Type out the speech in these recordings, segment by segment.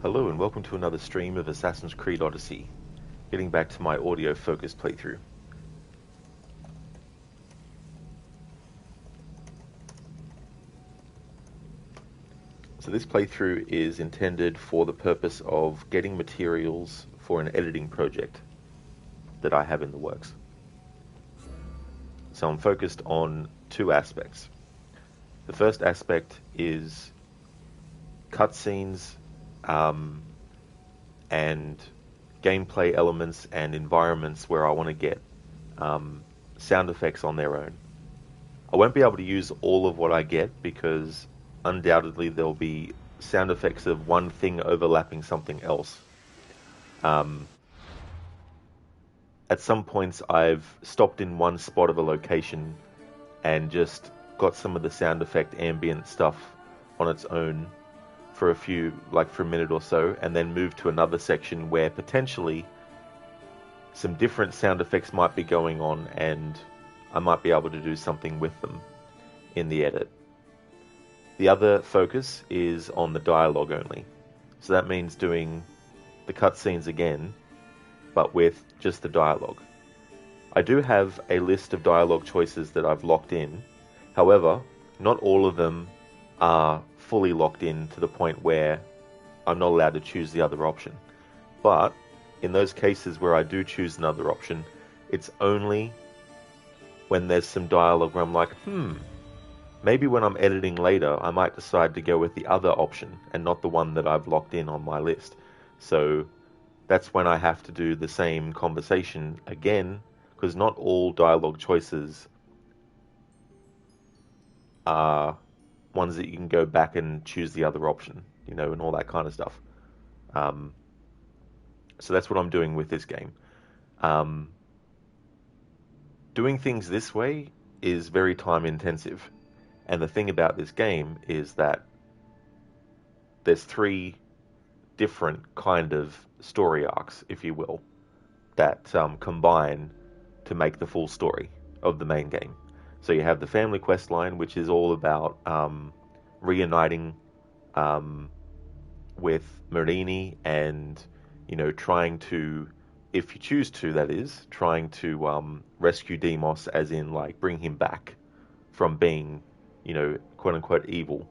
Hello and welcome to another stream of Assassin's Creed Odyssey. Getting back to my audio-focused playthrough. So this playthrough is intended for the purpose of getting materials for an editing project that I have in the works. So I'm focused on two aspects. The first aspect is cutscenes and gameplay elements and environments where I want to get sound effects on their own. I won't be able to use all of what I get because undoubtedly there'll be sound effects of one thing overlapping something else. At some points I've stopped in one spot of a location and just got some of the sound effect ambient stuff on its own for a minute or so, and then moved to another section where potentially some different sound effects might be going on and I might be able to do something with them in the edit. The other focus is on the dialogue only. So that means doing the cutscenes again, but with just the dialogue. I do have a list of dialogue choices that I've locked in. However, not all of them are fully locked in to the point where I'm not allowed to choose the other option. But in those cases where I do choose another option, it's only when there's some dialogue where I'm like, maybe when I'm editing later, I might decide to go with the other option and not the one that I've locked in on my list. So that's when I have to do the same conversation again, because not all dialogue choices are ones that you can go back and choose the other option, and all that kind of stuff. So that's what I'm doing with this game. Doing things this way is very time intensive. And the thing about this game is that there's three different kind of story arcs, if you will, that combine to make the full story of the main game. So you have the Family Questline, which is all about reuniting with Marini and, trying to, if you choose to, that is, trying to rescue Demos, as in, bring him back from being, quote-unquote evil,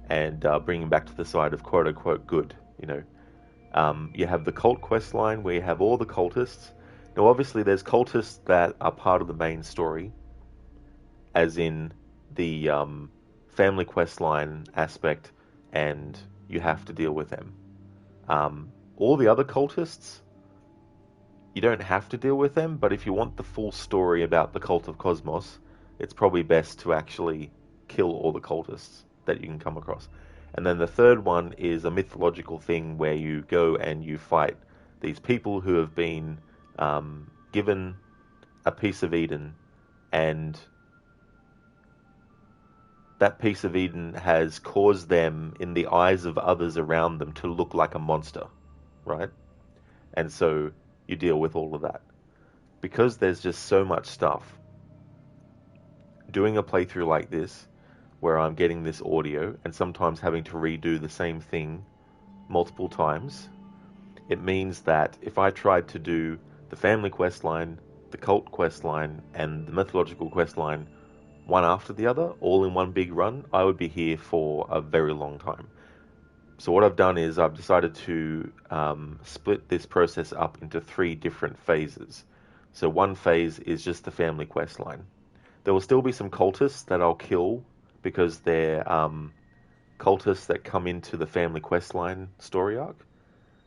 and bring him back to the side of quote-unquote good, You have the Cult Questline, where you have all the cultists. Now, obviously, there's cultists that are part of the main story, as in the Family Questline aspect, and you have to deal with them. All the other cultists, you don't have to deal with them, but if you want the full story about the Cult of Cosmos, it's probably best to actually kill all the cultists that you can come across. And then the third one is a mythological thing where you go and you fight these people who have been given a piece of Eden, and that piece of Eden has caused them, in the eyes of others around them, to look like a monster, right? And so you deal with all of that. Because there's just so much stuff, doing a playthrough like this, where I'm getting this audio and sometimes having to redo the same thing multiple times, it means that if I tried to do the Family Questline, the Cult Questline, and the Mythological Questline one after the other, all in one big run, I would be here for a very long time. So what I've done is I've decided to split this process up into three different phases. So one phase is just the Family Questline. There will still be some cultists that I'll kill because they're cultists that come into the Family Questline story arc.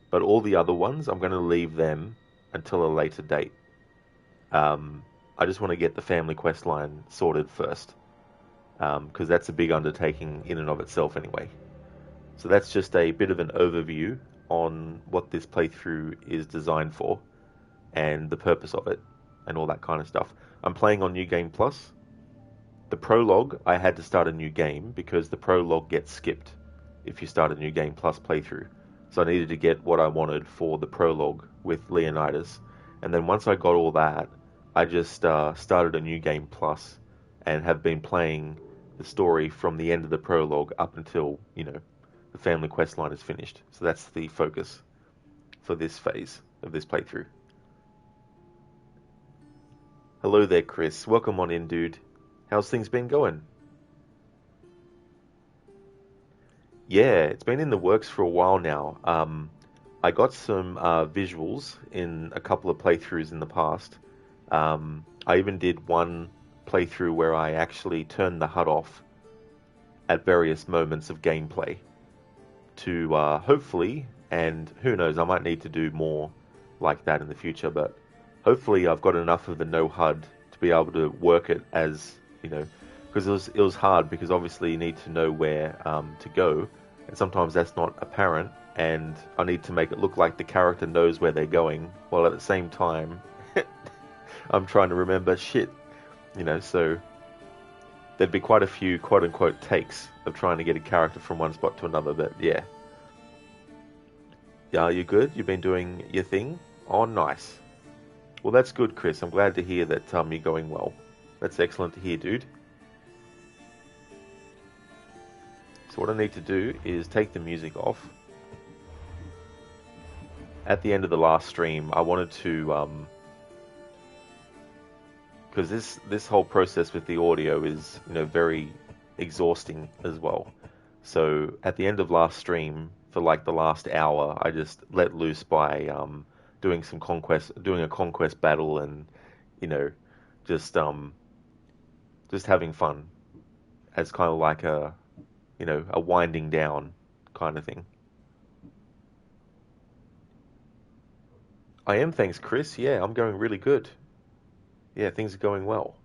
But all the other ones, I'm going to leave them until a later date. I just want to get the Family Questline sorted first, because that's a big undertaking in and of itself anyway. So that's just a bit of an overview on what this playthrough is designed for, and the purpose of it, and all that kind of stuff. I'm playing on New Game Plus. The prologue, I had to start a new game, because the prologue gets skipped if you start a New Game Plus playthrough. So I needed to get what I wanted for the prologue with Leonidas. And then once I got all that, I just started a New Game Plus and have been playing the story from the end of the prologue up until, the family quest line is finished. So that's the focus for this phase of this playthrough. Hello there, Chris. Welcome on in, dude. How's things been going? Yeah, it's been in the works for a while now. I got some visuals in a couple of playthroughs in the past. I even did one playthrough where I actually turned the HUD off at various moments of gameplay to hopefully, and who knows, I might need to do more like that in the future, but hopefully I've got enough of the no HUD to be able to work it as, because it was hard because obviously you need to know where to go, and sometimes that's not apparent, and I need to make it look like the character knows where they're going, while at the same time I'm trying to remember shit, so there'd be quite a few quote-unquote takes of trying to get a character from one spot to another, but yeah. Yeah, you good? You've been doing your thing? Oh, nice. Well, that's good, Chris. I'm glad to hear that you're going well. That's excellent to hear, dude. So what I need to do is take the music off. At the end of the last stream, I wanted to... because this whole process with the audio is, very exhausting as well. So at the end of last stream, for like the last hour, I just let loose by doing a conquest battle, and just having fun as kind of like a winding down kind of thing. I am, thanks, Chris. Yeah, I'm going really good. Yeah, things are going well.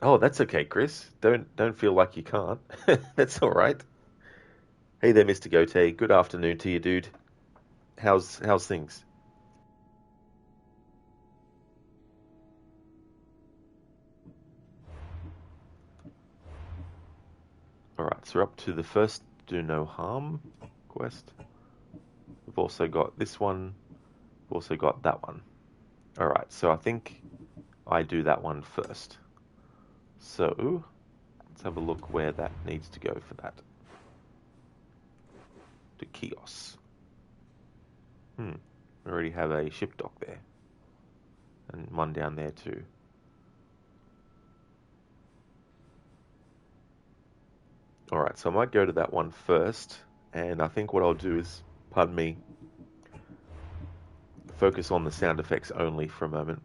Oh, that's okay, Chris. Don't feel like you can't. That's all right. Hey there, Mr. Gote. Good afternoon to you, dude. How's things? All right, so we're up to the first do no harm quest. We've also got this one. We've also got that one. All right, so I think I do that one first. So let's have a look where that needs to go for that. To Chios. We already have a ship dock there. And one down there too. Alright, so I might go to that one first. And I think what I'll do is, pardon me, focus on the sound effects only for a moment.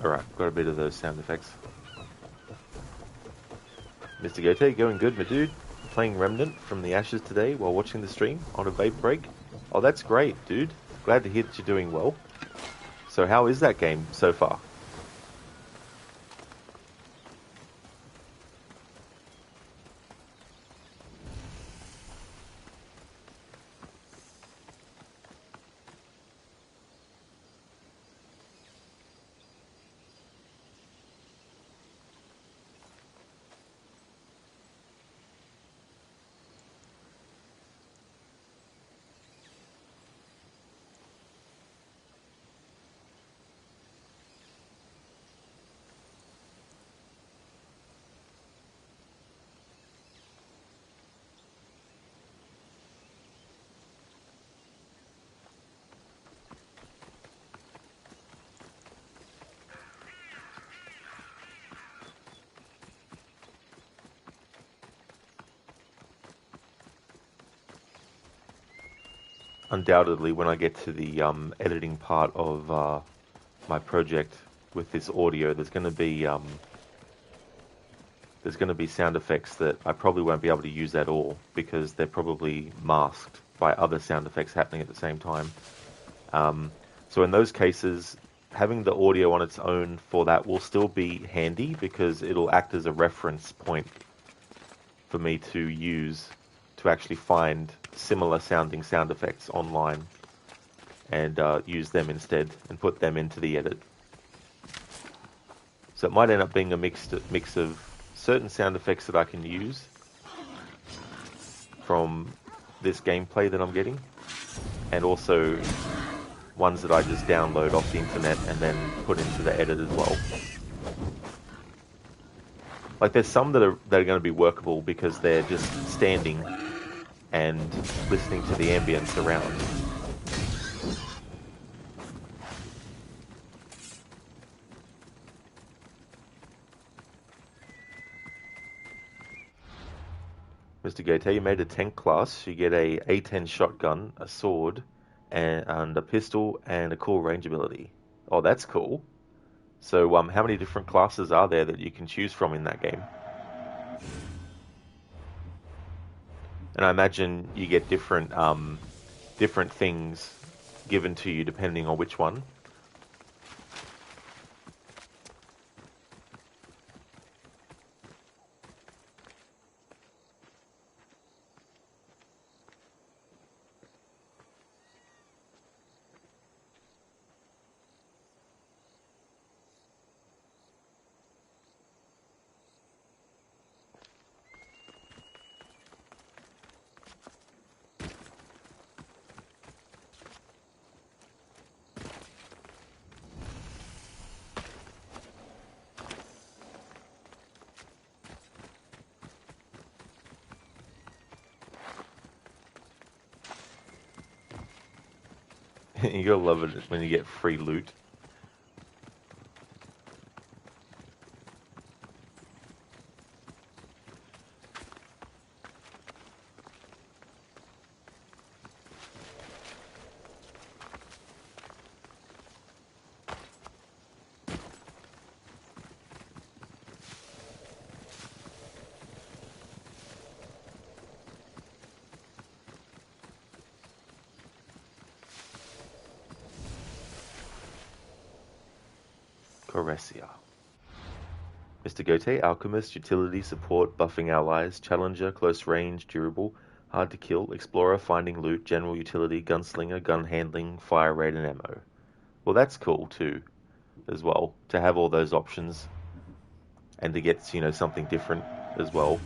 Alright, got a bit of those sound effects. Mr. Gote, going good, my dude. Playing Remnant from the Ashes today while watching the stream on a vape break. Oh, that's great, dude. Glad to hear that you're doing well. So how is that game so far? undoubtedly, when I get to the editing part of my project with this audio, there's going to be sound effects that I probably won't be able to use at all because they're probably masked by other sound effects happening at the same time. So in those cases, having the audio on its own for that will still be handy because it'll act as a reference point for me to use to actually find similar sounding sound effects online and use them instead and put them into the edit. So it might end up being a mix of certain sound effects that I can use from this gameplay that I'm getting, and also ones that I just download off the internet and then put into the edit as well. Like there's some that are going to be workable because they're just standing and listening to the ambience around. Mr. Gaete, you made a tank class. You get a A10 shotgun, a sword, and a pistol, and a cool range ability. Oh, that's cool. So, how many different classes are there that you can choose from in that game? And I imagine you get different things given to you depending on which one. You'll love it when you get free loot. Coresia. Mr. Gote, Alchemist, Utility, Support, Buffing Allies, Challenger, Close Range, Durable, Hard to Kill, Explorer, Finding Loot, General Utility, Gunslinger, Gun Handling, Fire Rate, and Ammo. Well, that's cool too, as well, to have all those options and to get, something different as well.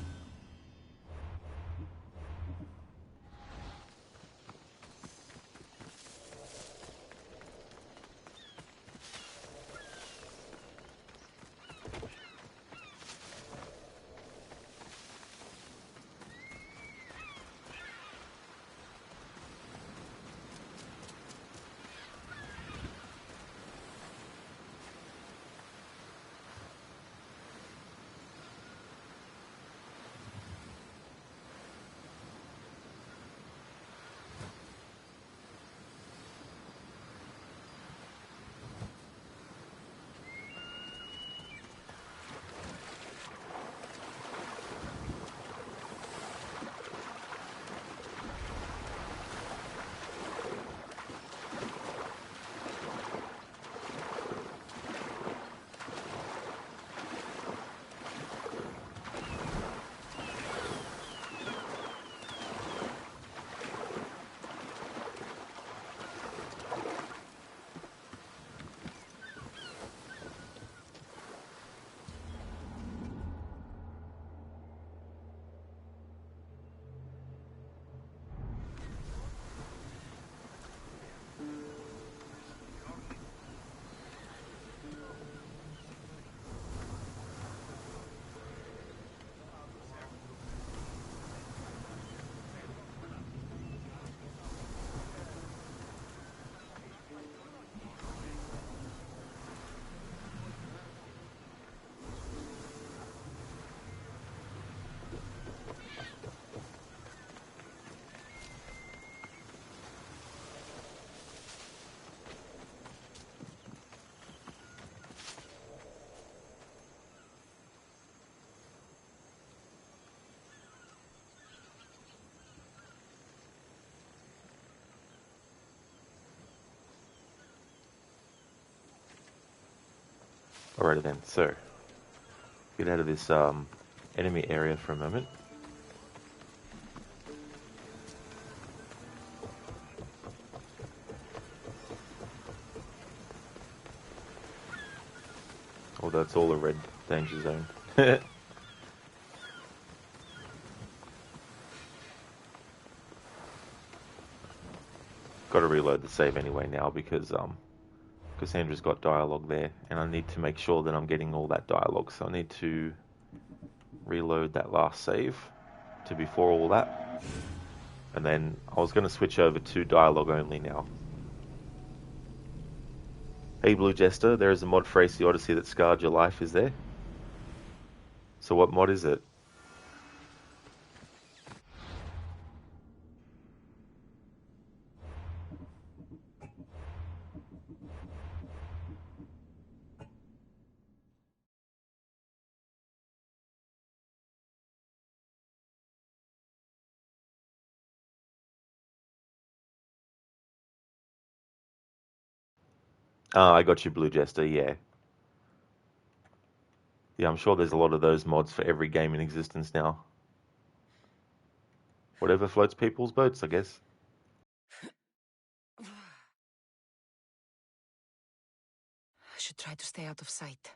Alrighty then, so get out of this enemy area for a moment. Although it's all a red danger zone. Got to reload the save anyway now because Cassandra's got dialogue there, and I need to make sure that I'm getting all that dialogue. So I need to reload that last save to before all that, and then I was going to switch over to dialogue only now. Hey Blue Jester, there is a mod for AC Odyssey that scarred your life, is there? So what mod is it? Ah, I got you, Blue Jester, yeah. Yeah, I'm sure there's a lot of those mods for every game in existence now. Whatever floats people's boats, I guess. I should try to stay out of sight.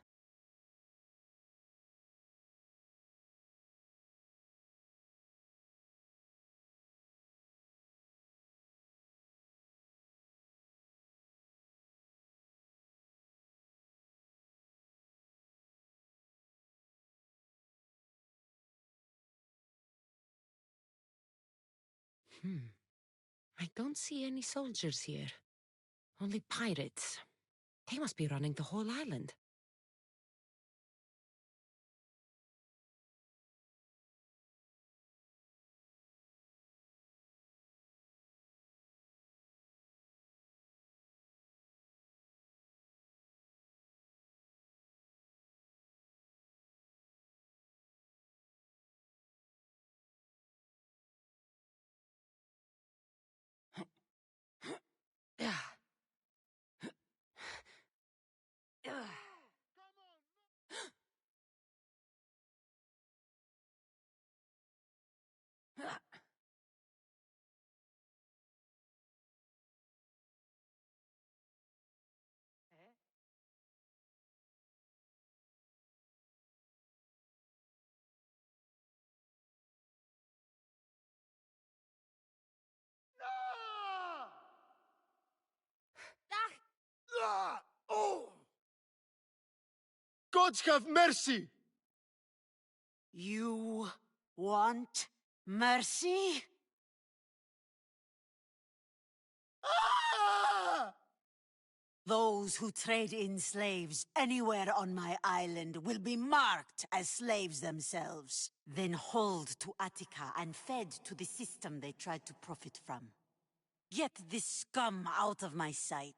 I don't see any soldiers here. Only pirates. They must be running the whole island. Oh! Gods have mercy! You want mercy? Ah! Those who trade in slaves anywhere on my island will be marked as slaves themselves, then hauled to Attica and fed to the system they tried to profit from. Get this scum out of my sight.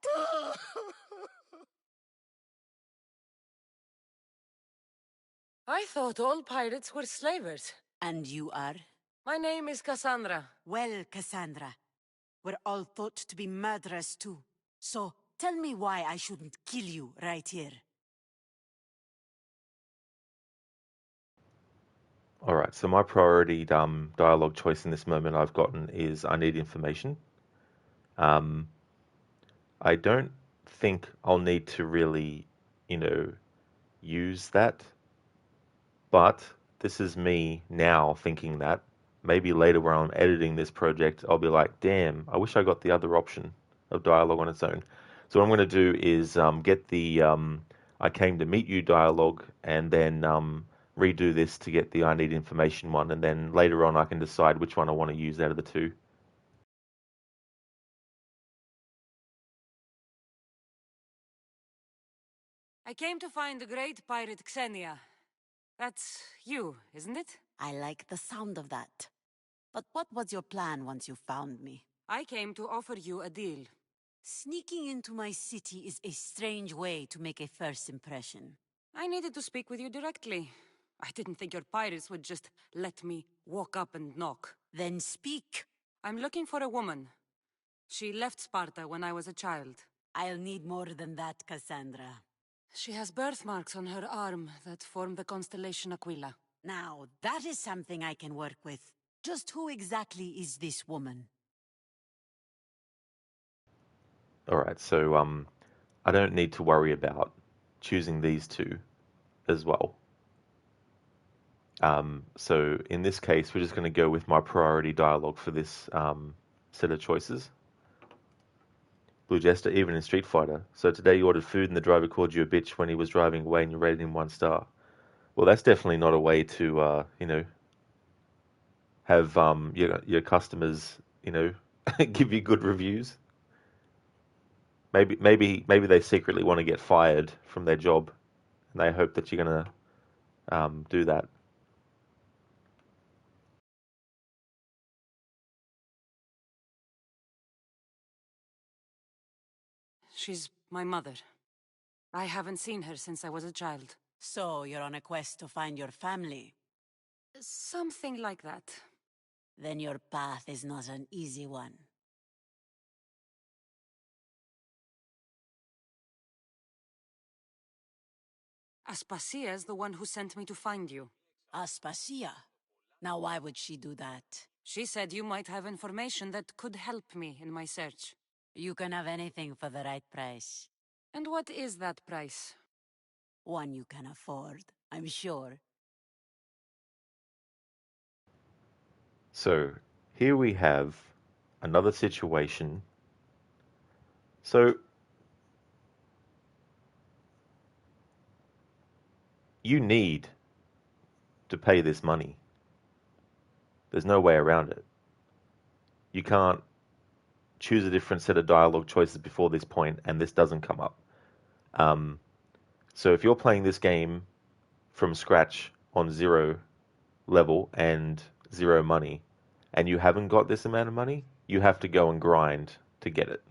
I thought all pirates were slavers. And you are? My name is Cassandra. Well, Cassandra, we're all thought to be murderers too. So, tell me why I shouldn't kill you right here. Alright, so my priority dialogue choice in this moment I've gotten is I need information. I don't think I'll need to really, use that. But this is me now thinking that. Maybe later when I'm editing this project, I'll be like, damn, I wish I got the other option of dialogue on its own. So what I'm going to do is get the I came to meet you dialogue and then redo this to get the I need information one. And then later on, I can decide which one I want to use out of the two. I came to find the great pirate Xenia. That's you, isn't it? I like the sound of that. But what was your plan once you found me? I came to offer you a deal. Sneaking into my city is a strange way to make a first impression. I needed to speak with you directly. I didn't think your pirates would just let me walk up and knock. Then speak. I'm looking for a woman. She left Sparta when I was a child. I'll need more than that, Cassandra. She has birthmarks on her arm that form the constellation Aquila. Now, that is something I can work with. Just who exactly is this woman? Alright, so I don't need to worry about choosing these two as well. So in this case, we're just going to go with my priority dialogue for this set of choices. Blue Jester, even in Street Fighter. So today you ordered food and the driver called you a bitch when he was driving away and you rated him 1 star. Well, that's definitely not a way to, have your customers, give you good reviews. Maybe they secretly want to get fired from their job, and they hope that you're gonna do that. She's my mother. I haven't seen her since I was a child. So, you're on a quest to find your family? Something like that. Then your path is not an easy one. Aspasia's the one who sent me to find you. Aspasia? Now why would she do that? She said you might have information that could help me in my search. You can have anything for the right price. And what is that price? One you can afford, I'm sure. So here we have another situation. So you need to pay this money. There's no way around it. You can't choose a different set of dialogue choices before this point, and this doesn't come up. So if you're playing this game from scratch on 0 level and 0 money, and you haven't got this amount of money, you have to go and grind to get it.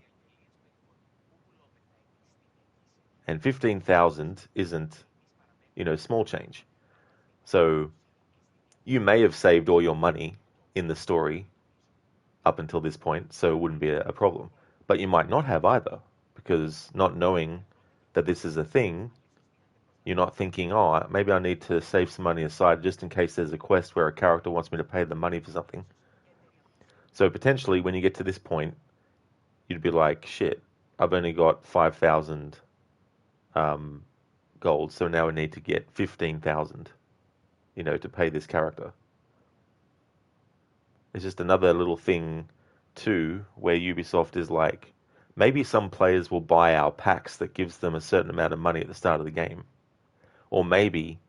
And 15,000 isn't, small change. So you may have saved all your money in the story up until this point, so it wouldn't be a problem. But you might not have either, because not knowing that this is a thing, you're not thinking, oh, maybe I need to save some money aside just in case there's a quest where a character wants me to pay the money for something. So potentially, when you get to this point, you'd be like, shit, I've only got 5,000 gold, so now I need to get 15,000, to pay this character. It's just another little thing, too, where Ubisoft is like, maybe some players will buy our packs that gives them a certain amount of money at the start of the game. Or maybe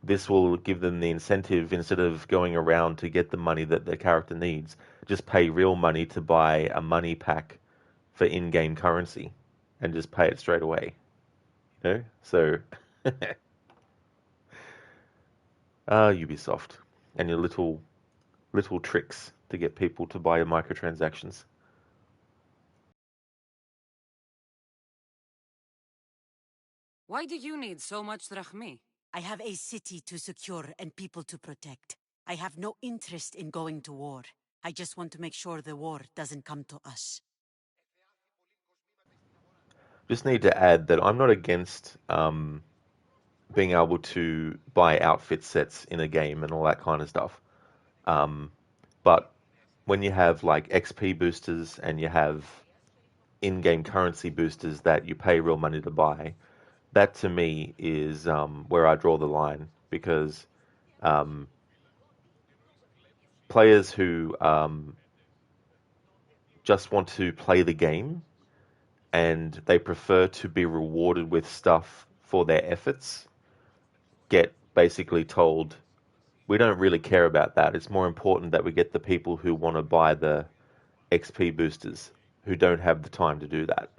this will give them the incentive, instead of going around to get the money that their character needs, just pay real money to buy a money pack for in-game currency and just pay it straight away. So Ubisoft and your little tricks to get people to buy your microtransactions. Why do you need so much drachmi? I have a city to secure and people to protect. I have no interest in going to war. I just want to make sure the war doesn't come to us. Just need to add that I'm not against being able to buy outfit sets in a game and all that kind of stuff. But when you have like XP boosters and you have in-game currency boosters that you pay real money to buy, that to me is where I draw the line, because players who just want to play the game and they prefer to be rewarded with stuff for their efforts get basically told, we don't really care about that. It's more important that we get the people who want to buy the XP boosters who don't have the time to do that.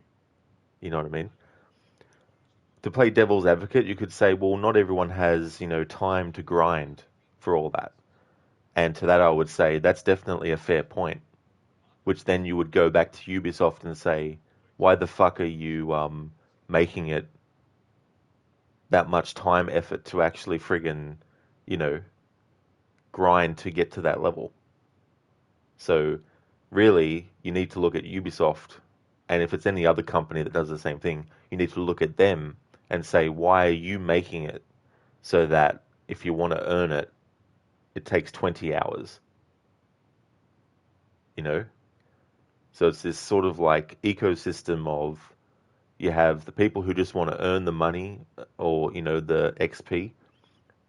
You know what I mean? To play devil's advocate, you could say, well, not everyone has, time to grind for all that. And to that, I would say that's definitely a fair point, which then you would go back to Ubisoft and say, why the fuck are you making it that much time effort to actually friggin', grind to get to that level? So really, you need to look at Ubisoft, and if it's any other company that does the same thing, you need to look at them and say, why are you making it so that if you want to earn it, it takes 20 hours, you know? So it's this sort of like ecosystem of you have the people who just want to earn the money or, the XP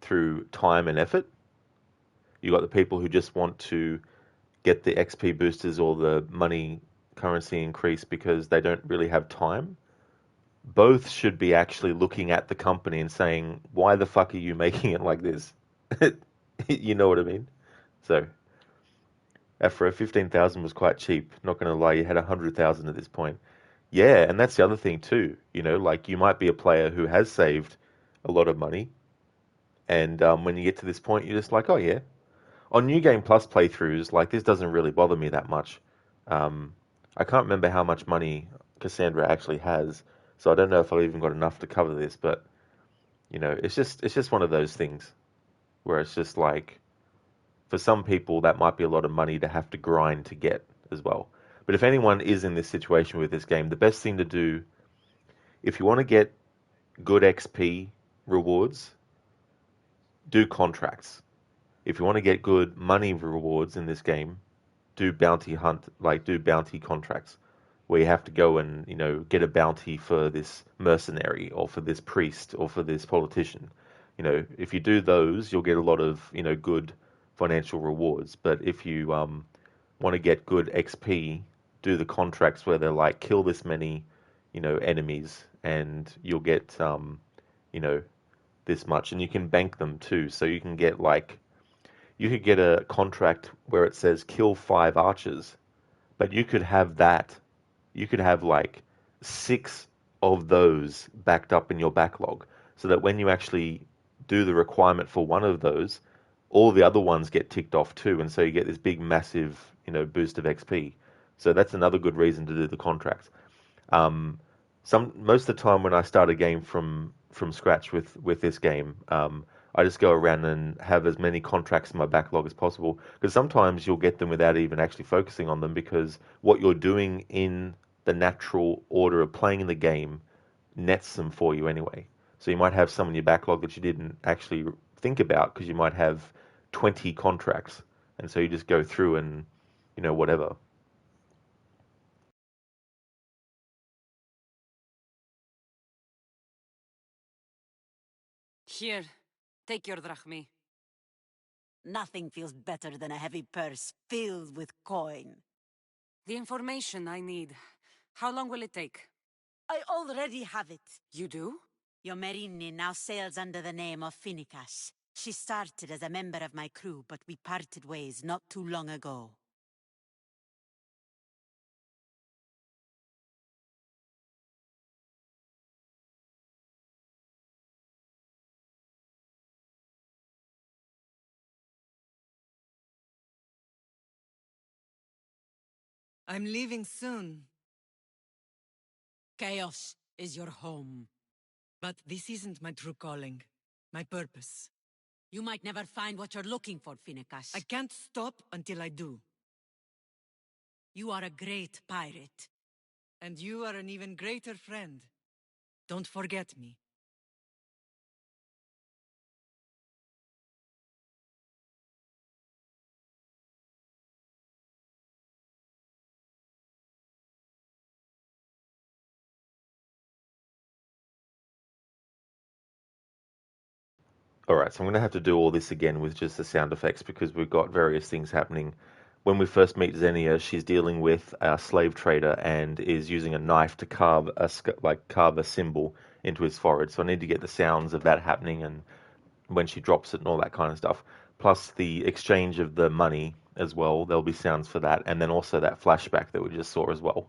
through time and effort. You got the people who just want to get the XP boosters or the money currency increase because they don't really have time. Both should be actually looking at the company and saying, why the fuck are you making it like this? You know what I mean? So, Afro 15,000 was quite cheap. Not going to lie, you had 100,000 at this point. Yeah, and that's the other thing too. Like you might be a player who has saved a lot of money, and when you get to this point, you're just like, oh yeah. On New Game Plus playthroughs, like this doesn't really bother me that much. Um, I can't remember how much money Cassandra actually has, so I don't know if I've even got enough to cover this. But it's just one of those things where it's just like for some people that might be a lot of money to have to grind to get as well. But if anyone is in this situation with this game, the best thing to do if you want to get good XP rewards, do contracts. If you want to get good money rewards in this game, do bounty hunt, like do bounty contracts where you have to go and, get a bounty for this mercenary or for this priest or for this politician. If you do those, you'll get a lot of, good financial rewards. But if you want to get good XP, do the contracts where they're like kill this many, enemies and you'll get you know, this much and you can bank them too. So you can get like you could get a contract where it says kill 5 archers, but you could have that. You could have like 6 of those backed up in your backlog so that when you actually do the requirement for one of those, all the other ones get ticked off too. And so you get this big, massive, boost of XP. So that's another good reason to do the contracts. Um, most of the time when I start a game from scratch with this game, I just go around and have as many contracts in my backlog as possible. Because sometimes you'll get them without even actually focusing on them, because what you're doing in the natural order of playing the game nets them for you anyway. So you might have some in your backlog that you didn't actually think about because you might have 20 contracts, and so you just go through and whatever. Here, take your drachmi. Nothing feels better than a heavy purse filled with coin. The information I need. How long will it take? I already have it. You do? Yomerini now sails under the name of Finicas. She started as a member of my crew, but we parted ways not too long ago. I'm leaving soon, Chaos is your home. but this isn't my true calling. My purpose. You might never find what you're looking for, Finicas. I can't stop until I do. You are a great pirate. And you are an even greater friend. Don't forget me. All right, so I'm going to have to do all this again with just the sound effects because we've got various things happening. When we first meet Xenia, she's dealing with a slave trader and is using a knife to carve a symbol into his forehead. So I need to get the sounds of that happening and when she drops it and all that kind of stuff. Plus the exchange of the money as well. There'll be sounds for that, and then also that flashback that we just saw as well.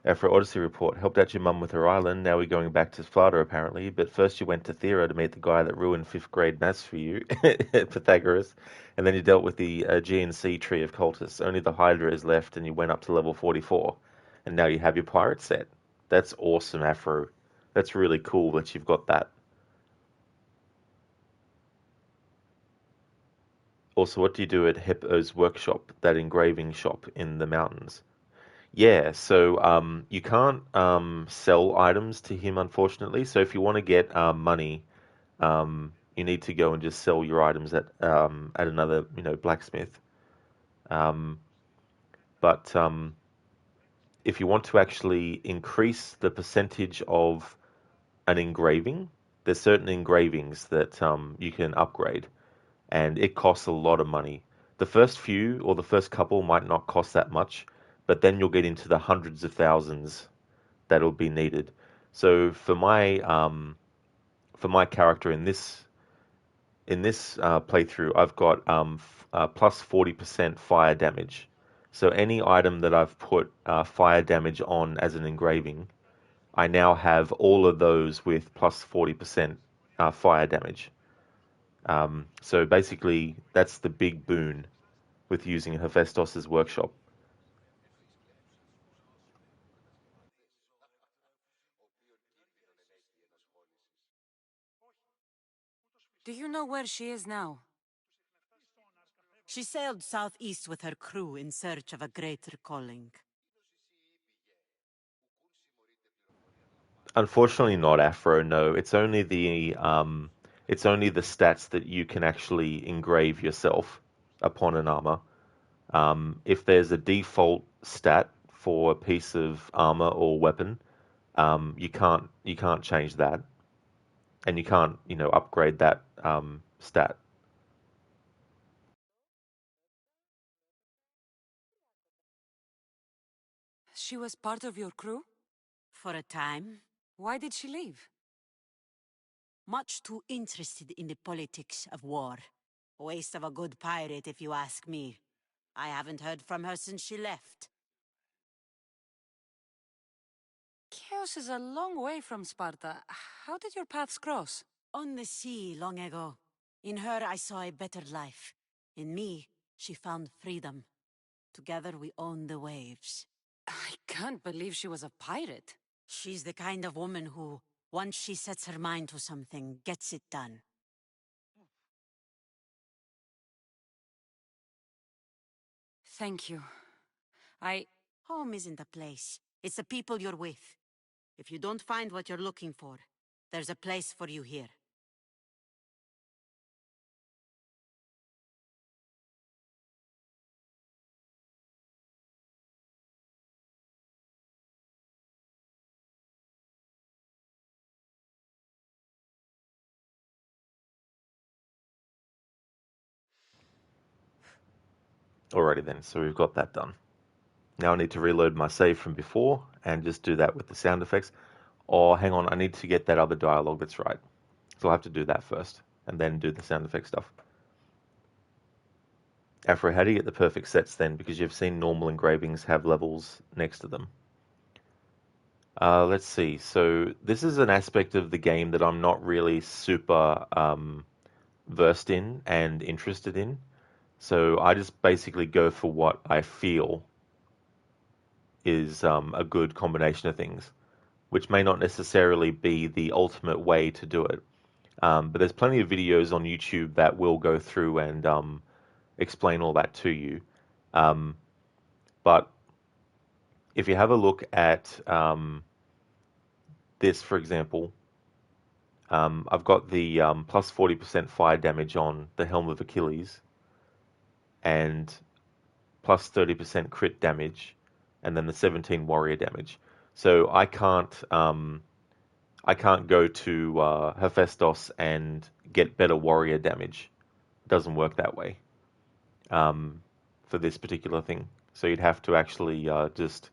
After Odyssey report, helped out your mum with her island. Now we're going back to Sparta, apparently. But first you went to Thera to meet the guy that ruined 5th grade maths for you, Pythagoras. And then you dealt with the GNC tree of cultists. Only the Hydra is left, and you went up to level 44. And now you have your pirate set. That's awesome, Afro. That's really cool that you've got that. Also, what do you do at Hippo's workshop, that engraving shop in the mountains? Yeah, so you can't sell items to him, unfortunately. So if you want to get money, you need to go and just sell your items at another, blacksmith. Um, but if you want to actually increase the percentage of an engraving, there's certain engravings that you can upgrade, and it costs a lot of money. The first few or the first couple might not cost that much, but then you'll get into the hundreds of thousands that'll be needed. So for my character in this playthrough, I've got plus 40% fire damage. So any item that I've put fire damage on as an engraving, I now have all of those with plus 40% fire damage. So basically, that's the big boon with using Hephaestos's workshop. Do you know where she is now? She sailed southeast with her crew in search of a greater calling. Unfortunately, not Afro. No, it's only the stats that you can actually engrave yourself upon an armor. If there's a default stat for a piece of armor or weapon, you can't change that, and you can't upgrade that stat. She was part of your crew? For a time, Why did she leave? much too interested in the politics of war. Waste of a good pirate, if you ask me. I haven't heard from her since she left. Chaos is a long way from Sparta. How did your paths cross? On the sea long ago. In her, I saw a better life. In me, she found freedom. Together, we own the waves. I can't believe she was a pirate. She's the kind of woman who, once she sets her mind to something, gets it done. Thank you. I... Home isn't a place. It's the people you're with. If you don't find what you're looking for, there's a place for you here. Alrighty then, so we've got that done. Now I need to reload my save from before and just do that with the sound effects. Or hang on, I need to get that other dialogue that's right. So I'll have to do that first and then do the sound effect stuff. Afro, how do you get the perfect sets then? Because you've seen normal engravings have levels next to them. Let's see. So this is an aspect of the game that I'm not really super versed in and interested in. So I just basically go for what I feel is a good combination of things, which may not necessarily be the ultimate way to do it. But there's plenty of videos on YouTube that will go through and explain all that to you. Um, but if you have a look at this, for example, I've got the plus 40% fire damage on the Helm of Achilles and plus 30% crit damage, and then the 17 warrior damage. So I can't go to Hephaestus and get better warrior damage. It doesn't work that way for this particular thing. So you'd have to actually just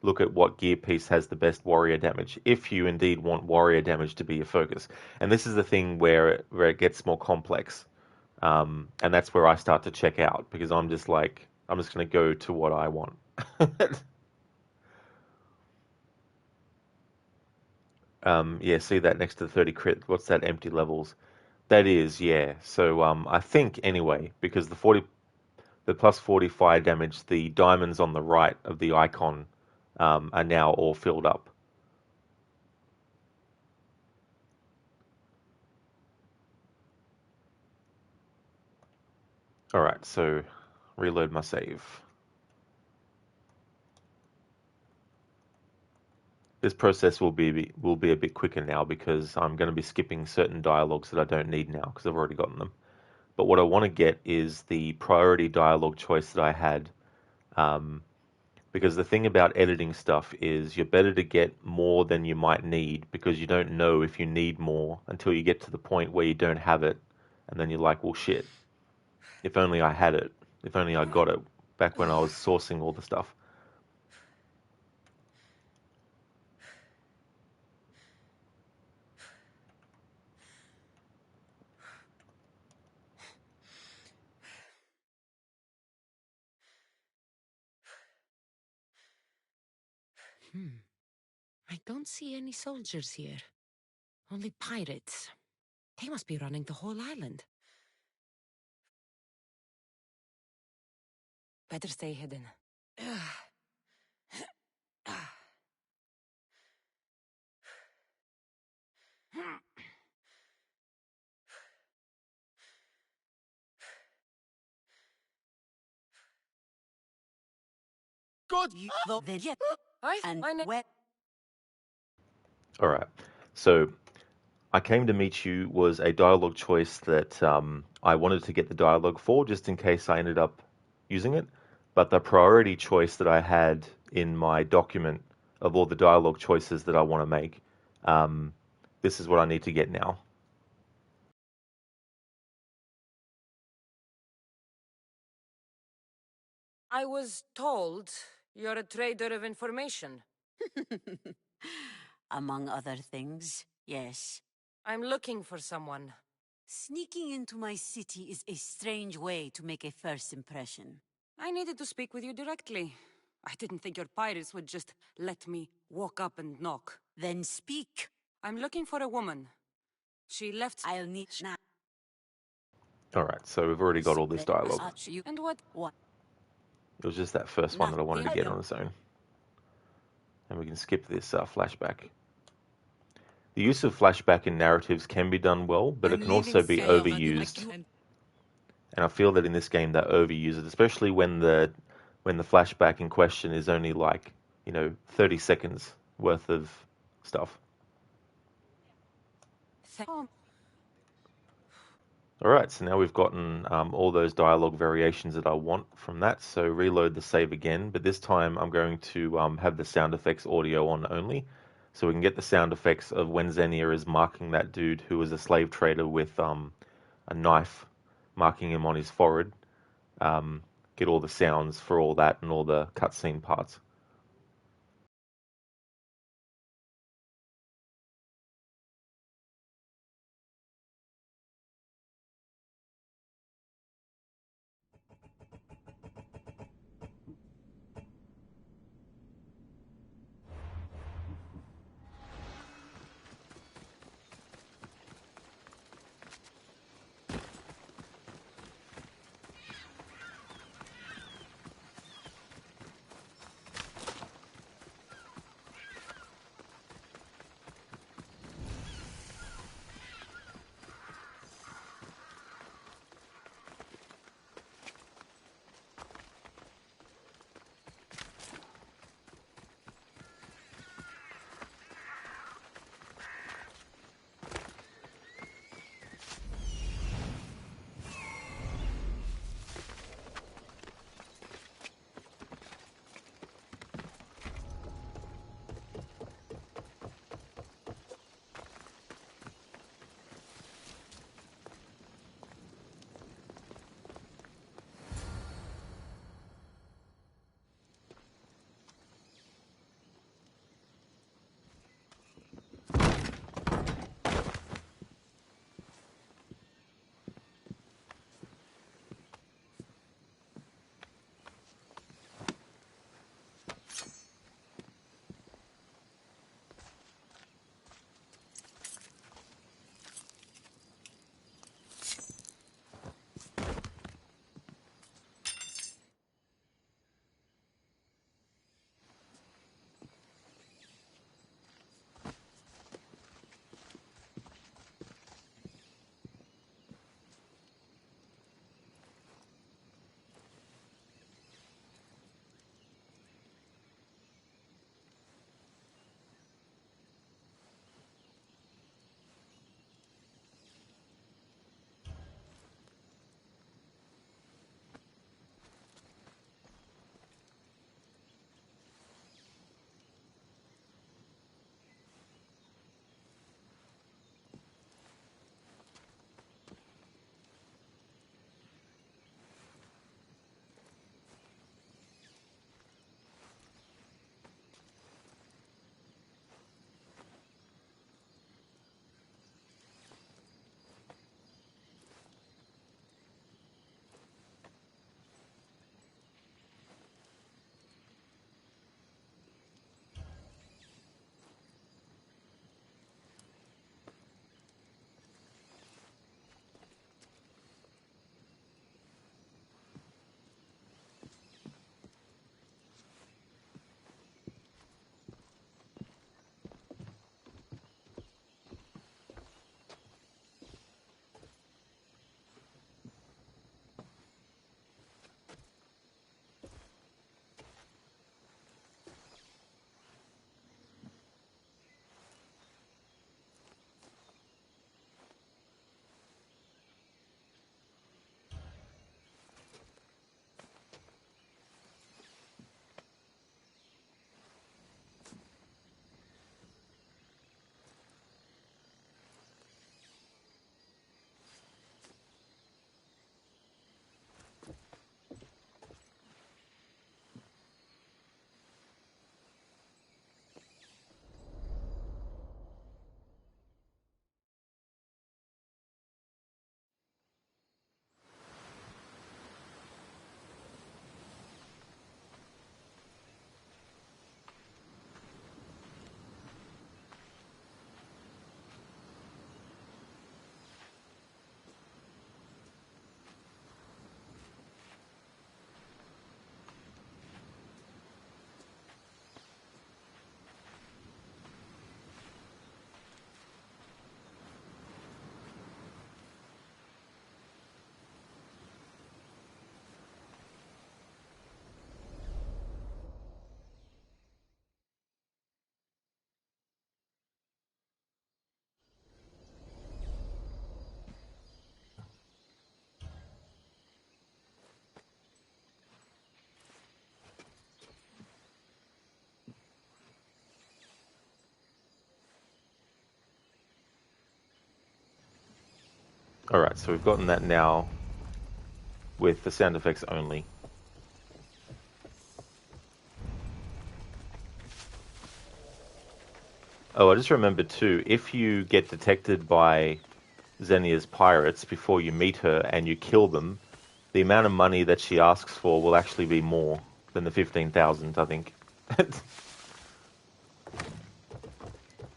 look at what gear piece has the best warrior damage, if you indeed want warrior damage to be your focus. And this is the thing where it gets more complex. And that's where I start to check out, because I'm just like, I'm just going to go to what I want. Yeah, see that next to the 30 crit? What's that, empty levels? That is, yeah. So I think anyway, because the plus 40 fire damage, the diamonds on the right of the icon are now all filled up. All right, so reload my save. This process will be a bit quicker now because I'm going to be skipping certain dialogues that I don't need now because I've already gotten them. But what I want to get is the priority dialogue choice that I had. Because the thing about editing stuff is you're better to get more than you might need because you don't know if you need more until you get to the point where you don't have it. And then you're like, well, shit, if only I had it. If only I got it back when I was sourcing all the stuff. I don't see any soldiers here. Only pirates. They must be running the whole island. Better stay hidden. God! Then yet, and I wet. All right. So I came to meet you was a dialogue choice that I wanted to get the dialogue for just in case I ended up using it. But the priority choice that I had in my document of all the dialogue choices that I want to make, this is what I need to get now. I was told you're a trader of information. Among other things, yes. I'm looking for someone. Sneaking into my city is a strange way to make a first impression. I needed to speak with you directly. I didn't think your pirates would just let me walk up and knock. Then speak. I'm looking for a woman. She left. I'll need now. All right, so we've already got all this dialogue. And what? It was just that first one that I wanted to get on its own. And we can skip this flashback. The use of flashback in narratives can be done well, but it can also be overused. And I feel that in this game they overuse it, especially when the flashback in question is only like, 30 seconds worth of stuff. All right, so now we've gotten all those dialogue variations that I want from that. So reload the save again, but this time I'm going to have the sound effects audio on only. So we can get the sound effects of when Xenia is marking that dude who was a slave trader with a knife, marking him on his forehead. Get all the sounds for all that and all the cutscene parts. Alright, so we've gotten that now with the sound effects only. Oh, I just remembered too, if you get detected by Xenia's pirates before you meet her and you kill them, the amount of money that she asks for will actually be more than the 15,000, I think.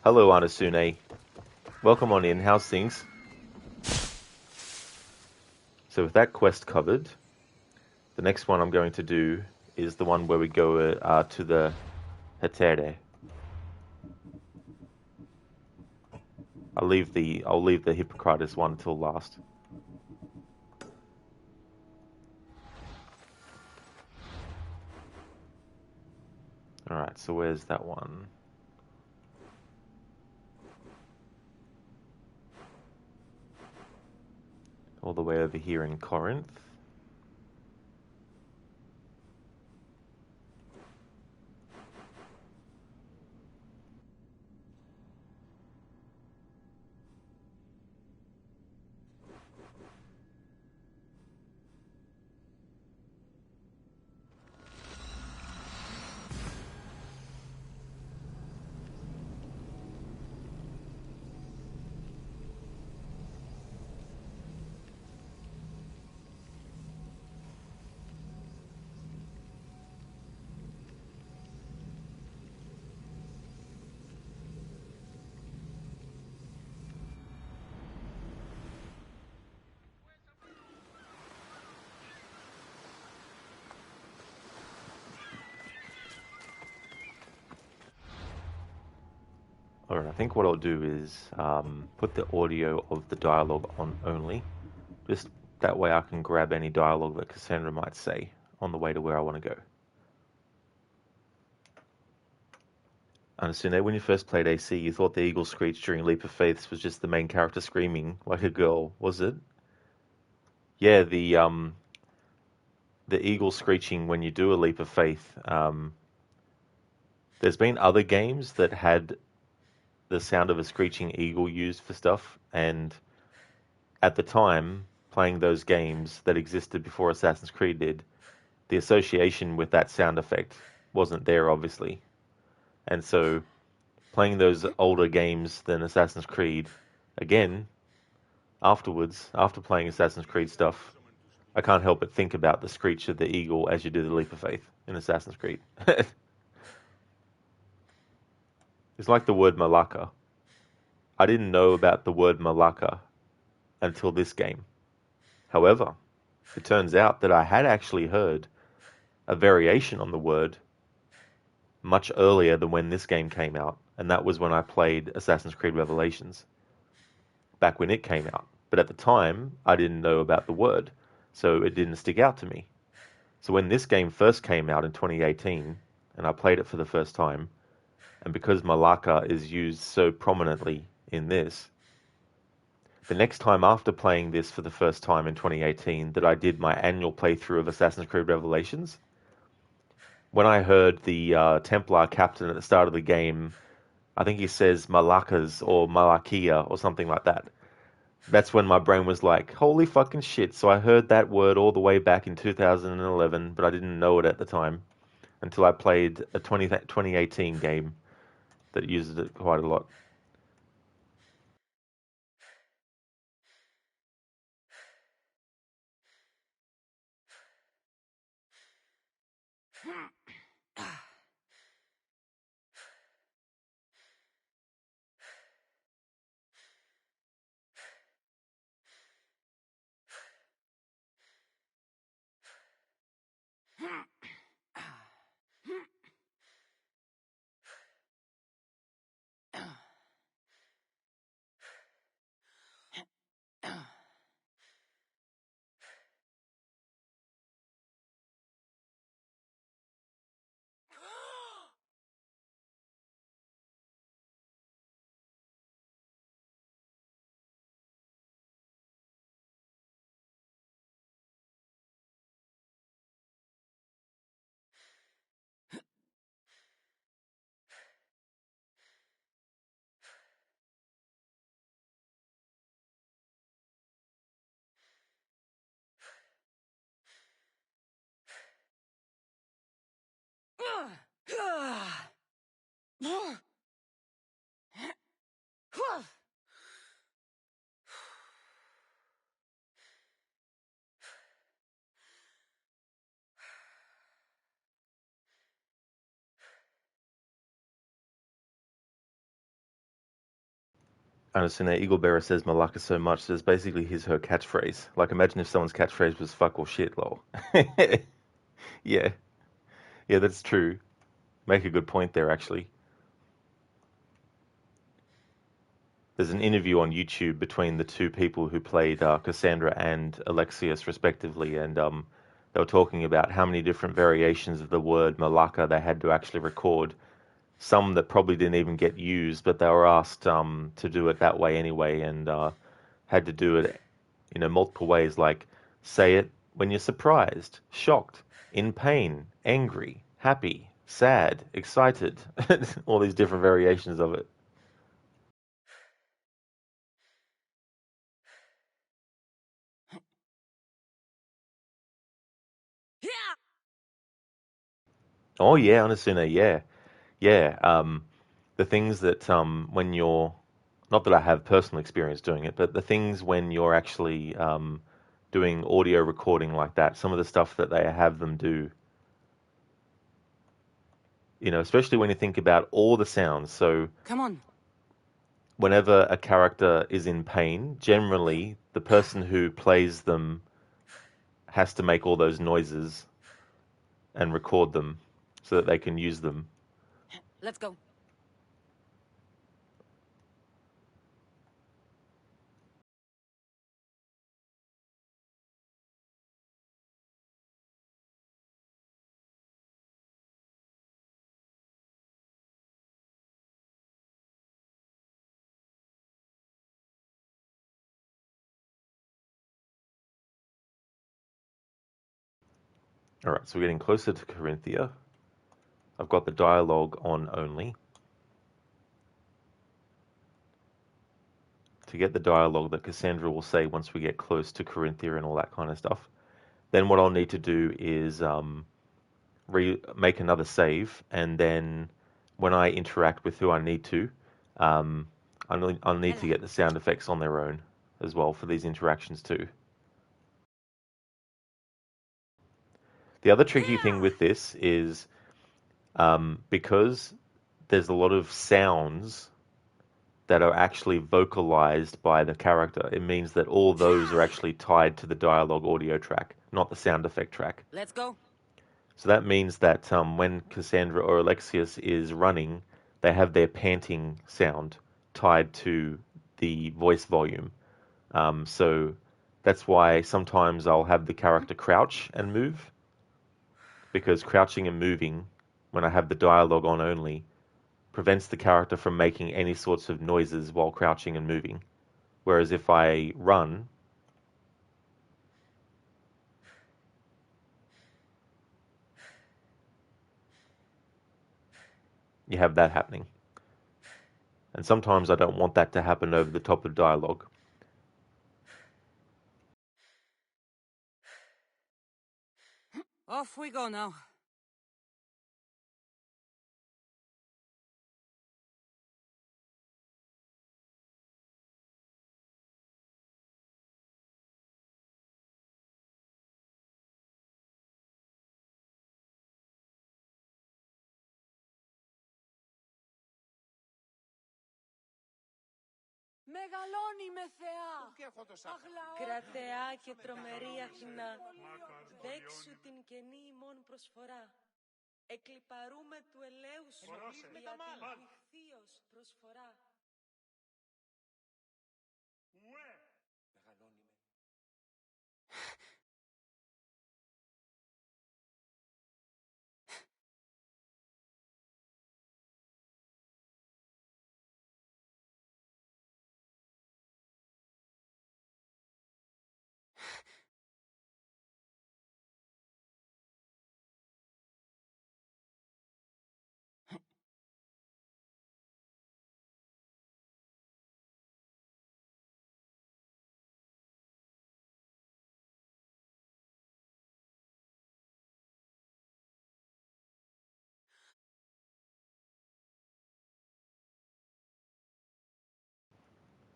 Hello, Anasune. Welcome on in. How's things? So with that quest covered, the next one I'm going to do is the one where we go to the Hetere. I'll leave the Hippocrates one till last. Alright, so where's that one? All the way over here in Corinth. Alright, I think what I'll do is put the audio of the dialogue on only. Just that way I can grab any dialogue that Cassandra might say on the way to where I want to go. Anasune, when you first played AC, you thought the eagle screech during Leap of Faiths was just the main character screaming like a girl, was it? Yeah, the eagle screeching when you do a Leap of Faith. There's been other games that had the sound of a screeching eagle used for stuff, and at the time, playing those games that existed before Assassin's Creed did, the association with that sound effect wasn't there, obviously. And so, playing those older games than Assassin's Creed, again, afterwards, after playing Assassin's Creed stuff, I can't help but think about the screech of the eagle as you do the Leap of Faith in Assassin's Creed. It's like the word Malaka. I didn't know about the word Malaka until this game. However, it turns out that I had actually heard a variation on the word much earlier than when this game came out, and that was when I played Assassin's Creed Revelations, back when it came out. But at the time, I didn't know about the word, so it didn't stick out to me. So when this game first came out in 2018, and I played it for the first time, and because Malaka is used so prominently in this, the next time after playing this for the first time in 2018 that I did my annual playthrough of Assassin's Creed Revelations, when I heard the Templar captain at the start of the game, I think he says Malakas or Malakia or something like that. That's when my brain was like, holy fucking shit. So I heard that word all the way back in 2011, but I didn't know it at the time until I played a 2018 game that uses it quite a lot. Understand that Eagle Bearer says Malaka so much, so it's basically her catchphrase. Like, imagine if someone's catchphrase was fuck or shit, lol. Yeah, yeah, that's true. Make a good point there, actually. There's an interview on YouTube between the two people who played Cassandra and Alexius, respectively, and they were talking about how many different variations of the word Malaka they had to actually record. Some that probably didn't even get used, but they were asked to do it that way anyway, and had to do it, multiple ways, like say it when you're surprised, shocked, in pain, angry, happy, sad, excited, all these different variations of it. Oh yeah, Onasuna, yeah, yeah. The things that when you're, not that I have personal experience doing it, but the things when you're actually doing audio recording like that, some of the stuff that they have them do, especially when you think about all the sounds. So Come on. whenever a character is in pain, generally the person who plays them has to make all those noises and record them so that they can use them. Let's go. All right, so we're getting closer to Corinthia. I've got the dialogue on only. To get the dialogue that Cassandra will say once we get close to Corinthia and all that kind of stuff. Then what I'll need to do is make another save, and then when I interact with who I need to, I'll need to get the sound effects on their own as well for these interactions too. The other tricky thing with this is because there's a lot of sounds that are actually vocalized by the character, it means that all those are actually tied to the dialogue audio track, not the sound effect track. Let's go. So that means that when Cassandra or Alexius is running, they have their panting sound tied to the voice volume. So that's why sometimes I'll have the character crouch and move, because crouching and moving, when I have the dialogue on only, prevents the character from making any sorts of noises while crouching and moving. Whereas if I run, you have that happening. And sometimes I don't want that to happen over the top of dialogue. Off we go now. Μεγαλώνει με θεά. Κρατεά και τρομερή Αθηνά, δέξου την καινή ημών προσφορά. Εκλιπαρούμε του ελέου σου για την ηχθείως προσφορά. Μεγαλώνει με.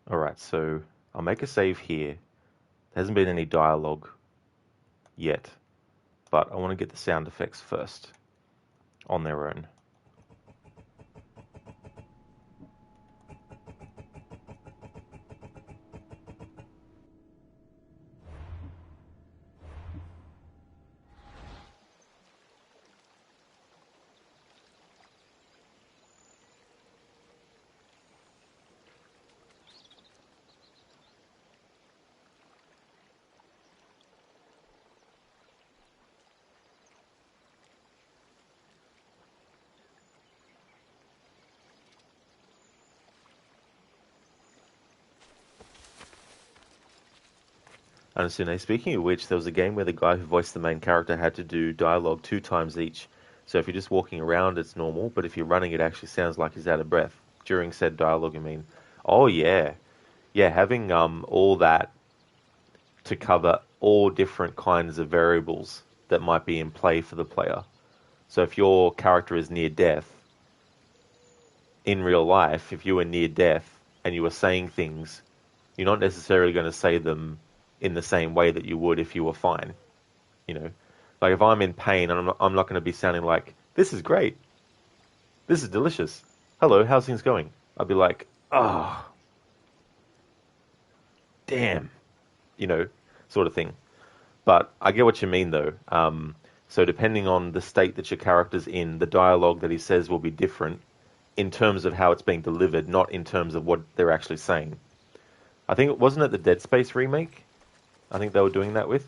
Alright, so I'll make a save here. There hasn't been any dialogue yet, but I want to get the sound effects first on their own. And Sune, speaking of which, there was a game where the guy who voiced the main character had to do dialogue 2 times each. So if you're just walking around, it's normal, but if you're running, it actually sounds like he's out of breath. During said dialogue, I mean, oh yeah. Yeah, having all that to cover all different kinds of variables that might be in play for the player. So if your character is near death, in real life, if you were near death and you were saying things, you're not necessarily going to say them in the same way that you would if you were fine. You know, like if I'm in pain, I'm not going to be sounding like, this is great, this is delicious, hello, how's things going? I'd be like, oh, damn, you know, sort of thing. But I get what you mean, though. So depending on the state that your character's in, the dialogue that he says will be different in terms of how it's being delivered, not in terms of what they're actually saying. I think it wasn't it the Dead Space remake? I think they were doing that with.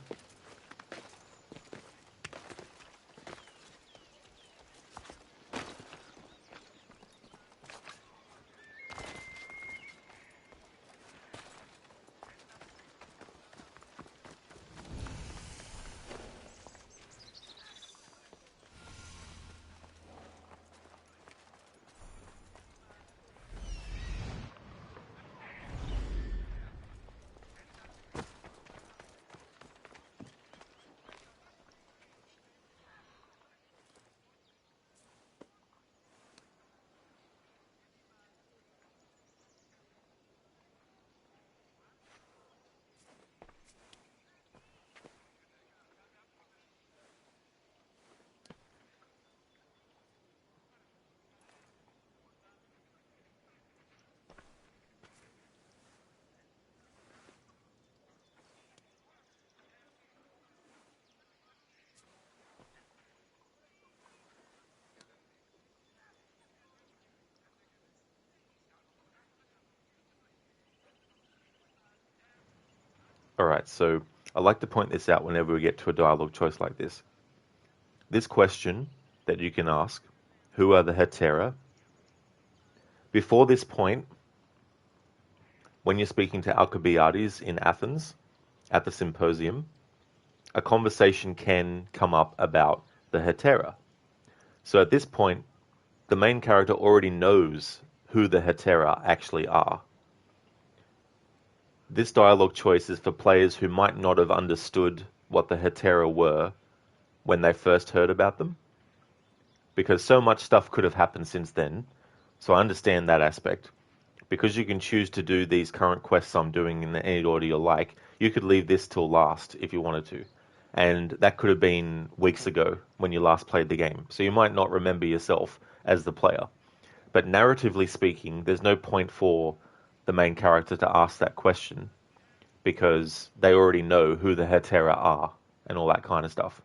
Alright, so I like to point this out whenever we get to a dialogue choice like this. This question that you can ask, who are the Hetera? Before this point, when you're speaking to Alcibiades in Athens at the symposium, a conversation can come up about the Hetera. So at this point, the main character already knows who the Hetera actually are. This dialogue choice is for players who might not have understood what the Hetera were when they first heard about them, because so much stuff could have happened since then, so I understand that aspect. Because you can choose to do these current quests I'm doing in any order you like, you could leave this till last if you wanted to. And that could have been weeks ago when you last played the game, so you might not remember yourself as the player. But narratively speaking, there's no point for the main character to ask that question because they already know who the Hetera are and all that kind of stuff.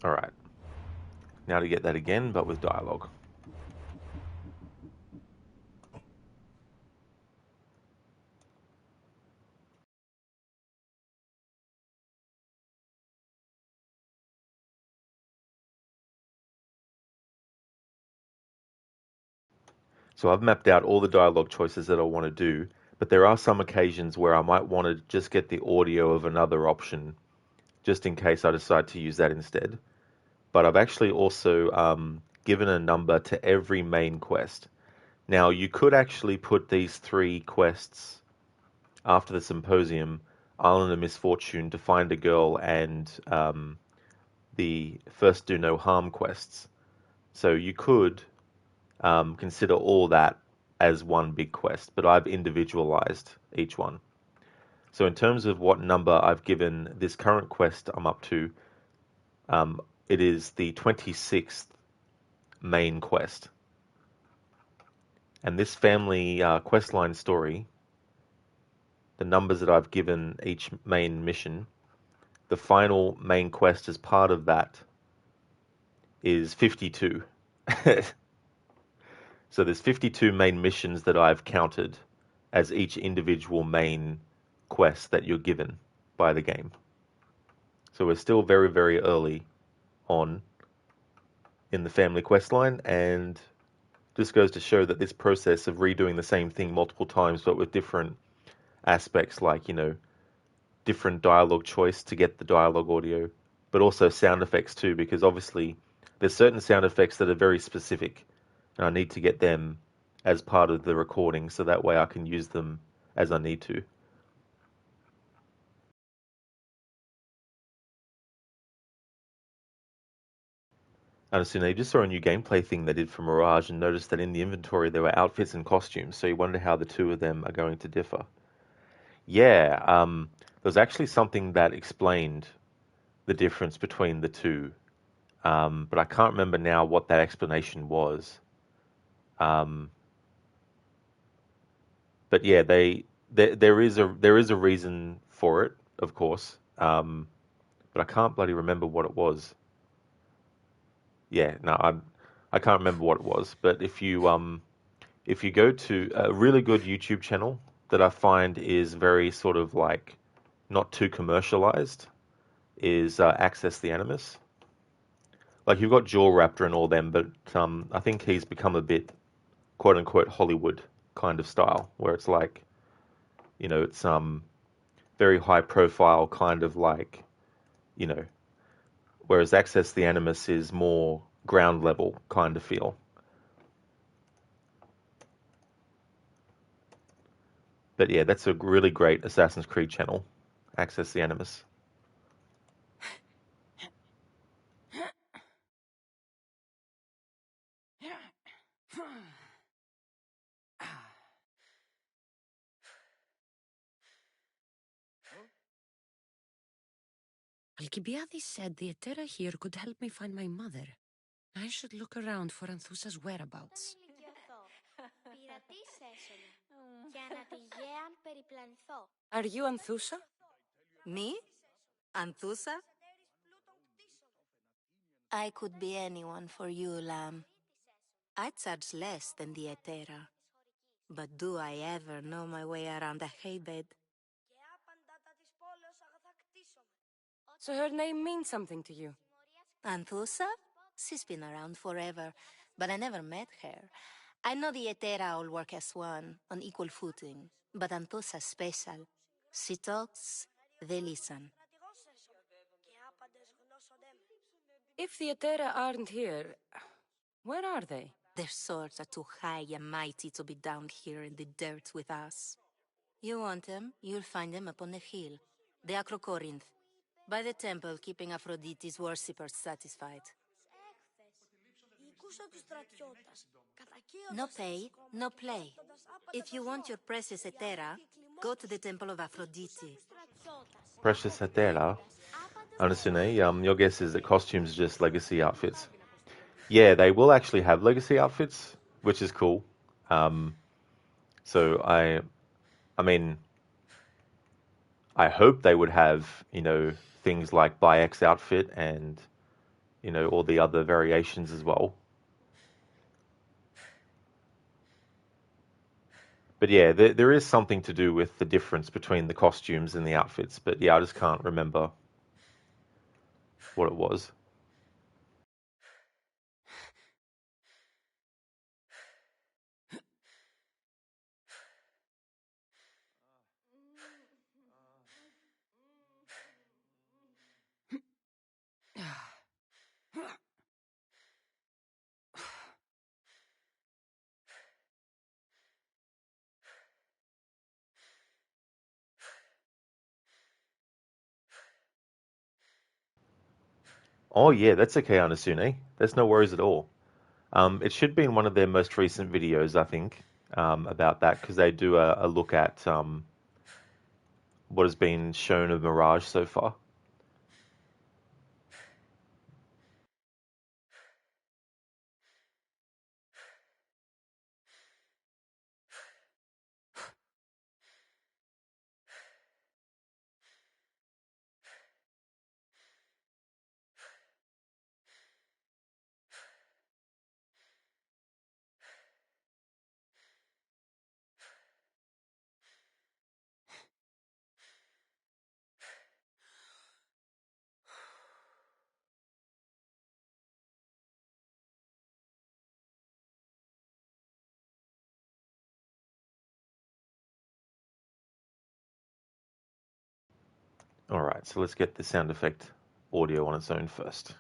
Alright, now to get that again, but with dialogue. So I've mapped out all the dialogue choices that I want to do, but there are some occasions where I might want to just get the audio of another option, just in case I decide to use that instead. But I've actually also given a number to every main quest. Now, you could actually put these 3 quests after the symposium, Island of Misfortune, to find a girl, and the First Do No Harm quests. So you could consider all that as one big quest, but I've individualized each one. So in terms of what number I've given this current quest I'm up to, it is the 26th main quest. And this family questline story, the numbers that I've given each main mission, the final main quest as part of that is 52. So there's 52 main missions that I've counted as each individual main quest that you're given by the game. So we're still very, very early on in the family questline, and just goes to show that this process of redoing the same thing multiple times, but with different aspects, like, different dialogue choice to get the dialogue audio, but also sound effects too, because obviously there's certain sound effects that are very specific, and I need to get them as part of the recording so that way I can use them as I need to. And as soon as I just saw a new gameplay thing they did for Mirage and noticed that in the inventory there were outfits and costumes, so you wonder how the two of them are going to differ. Yeah, there was actually something that explained the difference between the two, but I can't remember now what that explanation was. But yeah, there is a reason for it, of course, but I can't bloody remember what it was. Yeah, no, I can't remember what it was. But if you go to a really good YouTube channel that I find is very sort of like not too commercialized, is Access the Animus. Like you've got Jaw Raptor and all them, but I think he's become a bit quote unquote Hollywood kind of style, where it's like, it's very high profile kind of like, you know, whereas Access the Animus is more ground level kind of feel. But yeah, that's a really great Assassin's Creed channel, Access the Animus. Alcibiades said the Etera here could help me find my mother. I should look around for Anthusa's whereabouts. Are you Anthusa? Me? Anthusa? I could be anyone for you, Lamb. I charge less than the Etera. But do I ever know my way around a haybed? So her name means something to you? Anthusa? She's been around forever, but I never met her. I know the Etera all work as one, on equal footing, but Anthusa's special. She talks, they listen. If the Etera aren't here, where are they? Their swords are too high and mighty to be down here in the dirt with us. You want them, you'll find them up on the hill. The Acrocorinth. By the temple, keeping Aphrodite's worshippers satisfied. No pay, no play. If you want your precious Etera, go to the temple of Aphrodite. Precious Hetera. Anasune, your guess is that costumes are just legacy outfits. Yeah, they will actually have legacy outfits, which is cool. So I mean, I hope they would have, things like Bayek's outfit and, all the other variations as well. But yeah, there is something to do with the difference between the costumes and the outfits. But yeah, I just can't remember what it was. Oh yeah, that's okay, Anasune. That's no worries at all. It should be in one of their most recent videos, I think, about that, because they do a look at what has been shown of Mirage so far. All right, so let's get the sound effect audio on its own first.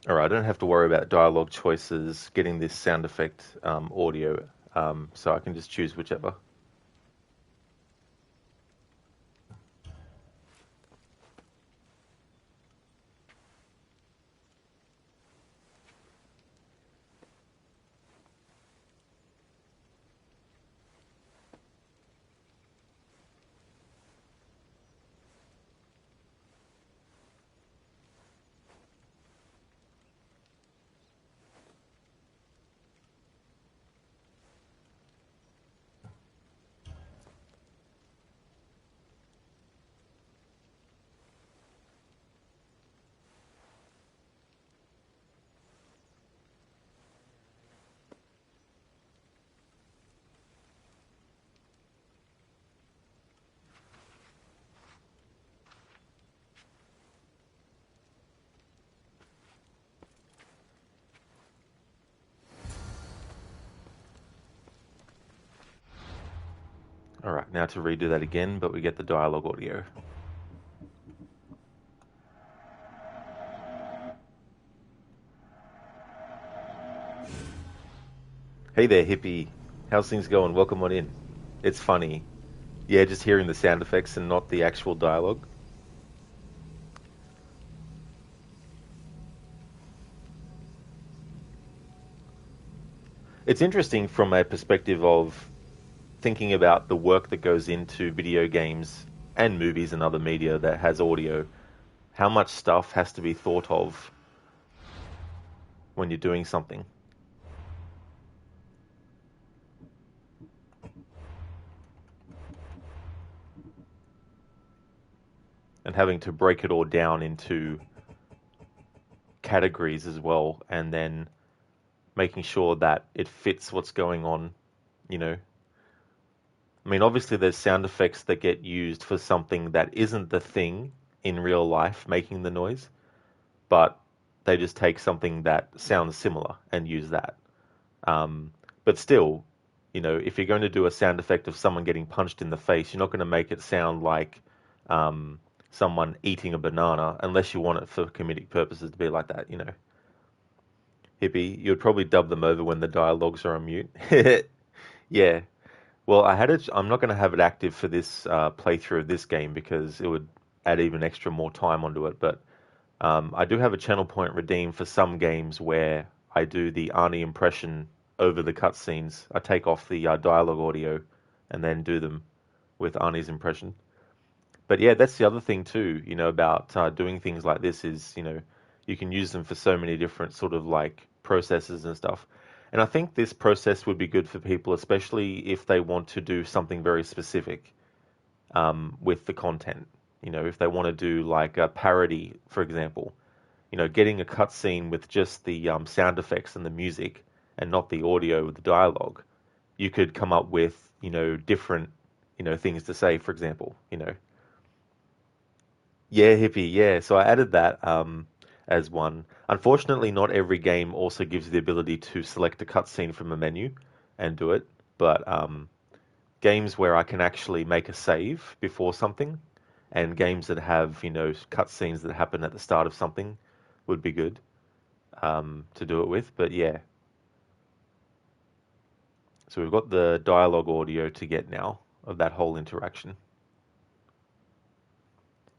All right, I don't have to worry about dialogue choices, getting this sound effect audio, so I can just choose whichever. All right, now to redo that again, but we get the dialogue audio. Hey there, hippie. How's things going? Welcome on in. It's funny. Yeah, just hearing the sound effects and not the actual dialogue. It's interesting from a perspective of thinking about the work that goes into video games and movies and other media that has audio, how much stuff has to be thought of when you're doing something. And having to break it all down into categories as well, and then making sure that it fits what's going on, you know. I mean, obviously there's sound effects that get used for something that isn't the thing in real life making the noise, but they just take something that sounds similar and use that. But still, you know, if you're going to do a sound effect of someone getting punched in the face, you're not going to make it sound like someone eating a banana unless you want it for comedic purposes to be like that, you know. Hippie, you'd probably dub them over when the dialogues are on mute. Yeah. Well, I'm not going to have it active for this playthrough of this game because it would add even extra more time onto it. But I do have a channel point redeemed for some games where I do the Arnie impression over the cutscenes. I take off the dialogue audio and then do them with Arnie's impression. But yeah, that's the other thing too, you know, about doing things like this is, you know, you can use them for so many different sort of like processes and stuff. And I think this process would be good for people, especially if they want to do something very specific with the content. You know, if they want to do like a parody, for example, you know, getting a cutscene with just the sound effects and the music and not the audio with the dialogue, you could come up with, you know, different, you know, things to say, for example, you know. Yeah, hippie, yeah. So I added that as one. Unfortunately, not every game also gives you the ability to select a cutscene from a menu and do it. But games where I can actually make a save before something, and games that have, you know, cutscenes that happen at the start of something would be good to do it with. But yeah. So we've got the dialogue audio to get now of that whole interaction.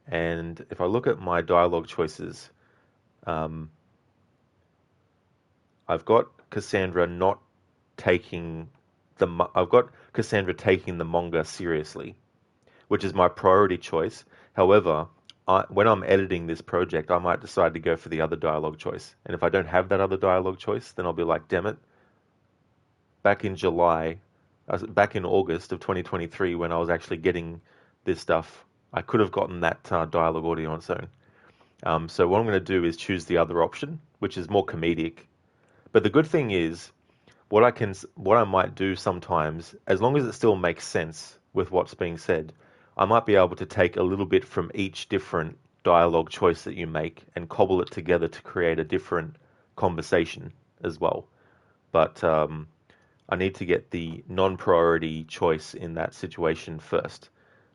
And if I look at my dialogue choices, um, I've got Cassandra not taking I've got Cassandra taking the manga seriously, which is my priority choice. However, when I'm editing this project, I might decide to go for the other dialogue choice. And if I don't have that other dialogue choice, then I'll be like, damn it. Back in August of 2023, when I was actually getting this stuff, I could have gotten that dialogue audio on its own. So what I'm going to do is choose the other option, which is more comedic. But the good thing is, what I might do sometimes, as long as it still makes sense with what's being said, I might be able to take a little bit from each different dialogue choice that you make and cobble it together to create a different conversation as well. But I need to get the non-priority choice in that situation first,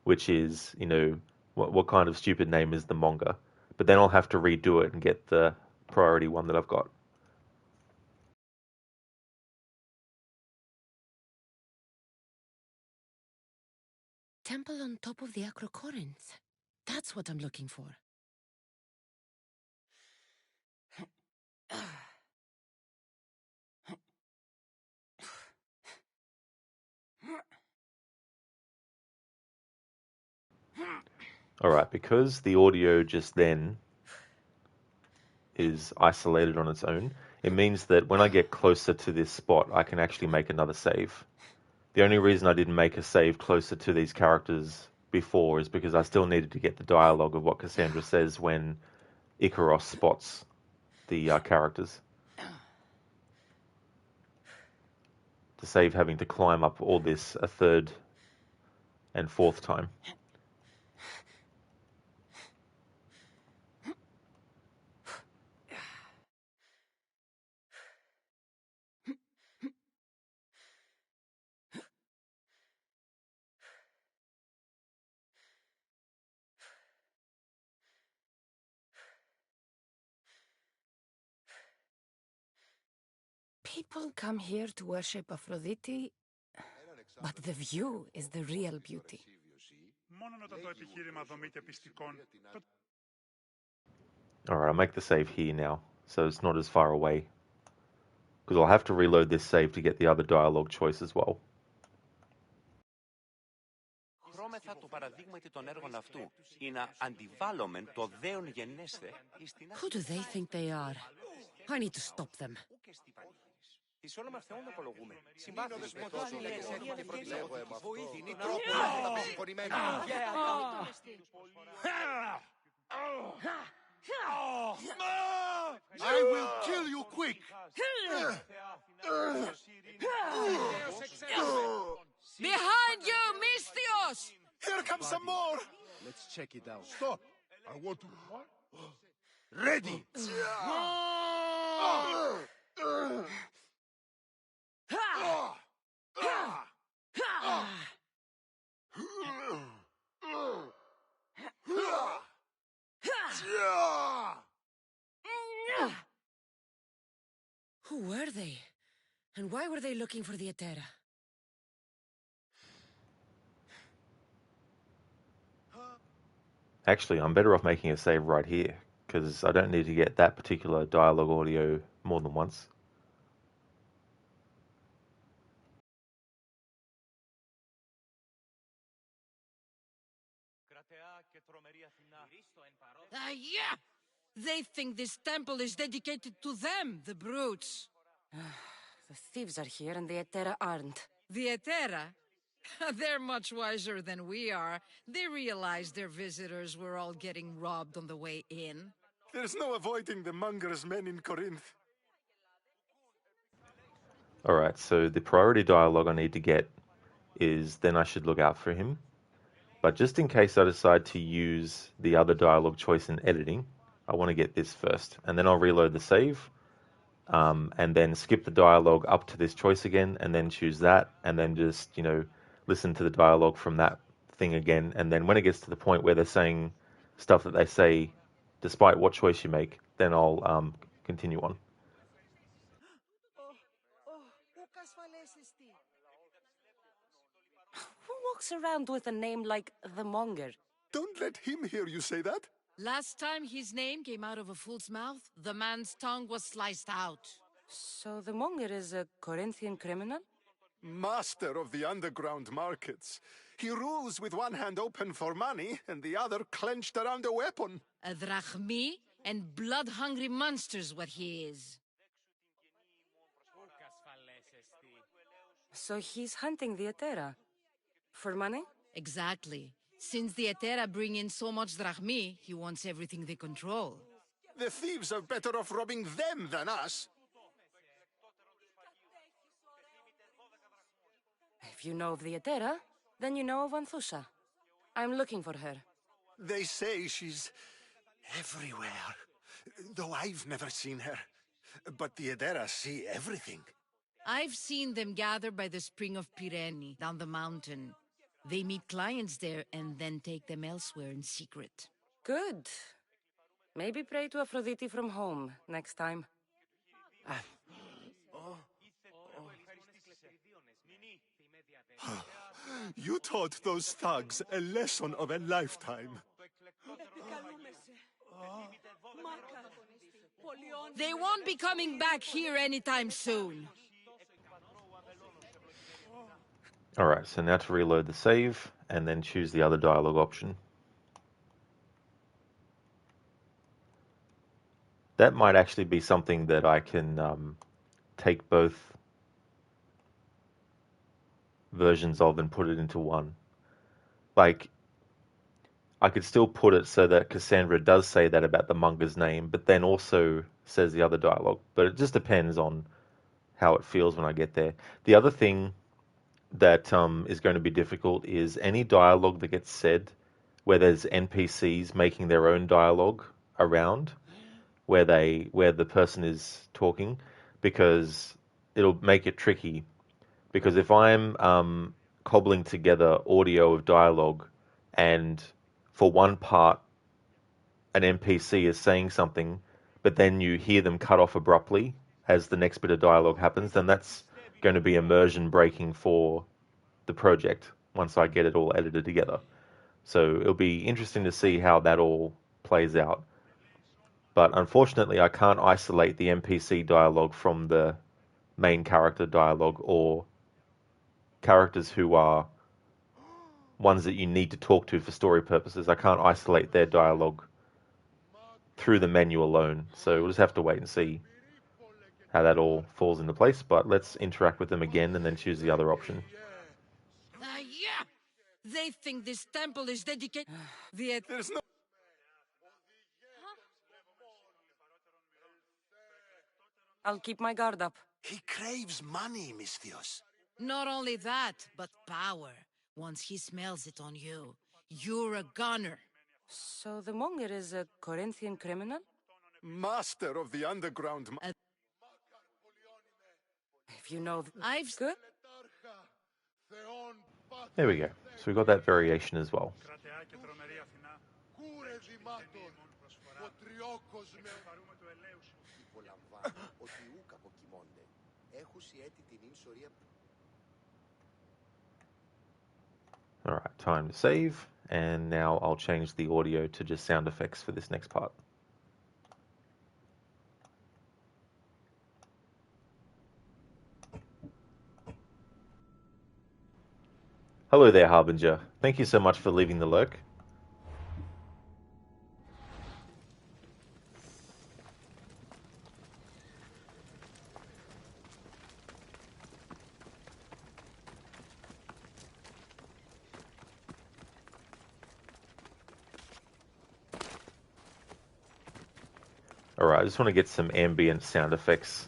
which is, you know, what kind of stupid name is the manga? But then I'll have to redo it and get the priority one that I've got. Temple on top of the Acrocorinth. That's what I'm looking for. Alright, because the audio just then is isolated on its own, it means that when I get closer to this spot, I can actually make another save. The only reason I didn't make a save closer to these characters before is because I still needed to get the dialogue of what Cassandra says when Icaros spots the characters. To save having to climb up all this a third and fourth time. People come here to worship Aphrodite, but the view is the real beauty. Alright, I'll make the save here now, so it's not as far away. Because I'll have to reload this save to get the other dialogue choice as well. βοηθά το παραδείγματι των έργων αυτού ή να αντιβάλλομεν το δέον γενέσθε εις την Who do they think they are? I need to stop them. Εις όλων μας θεών απολογούμε. Συμπάθεις με τόσο Είναι τρόπο τα συμφωνημένα. I will kill you quick. Behind you, Misthios! Here comes some more. Let's check it out. Stop. I want to... Ready. Who were they? And why were they looking for the Etera? Actually, I'm better off making a save right here, because I don't need to get that particular dialogue audio more than once. Yeah! They think this temple is dedicated to them, the brutes. The thieves are here and the Etera aren't. The Etera? They're much wiser than we are. They realized their visitors were all getting robbed on the way in. There's no avoiding the monger's men in Corinth. Alright, so the priority dialogue I need to get is then I should look out for him. But just in case I decide to use the other dialogue choice in editing, I want to get this first. And then I'll reload the save, and then skip the dialogue up to this choice again, and then choose that, and then just, listen to the dialogue from that thing again. And then when it gets to the point where they're saying stuff that they say despite what choice you make, then I'll continue on. Who walks around with a name like the Monger? Don't let him hear you say that. Last time his name came out of a fool's mouth, the man's tongue was sliced out. So the Monger is a Corinthian criminal? Master of the underground markets. He rules with one hand open for money and the other clenched around a weapon. A drachmi and blood-hungry monster's what he is. So he's hunting the Etera. For money? Exactly. Since the Etera bring in so much drachmi, he wants everything they control. The thieves are better off robbing them than us. If you know of the Etera, then you know of Anthusha. I'm looking for her. They say she's everywhere, though I've never seen her. But the Edera see everything. I've seen them gather by the spring of Pirene, down the mountain. They meet clients there and then take them elsewhere in secret. Good. Maybe pray to Aphrodite from home next time. You taught those thugs a lesson of a lifetime. They won't be coming back here anytime soon. Alright, so now to reload the save, and then choose the other dialogue option. That might actually be something that I can take both versions of and put it into one. Like, I could still put it so that Cassandra does say that about the Munger's name, but then also says the other dialogue. But it just depends on how it feels when I get there. The other thing that is going to be difficult is any dialogue that gets said where there's NPCs making their own dialogue around where the person is talking, because it'll make it tricky. Because if I'm cobbling together audio of dialogue and for one part an NPC is saying something, but then you hear them cut off abruptly as the next bit of dialogue happens, then that's going to be immersion breaking for the project once I get it all edited together. So it'll be interesting to see how that all plays out. But unfortunately, I can't isolate the NPC dialogue from the main character dialogue or characters who are ones that you need to talk to for story purposes. I can't isolate their dialogue through the menu alone. So we'll just have to wait and see how that all falls into place. But let's interact with them again and then choose the other option. Yeah! They think this temple is dedicated. There's no... I'll keep my guard up. He craves money, Misthios. Not only that, but power. Once he smells it on you, you're a gunner. So the monger is a Corinthian criminal? Master of the underground... If you know... I've... Good? There we go. So we got that variation as well. Alright, time to save. And now I'll change the audio to just sound effects for this next part. Hello there, Harbinger. Thank you so much for leaving the lurk. Alright, I just want to get some ambient sound effects.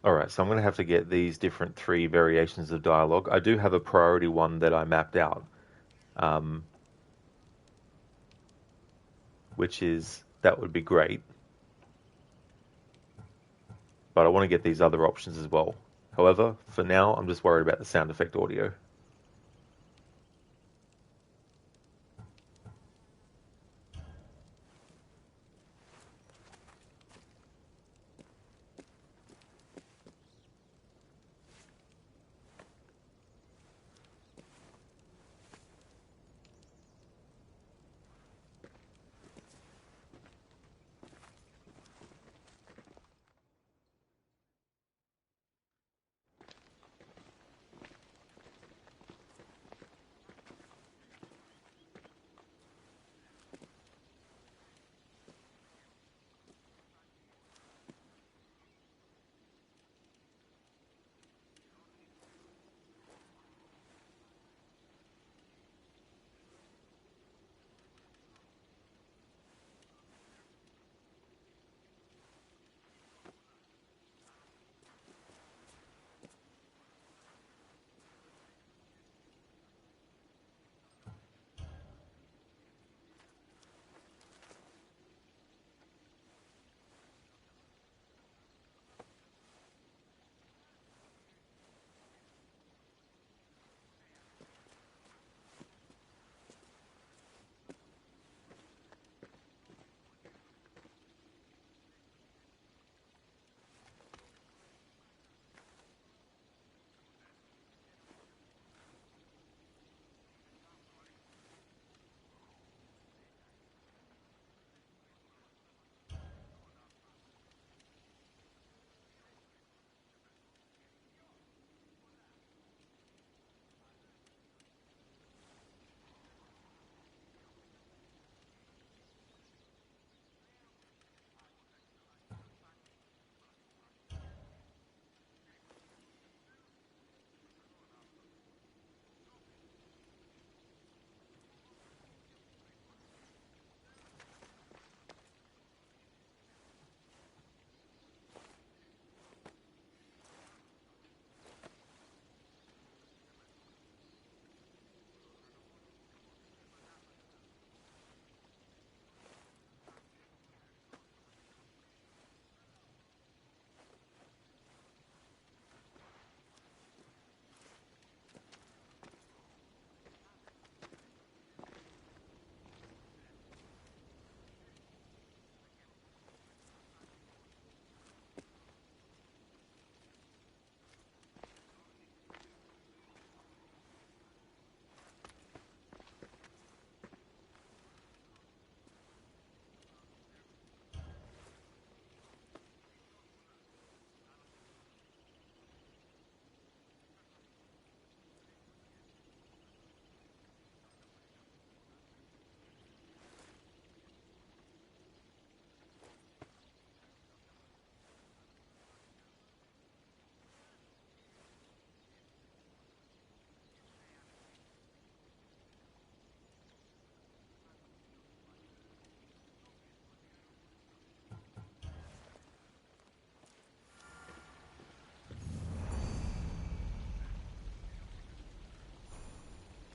Alright, so I'm going to have to get these different 3 variations of dialogue. I do have a priority one that I mapped out, which is, that would be great. But I want to get these other options as well. However, for now, I'm just worried about the sound effect audio.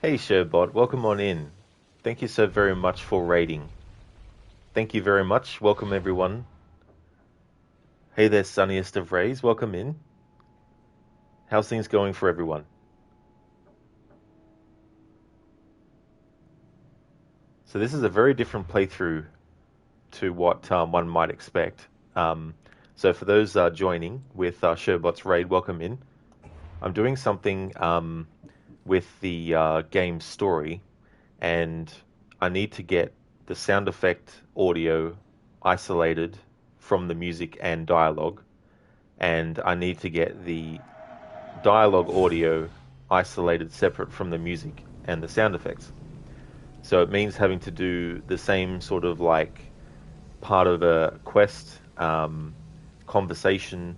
Hey Sherbot, welcome on in. Thank you so very much for raiding. Thank you very much. Welcome everyone. Hey there, sunniest of rays. Welcome in. How's things going for everyone? So this is a very different playthrough to what one might expect. So for those joining with Sherbot's raid, welcome in. I'm doing something with the game story, and I need to get the sound effect audio isolated from the music and dialogue, and I need to get the dialogue audio isolated separate from the music and the sound effects. So it means having to do the same sort of like part of a quest, conversation,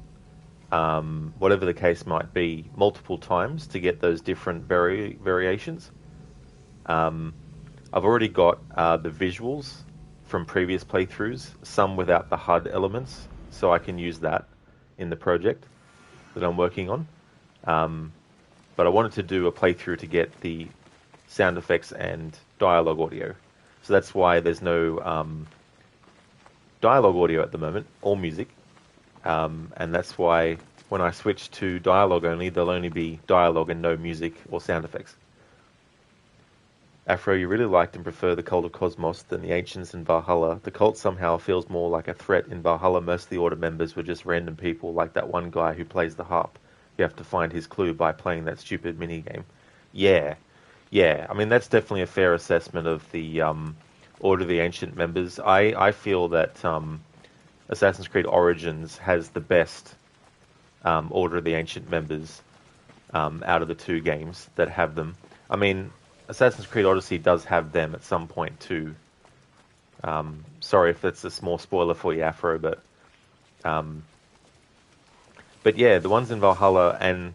whatever the case might be, multiple times to get those different variations. I've already got the visuals from previous playthroughs, some without the HUD elements, so I can use that in the project that I'm working on. But I wanted to do a playthrough to get the sound effects and dialogue audio. So that's why there's no dialogue audio at the moment, all music. And that's why when I switch to dialogue only, there'll only be dialogue and no music or sound effects. Afro, you really liked and prefer the cult of Cosmos than the Ancients in Valhalla. The cult somehow feels more like a threat. In Valhalla, most of the Order members were just random people, like that one guy who plays the harp. You have to find his clue by playing that stupid minigame. Yeah. I mean, that's definitely a fair assessment of the Order of the Ancient members. I feel that Assassin's Creed Origins has the best Order of the Ancient members out of the two games that have them. I mean, Assassin's Creed Odyssey does have them at some point too. Sorry if that's a small spoiler for you, Afro, but yeah, the ones in Valhalla, and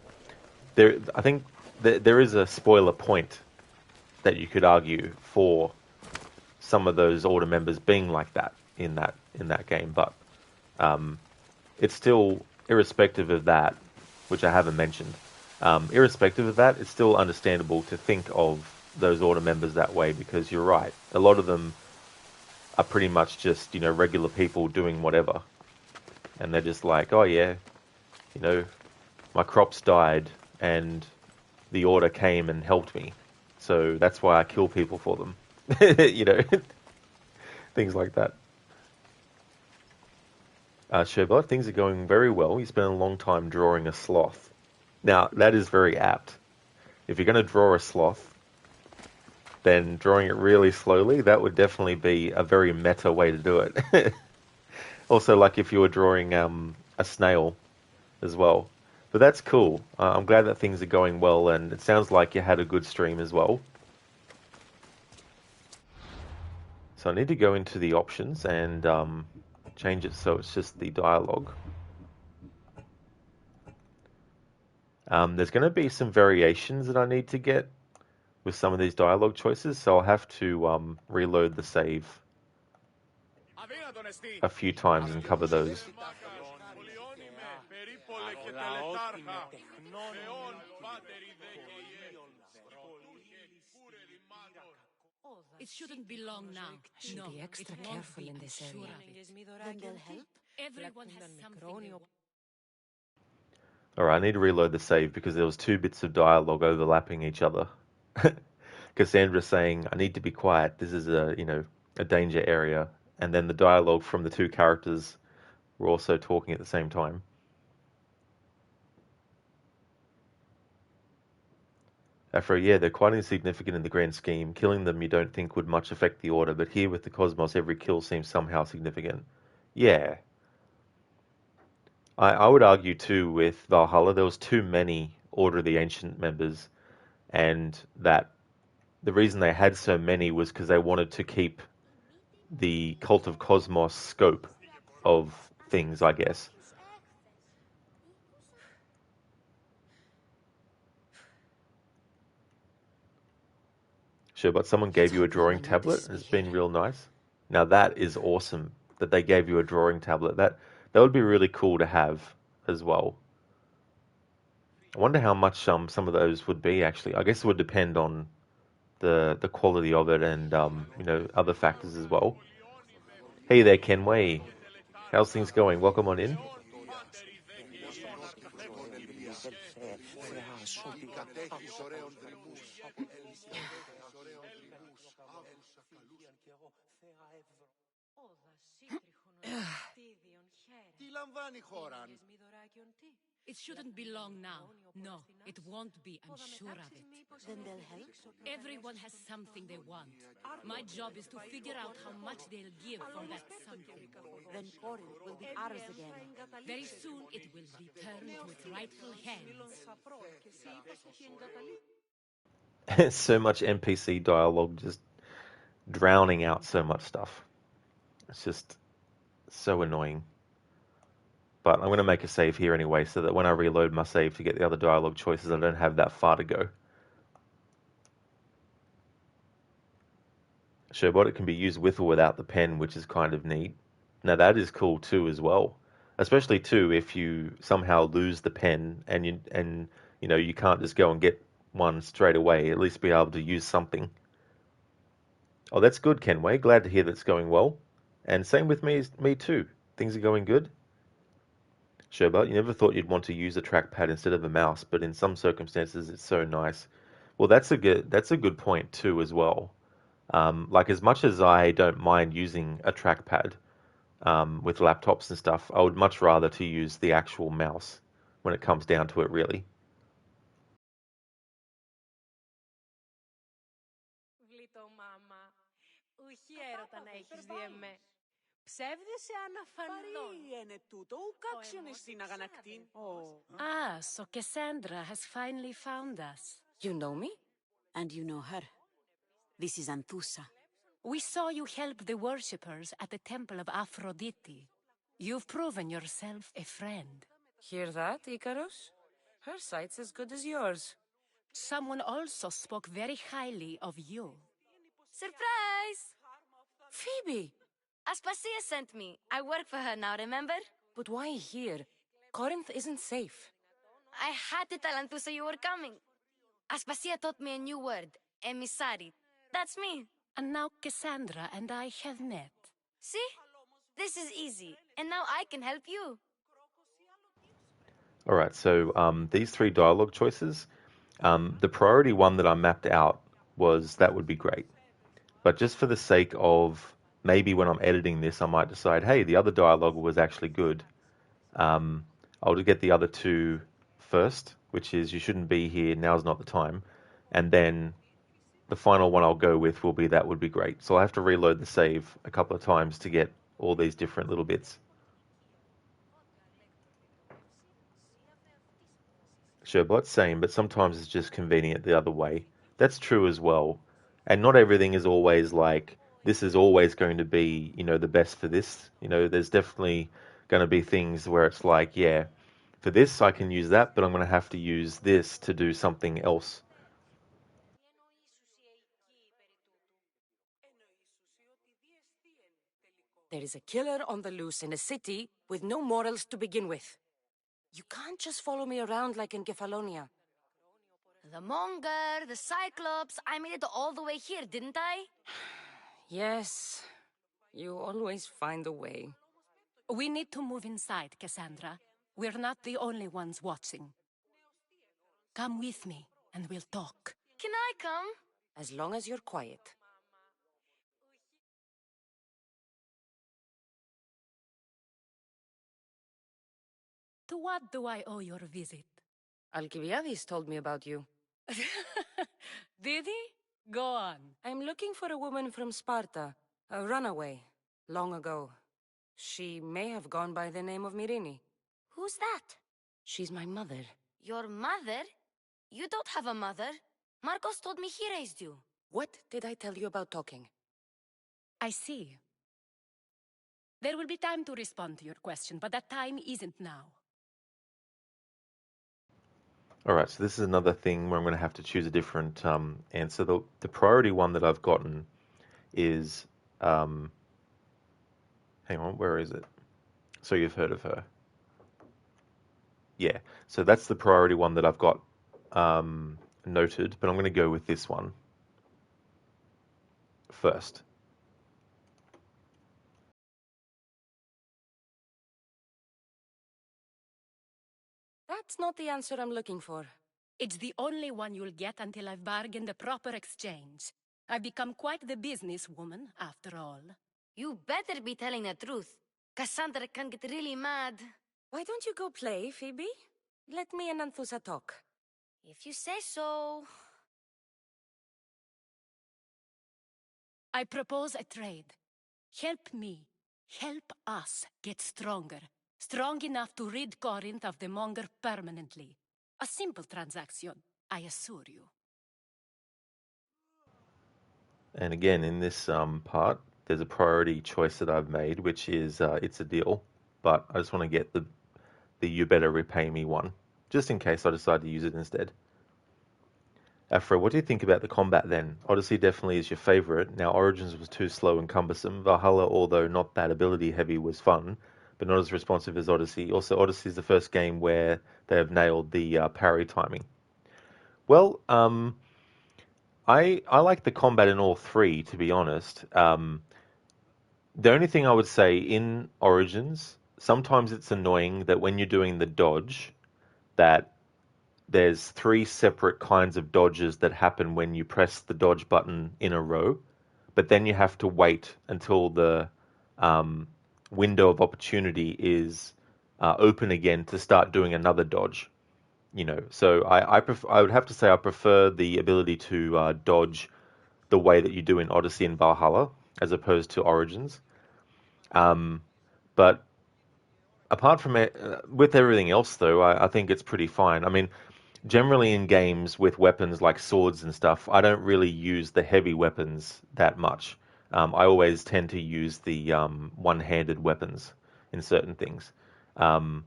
I think there is a spoiler point that you could argue for some of those Order members being like that in that game, but it's still, irrespective of that, which I haven't mentioned, irrespective of that, it's still understandable to think of those Order members that way, because you're right, a lot of them are pretty much just, regular people doing whatever, and they're just like, oh yeah, my crops died and the Order came and helped me, so that's why I kill people for them. Things like that. Sherbot, things are going very well. You spent a long time drawing a sloth. Now, that is very apt. If you're going to draw a sloth, then drawing it really slowly, that would definitely be a very meta way to do it. Also, like if you were drawing a snail as well. But that's cool. I'm glad that things are going well, and it sounds like you had a good stream as well. So I need to go into the options and change it so it's just the dialogue. There's going to be some variations that I need to get with some of these dialogue choices, so I'll have to reload the save a few times and cover those. It shouldn't be long now. Should be extra careful in this area. Then they'll help. Everyone has something. Alright, I need to reload the save because there was two bits of dialogue overlapping each other. Cassandra saying, I need to be quiet, this is a danger area. And then the dialogue from the two characters were also talking at the same time. Afro, yeah, they're quite insignificant in the grand scheme. Killing them you don't think would much affect the Order, but here with the Cosmos, every kill seems somehow significant. Yeah. I would argue too with Valhalla, there was too many Order of the Ancient members, and that the reason they had so many was because they wanted to keep the Cult of Cosmos scope of things, I guess. Sure, but someone gave you a drawing tablet. It's been real nice. Now that is awesome that they gave you a drawing tablet. That would be really cool to have as well. I wonder how much some of those would be actually. I guess it would depend on the quality of it and other factors as well. Hey there, Kenway. How's things going? Welcome on in. It shouldn't be long now. No, it won't be, I'm sure of it. Then they'll help? Everyone has something they want. My job is to figure out how much they'll give for that something. Then Corinth will be ours again. Very soon it will return to its rightful hands. So much NPC dialogue just drowning out so much stuff. It's just so annoying. But I'm going to make a save here anyway, so that when I reload my save to get the other dialogue choices, I don't have that far to go. Sherbot, it can be used with or without the pen, which is kind of neat. Now that is cool too as well. Especially too if you somehow lose the pen and you can't just go and get one straight away. At least be able to use something. Oh, that's good, Kenway. Glad to hear that's going well. And same with me too. Things are going good. Sherbert, you never thought you'd want to use a trackpad instead of a mouse, but in some circumstances it's so nice. Well, that's a good point too as well. Like as much as I don't mind using a trackpad with laptops and stuff, I would much rather to use the actual mouse when it comes down to it, really. Ah, so Cassandra has finally found us. You know me? And you know her. This is Anthusa. We saw you help the worshippers at the temple of Aphrodite. You've proven yourself a friend. Hear that, Icarus? Her sight's as good as yours. Someone also spoke very highly of you. Surprise! Phoebe! Aspasia sent me. I work for her now, remember? But why here? Corinth isn't safe. I had to tell Anthusa you were coming. Aspasia taught me a new word, emissary. That's me. And now Cassandra and I have met. See? This is easy. And now I can help you. All right, so these three dialogue choices, the priority one that I mapped out was that would be great. But just for the sake of maybe when I'm editing this, I might decide, hey, the other dialogue was actually good. I'll get the other two first, which is you shouldn't be here, now's not the time. And then the final one I'll go with will be that would be great. So I have to reload the save a couple of times to get all these different little bits. Sherbot, same, but sometimes it's just convenient the other way. That's true as well. And not everything is always like, this is always going to be, the best for this. There's definitely going to be things where it's like, yeah, for this I can use that, but I'm going to have to use this to do something else. There is a killer on the loose in a city with no morals to begin with. You can't just follow me around like in Kefalonia. The Monger, the Cyclops, I made it all the way here, didn't I? Yes, you always find a way. We need to move inside, Cassandra. We're not the only ones watching. Come with me, and we'll talk. Can I come? As long as you're quiet. To what do I owe your visit? Alcibiades told me about you. Did he? Go on. I'm looking for a woman from Sparta, a runaway, long ago. She may have gone by the name of Myrine. Who's that? She's my mother. Your mother? You don't have a mother. Marcos told me he raised you. What did I tell you about talking? I see. There will be time to respond to your question, but that time isn't now. All right, so this is another thing where I'm going to have to choose a different answer. The priority one that I've gotten is, hang on, where is it? So you've heard of her. Yeah, so that's the priority one that I've got noted, but I'm going to go with this one. first. That's not the answer I'm looking for. It's the only one you'll get until I've bargained a proper exchange. I've become quite the businesswoman, after all. You better be telling the truth. Cassandra can get really mad. Why don't you go play, Phoebe? Let me and Anthusa talk. If you say so. I propose a trade. Help me. Help us get stronger. Strong enough to rid Corinth of the Monger permanently. A simple transaction, I assure you. And again, in this part, there's a priority choice that I've made, which is it's a deal, but I just want to get the you better repay me one, just in case I decide to use it instead. Afro, what do you think about the combat then? Odyssey definitely is your favorite. Now, Origins was too slow and cumbersome. Valhalla, although not that ability heavy, was fun, but not as responsive as Odyssey. Also, Odyssey is the first game where they have nailed the parry timing. Well, I like the combat in all three, to be honest. The only thing I would say in Origins, sometimes it's annoying that when you're doing the dodge, that there's three separate kinds of dodges that happen when you press the dodge button in a row, but then you have to wait until the window of opportunity is open again to start doing another dodge. So I would have to say I prefer the ability to dodge the way that you do in Odyssey and Valhalla as opposed to Origins. But apart from it, with everything else though, I think it's pretty fine. I mean, generally in games with weapons like swords and stuff, I don't really use the heavy weapons that much. I always tend to use the one-handed weapons in certain things, and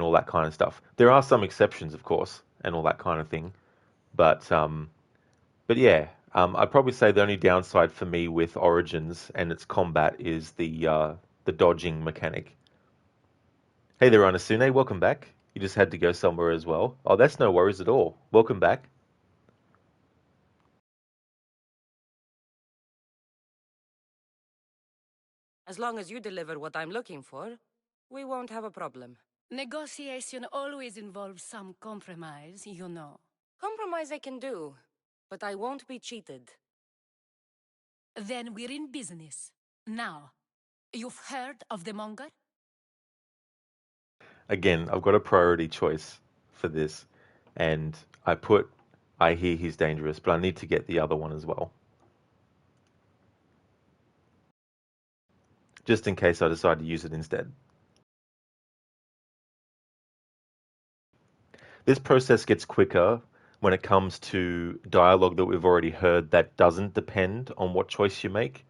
all that kind of stuff. There are some exceptions, of course, and all that kind of thing. But yeah, I'd probably say the only downside for me with Origins and its combat is the dodging mechanic. Hey there, Anasune, welcome back. You just had to go somewhere as well. Oh, that's no worries at all. Welcome back. As long as you deliver what I'm looking for, we won't have a problem. Negotiation always involves some compromise, you know. Compromise I can do, but I won't be cheated. Then we're in business. Now, you've heard of the Monger? Again, I've got a priority choice for this, and I hear he's dangerous, but I need to get the other one as well. Just in case I decide to use it instead. This process gets quicker when it comes to dialogue that we've already heard that doesn't depend on what choice you make,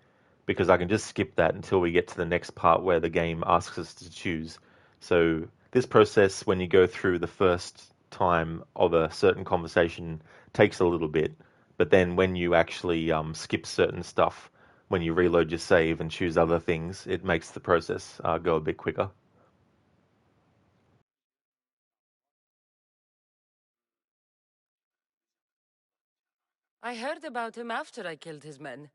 because I can just skip that until we get to the next part where the game asks us to choose. So this process, when you go through the first time of a certain conversation, takes a little bit, but then when you actually skip certain stuff, when you reload your save and choose other things, it makes the process go a bit quicker. I heard about him after I killed his men.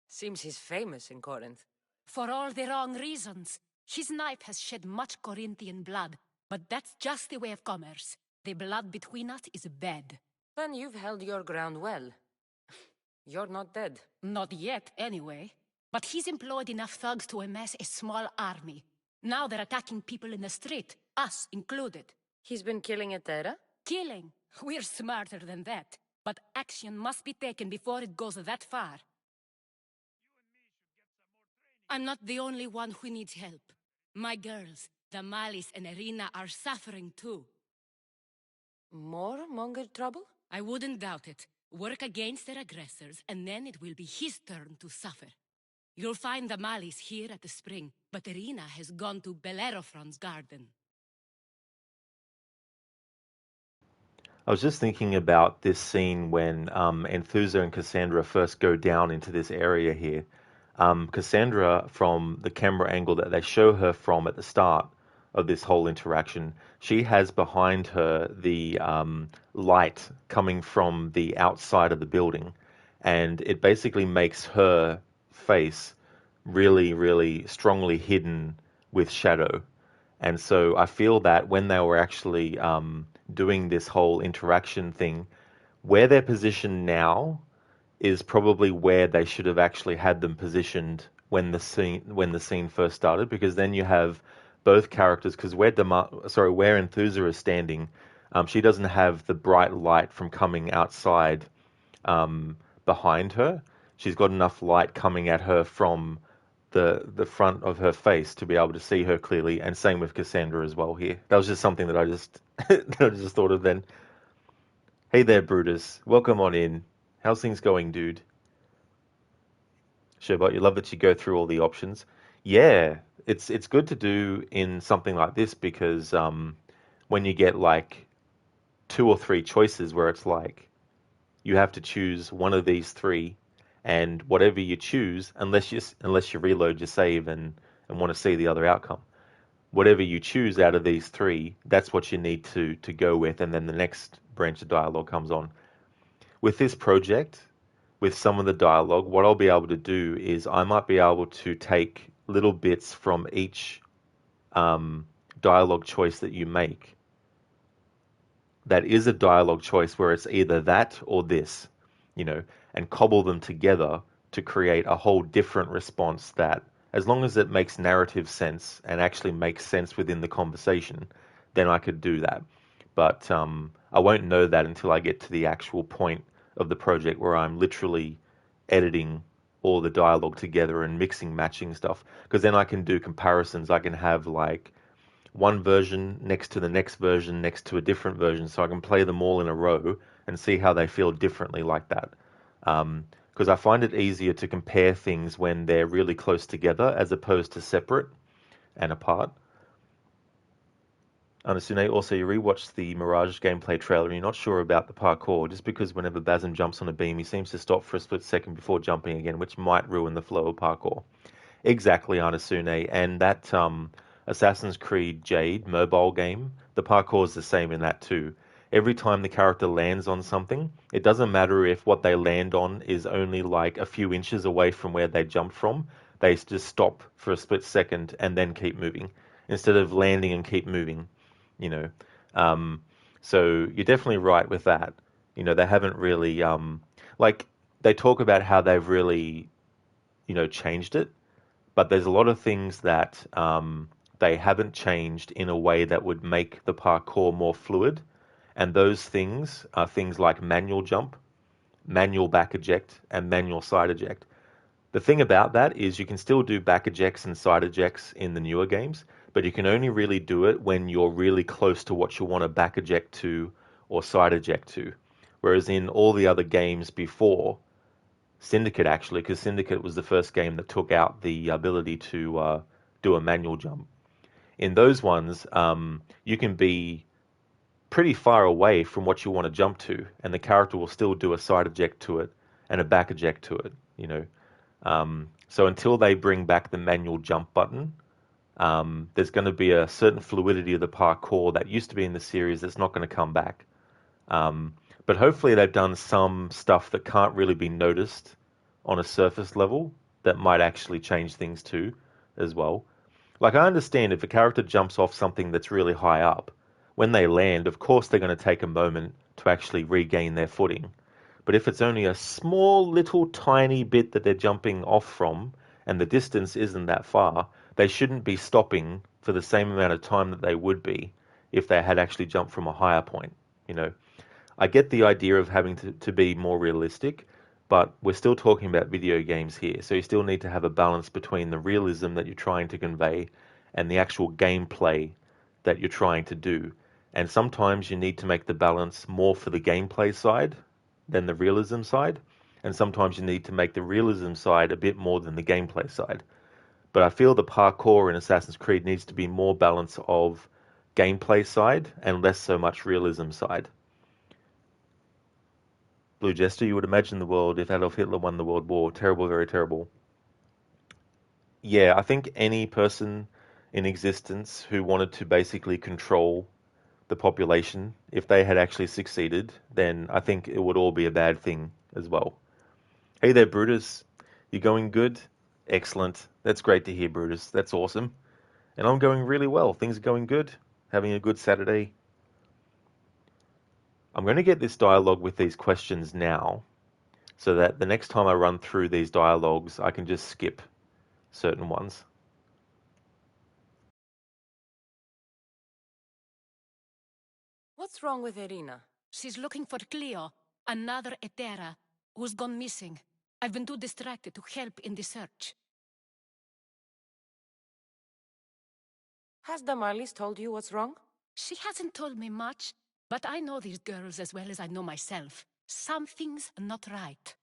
Seems he's famous in Corinth. For all the wrong reasons. His knife has shed much Corinthian blood, but that's just the way of commerce. The blood between us is bad. Then you've held your ground well. You're not dead. Not yet, anyway. But he's employed enough thugs to amass a small army. Now they're attacking people in the street, us included. He's been killing Etera? Killing? We're smarter than that. But action must be taken before it goes that far. I'm not the only one who needs help. My girls, Damalis and Irina, are suffering too. More Monger trouble? I wouldn't doubt it. Work against their aggressors, and then it will be his turn to suffer. You'll find Damalis here at the spring, but Irina has gone to Bellerophon's garden. I was just thinking about this scene when Enthusa and Cassandra first go down into this area here. Cassandra, from the camera angle that they show her from at the start of this whole interaction, she has behind her the light coming from the outside of the building. and it basically makes her face really, really strongly hidden with shadow. And so I feel that when they were actually doing this whole interaction thing, where they're positioned now is probably where they should have actually had them positioned when the scene first started, because then you have both characters. Because where Enthusa is standing, she doesn't have the bright light from coming outside behind her. She's got enough light coming at her from the front of her face to be able to see her clearly, and same with Cassandra as well here. That was just something that I just that I just thought of then. Hey there, Brutus. Welcome on in. How's things going, dude? Sherbot, you love that you go through all the options. Yeah, it's good to do in something like this because when you get like two or three choices where it's like you have to choose one of these three, and whatever you choose, unless you reload your save and want to see the other outcome, whatever you choose out of these three, that's what you need to go with, and then the next branch of dialogue comes on. With this project, with some of the dialogue, what I'll be able to do is I might be able to take little bits from each dialogue choice that you make. That is a dialogue choice where it's either that or this, and cobble them together to create a whole different response that, as long as it makes narrative sense and actually makes sense within the conversation, then I could do that. But I won't know that until I get to the actual point of the project where I'm literally editing all the dialogue together and mixing, matching stuff. Because then I can do comparisons. I can have like one version next to the next version next to a different version, so I can play them all in a row and see how they feel differently like that. Because I find it easier to compare things when they're really close together as opposed to separate and apart. Anasune, also, you rewatched the Mirage gameplay trailer and you're not sure about the parkour, just because whenever Basim jumps on a beam, he seems to stop for a split second before jumping again, which might ruin the flow of parkour. Exactly, Anasune, and that Assassin's Creed Jade mobile game, the parkour is the same in that too. Every time the character lands on something, it doesn't matter if what they land on is only like a few inches away from where they jumped from. They just stop for a split second and then keep moving instead of landing and keep moving. you know. So you're definitely right with that. They haven't really like they talk about how they've really changed it, but there's a lot of things that they haven't changed in a way that would make the parkour more fluid, and those things are things like manual jump, manual back eject, and manual side eject. The thing about that is you can still do back ejects and side ejects in the newer games, but you can only really do it when you're really close to what you want to back eject to or side eject to. Whereas in all the other games before, Syndicate actually, because Syndicate was the first game that took out the ability to do a manual jump. In those ones, you can be pretty far away from what you want to jump to, and the character will still do a side eject to it and a back eject to it. So until they bring back the manual jump button, there's going to be a certain fluidity of the parkour that used to be in the series that's not going to come back. But hopefully they've done some stuff that can't really be noticed on a surface level that might actually change things too, as well. Like, I understand if a character jumps off something that's really high up, when they land, of course they're going to take a moment to actually regain their footing. But if it's only a small little tiny bit that they're jumping off from, and the distance isn't that far, they shouldn't be stopping for the same amount of time that they would be if they had actually jumped from a higher point. I get the idea of having to be more realistic, but we're still talking about video games here, so you still need to have a balance between the realism that you're trying to convey and the actual gameplay that you're trying to do. And sometimes you need to make the balance more for the gameplay side than the realism side, and sometimes you need to make the realism side a bit more than the gameplay side. But I feel the parkour in Assassin's Creed needs to be more balance of gameplay side and less so much realism side. Blue Jester, you would imagine the world if Adolf Hitler won the World War. Terrible, very terrible. Yeah, I think any person in existence who wanted to basically control the population, if they had actually succeeded, then I think it would all be a bad thing as well. Hey there, Brutus. You going good? Excellent. That's great to hear, Brutus. That's awesome. And I'm going really well. Things are going good. Having a good Saturday. I'm going to get this dialogue with these questions now so that the next time I run through these dialogues, I can just skip certain ones. What's wrong with Irina? She's looking for Cleo, another Etera, who's gone missing. I've been too distracted to help in the search. Has Damalis told you what's wrong? She hasn't told me much, but I know these girls as well as I know myself. Something's not right.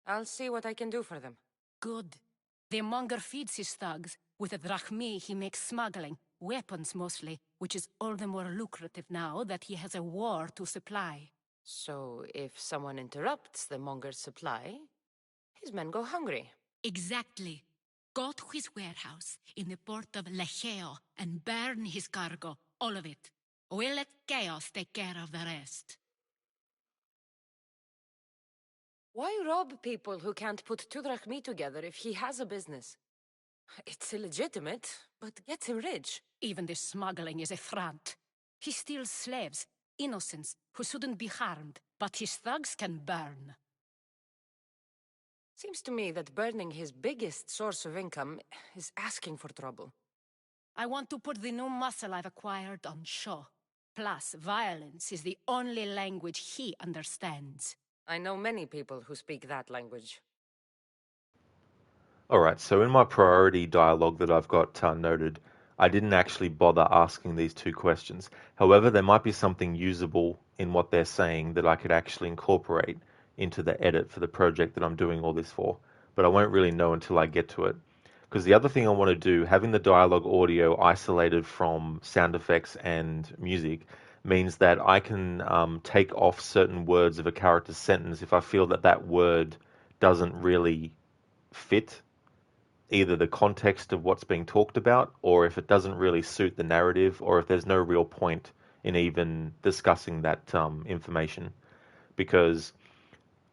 I'll see what I can do for them. Good. The monger feeds his thugs. With the drachmi, he makes smuggling, weapons mostly, which is all the more lucrative now that he has a war to supply. So, if someone interrupts the monger's supply, his men go hungry. Exactly. Go to his warehouse in the port of Lecheo and burn his cargo, all of it. We'll let chaos take care of the rest. Why rob people who can't put two drachmi together if he has a business? It's illegitimate, but gets him rich. Even the smuggling is a front. He steals slaves, innocents, who shouldn't be harmed, but his thugs can burn. Seems to me that burning his biggest source of income is asking for trouble. I want to put the new muscle I've acquired on show. Plus, violence is the only language he understands. I know many people who speak that language. Alright, so in my priority dialogue that I've got noted, I didn't actually bother asking these two questions. However, there might be something usable in what they're saying that I could actually incorporate into the edit for the project that I'm doing all this for. But I won't really know until I get to it. Because the other thing I want to do, having the dialogue audio isolated from sound effects and music, means that I can take off certain words of a character's sentence if I feel that that word doesn't really fit either the context of what's being talked about, or if it doesn't really suit the narrative, or if there's no real point in even discussing that information. Because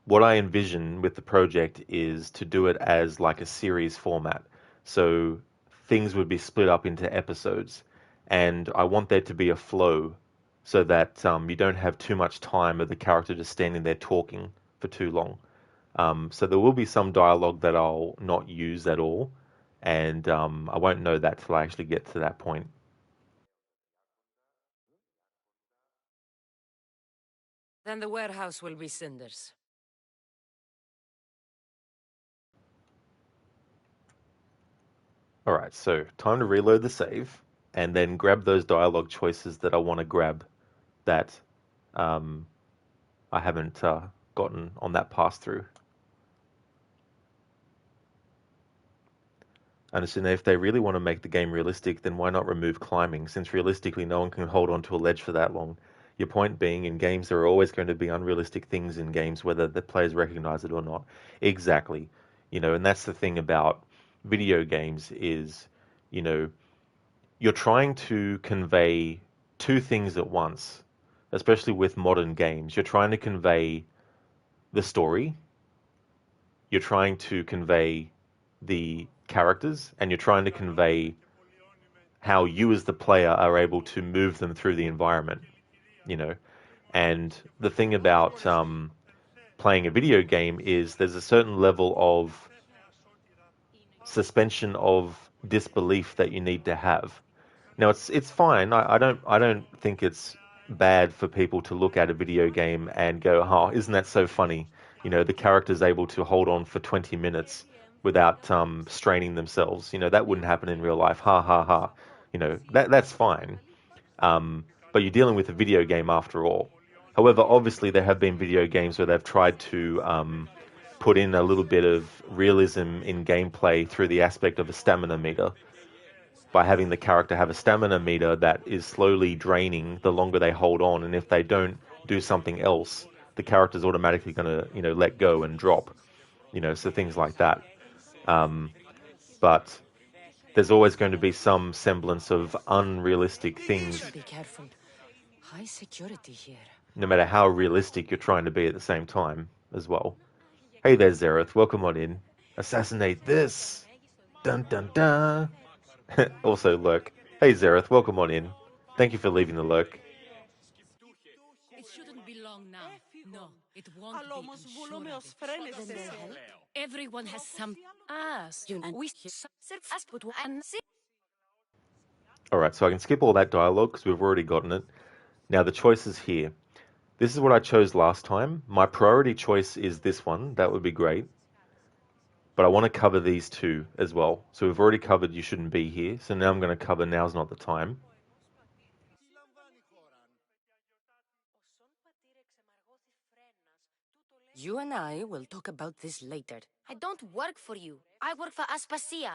what I envision with the project is to do it as like a series format. So things would be split up into episodes, and I want there to be a flow so that you don't have too much time of the character just standing there talking for too long. So there will be some dialogue that I'll not use at all, and I won't know that till I actually get to that point. Then the warehouse will be cinders. Alright, so time to reload the save, and then grab those dialogue choices that I want to grab that I haven't gotten on that pass through. And so if they really want to make the game realistic, then why not remove climbing, since realistically no one can hold onto a ledge for that long. Your point being, in games there are always going to be unrealistic things in games, whether the players recognize it or not. Exactly. And that's the thing about video games is, you're trying to convey two things at once, especially with modern games. You're trying to convey the story, you're trying to convey the characters, and you're trying to convey how you as the player are able to move them through the environment, And the thing about playing a video game is there's a certain level of suspension of disbelief that you need to have. Now it's fine. I don't think it's bad for people to look at a video game and go, "Oh, isn't that so funny?" The character's able to hold on for 20 minutes without straining themselves. That wouldn't happen in real life. Ha ha ha. That's fine. But you're dealing with a video game after all. However, obviously there have been video games where they've tried to put in a little bit of realism in gameplay through the aspect of a stamina meter, by having the character have a stamina meter that is slowly draining the longer they hold on, and if they don't do something else, the character's automatically going to, let go and drop, so things like that. But there's always going to be some semblance of unrealistic things, Be careful. High security here. no matter how realistic you're trying to be at the same time. as well. Hey there, Zereth. Welcome on in. Assassinate this. Dun dun dun. Also, Lurk. Hey, Zereth. Welcome on in. Thank you for leaving the lurk. It shouldn't be long now. No, it won't be. I'm sure of it. Everyone has some. Alright, so I can skip all that dialogue because we've already gotten it. Now, the choice is here. This is what I chose last time. My priority choice is this one. That would be great. But I want to cover these two as well. So we've already covered You Shouldn't Be Here. So now I'm going to cover Now's Not the Time. You and I will talk about this later. I don't work for you. I work for Aspasia.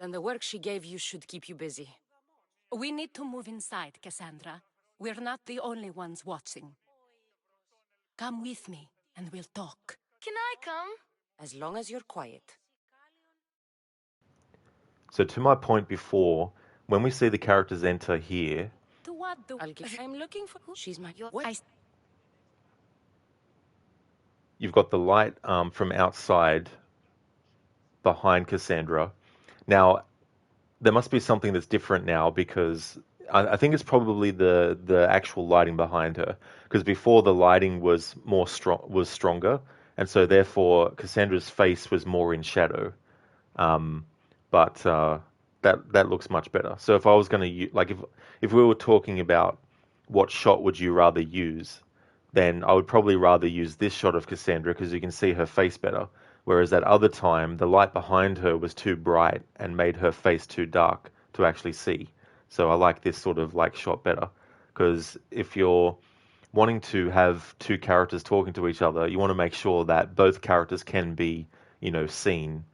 Then the work she gave you should keep you busy. We need to move inside, Cassandra. We're not the only ones watching. Come with me, and we'll talk. Can I come? As long as you're quiet. So to my point before, when we see the characters enter here... To what do... I'm looking for... She's my... What? You've got the light from outside behind Cassandra. Now, there must be something that's different now because I think it's probably the actual lighting behind her. Because before the lighting was stronger, and so therefore Cassandra's face was more in shadow. But that looks much better. So if I was going to like if we were talking about what shot would you rather use, then I would probably rather use this shot of Cassandra because you can see her face better. Whereas that other time, the light behind her was too bright and made her face too dark to actually see. So I like this sort of like shot better because if you're wanting to have two characters talking to each other, you want to make sure that both characters can be, seen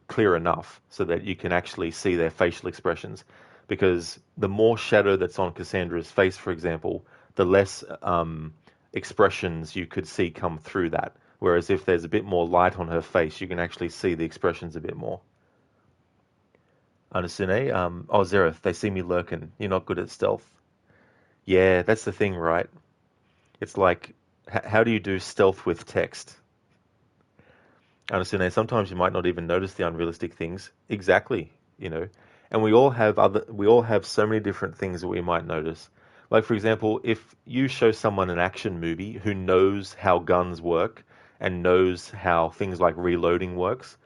clear enough so that you can actually see their facial expressions. Because the more shadow that's on Cassandra's face, for example, the less expressions you could see come through that. Whereas if there's a bit more light on her face, you can actually see the expressions a bit more. Anasune, Zereth, they see me lurking. You're not good at stealth. Yeah, that's the thing, right? It's like, how do you do stealth with text? Anasune, sometimes you might not even notice the unrealistic things. Exactly, And we all have so many different things that we might notice. Like, for example, if you show someone an action movie who knows how guns work and knows how things like reloading works,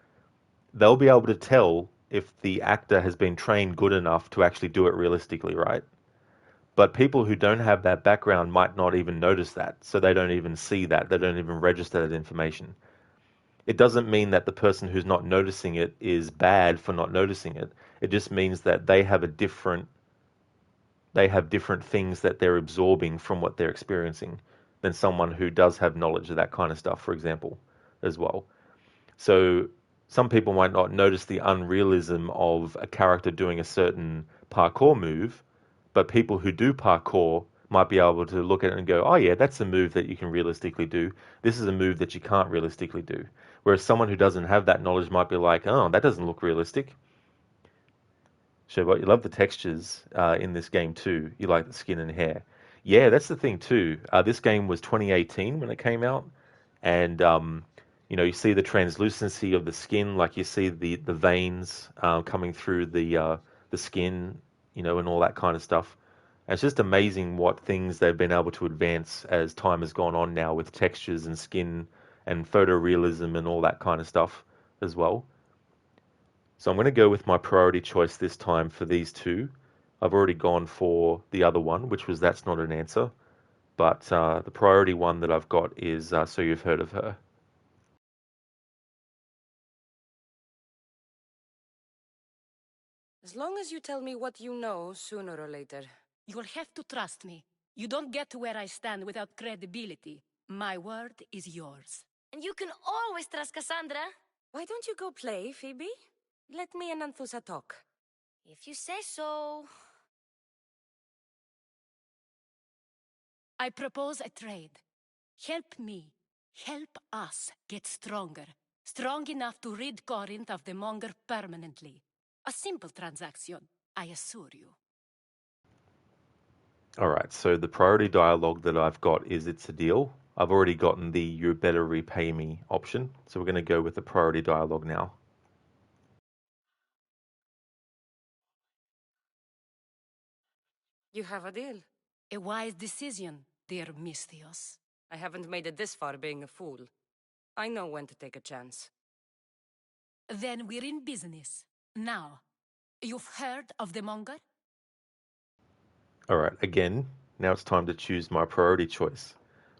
they'll be able to tell if the actor has been trained good enough to actually do it realistically, right? But people who don't have that background might not even notice that, so they don't even see that, they don't even register that information. It doesn't mean that the person who's not noticing it is bad for not noticing it. It just means that they have different things that they're absorbing from what they're experiencing than someone who does have knowledge of that kind of stuff, for example, as well. So some people might not notice the unrealism of a character doing a certain parkour move, but people who do parkour might be able to look at it and go, oh yeah, that's a move that you can realistically do. This is a move that you can't realistically do. Whereas someone who doesn't have that knowledge might be like, oh, that doesn't look realistic. Showbot, you love the textures in this game too. You like the skin and hair. Yeah, that's the thing too. This game was 2018 when it came out, and you see the translucency of the skin, like you see the veins coming through the skin, and all that kind of stuff. And it's just amazing what things they've been able to advance as time has gone on now with textures and skin and photorealism and all that kind of stuff as well. So I'm going to go with my priority choice this time for these two. I've already gone for the other one, which was That's Not an Answer. But the priority one that I've got is So You've Heard of Her. As long as you tell me what you know, sooner or later. You'll have to trust me. You don't get to where I stand without credibility. My word is yours. And you can always trust Cassandra. Why don't you go play, Phoebe? Let me and Anthusa talk. If you say so. I propose a trade. Help me. Help us get stronger. Strong enough to rid Corinth of the Monger permanently. A simple transaction, I assure you. All right, so the priority dialogue that I've got is it's a deal. I've already gotten the "you better repay me" option, so we're going to go with the priority dialogue now. You have a deal. A wise decision, dear Misthios. I haven't made it this far being a fool. I know when to take a chance. Then we're in business. Now, you've heard of the Monger? All right, again, now it's time to choose my priority choice,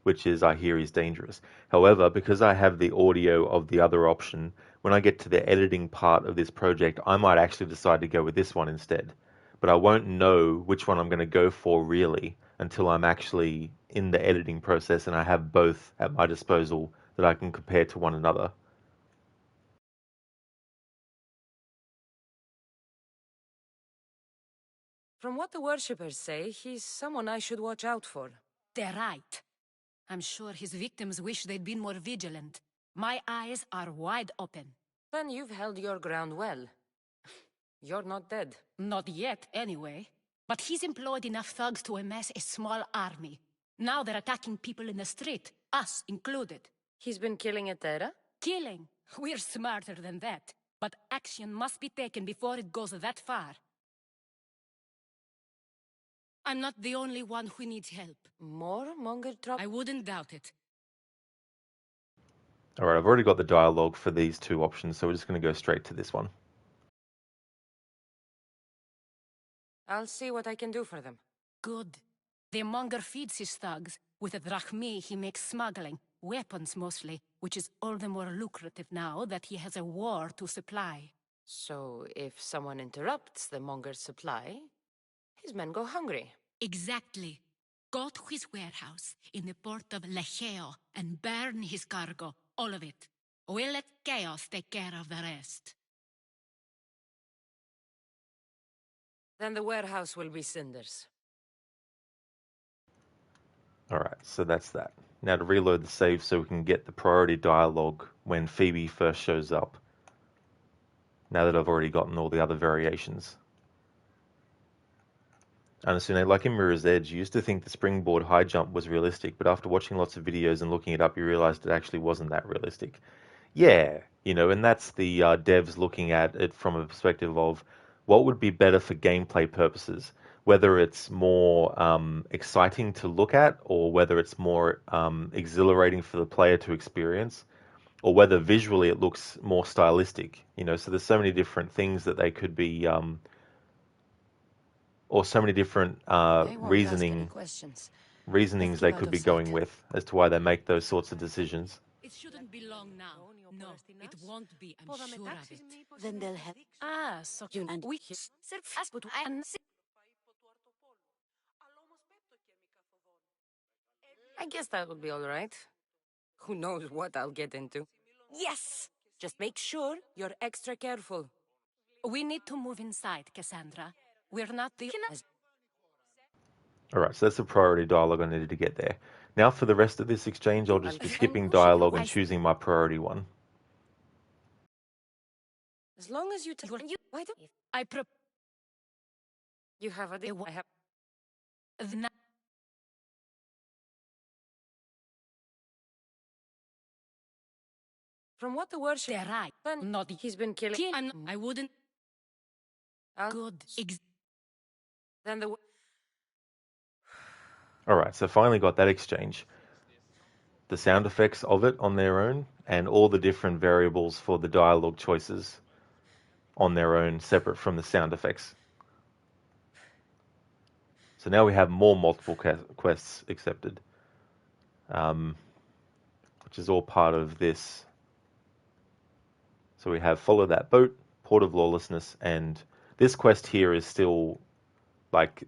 which is "I hear he's dangerous." However, because I have the audio of the other option, when I get to the editing part of this project, I might actually decide to go with this one instead. But I won't know which one I'm going to go for really until I'm actually in the editing process and I have both at my disposal that I can compare to one another. From what the worshippers say, he's someone I should watch out for. They're right. I'm sure his victims wish they'd been more vigilant. My eyes are wide open. Then you've held your ground well. You're not dead. Not yet, anyway. But he's employed enough thugs to amass a small army. Now they're attacking people in the street, us included. He's been killing Etera? Killing? We're smarter than that. But action must be taken before it goes that far. I'm not the only one who needs help. More Monger trouble? I wouldn't doubt it. All right, I've already got the dialogue for these two options, so we're just going to go straight to this one. I'll see what I can do for them. Good. The Monger feeds his thugs. With the drachmi, he makes smuggling. Weapons, mostly. Which is all the more lucrative now that he has a war to supply. So, if someone interrupts the Monger's supply, his men go hungry. Exactly. Go to his warehouse in the port of Lecheo and burn his cargo. All of it. We'll let chaos take care of the rest. Then the warehouse will be cinders. All right, so that's that. Now to reload the save so we can get the priority dialogue when Phoebe first shows up. Now that I've already gotten all the other variations. Anasune, like in Mirror's Edge, you used to think the springboard high jump was realistic, but after watching lots of videos and looking it up, you realized it actually wasn't that realistic. Yeah, and that's the devs looking at it from a perspective of what would be better for gameplay purposes, whether it's more exciting to look at or whether it's more exhilarating for the player to experience, or whether visually it looks more stylistic. So there's so many different things that they could be or so many different reasonings they could be going with as to why they make those sorts of decisions. It shouldn't be long now. No, it won't be, I'm sure of it. Then they'll have... So you and we... I guess that would be all right. Who knows what I'll get into. Yes! Just make sure you're extra careful. We need to move inside, Cassandra. We're not the... All right, so that's the priority dialogue I needed to get there. Now for the rest of this exchange, I'll just be skipping dialogue and choosing my priority one. As long as you why don't you have a deal? I have... From what the worship... They're right. Not he's been killing... I wouldn't... Good. Then the... All right, so finally got that exchange. The sound effects of it on their own, and all the different variables for the dialogue choices on their own, separate from the sound effects. So now we have more multiple quests accepted, which is all part of this. So we have Follow That Boat, Port of Lawlessness, and this quest here is still like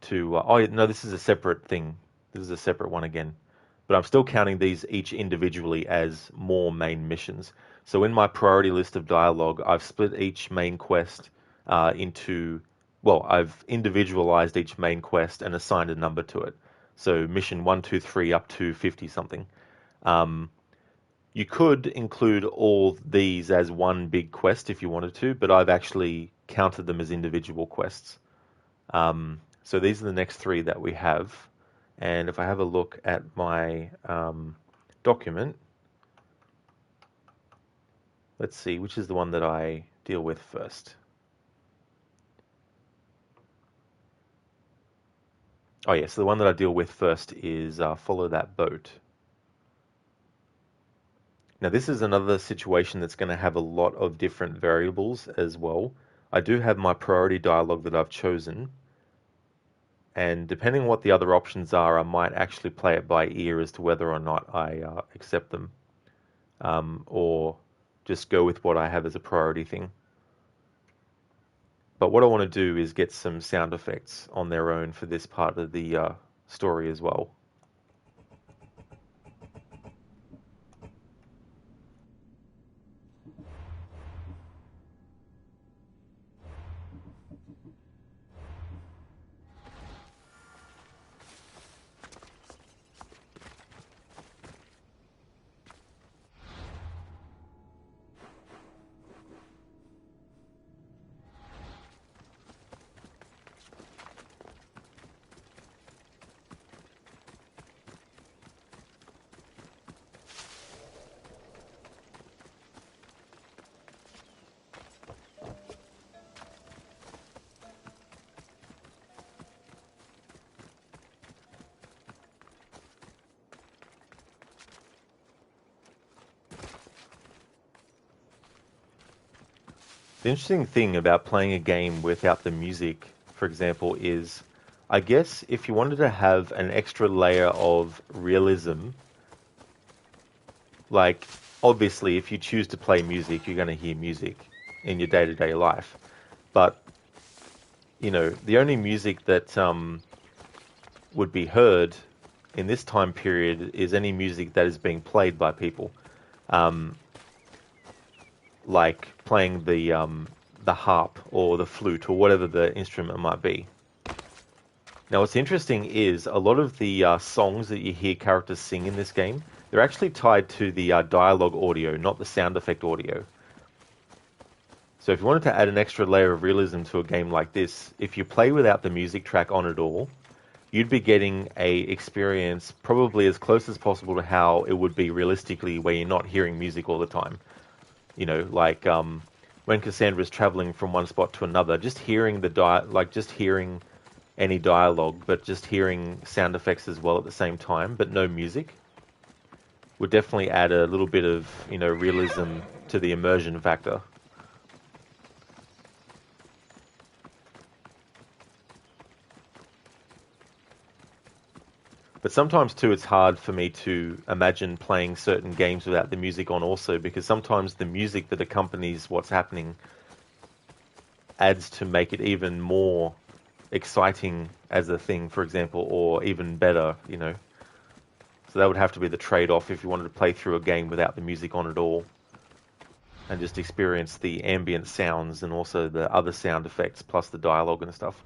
to... oh, no, this is a separate thing. This is a separate one again. But I'm still counting these each individually as more main missions. So in my priority list of dialogue, I've split each main quest into... well, I've individualized each main quest and assigned a number to it. So mission 1, 2, 3 up to 50 something. You could include all these as one big quest if you wanted to, but I've actually counted them as individual quests. So these are the next three that we have. And if I have a look at my document, let's see, which is the one that I deal with first? Oh yes, the one that I deal with first is follow that boat. Now this is another situation that's going to have a lot of different variables as well. I do have my priority dialogue that I've chosen, and depending on what the other options are, I might actually play it by ear as to whether or not I accept them, or just go with what I have as a priority thing. But what I want to do is get some sound effects on their own for this part of the story as well. The interesting thing about playing a game without the music, for example, is I guess if you wanted to have an extra layer of realism, like obviously if you choose to play music, you're going to hear music in your day-to-day life. But, you know, the only music that would be heard in this time period is any music that is being played by people. Like playing the harp or the flute or whatever the instrument might be. Now, what's interesting is a lot of the songs that you hear characters sing in this game, they're actually tied to the dialogue audio, not the sound effect audio. So if you wanted to add an extra layer of realism to a game like this, if you play without the music track on at all, you'd be getting a experience probably as close as possible to how it would be realistically where you're not hearing music all the time. You know, like when Cassandra's traveling from one spot to another, just hearing just hearing any dialogue, but just hearing sound effects as well at the same time, but no music, would definitely add a little bit of, you know, realism to the immersion factor. But sometimes too, it's hard for me to imagine playing certain games without the music on also, because sometimes the music that accompanies what's happening adds to make it even more exciting as a thing, for example, or even better, you know. So that would have to be the trade-off if you wanted to play through a game without the music on at all, and just experience the ambient sounds and also the other sound effects plus the dialogue and stuff.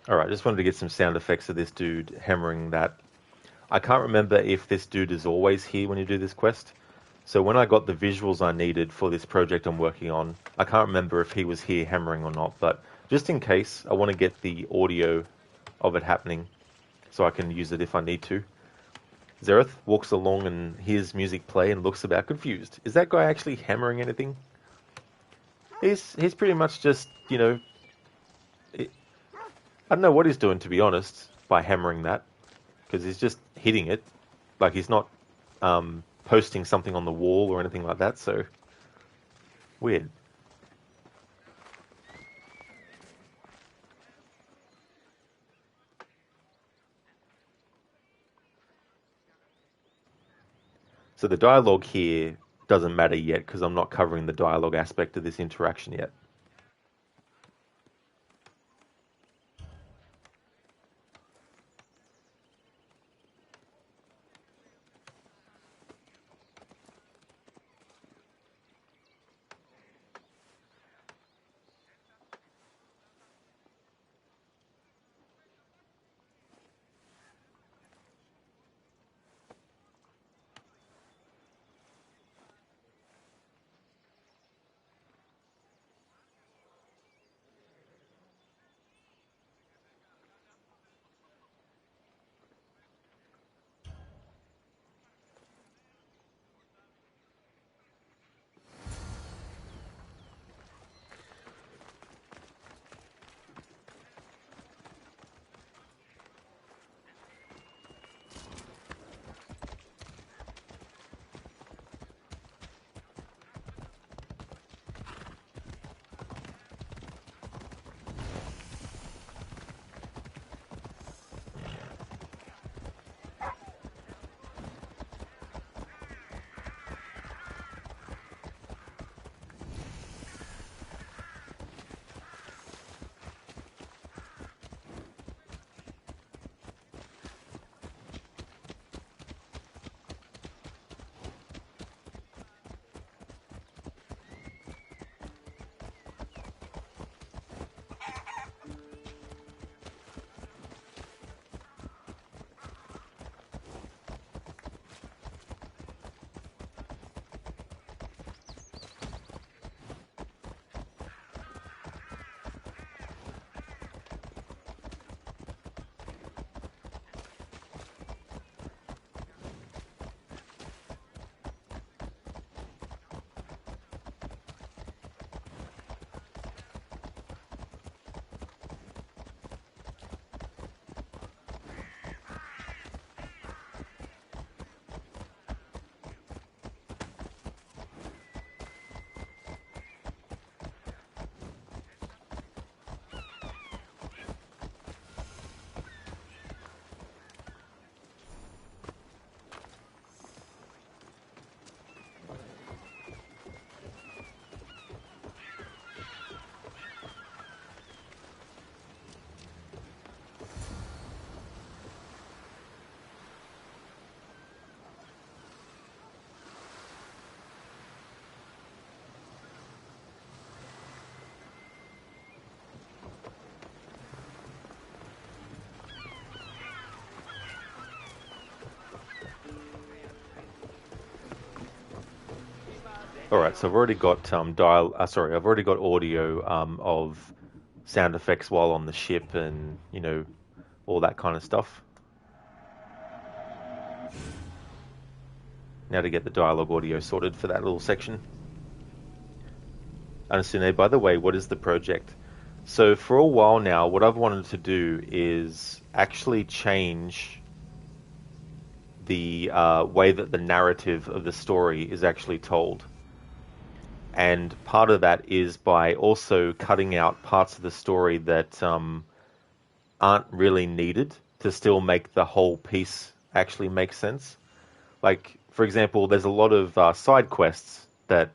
Alright, just wanted to get some sound effects of this dude hammering that. I can't remember if this dude is always here when you do this quest. So when I got the visuals I needed for this project I'm working on, I can't remember if he was here hammering or not, but just in case, I want to get the audio of it happening so I can use it if I need to. Zereth walks along and hears music play and looks about confused. Is that guy actually hammering anything? He's pretty much just, you know, I don't know what he's doing, to be honest, by hammering that, because he's just hitting it. Like, he's not posting something on the wall or anything like that, so weird. So the dialogue here doesn't matter yet because I'm not covering the dialogue aspect of this interaction yet. All right, so I've already got I've already got audio of sound effects while on the ship, and all that kind of stuff. Now to get the dialogue audio sorted for that little section. Anasune, by the way, what is the project? So for a while now, what I've wanted to do is actually change the way that the narrative of the story is actually told. And part of that is by also cutting out parts of the story that aren't really needed to still make the whole piece actually make sense. Like, for example, there's a lot of side quests that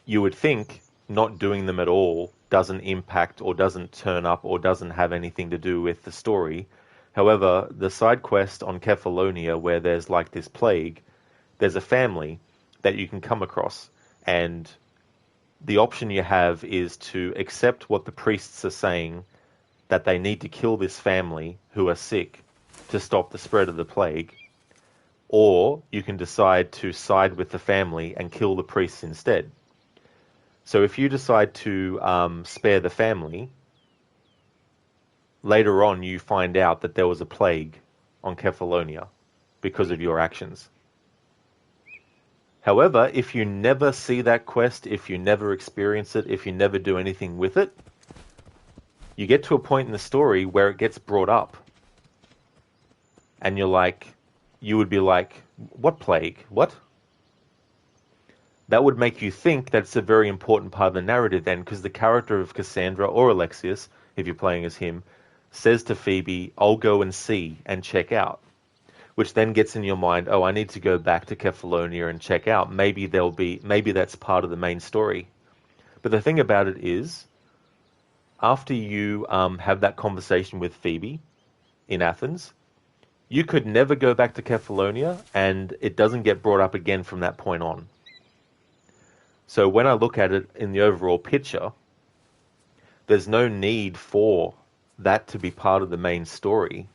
you would think not doing them at all doesn't impact or doesn't turn up or doesn't have anything to do with the story. However, the side quest on Kefalonia, where there's like this plague, there's a family that you can come across, and the option you have is to accept what the priests are saying, that they need to kill this family who are sick to stop the spread of the plague, or you can decide to side with the family and kill the priests instead. So if you decide to spare the family, later on you find out that there was a plague on Kefalonia because of your actions. However, if you never see that quest, if you never experience it, if you never do anything with it, you get to a point in the story where it gets brought up. And you would be like, what plague? What? that would make you think that's a very important part of the narrative then, because the character of Cassandra or Alexius, if you're playing as him, says to Phoebe, I'll go and see and check out. Which then gets in your mind, oh, I need to go back to Kefalonia and check out. Maybe that's part of the main story. But the thing about it is, after you have that conversation with Phoebe in Athens, you could never go back to Kefalonia, and it doesn't get brought up again from that point on. So when I look at it in the overall picture, there's no need for that to be part of the main story.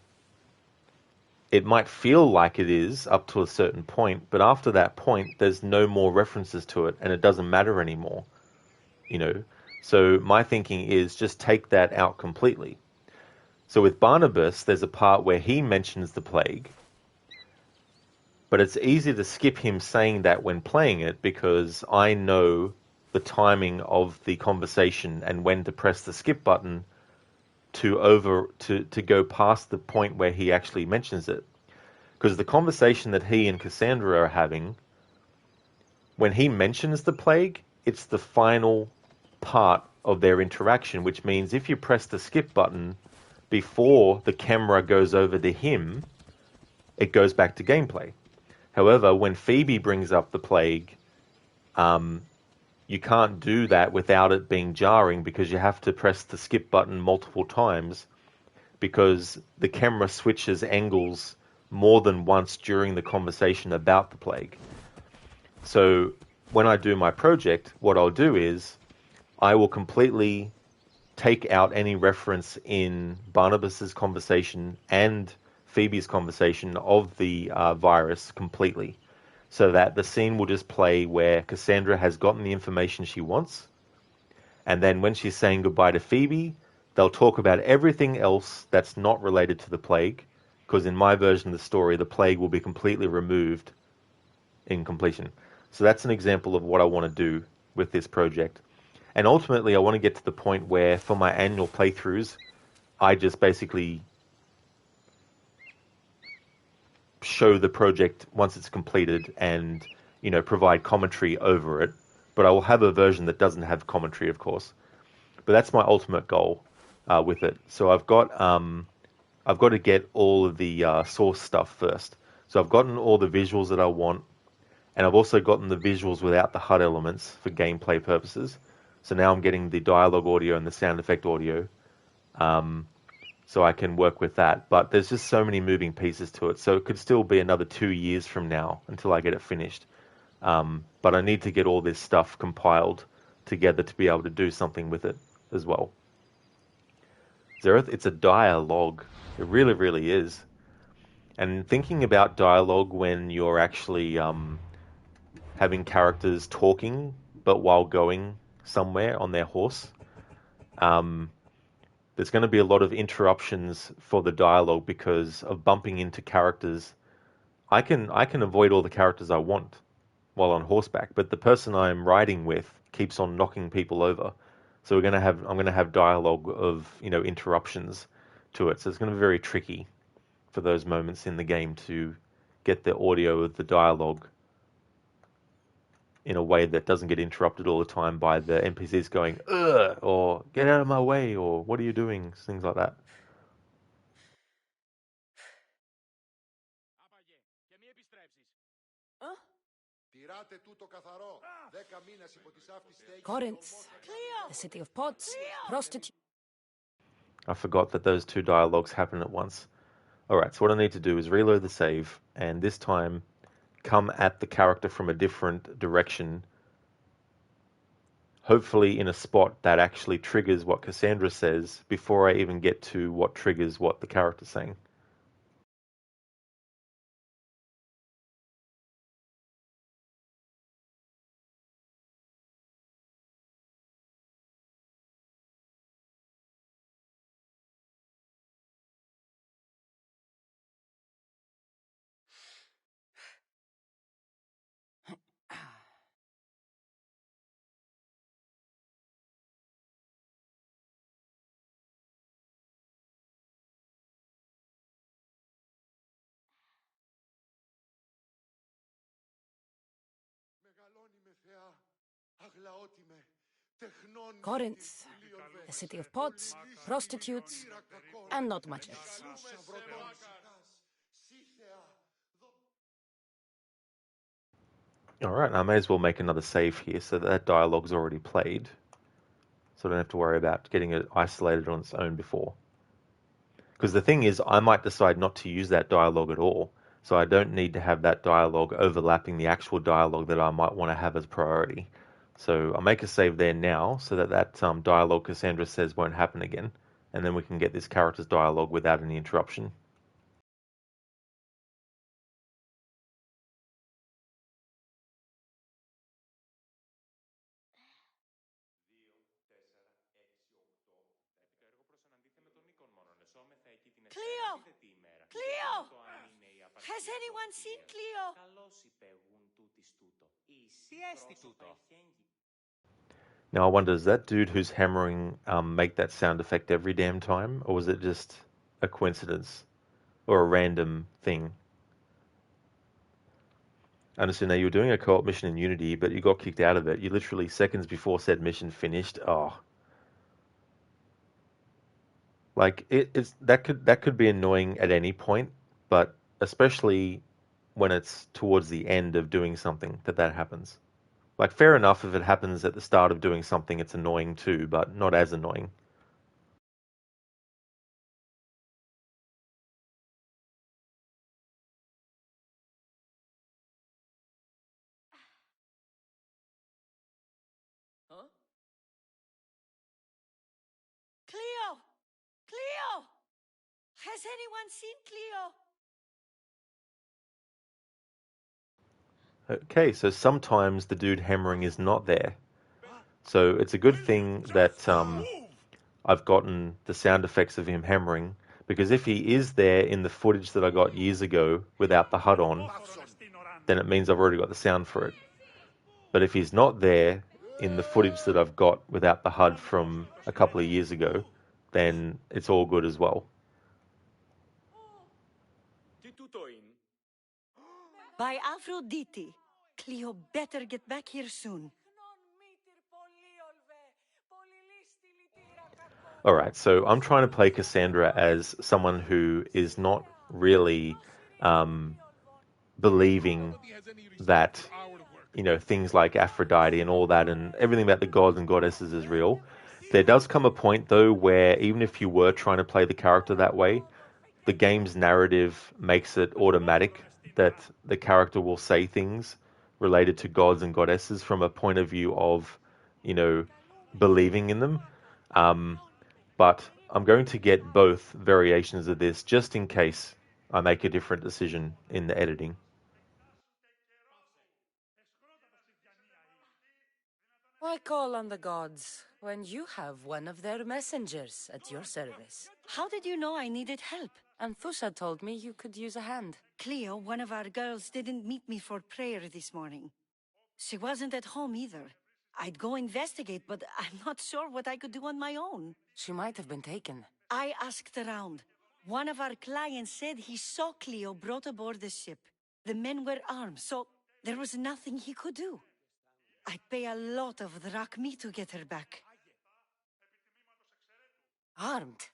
It might feel like it is up to a certain point, but after that point, there's no more references to it, and it doesn't matter anymore. So my thinking is just take that out completely. So with Barnabas, there's a part where he mentions the plague, but it's easy to skip him saying that when playing it because I know the timing of the conversation and when to press the skip button to go past the point where he actually mentions it. Because the conversation that he and Cassandra are having, when he mentions the plague, it's the final part of their interaction, which means if you press the skip button before the camera goes over to him, it goes back to gameplay. However, when Phoebe brings up the plague, you can't do that without it being jarring because you have to press the skip button multiple times because the camera switches angles more than once during the conversation about the plague. So when I do my project, what I'll do is I will completely take out any reference in Barnabas's conversation and Phoebe's conversation of the virus completely, so that the scene will just play where Cassandra has gotten the information she wants, and then when she's saying goodbye to Phoebe, they'll talk about everything else that's not related to the plague, because in my version of the story, the plague will be completely removed in completion. So that's an example of what I want to do with this project. And ultimately, I want to get to the point where, for my annual playthroughs, I just basically show the project once it's completed and, provide commentary over it. But I will have a version that doesn't have commentary, of course. But that's my ultimate goal with it. So I've got to get all of the source stuff first. So I've gotten all the visuals that I want, and I've also gotten the visuals without the HUD elements for gameplay purposes. So now I'm getting the dialogue audio and the sound effect audio. So I can work with that. But there's just so many moving pieces to it. So it could still be another 2 years from now until I get it finished. But I need to get all this stuff compiled together to be able to do something with it as well. Zereth, it's a dialogue. It really, really is. And thinking about dialogue when you're actually having characters talking, but while going somewhere on their horse, there's going to be a lot of interruptions for the dialogue because of bumping into characters. I can avoid all the characters I want while on horseback, but the person I'm riding with keeps on knocking people over. So I'm going to have dialogue of, interruptions to it. So it's going to be very tricky for those moments in the game to get the audio of the dialogue in a way that doesn't get interrupted all the time by the NPCs going, ugh, or get out of my way, or what are you doing? Things like that. Corinth, the city of pots, prostitutes. I forgot that those two dialogues happen at once. Alright, so what I need to do is reload the save, and this time come at the character from a different direction, hopefully in a spot that actually triggers what Cassandra says before I even get to what triggers what the character's saying. Corinth, the city of pots, prostitutes, and not much else. Alright, I may as well make another save here so that dialogue's already played. So I don't have to worry about getting it isolated on its own before. Because the thing is, I might decide not to use that dialogue at all. So I don't need to have that dialogue overlapping the actual dialogue that I might want to have as priority. So I'll make a save there now so that dialogue Cassandra says won't happen again. And then we can get this character's dialogue without any interruption. Cleo! Cleo! Has anyone seen Cleo? Now I wonder, does that dude who's hammering make that sound effect every damn time? Or was it just a coincidence? Or a random thing? I understand now you were doing a co-op mission in Unity, but you got kicked out of it. You literally seconds before said mission finished. Oh. Like it's that could be annoying at any point, but especially when it's towards the end of doing something that happens. Like fair enough if it happens at the start of doing something, it's annoying too, but not as annoying. Huh? Cleo! Cleo! Has anyone seen Cleo? Okay, so sometimes the dude hammering is not there. So it's a good thing that I've gotten the sound effects of him hammering, because if he is there in the footage that I got years ago without the HUD on, then it means I've already got the sound for it. But if he's not there in the footage that I've got without the HUD from a couple of years ago, then it's all good as well. By Aphrodite. Cleo better get back here soon. Alright, so I'm trying to play Cassandra as someone who is not really believing that, you know, things like Aphrodite and all that and everything about the gods and goddesses is real. There does come a point, though, where even if you were trying to play the character that way, the game's narrative makes it automatic that the character will say things related to gods and goddesses from a point of view of, you know, believing in them. But I'm going to get both variations of this just in case I make a different decision in the editing. Why call on the gods when you have one of their messengers at your service? How did you know I needed help? Anthusha told me you could use a hand. Cleo, one of our girls, didn't meet me for prayer this morning. She wasn't at home either. I'd go investigate, but I'm not sure what I could do on my own. She might have been taken. I asked around. One of our clients said he saw Cleo brought aboard the ship. The men were armed, so there was nothing he could do. I'd pay a lot of drachmi to get her back. Armed?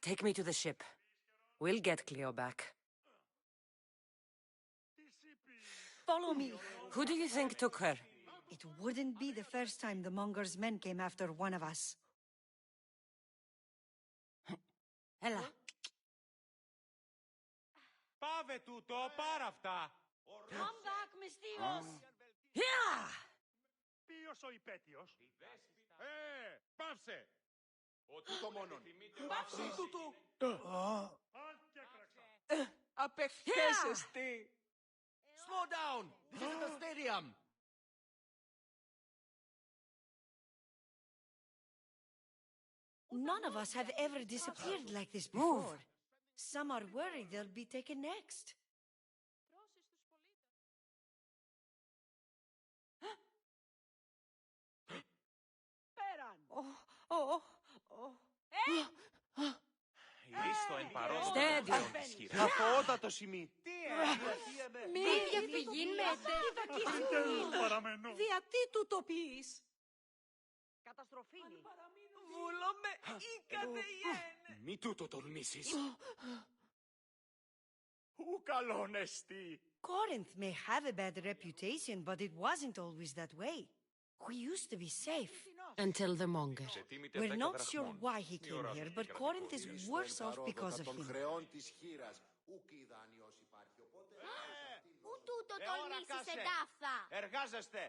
Take me to the ship. We'll get Cleo back. Follow me. Who do you think took her? It wouldn't be the first time the Monger's men came after one of us. Ella. Πάμε τούτο, πάρα αυτά. Come back, Mysterios. Yeah! Ποιος ο υπέτειος? Πάψε. Ο τούτο μόνον. Πάψε τούτο. Απεχθέσεστη. Slow down. This is the stadium. None of us have ever disappeared like this before. Some are worried they'll be taken next. Ήρίστο εν παρόν Καθότατο σημεί. Μη διαφυγήν μέτε. Παραμένω. Γιατί του το πεις? Καταστροφήνει. Βούλομαι ή κατεϊέν. Μη τούτο τολμήσεις. Ου καλόν εστί. Corinth may have a bad reputation, but it wasn't always that way. We used to be safe. Until the monger. We're not sure why he came here, but Corinth is worse off because of him. Πού τούτο τολμήσεις εντάφθα. Εργάζεστε.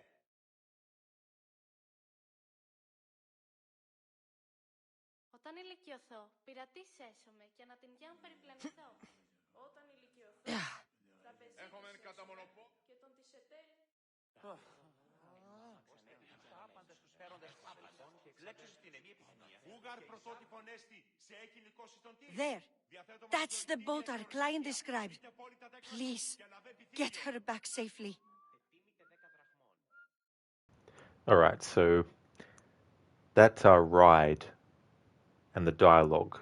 Όταν ηλικιωθώ, πειρατής έσωμαι και να την γιάν περιπλανηθώ. Όταν ηλικιωθώ, θα πεσίξω και τον της εταίρει. There. That's the boat our client described. Please, get her back safely. All right, so that's our ride and the dialogue.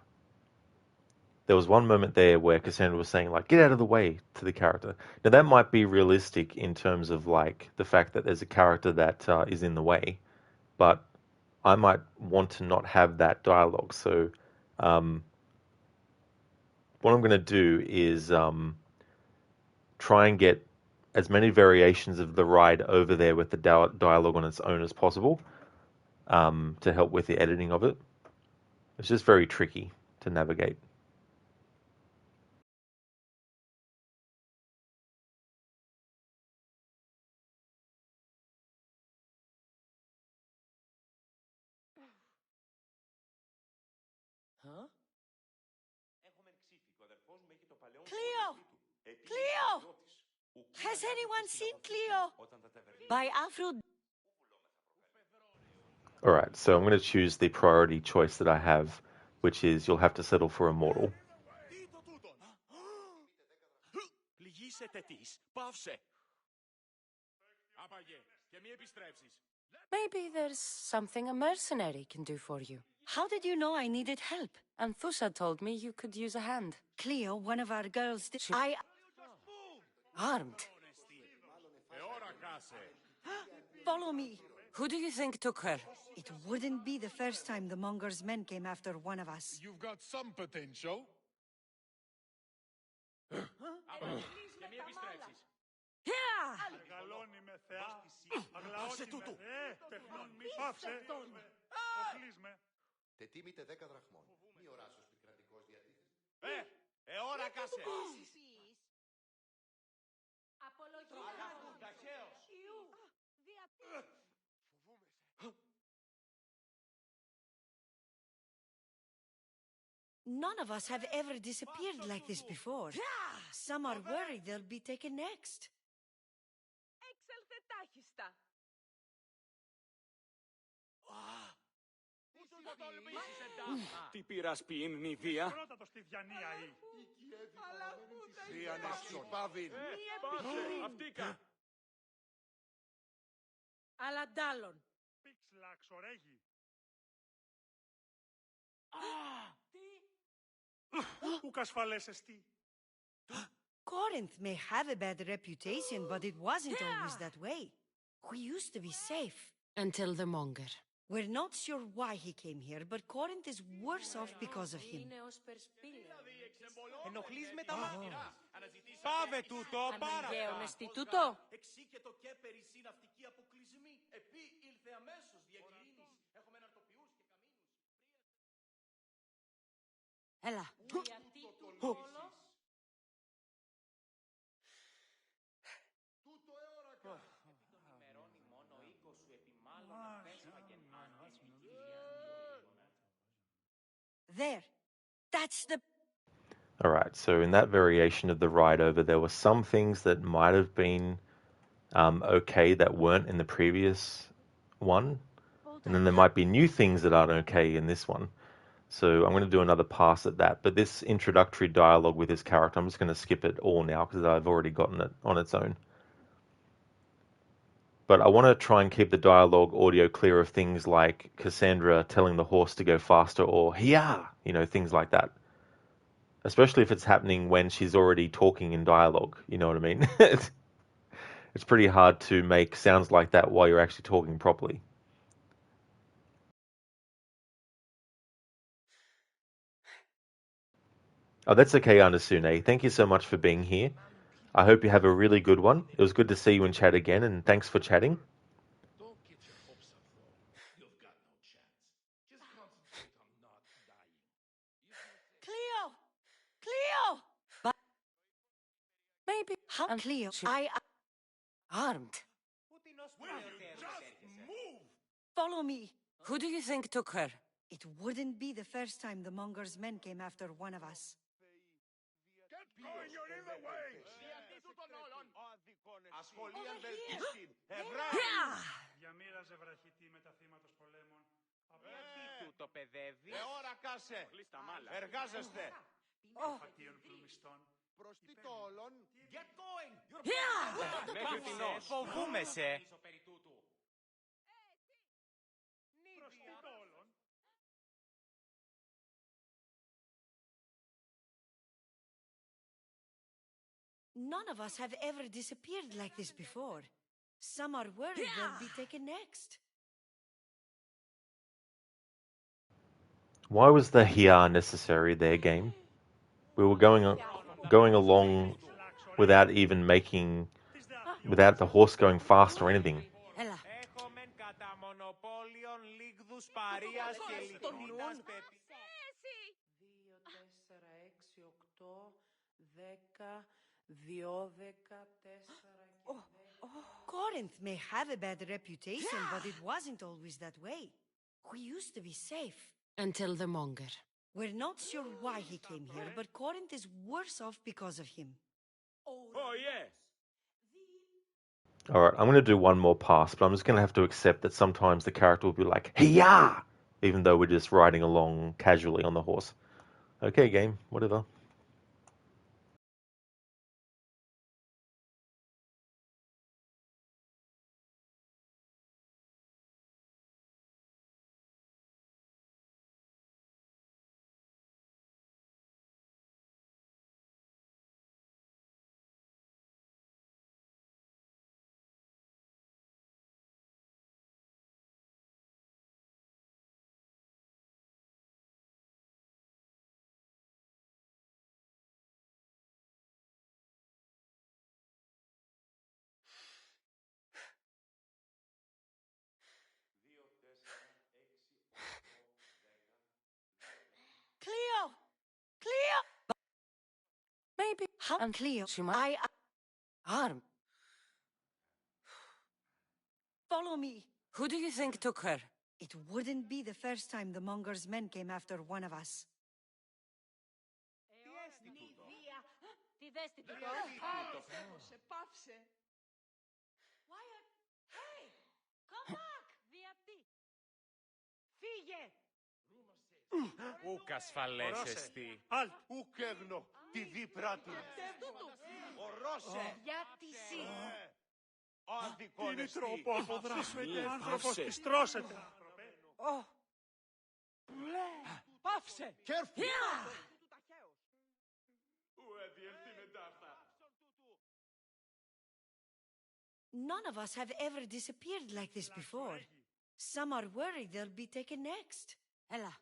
There was one moment there where Cassandra was saying, like, get out of the way to the character. Now, that might be realistic in terms of, like, the fact that there's a character that is in the way, but I might want to not have that dialogue. So what I'm going to do is try and get as many variations of the ride over there with the dialogue on its own as possible to help with the editing of it. It's just very tricky to navigate. Huh? Cleo! Cleo! Has anyone seen Cleo? By Afro. All right, so I'm going to choose the priority choice that I have, which is you'll have to settle for a mortal. Maybe there's something a mercenary can do for you. How did you know I needed help? Anthusa told me you could use a hand. Cleo, one of our girls did. Armed. Follow me. Who do you think took her? It wouldn't be the first time the Monger's men came after one of us. You've got some potential. Άσε τούτου. Πάψε. Οχλείς Τετίμητε 10 δραχμών. Μη οράσος πικρατικός διατίθεσης. Ώρα κάσε. None of us have ever disappeared like this before. Some are worried they'll be taken next. Έξελθε τάχιστα. Τι πειράς ποιήν νηδία. Πρώτα στη Διανία ή. Διανέσσον. Πάβιν. Αυτήκα. Αλλά ντάλλον. Πίξλα ξορέγει. Ουκ ασφαλές εστί. Corinth may have a bad reputation, but it wasn't always that way. We used to be safe. Until the monger. We're not sure why he came here, but Corinth is worse off because of him. Ενοχλείς με τα μάτια. Πάβε τούτο, πάρα. Αναγκαίωνεστη τούτο. Εξήκετο και περισσή ναυτική αποκλεισμή. Επί ήλθε αμέσως διακηρύνης. Έχουμε ναυτοποιούς και καμίνους. Έλα. There. That's the... All right, so in that variation of the ride over, there were some things that might have been okay that weren't in the previous one. And then there might be new things that aren't okay in this one. So I'm going to do another pass at that. But this introductory dialogue with this character, I'm just going to skip it all now because I've already gotten it on its own. But I want to try and keep the dialogue audio clear of things like Cassandra telling the horse to go faster or hiya, things like that. Especially if it's happening when she's already talking in dialogue, you know what I mean? it's pretty hard to make sounds like that while you're actually talking properly. Oh, that's okay, Anasune. Thank you so much for being here. I hope you have a really good one. It was good to see you in chat again, and thanks for chatting. Cleo! Cleo! But maybe How Cleo? I armed. follow me. Who do you think took her? It wouldn't be the first time the Monger's men came after one of us. Get going, you're in the way! Για μοίραζε βραχητή με τα θύματα πολέμων. Γιατί του το παιδεύει. Ώρα κάσε! Εργάζεστε! Φατίων πλουμιστών. Προς τι το όλον. Get going! Μέχρι την φοβούμε σε. None of us have ever disappeared like this before. Some are worried they'll be taken next. Why was the here necessary there, game? We were going along without even without the horse going fast or anything. Έχομεν κατά μονοπόλιον λίγδους παρείας και λιτίνας πεπί. 2, 4, 6, 8, 10, 12, 4 Corinth may have a bad reputation, but it wasn't always that way. We used to be safe. Until the Monger. We're not sure why he came here, but Corinth is worse off because of him. Oh, yeah. Alright, I'm going to do one more pass, but I'm just going to have to accept that sometimes the character will be like, hey-ya! Even though we're just riding along casually on the horse. Okay, game, whatever. Cleo! Cleo! Maybe. How Cleo? She might. Arm. Follow me. Who do you think took her? It wouldn't be the first time the Monger's men came after one of us. Τι δες τι του Πάψε. Wyatt, hey! Come back! Γιατί. Φύγε. Ούκ ασφαλές εστί. Ούκ έγνο, τη δίπρα του. Ορώσε. Γιατί εσύ. Άδικον εστί. τρόπο αποδράσουμε και άνθρωπος της τρώσετε. Πάψε! None of us have ever disappeared like this before. Some are worried they'll be taken next. Έλα.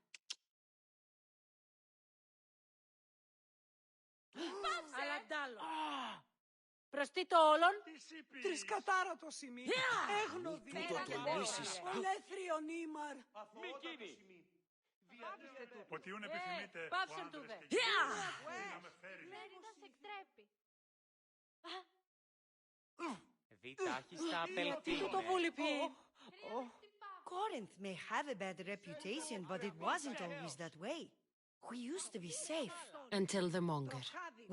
Αλαντάλο. Προς τι το όλον. Τρισκατάρα το σημείο. Έγνο διέλυσεις. Ολέθριον ήμαρ. Μη κίνη. Ποτιούν επιθυμείτε ο Πάψε άντρας του δε. και γυναίκας να με φέρει. Δεν σε εκτρέπει. Δι' τάχεις τα απελπίνε. Corinth may have a bad reputation, but it wasn't always that way. We used to be safe. Until the Monger.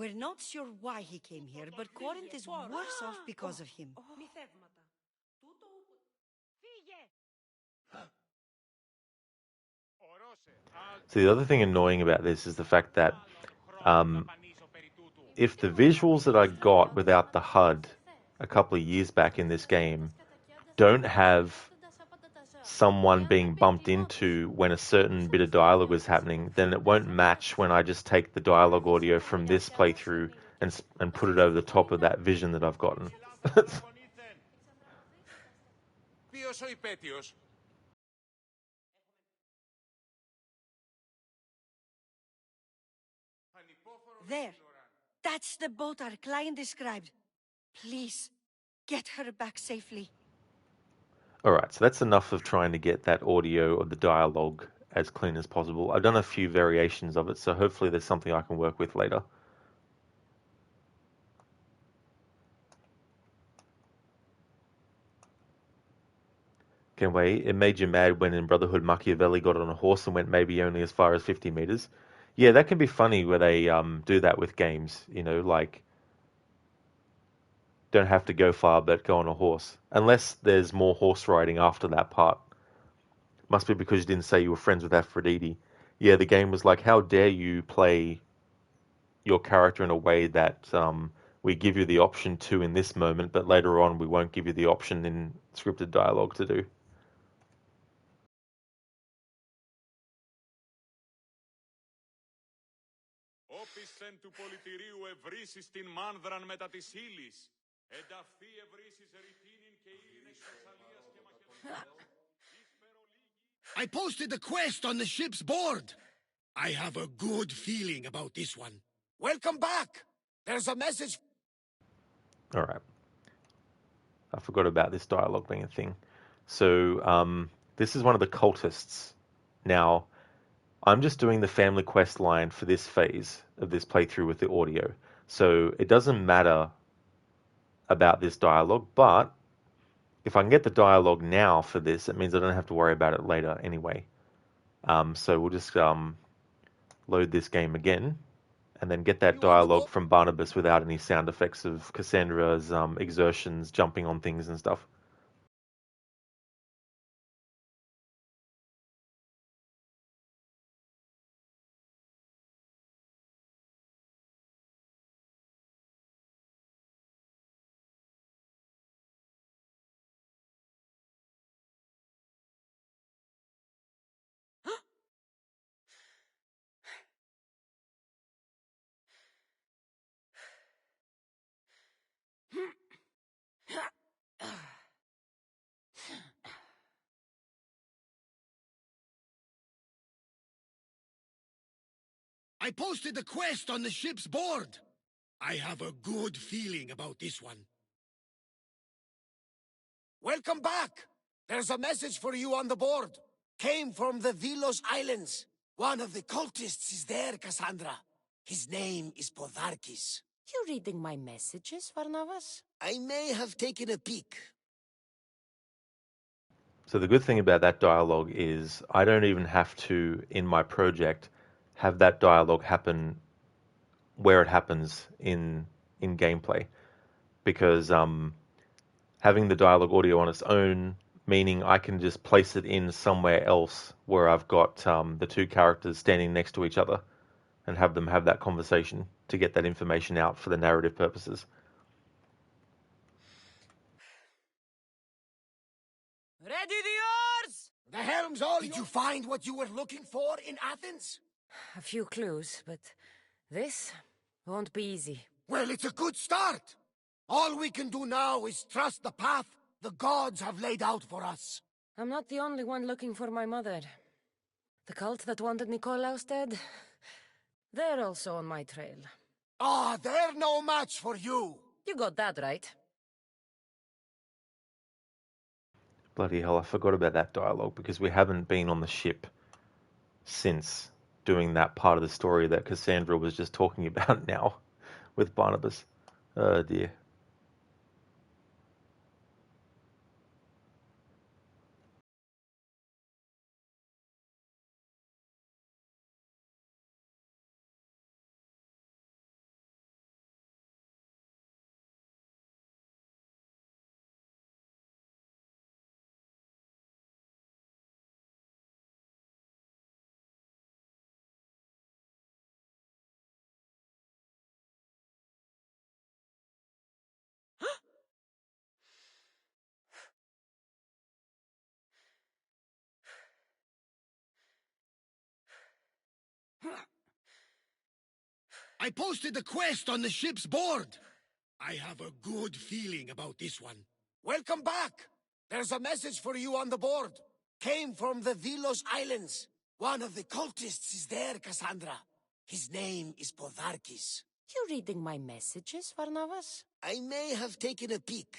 We're not sure why he came here, but Corinth is worse off because of him. So the other thing annoying about this is the fact that if the visuals that I got without the HUD a couple of years back in this game don't have someone being bumped into when a certain bit of dialogue is happening, then it won't match when I just take the dialogue audio from this playthrough and put it over the top of that vision that I've gotten. Ποιος ο υπέτειος? There. That's the boat our client described. Please, get her back safely. Alright, so that's enough of trying to get that audio or the dialogue as clean as possible. I've done a few variations of it, so hopefully there's something I can work with later. Kenway, it made you mad when in Brotherhood Machiavelli got on a horse and went maybe only as far as 50 meters. Yeah, that can be funny where they do that with games, you know, like don't have to go far but go on a horse. Unless there's more horse riding after that part. Must be because you didn't say you were friends with Aphrodite. Yeah, the game was like, how dare you play your character in a way that we give you the option to in this moment, but later on we won't give you the option in scripted dialogue to do. Όπισθεν του πολιτηρίου ευρύσεις την μάνδραν μετά της ύλης. Ενταυθεί ευρύσεις ρητίνην και ήλινες Θεσσαλίας και Μακεδονίας. I posted the quest on the ship's board. I have a good feeling about this one. Welcome back. There's a message. All right. I forgot about this dialogue being a thing. So this is one of the cultists. Now, I'm just doing the family quest line for this phase of this playthrough with the audio. So it doesn't matter about this dialogue, but if I can get the dialogue now for this, it means I don't have to worry about it later anyway. So we'll just load this game again and then get that dialogue from Barnabas without any sound effects of Cassandra's exertions, jumping on things and stuff. I posted the quest on the ship's board. I have a good feeling about this one. Welcome back. There's a message for you on the board. Came from the Vilos Islands. One of the cultists is there, Cassandra. His name is Podarkis. You reading my messages, Barnabas? I may have taken a peek. So the good thing about that dialogue is I don't even have to, in my project, have that dialogue happen where it happens in gameplay. Because having the dialogue audio on its own, meaning I can just place it in somewhere else where I've got the two characters standing next to each other and have them have that conversation to get that information out for the narrative purposes. Ready the oars! The helm's all. Did you find what you were looking for in Athens? A few clues, but this won't be easy. Well, it's a good start. All we can do now is trust the path the gods have laid out for us. I'm not the only one looking for my mother. The cult that wanted Nikolaus dead, they're also on my trail. Ah, they're no match for you. You got that right. Bloody hell, I forgot about that dialogue because we haven't been on the ship since doing that part of the story that Cassandra was just talking about now with Barnabas. Oh dear. I posted the quest on the ship's board. I have a good feeling about this one. Welcome back. There's a message for you on the board. Came from the Vilos Islands. One of the cultists is there, Cassandra. His name is Podarkis. You reading my messages, Varnavas? I may have taken a peek.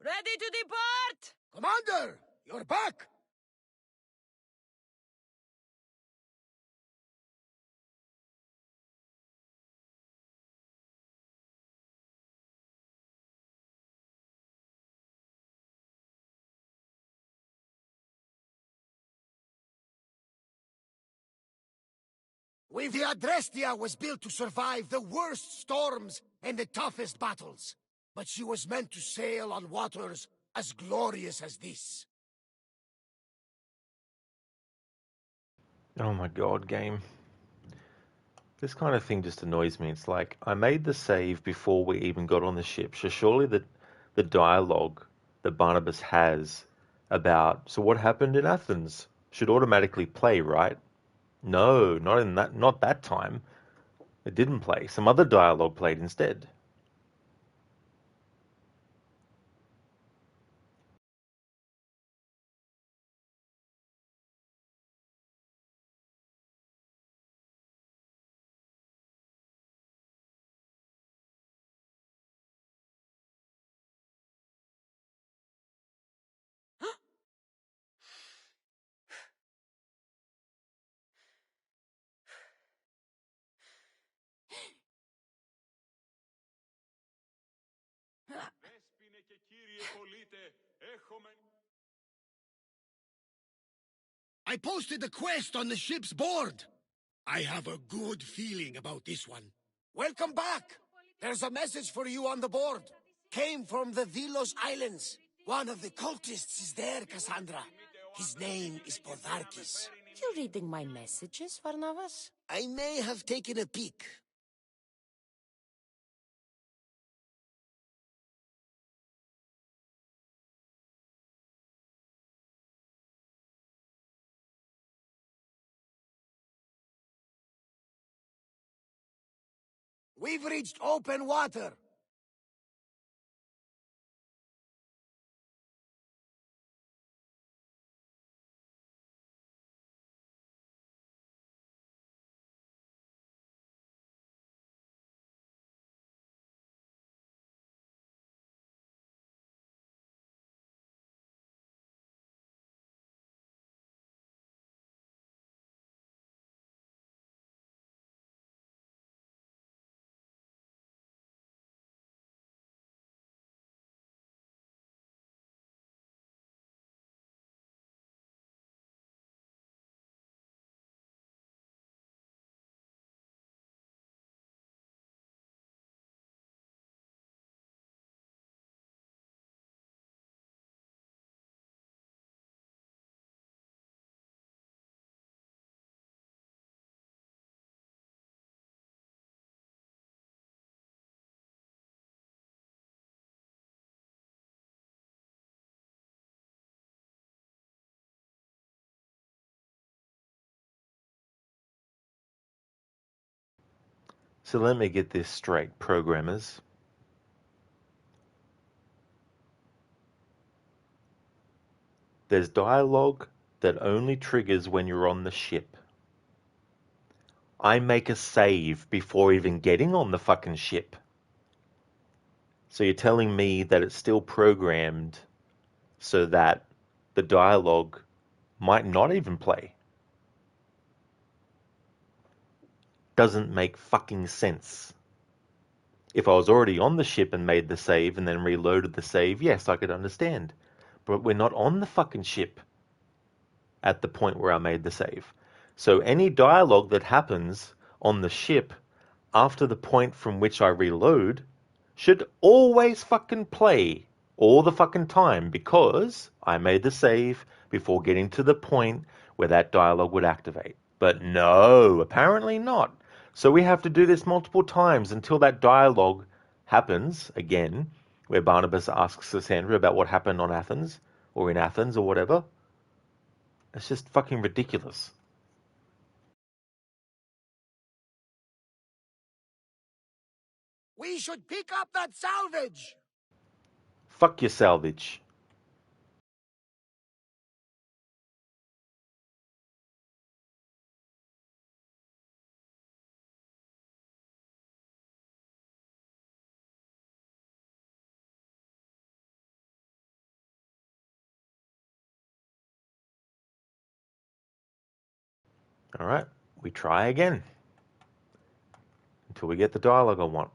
Ready to depart! Commander, you're back! The Adrestia was built to survive the worst storms and the toughest battles. But she was meant to sail on waters as glorious as this. Oh my god, game. This kind of thing just annoys me. It's like, I made the save before we even got on the ship, so surely the dialogue that Barnabas has about, so what happened in Athens, should automatically play, right? No, not that time. It didn't play. Some other dialogue played instead. I posted the quest on the ship's board. I have a good feeling about this one. Welcome back! There's a message for you on the board. Came from the Vilos Islands. One of the cultists is there, Cassandra. His name is Podarkis. You reading my messages, Varnavas? I may have taken a peek. We've reached open water. So let me get this straight, programmers. There's dialogue that only triggers when you're on the ship. I make a save before even getting on the fucking ship. So you're telling me that it's still programmed so that the dialogue might not even play? Doesn't make fucking sense. If I was already on the ship and made the save and then reloaded the save, yes, I could understand. But we're not on the fucking ship at the point where I made the save. So any dialogue that happens on the ship after the point from which I reload should always fucking play all the fucking time because I made the save before getting to the point where that dialogue would activate. But no, apparently not. So we have to do this multiple times until that dialogue happens again, where Barnabas asks Cassandra about what happened on Athens or in Athens or whatever. It's just fucking ridiculous. We should pick up that salvage! Fuck your salvage. All right, we try again until we get the dialogue I want.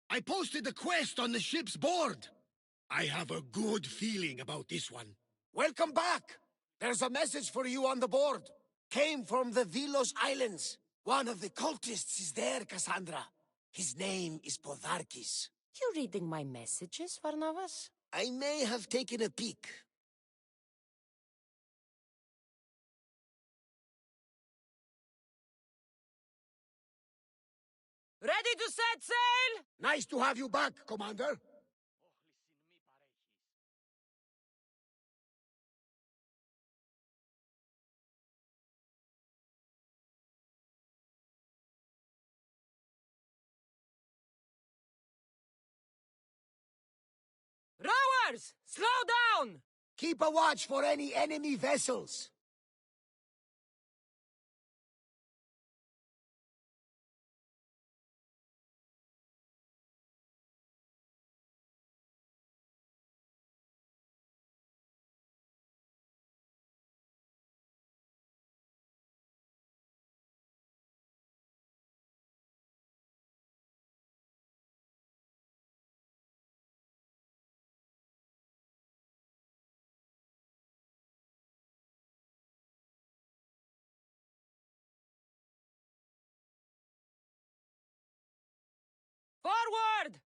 I posted the quest on the ship's board. I have a good feeling about this one. Welcome back! There's a message for you on the board. Came from the Delos Islands. One of the cultists is there, Cassandra. His name is Podarkis. You reading my messages, Varnavas? I may have taken a peek. Ready to set sail? Nice to have you back, Commander. Rowers, slow down! Keep a watch for any enemy vessels. Forward!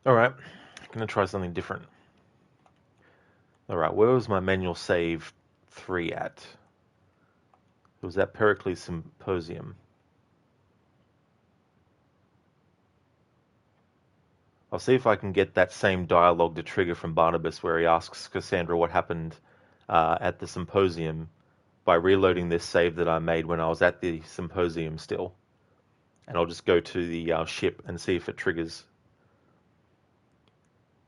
All right, I'm going to try something different. All right, where was my manual save 3 at? It was at Pericles Symposium. I'll see if I can get that same dialogue to trigger from Barnabas where he asks Cassandra what happened at the symposium by reloading this save that I made when I was at the symposium still. And I'll just go to the ship and see if it triggers.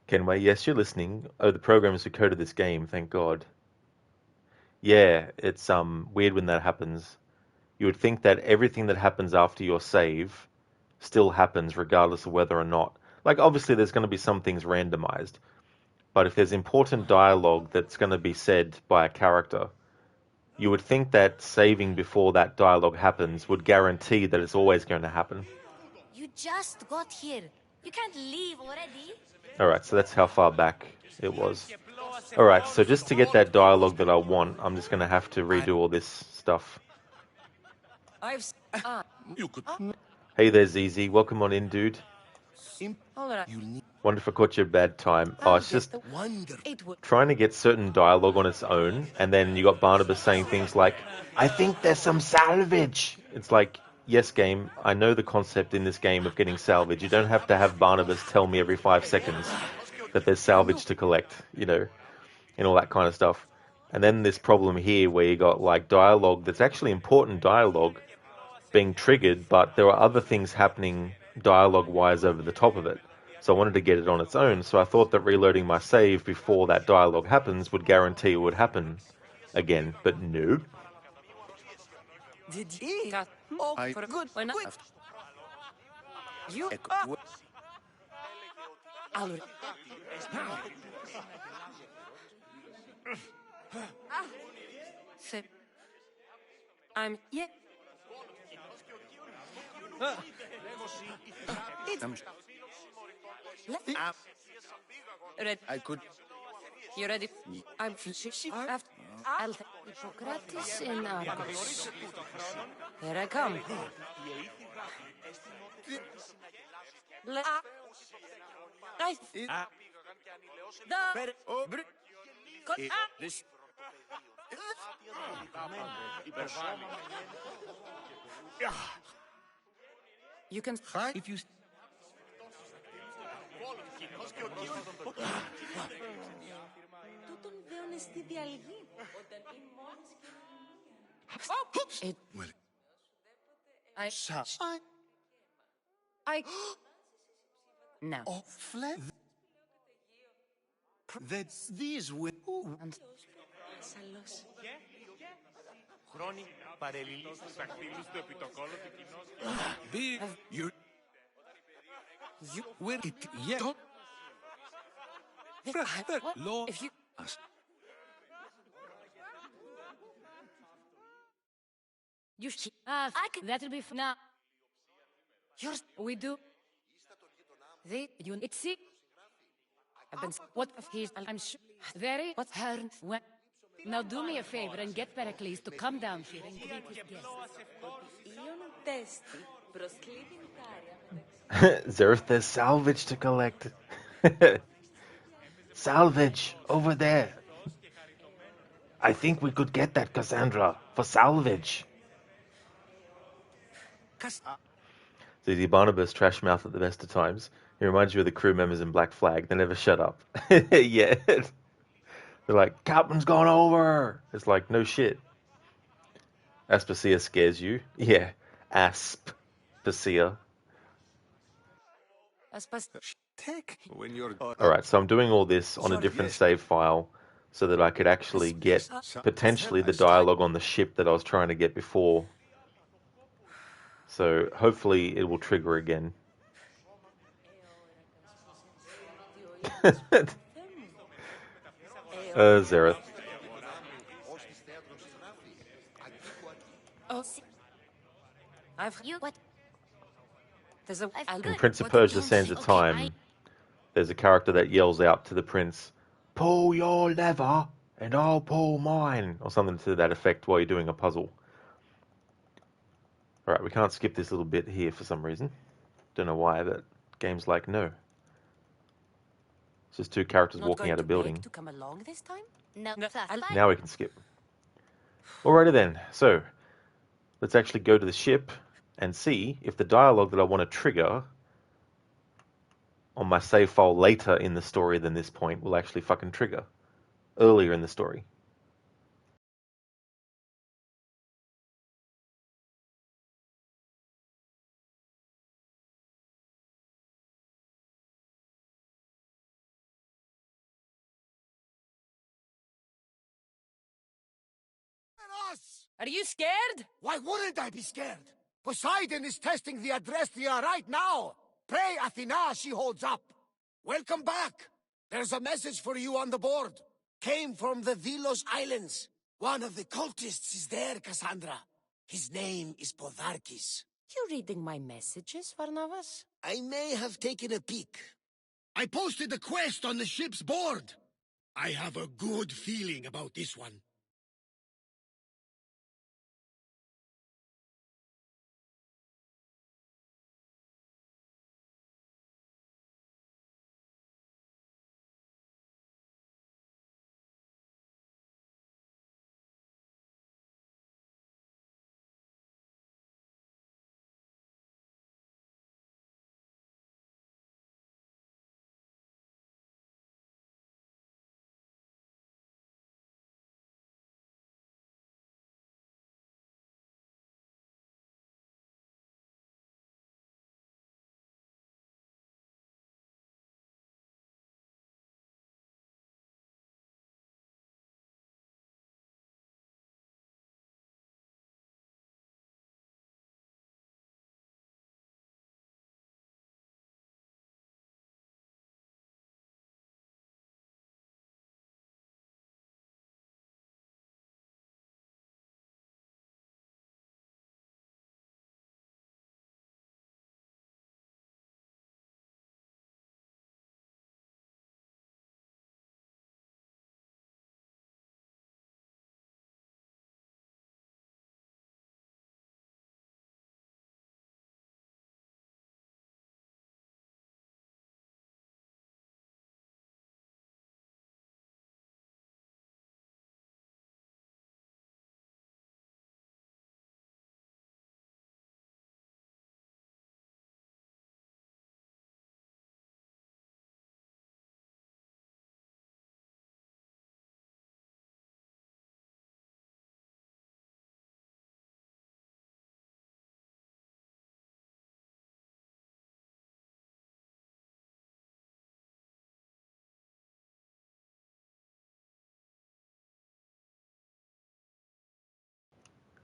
Kenway, yes, you're listening. Oh, the programmers who coded this game, thank God. Yeah, it's weird when that happens. You would think that everything that happens after your save still happens regardless of whether or not. Like, obviously, there's going to be some things randomized. But if there's important dialogue that's going to be said by a character, you would think that saving before that dialogue happens would guarantee that it's always going to happen. You just got here. You can't leave already. Alright, so that's how far back it was. Alright, so just to get that dialogue that I want, I'm just going to have to redo all this stuff. You could... Hey there, ZZ. Welcome on in, dude. Alright. Wonder if I caught you a bad time. Oh, it's just Wonderful. trying to get certain dialogue on its own, and then you got Barnabas saying things like, I think there's some salvage. It's like, yes, game, I know the concept in this game of getting salvage. You don't have to have Barnabas tell me every 5 seconds that there's salvage to collect, you know, and all that kind of stuff. And then this problem here where you got like dialogue that's actually important dialogue being triggered, but there are other things happening dialogue-wise over the top of it. So I wanted to get it on its own, so I thought that reloading my save before that dialogue happens would guarantee it would happen again, but no. Did you? Oh, for good. Why not? You are. Alright. I'm. Yeah. Ready. I could. You ready? I'm. After. I'll take Hippocrates in Argos. Here I come. You can. If you. It. Well, I. Now. fled. That these will. And. Χρόνοι παρελιλείς τους δακτύλους του επιτοκόλου του κοινός. Be you. You will it yet. Law. If you. You that'll be now. Yours. We do. They. You. It's see. I've been. What if he's? I'm sure. Very. What her? When? Now do me a favor and get Pericles to come down here and greet his guests. Zerth, there's salvage to collect. Salvage, over there. I think we could get that, Cassandra, for salvage. The Barnabas trash mouth at the best of times. He reminds you of the crew members in Black Flag. They never shut up. Yeah. They're like, Captain's gone over. It's like, no shit. Aspasia scares you. Yeah. Aspasia. Tech when you're. Alright, so I'm doing all this on a different save file so that I could actually get potentially the dialogue on the ship that I was trying to get before. So hopefully it will trigger again. Zereth. Oh. What? There's a. In Prince of Persia: Sands of Time, there's a character that yells out to the prince, "Pull your lever and I'll pull mine," or something to that effect while you're doing a puzzle. Alright, we can't skip this little bit here for some reason. Don't know why, but game's like, no. It's just two characters walking out a building. To come along this time? No, Now we can skip. Alrighty then, so let's actually go to the ship and see if the dialogue that I want to trigger on my save file later in the story than this point will actually fucking trigger earlier in the story. Are you scared? Why wouldn't I be scared? Poseidon is testing the Adrestia right now. Pray Athena she holds up. Welcome back. There's a message for you on the board. Came from the Delos Islands. One of the cultists is there, Cassandra. His name is Podarkis. You reading my messages, Varnavas? I may have taken a peek. I posted the quest on the ship's board. I have a good feeling about this one.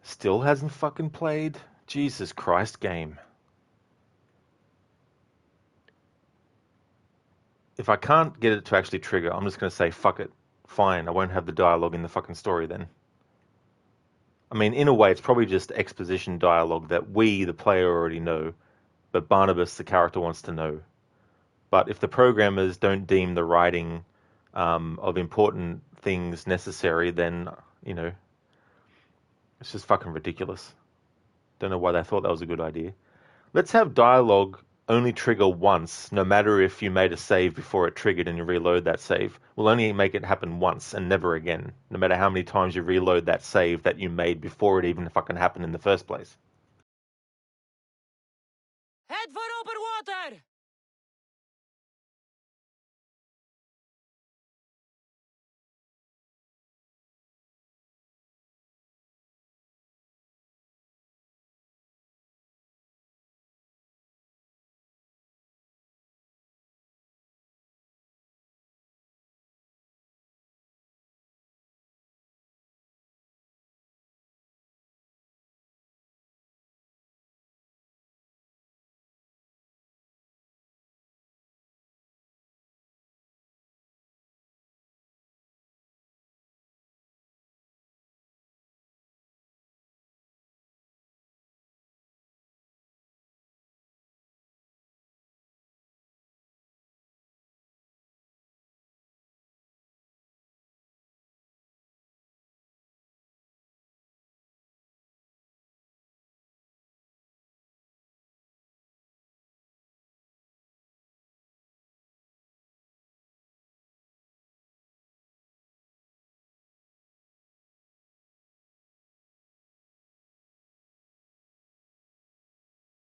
Still hasn't fucking played? Jesus Christ, game. If I can't get it to actually trigger, I'm just going to say, fuck it. Fine, I won't have the dialogue in the fucking story then. I mean, in a way, it's probably just exposition dialogue that we, the player, already know, but Barnabas, the character, wants to know. But if the programmers don't deem the writing of important things necessary, then, you know, it's just fucking ridiculous. Don't know why they thought that was a good idea. Let's have dialogue only trigger once, no matter if you made a save before it triggered and you reload that save. We'll only make it happen once and never again, no matter how many times you reload that save that you made before it even fucking happened in the first place. Head for open water!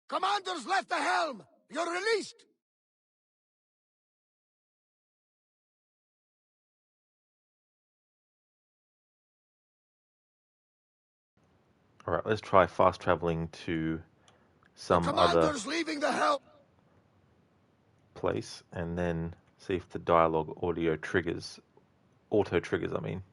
Commander's left the helm! You're released! Alright, let's try fast traveling to some other Leaving the helm! place and then see if the dialogue audio triggers. Auto triggers, I mean.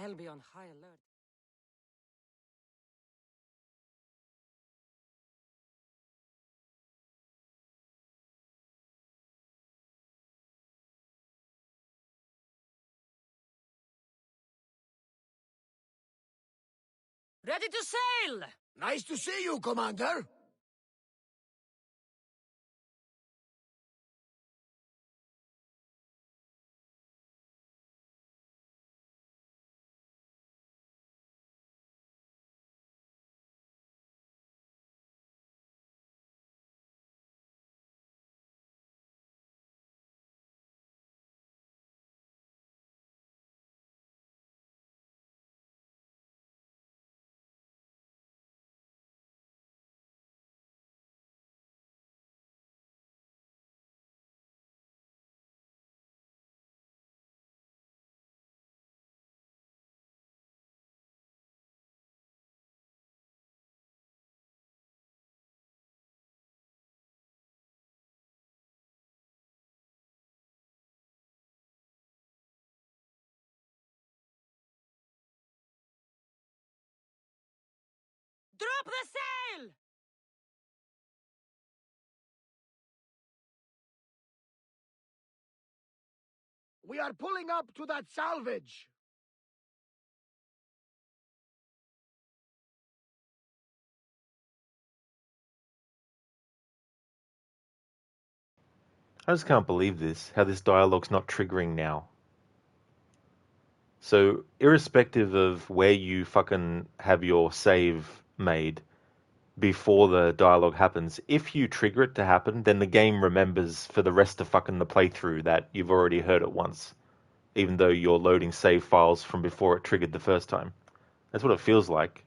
They'll be on high alert. Ready to sail! Nice to see you, Commander! Drop the sail! We are pulling up to that salvage! I just can't believe this, how this dialogue's not triggering now. So, irrespective of where you fucking have your save made, before the dialogue happens. If you trigger it to happen, then the game remembers for the rest of fucking the playthrough that you've already heard it once, even though you're loading save files from before it triggered the first time. That's what it feels like.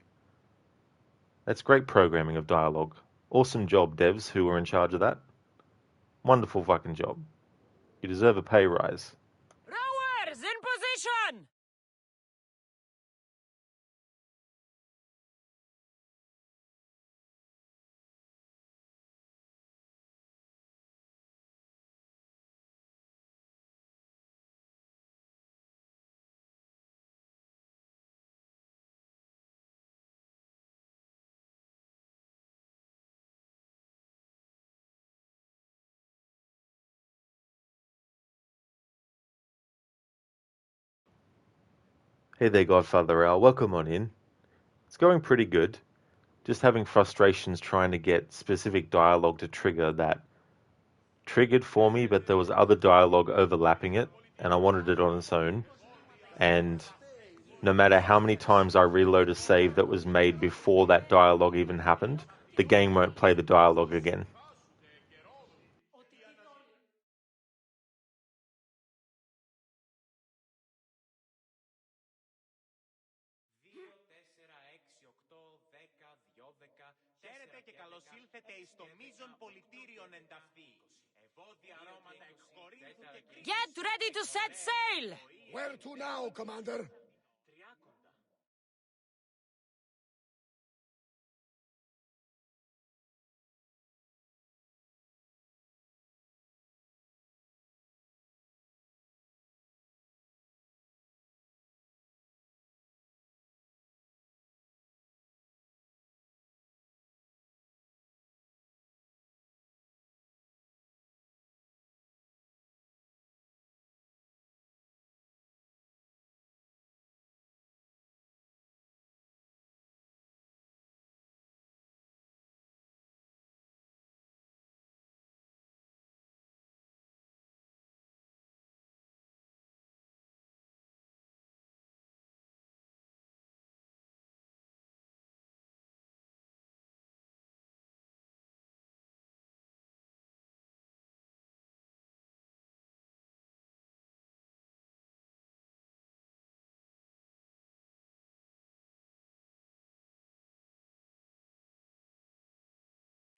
That's great programming of dialogue. Awesome job, devs who were in charge of that. Wonderful fucking job. You deserve a pay rise. Rowers, in position! Hey there, Godfather Al. Welcome on in. It's going pretty good. Just having frustrations trying to get specific dialogue to trigger that triggered for me, but there was other dialogue overlapping it, and I wanted it on its own. And no matter how many times I reload a save that was made before that dialogue even happened, the game won't play the dialogue again. Χαίρετε και καλώς ήλθετε εις το μείζον πολιτήριον ενταφή. Ευώδια αρώματα εκ Κορίνθου και Κρήτης. Get ready to set sail! Where to now, Commander?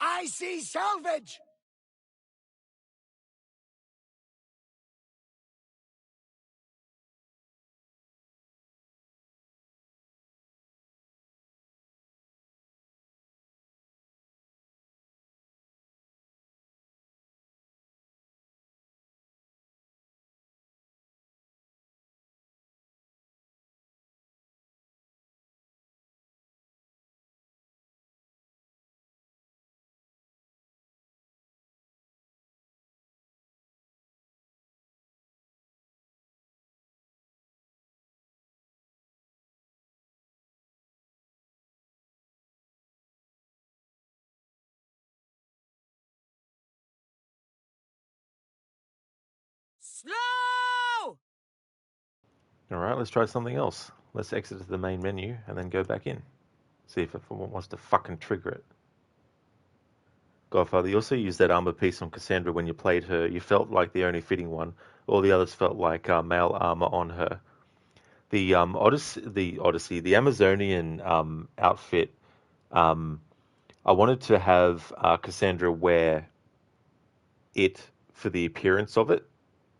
I see salvage! Slow! Alright, let's try something else. Let's exit to the main menu and then go back in. See if it wants to fucking trigger it. Godfather, you also used that armor piece on Cassandra when you played her. You felt like the only fitting one. All the others felt like male armor on her. The Odyssey, the Amazonian outfit. I wanted to have Cassandra wear it for the appearance of it,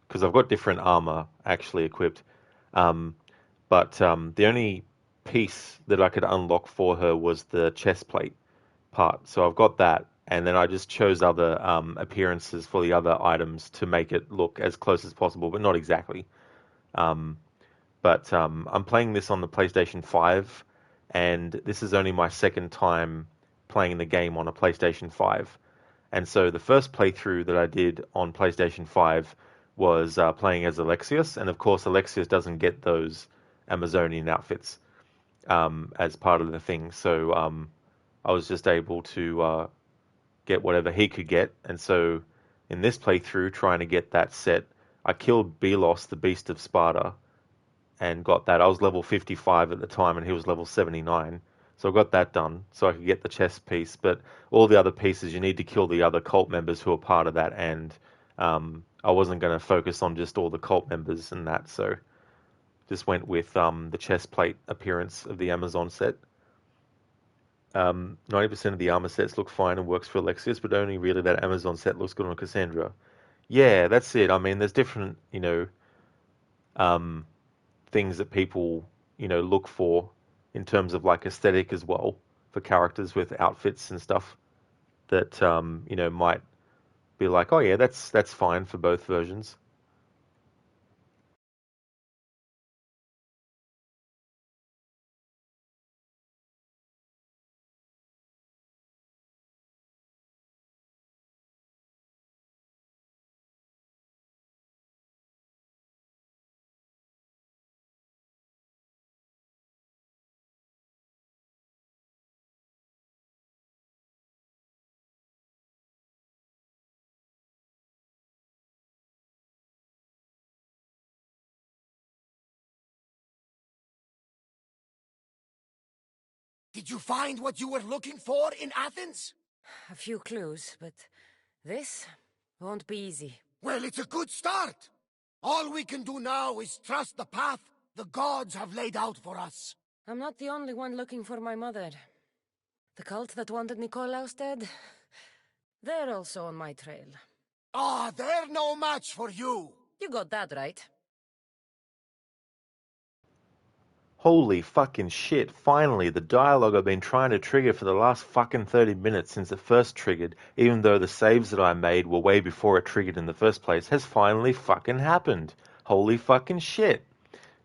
because I've got different armor actually equipped. But the only piece that I could unlock for her was the chest plate part. So I've got that, and then I just chose other appearances for the other items to make it look as close as possible, but not exactly. But I'm playing this on the PlayStation 5, and this is only my second time playing the game on a PlayStation 5. And so the first playthrough that I did on PlayStation 5 was playing as Alexios, and of course Alexios doesn't get those Amazonian outfits as part of the thing. So I was just able to get whatever he could get. And so in this playthrough, trying to get that set, I killed Belos, the Beast of Sparta, and got that. I was level 55 at the time, and he was level 79. So I got that done so I could get the chess piece. But all the other pieces, you need to kill the other cult members who are part of that. And I wasn't going to focus on just all the cult members and that. So just went with the chest plate appearance of the Amazon set. 90% of the armor sets look fine and works for Alexius, but only really that Amazon set looks good on Cassandra. Yeah, that's it. I mean, there's different, things that people, look for in terms of like aesthetic as well for characters with outfits and stuff that, might be like, oh yeah, that's fine for both versions. Did you find what you were looking for in Athens? A few clues, but this won't be easy. Well, it's a good start. All we can do now is trust the path the gods have laid out for us. I'm not the only one looking for my mother. The cult that wanted Nikolaus dead, they're also on my trail. Ah, they're no match for you. You got that right. Holy fucking shit, finally, the dialogue I've been trying to trigger for the last fucking 30 minutes since it first triggered, even though the saves that I made were way before it triggered in the first place, has finally fucking happened. Holy fucking shit.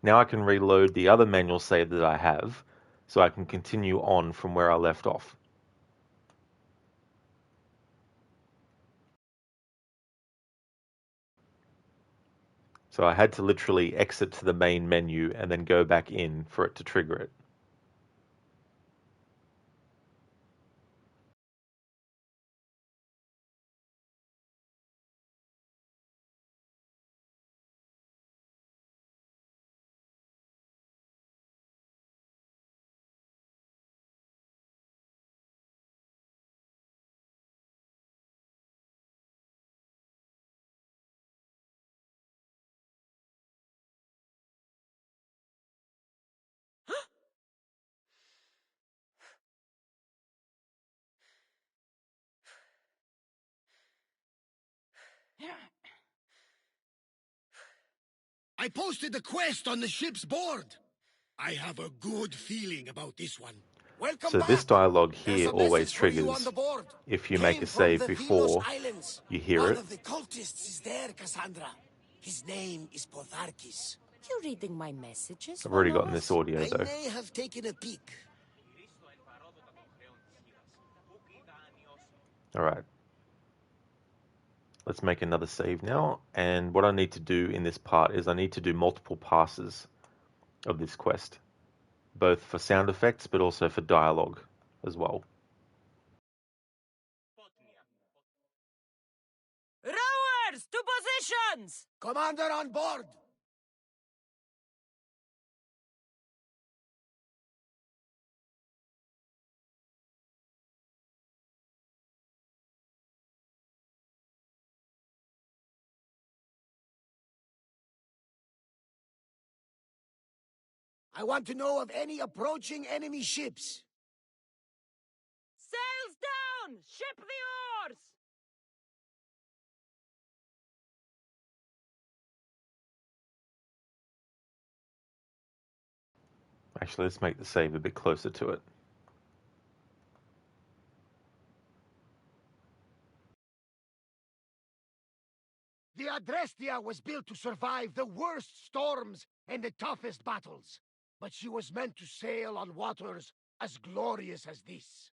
Now I can reload the other manual save that I have, so I can continue on from where I left off. So I had to literally exit to the main menu and then go back in for it to trigger it. I posted the quest on the ship's board. I have a good feeling about this one. Welcome So this back. dialogue There's here a always message for you on triggers the board. if you make Came a from save the Delos before Islands. you hear One it. of the cultists is there, Cassandra. His name is Potharkis. You reading my messages, I've one already of gotten this us? audio I though. may have taken a peek. Alright, let's make another save now. And what I need to do in this part is I need to do multiple passes of this quest, both for sound effects but also for dialogue as well. Rowers, to positions! Commander on board! I want to know of any approaching enemy ships. Sails down! Ship the oars! Actually, let's make the save a bit closer to it. The Adrestia was built to survive the worst storms and the toughest battles. But she was meant to sail on waters as glorious as this.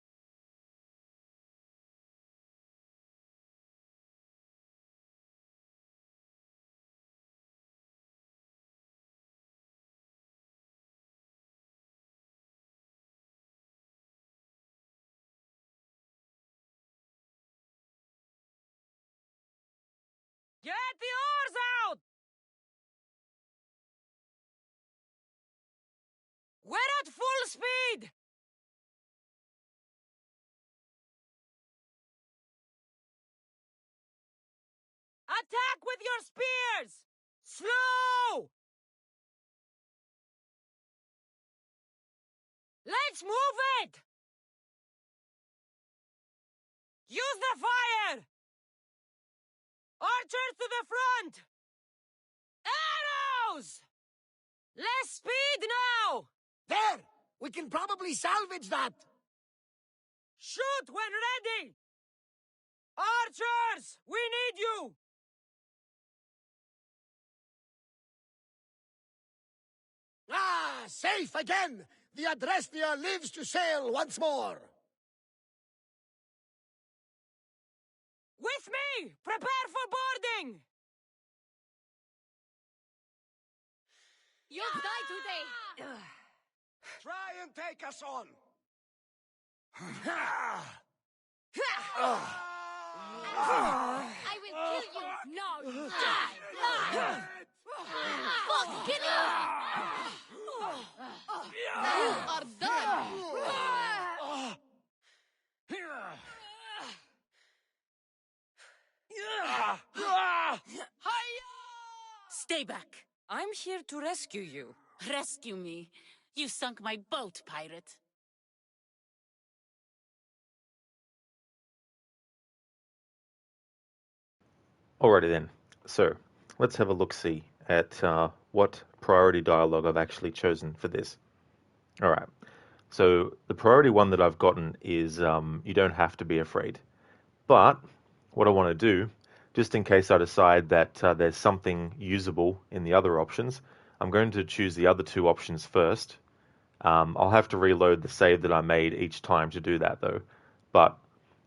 Get the oars out! We're at full speed! Attack with your spears! Slow! Let's move it! Use the fire! Archers to the front! Arrows! Less speed now! There! We can probably salvage that! Shoot when ready! Archers! We need you! Ah! Safe again! The Adrestia lives to sail once more! With me! Prepare for boarding! You'll die today! Try and take us on! I will kill you! No! Die! Fuck! Kill you! You are done! Stay back. I'm here to rescue you. Rescue me. You sunk my boat, pirate. Alrighty then. So, let's have a look-see at what priority dialogue I've actually chosen for this. Alright. So, the priority one that I've gotten is you don't have to be afraid. But, what I want to do, just in case I decide that there's something usable in the other options, I'm going to choose the other two options first. I'll have to reload the save that I made each time to do that though. But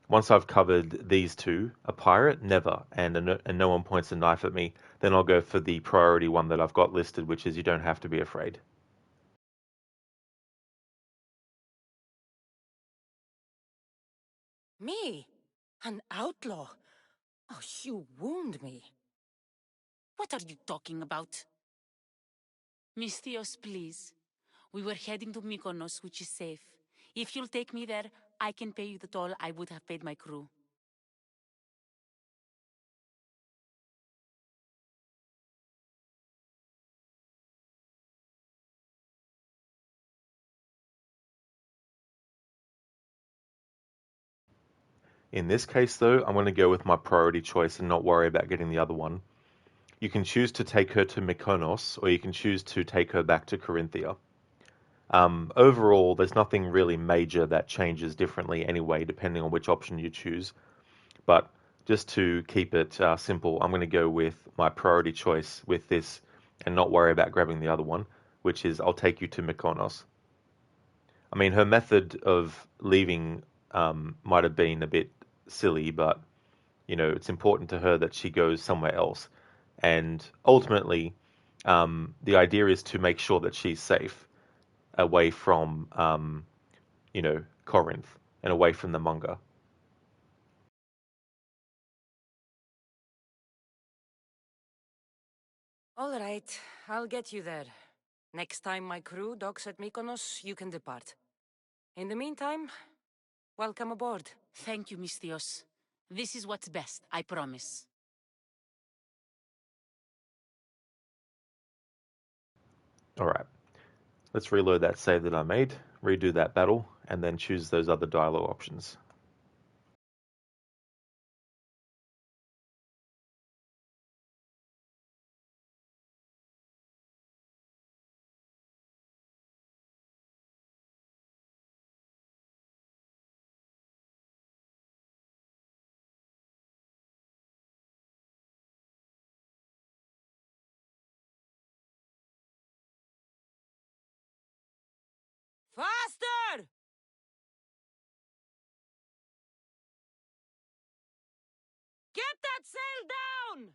once I've covered these two, a pirate, never, and no one points a knife at me, then I'll go for the priority one that I've got listed, which is you don't have to be afraid. Me? An outlaw? Oh, you wound me. What are you talking about? Misthios, please. We were heading to Mykonos, which is safe. If you'll take me there, I can pay you the toll I would have paid my crew. In this case though, I'm going to go with my priority choice and not worry about getting the other one. You can choose to take her to Mykonos, or you can choose to take her back to Corinthia. Overall, there's nothing really major that changes differently anyway, depending on which option you choose. But just to keep it simple, I'm going to go with my priority choice with this and not worry about grabbing the other one, which is I'll take you to Mykonos. I mean, her method of leaving might have been a bit silly, but, you know, it's important to her that she goes somewhere else. And ultimately, the idea is to make sure that she's safe away from, Corinth and away from the manga. All right, I'll get you there. Next time my crew docks at Mykonos, you can depart. In the meantime, welcome aboard. Thank you, Misthios. This is what's best, I promise. Alright, let's reload that save that I made, redo that battle, and then choose those other dialogue options. Faster! Get that sail down!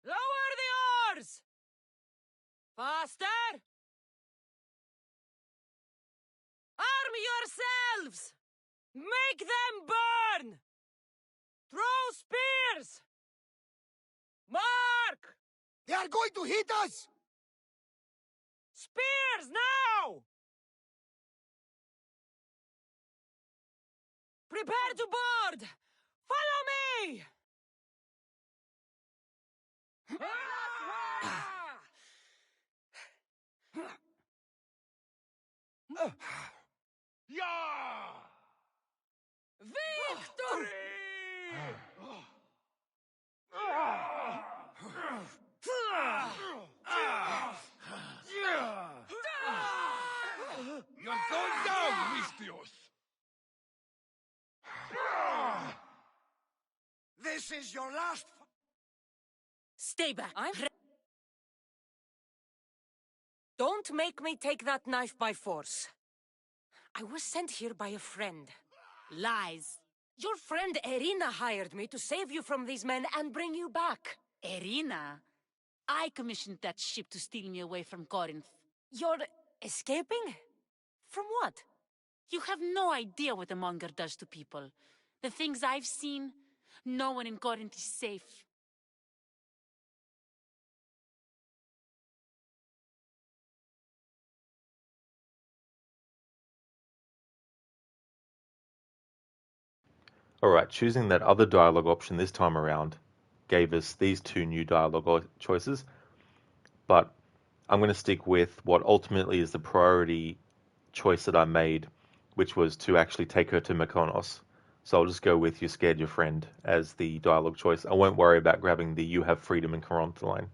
Lower the oars! Master! Arm yourselves! Make them burn! Throw spears! Mark! They are going to hit us! Spears now! Prepare to board! Follow me! Victory! You're going down, Mistios! This is your last... Stay back. Don't make me take that knife by force. I was sent here by a friend. Lies. Your friend Irina hired me to save you from these men and bring you back. Irina? I commissioned that ship to steal me away from Corinth. You're escaping? From what? You have no idea what the monger does to people. The things I've seen, no one in Corinth is safe. Alright, choosing that other dialogue option this time around gave us these two new dialogue choices, but I'm going to stick with what ultimately is the priority choice that I made, which was to actually take her to Mykonos. So I'll just go with "You scared your friend" as the dialogue choice. I won't worry about grabbing the "You have freedom" in Corinth line.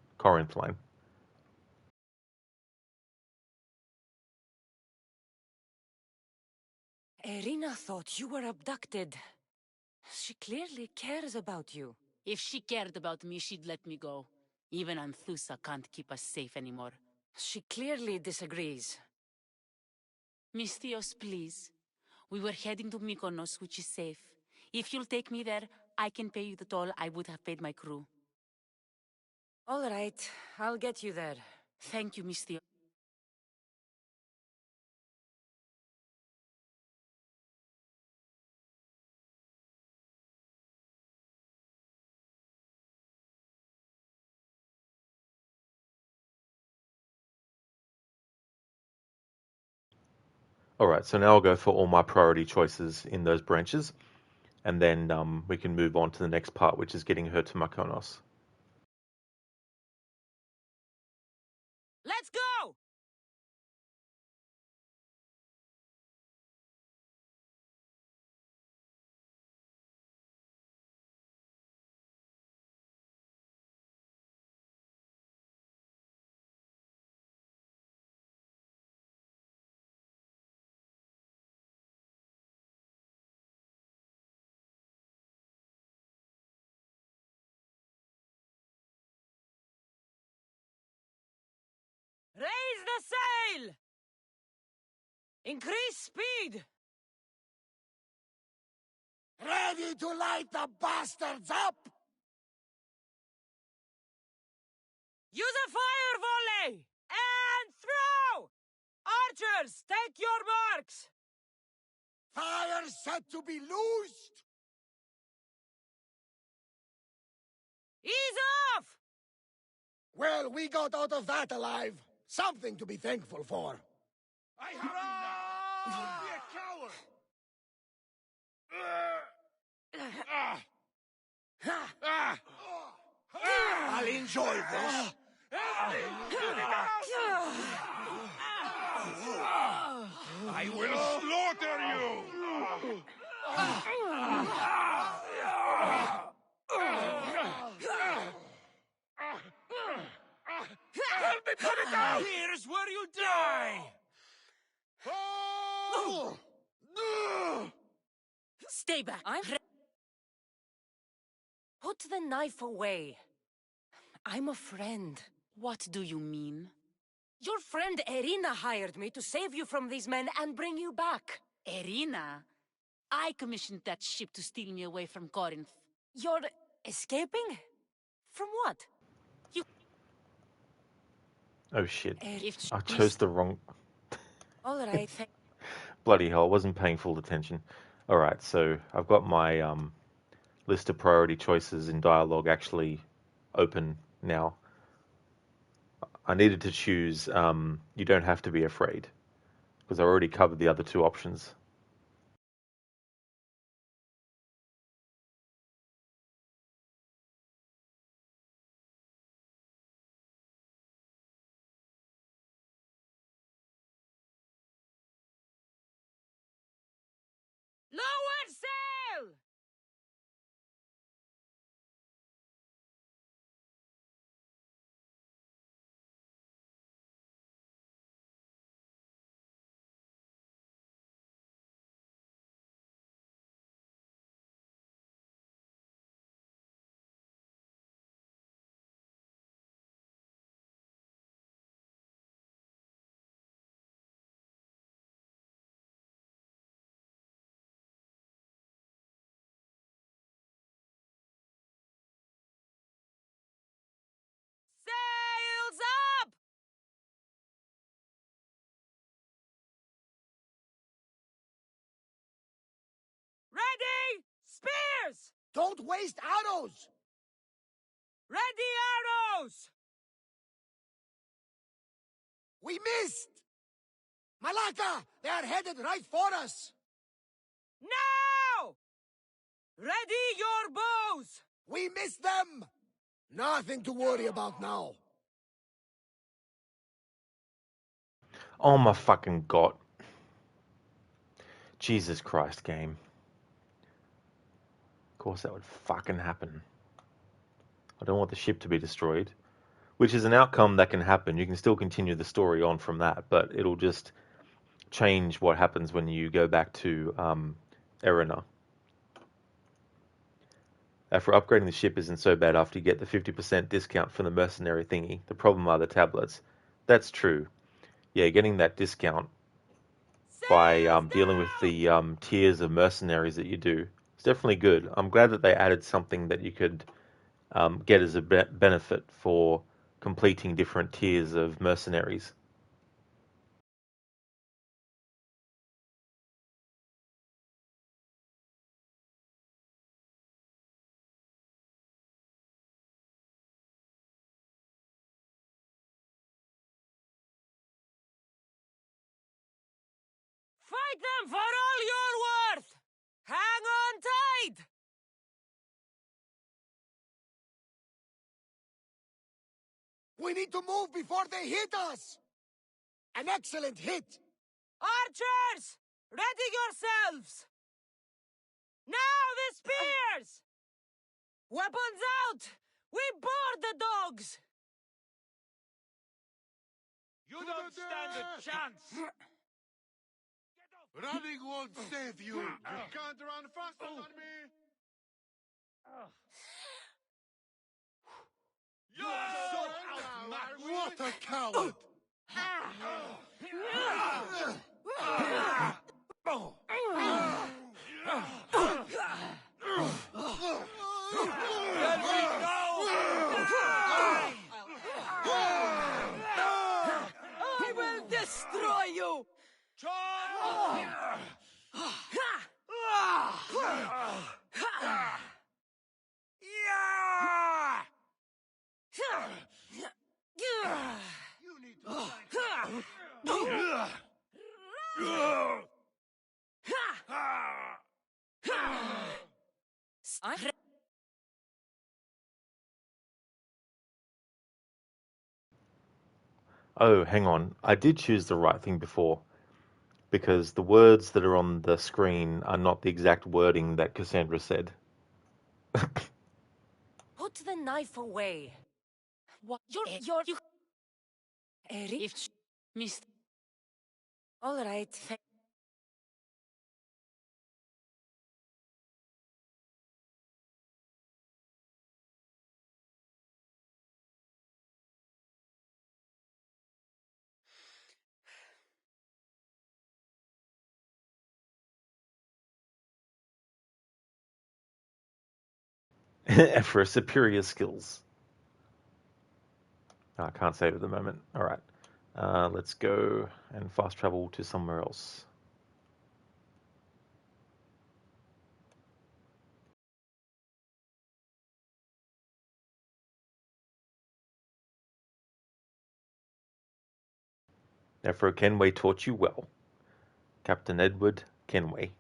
Irina thought you were abducted. She clearly cares about you. If she cared about me, she'd let me go. Even Anthusa can't keep us safe anymore. She clearly disagrees. Mistios, please. We were heading to Mykonos, which is safe. If you'll take me there, I can pay you the toll I would have paid my crew. All right, I'll get you there. Thank you, Mistios. Alright, so now I'll go for all my priority choices in those branches, and then we can move on to the next part, which is getting her to Mykonos. Let's go! Raise the sail! Increase speed! Ready to light the bastards up? Use a fire volley! And throw! Archers, take your marks! Fire set to be loosed! Ease off! Well, we got out of that alive. Something to be thankful for. I have you now. Don't be a coward! I'll enjoy this. I will slaughter you! Help me put it down! Here's where you die! Oh! Stay back. Put the knife away. I'm a friend. What do you mean? Your friend Irina hired me to save you from these men and bring you back. Irina? I commissioned that ship to steal me away from Corinth. You're escaping? From what? Oh shit. If I chose the wrong... all right. Bloody hell, I wasn't paying full attention. Alright, so I've got my list of priority choices in dialogue actually open now. I needed to choose you don't have to be afraid, because I already covered the other two options. Lower sail! Sails up! Ready! Spears! Don't waste arrows! Ready arrows! We missed! Malaka! They are headed right for us! Now! Ready your bows! We missed them! Nothing to worry about now. Oh my fucking god. Jesus Christ, game. Of course that would fucking happen. I don't want the ship to be destroyed, which is an outcome that can happen. You can still continue the story on from that, but it'll just change what happens when you go back to Erina. After upgrading the ship isn't so bad after you get the 50% discount from the mercenary thingy. The problem are the tablets. That's true. Yeah, getting that discount by dealing with the tiers of mercenaries that you do is definitely good. I'm glad that they added something that you could get as a benefit for completing different tiers of mercenaries. Fight them for all you're worth! Hang on tight! We need to move before they hit us! An excellent hit! Archers! Ready yourselves! Now the spears! Weapons out! We board the dogs! You don't stand a chance! Running won't save you! You can't run faster than me! You're so outmatched! What a coward! Let me go! I will destroy you! Oh, hang on. I did choose the right thing before, because the words that are on the screen are not the exact wording that Cassandra said. Put the knife away. What? You... Eric? If... Missed... All right. For superior skills. I can't save at the moment. All right. Let's go and fast travel to somewhere else. Afro Kenway taught you well. Captain Edward Kenway.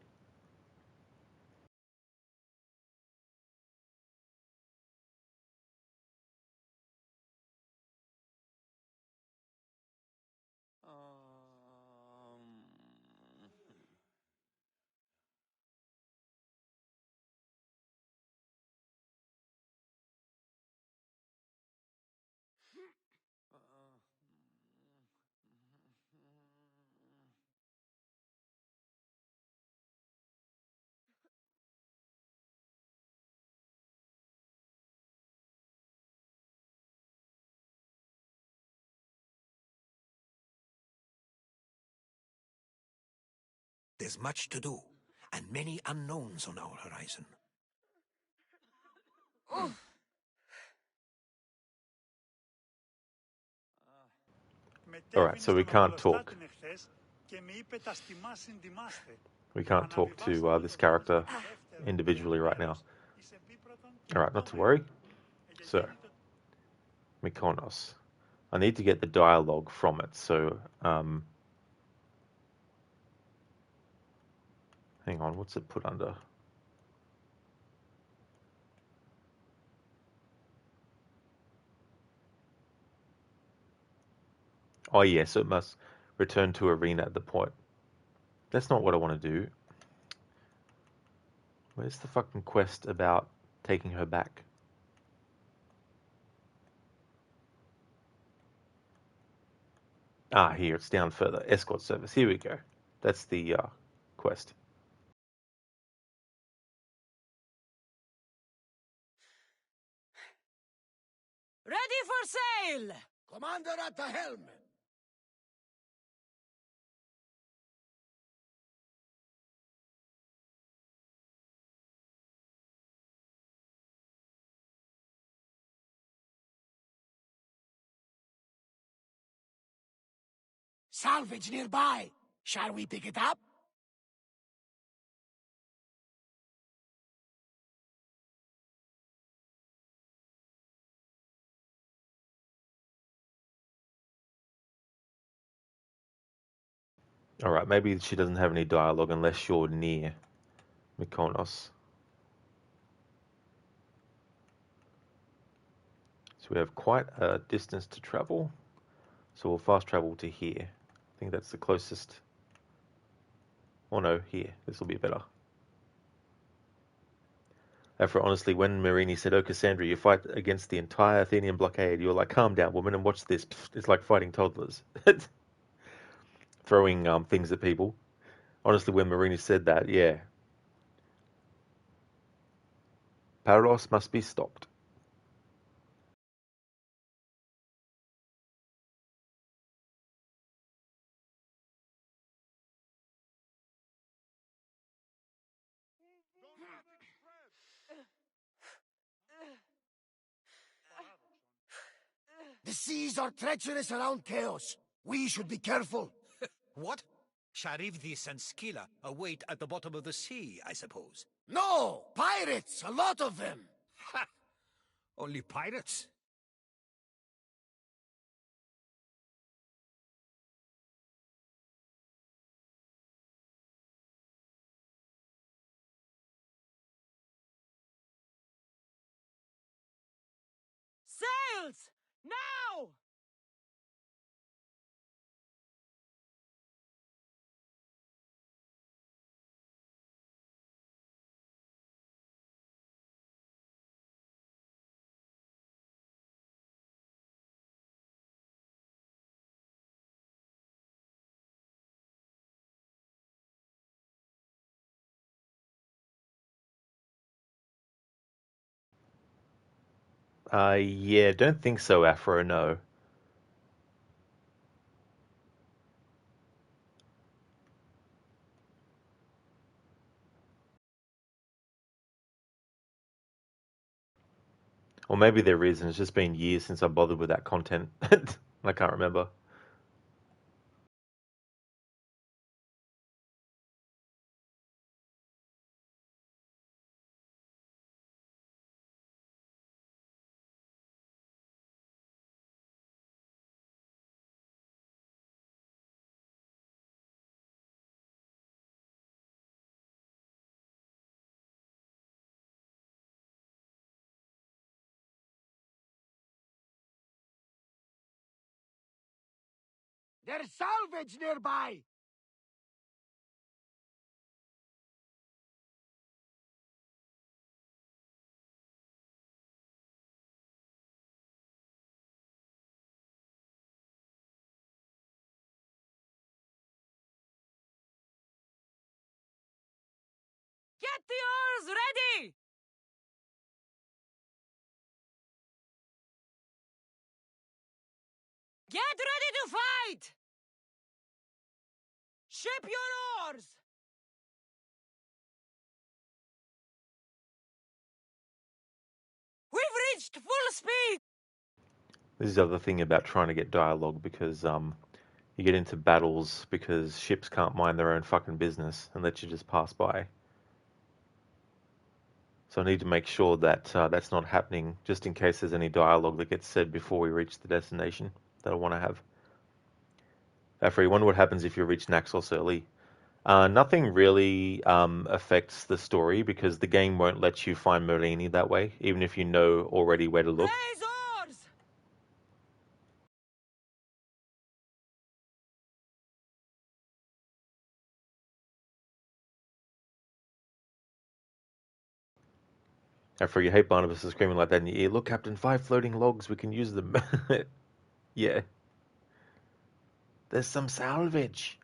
There's much to do, and many unknowns on our horizon. Alright, so we can't talk. We can't talk to this character individually right now. Alright, not to worry. So, Mykonos. I need to get the dialogue from it, so hang on, what's it put under? Oh yes, it must return to arena at the point. That's not what I want to do. Where's the fucking quest about taking her back? Ah, here, it's down further. Escort service. Here we go. That's the quest. Ready for sail! Commander at the helm! Salvage nearby. Shall we pick it up? Alright, maybe she doesn't have any dialogue unless you're near Mykonos. So we have quite a distance to travel. So we'll fast travel to here. I think that's the closest. Oh no, here. This will be better. After honestly, when Marini said, "Oh, Cassandra, you fight against the entire Athenian blockade," you were like, "Calm down, woman, and watch this." It's like fighting toddlers. Throwing things at people. Honestly, when Marini said that, yeah. Paros must be stopped. The seas are treacherous around Chaos. We should be careful. What? Charybdis and Scylla await at the bottom of the sea, I suppose. No! Pirates! A lot of them! Ha! Only pirates? Sails! Now! Yeah, don't think so, Afro, no. Or maybe there is, and it's just been years since I bothered with that content. I can't remember. There's salvage nearby! Get the oars ready! Get ready to fight! Ship your oars! We've reached full speed! This is the other thing about trying to get dialogue, because you get into battles because ships can't mind their own fucking business and let you just pass by. So I need to make sure that that's not happening, just in case there's any dialogue that gets said before we reach the destination that I want to have. After, you wonder what happens if you reach Naxos early. Nothing really affects the story, because the game won't let you find Merlini that way, even if you know already where to look. Raise oars! After, you hate Barnabas is screaming like that in your ear, "Look, Captain, 5 floating logs, we can use them." Yeah. There's some salvage.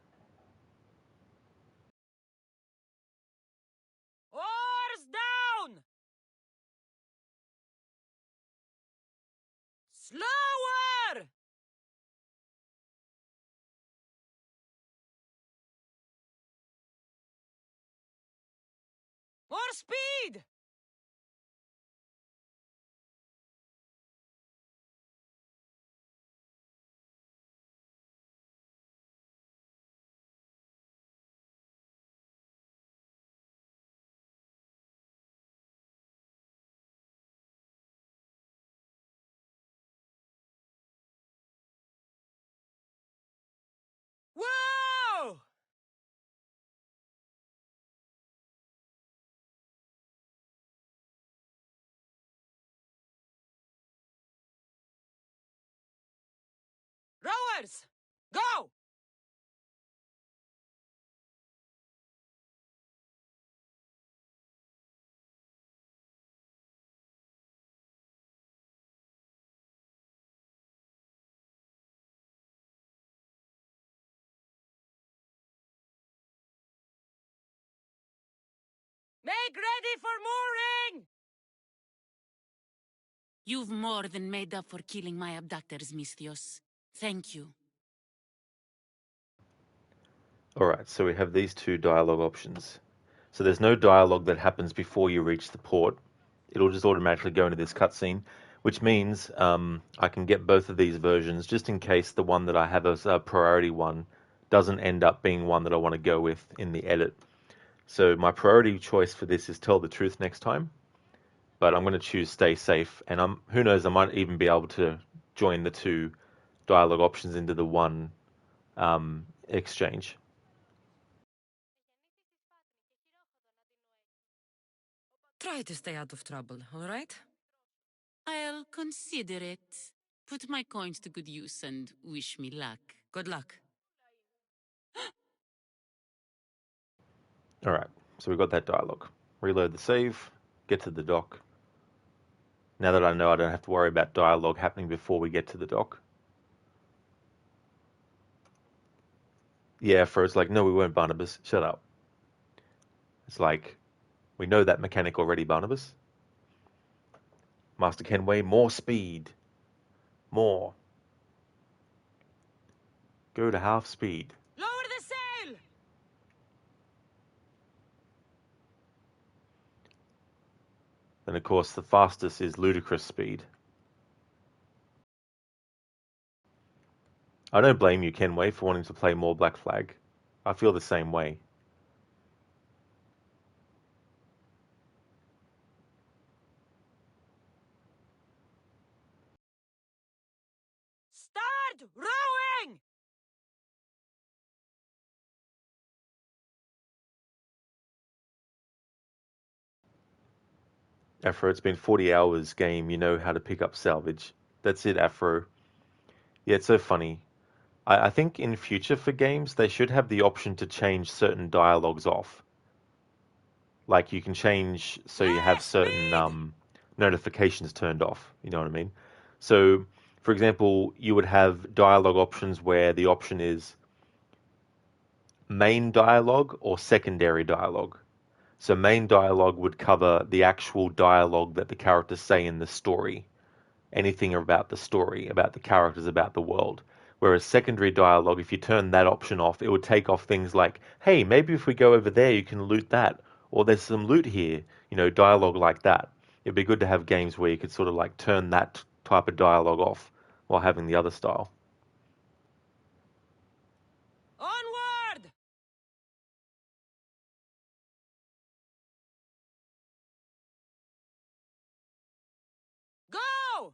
Oars down! Slower! More speed! Whoa! Rowers! Go! Make ready for mooring! You've more than made up for killing my abductors, Misthios. Thank you. Alright, so we have these 2 dialogue options. So there's no dialogue that happens before you reach the port. It'll just automatically go into this cutscene, which means I can get both of these versions, just in case the one that I have as a priority one doesn't end up being one that I want to go with in the edit. So my priority choice for this is Tell the Truth next time, but I'm going to choose Stay Safe, and who knows, I might even be able to join the 2 dialogue options into the one exchange. Try to stay out of trouble, all right? I'll consider it. Put my coins to good use and wish me luck. Good luck. Alright, so we've got that dialogue. Reload the save, get to the dock. Now that I know I don't have to worry about dialogue happening before we get to the dock. Yeah, Fro's like, "No, we weren't, Barnabas. Shut up." It's like, we know that mechanic already, Barnabas. Master Kenway, more speed. More. Go to half speed. Lower the sail! then of course the fastest is ludicrous speed. I don't blame you, Kenway, for wanting to play more Black Flag. I feel the same way. Start rowing! Afro, it's been 40 hours game, you know how to pick up salvage. That's it, Afro. Yeah, it's so funny. I think in future for games, they should have the option to change certain dialogues off. Like you can change so you have certain notifications turned off. You know what I mean? So, for example, you would have dialogue options where the option is main dialogue or secondary dialogue. So main dialogue would cover the actual dialogue that the characters say in the story, anything about the story, about the characters, about the world. Whereas secondary dialogue, if you turn that option off, it would take off things like, hey, maybe if we go over there, you can loot that. Or there's some loot here, dialogue like that. It'd be good to have games where you could sort of like turn that type of dialogue off while having the other style. Onward! Go!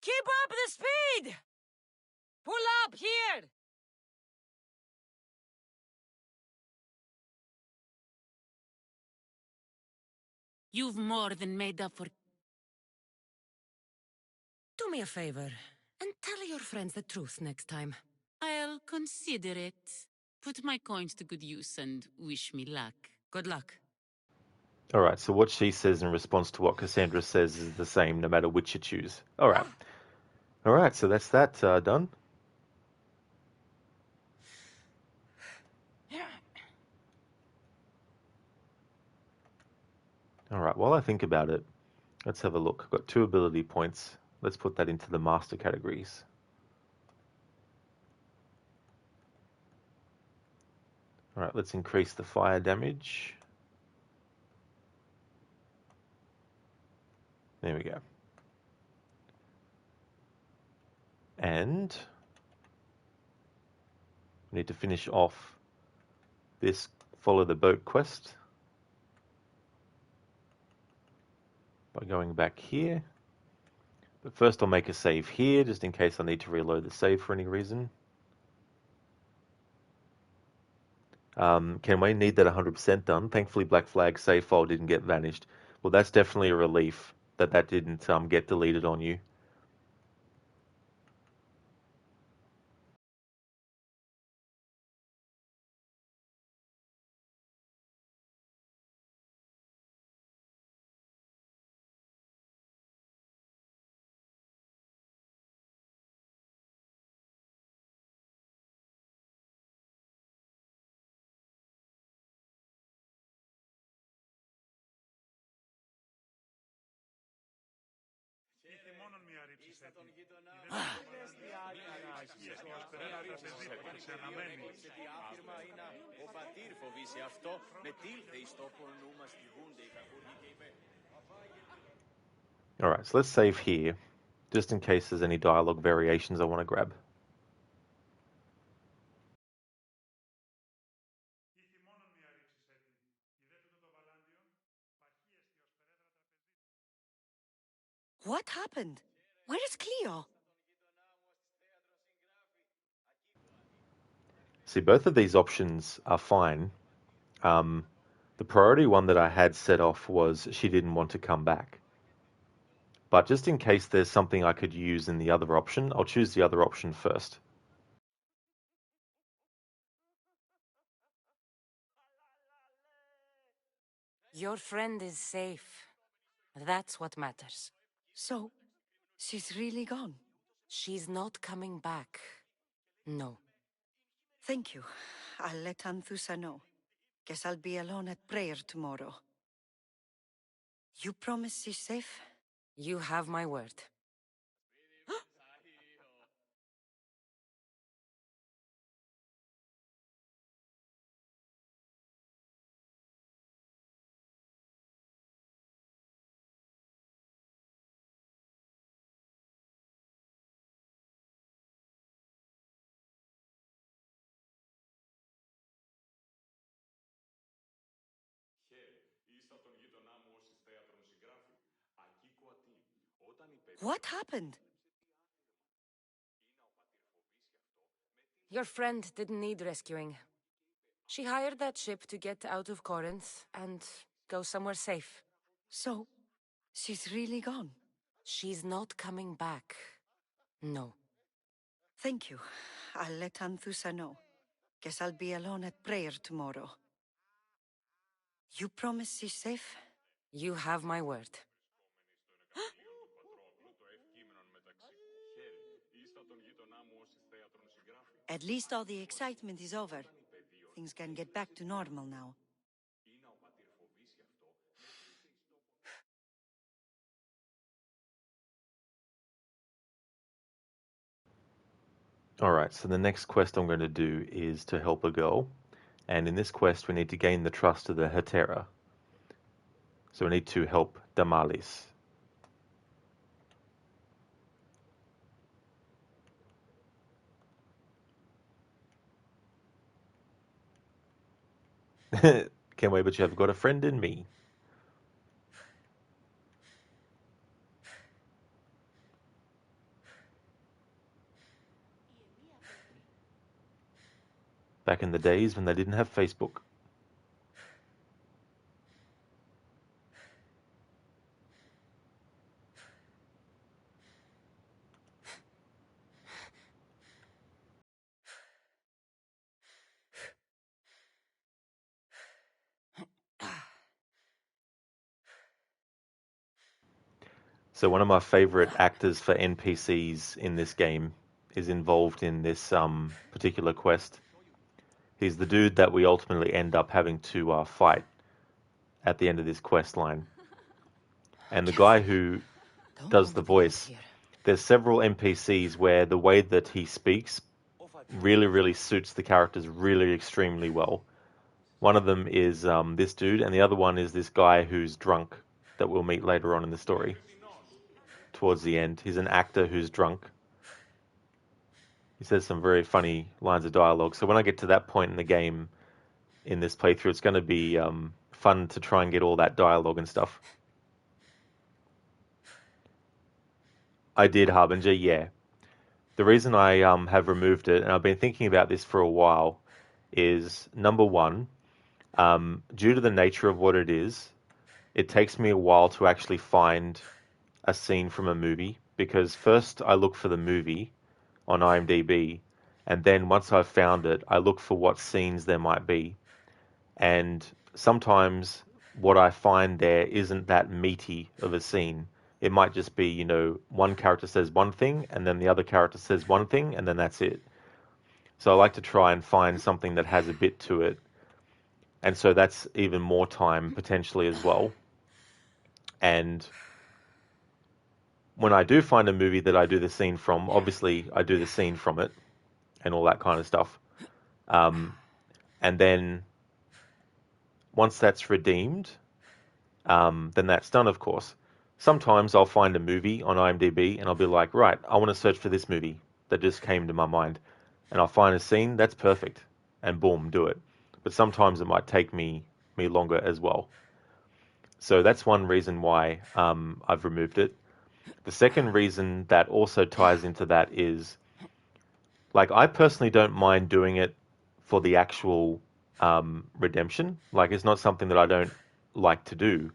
Keep up the speed! Pull up here! You've more than made up for... Do me a favor, and tell your friends the truth next time. I'll consider it. Put my coins to good use and wish me luck. Good luck. All right, so what she says in response to what Cassandra says is the same no matter which you choose. All right. All right, so that's that done. All right, while I think about it, let's have a look. I've got 2 ability points. Let's put that into the master categories. All right, let's increase the fire damage. There we go. And we need to finish off this follow the boat quest by going back here. But first I'll make a save here, just in case I need to reload the save for any reason. Can we need that 100% done? Thankfully Black Flag save file didn't get vanished. Well, that's definitely a relief that that didn't get deleted on you. Alright, so let's save here, just in case there's any dialogue variations I want to grab. What happened? Where is Cleo? See, both of these options are fine. The priority one that I had set off was she didn't want to come back. But just in case there's something I could use in the other option, I'll choose the other option first. Your friend is safe. That's what matters. So, she's really gone? She's not coming back. No. Thank you. I'll let Anthusa know. Guess I'll be alone at prayer tomorrow. You promise she's safe? You have my word. What happened? Your friend didn't need rescuing. She hired that ship to get out of Corinth and go somewhere safe. So, she's really gone? She's not coming back. No. Thank you. I'll let Anthusa know. Guess I'll be alone at prayer tomorrow. You promise she's safe? You have my word. At least all the excitement is over. Things can get back to normal now. Alright, so the next quest I'm going to do is to help a girl. And in this quest, we need to gain the trust of the Hetera. So we need to help Damalis. Can't wait, but you have got a friend in me. Back in the days when they didn't have Facebook. So one of my favorite actors for NPCs in this game is involved in this particular quest. He's the dude that we ultimately end up having to fight at the end of this quest line. And the guy who does the voice, there's several NPCs where the way that he speaks really, really suits the characters really extremely well. One of them is this dude, and the other one is this guy who's drunk that we'll meet later on in the story. Towards the end, he's an actor who's drunk. He says some very funny lines of dialogue. So when I get to that point in the game, in this playthrough, it's going to be fun to try and get all that dialogue and stuff. I did, Harbinger, yeah. The reason I have removed it, and I've been thinking about this for a while, is number one, due to the nature of what it is, it takes me a while to actually find a scene from a movie, because first I look for the movie on IMDb, and then once I've found it, I look for what scenes there might be. And sometimes what I find there isn't that meaty of a scene. It might just be, one character says one thing, and then the other character says one thing, and then that's it. So I like to try and find something that has a bit to it. And so that's even more time potentially as well. And when I do find a movie that I do the scene from, obviously I do the scene from it and all that kind of stuff. And then once that's redeemed, then that's done, of course. Sometimes I'll find a movie on IMDb and I'll be like, right, I want to search for this movie that just came to my mind. And I'll find a scene that's perfect and boom, do it. But sometimes it might take me longer as well. So that's one reason why I've removed it. The second reason that also ties into that is, like, I personally don't mind doing it for the actual redemption. Like, it's not something that I don't like to do.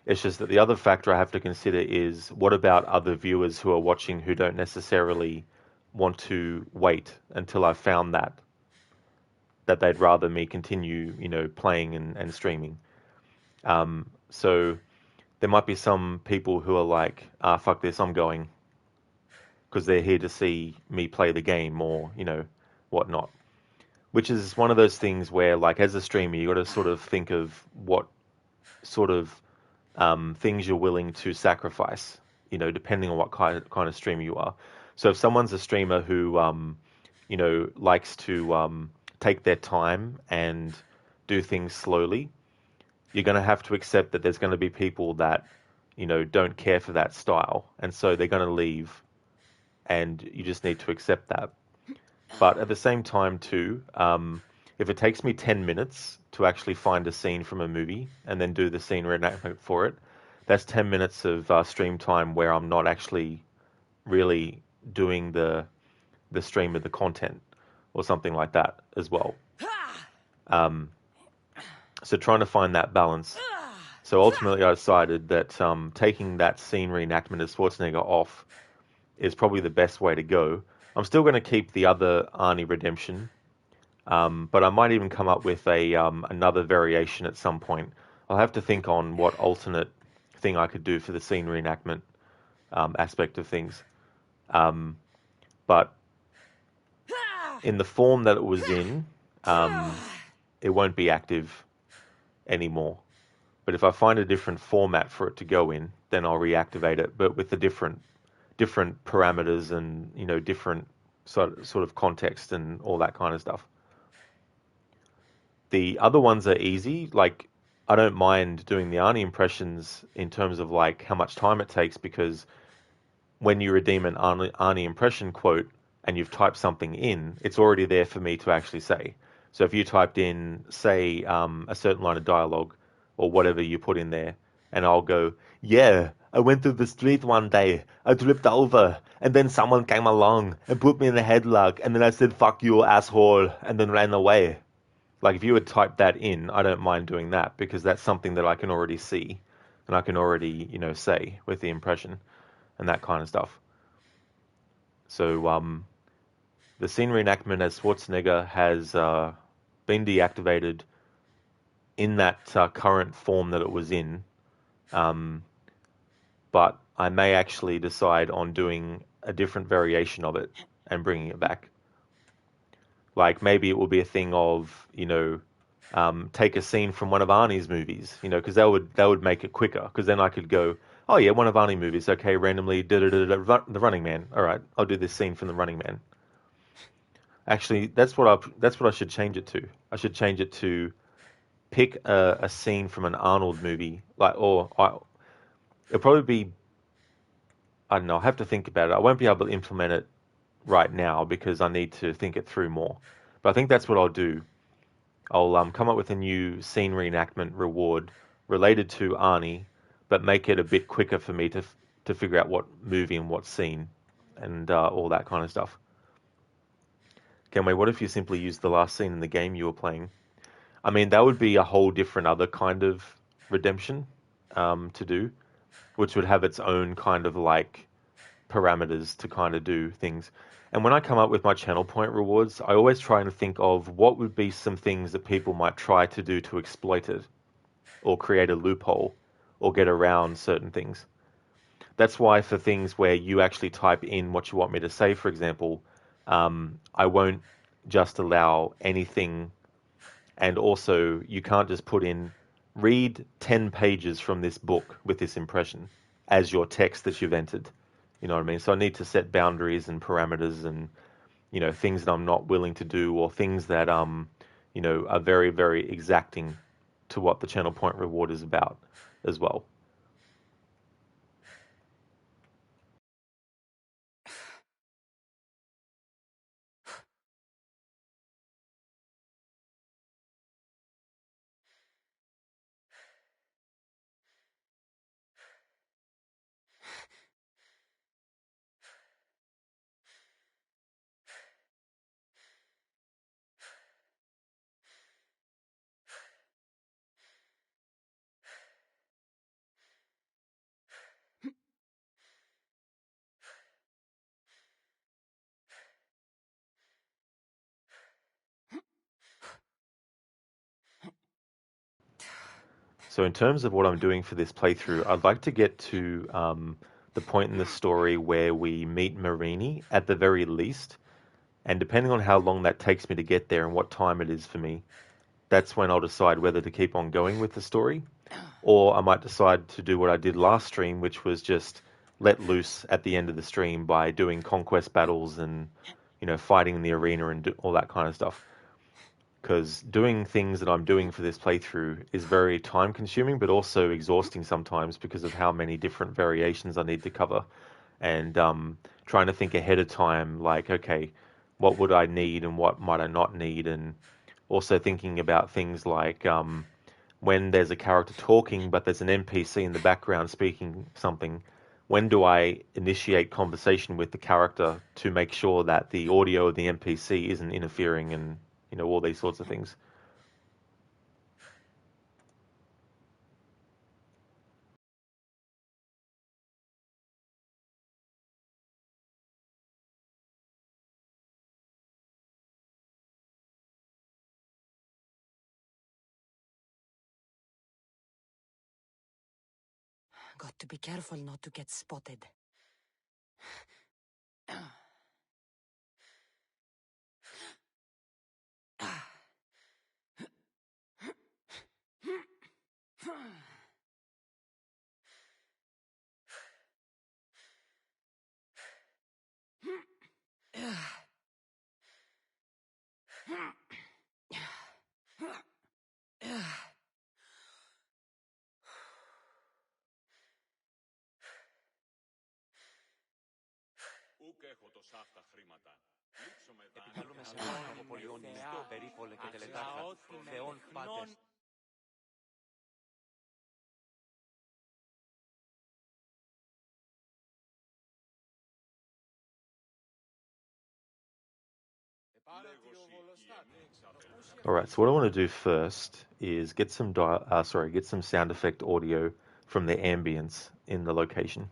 It's just that the other factor I have to consider is, what about other viewers who are watching who don't necessarily want to wait until I've found that they'd rather me continue, playing and streaming. So there might be some people who are like, fuck this, I'm going, because they're here to see me play the game or, whatnot. Which is one of those things where, like, as a streamer, you got to sort of think of what sort of things you're willing to sacrifice, depending on what kind of streamer you are. So if someone's a streamer who, likes to take their time and do things slowly, you're going to have to accept that there's going to be people that, don't care for that style. And so they're going to leave, and you just need to accept that. But at the same time, too, if it takes me 10 minutes to actually find a scene from a movie and then do the scene reenactment for it, that's 10 minutes of stream time where I'm not actually really doing the stream of the content or something like that as well. So trying to find that balance. So ultimately, I decided that taking that scene reenactment of Schwarzenegger off is probably the best way to go. I'm still going to keep the other Arnie redemption, but I might even come up with a another variation at some point. I'll have to think on what alternate thing I could do for the scene reenactment aspect of things. But in the form that it was in, it won't be active anymore. But if I find a different format for it to go in, then I'll reactivate it, but with the different parameters and different sort of context and all that kind of stuff. The other ones are easy. Like I don't mind doing the Arnie impressions in terms of like how much time it takes, because when you redeem an Arnie impression quote and you've typed something in, it's already there for me to actually say. So if you typed in, say, a certain line of dialogue or whatever you put in there, and I'll go, yeah, I went through the street one day, I tripped over, and then someone came along and put me in a headlock, and then I said, fuck you, asshole, and then ran away. Like if you would type that in, I don't mind doing that, because that's something that I can already see and I can already, say with the impression and that kind of stuff. So the scene reenactment as Schwarzenegger has been deactivated in that current form that it was in, but I may actually decide on doing a different variation of it and bringing it back. Like maybe it will be a thing of, take a scene from one of Arnie's movies, because that would make it quicker, because then I could go, oh yeah, one of Arnie movies, okay, randomly, The Running Man. All right, I'll do this scene from The Running Man. Actually, that's what I should change it to. I should change it to pick a scene from an Arnold movie, it'll probably be, I don't know, I have to think about it. I won't be able to implement it right now because I need to think it through more. But I think that's what I'll do. I'll come up with a new scene reenactment reward related to Arnie, but make it a bit quicker for me to figure out what movie and what scene and all that kind of stuff. Kenway, what if you simply used the last scene in the game you were playing? I mean, that would be a whole different other kind of redemption to do, which would have its own kind of like parameters to kind of do things. And when I come up with my channel point rewards, I always try and think of what would be some things that people might try to do to exploit it, or create a loophole, or get around certain things. That's why for things where you actually type in what you want me to say, for example, I won't just allow anything. And also, you can't just put in, read 10 pages from this book with this impression as your text that you've entered. You know what I mean? So I need to set boundaries and parameters and, things that I'm not willing to do, or things that, are very, very exacting to what the channel point reward is about as well. So in terms of what I'm doing for this playthrough, I'd like to get to the point in the story where we meet Marini at the very least. And depending on how long that takes me to get there and what time it is for me, that's when I'll decide whether to keep on going with the story, or I might decide to do what I did last stream, which was just let loose at the end of the stream by doing conquest battles and, fighting in the arena and all that kind of stuff. Because doing things that I'm doing for this playthrough is very time consuming, but also exhausting sometimes because of how many different variations I need to cover. And trying to think ahead of time, like, okay, what would I need and what might I not need? And also thinking about things like when there's a character talking, but there's an NPC in the background speaking something, when do I initiate conversation with the character to make sure that the audio of the NPC isn't interfering and, all these sorts of things? Got to be careful not to get spotted. Επικαλούμε σε έναν Αγωπολιώνη, περίφολε και τελετάρχα, θεών πάτες. All right, so what I want to do first is get some get some sound effect audio from the ambience in the location.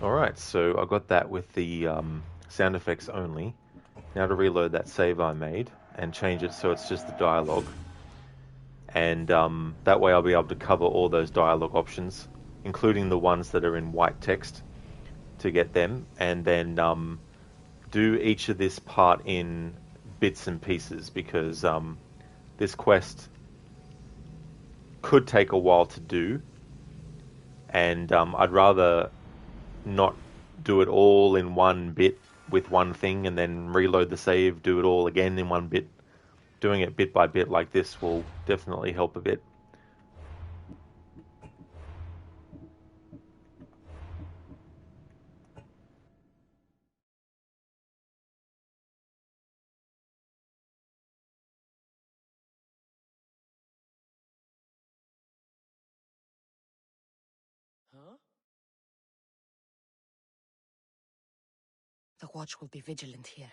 All right, so I got that with the sound effects only. Now to reload that save I made and change it so it's just the dialogue. And that way I'll be able to cover all those dialogue options, including the ones that are in white text, to get them, and then do each of this part in bits and pieces, because this quest could take a while to do, and I'd rather not do it all in one bit with one thing and then reload the save, do it all again in one bit. Doing it bit by bit like this will definitely help a bit. The Watch will be vigilant here.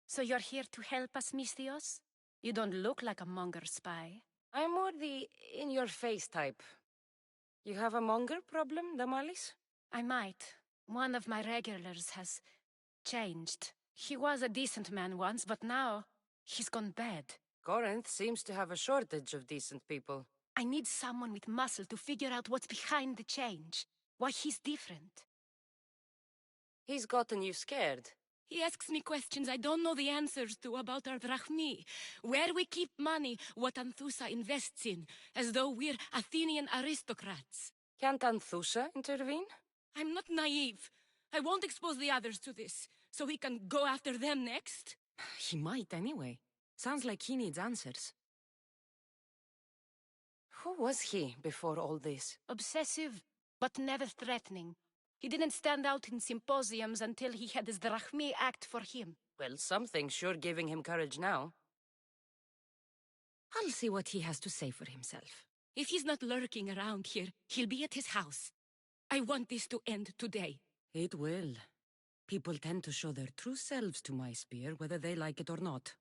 So you're here to help us, Misthios? You don't look like a Monger spy. I'm more the in-your-face type. You have a Monger problem, Damalis? I might. One of my regulars has changed. He was a decent man once, but now he's gone bad. Corinth seems to have a shortage of decent people. I need someone with muscle to figure out what's behind the change. Why he's different. He's gotten you scared. He asks me questions I don't know the answers to about our drachmi, where we keep money, what Anthusa invests in, as though we're Athenian aristocrats. Can't Anthusa intervene? I'm not naive. I won't expose the others to this, so he can go after them next. He might anyway. Sounds like he needs answers. Who was he before all this? Obsessive, but never threatening. He didn't stand out in symposiums until he had his drachmi act for him. Well, something's sure giving him courage now. I'll see what he has to say for himself. If he's not lurking around here, he'll be at his house. I want this to end today. It will. People tend to show their true selves to my spear, whether they like it or not.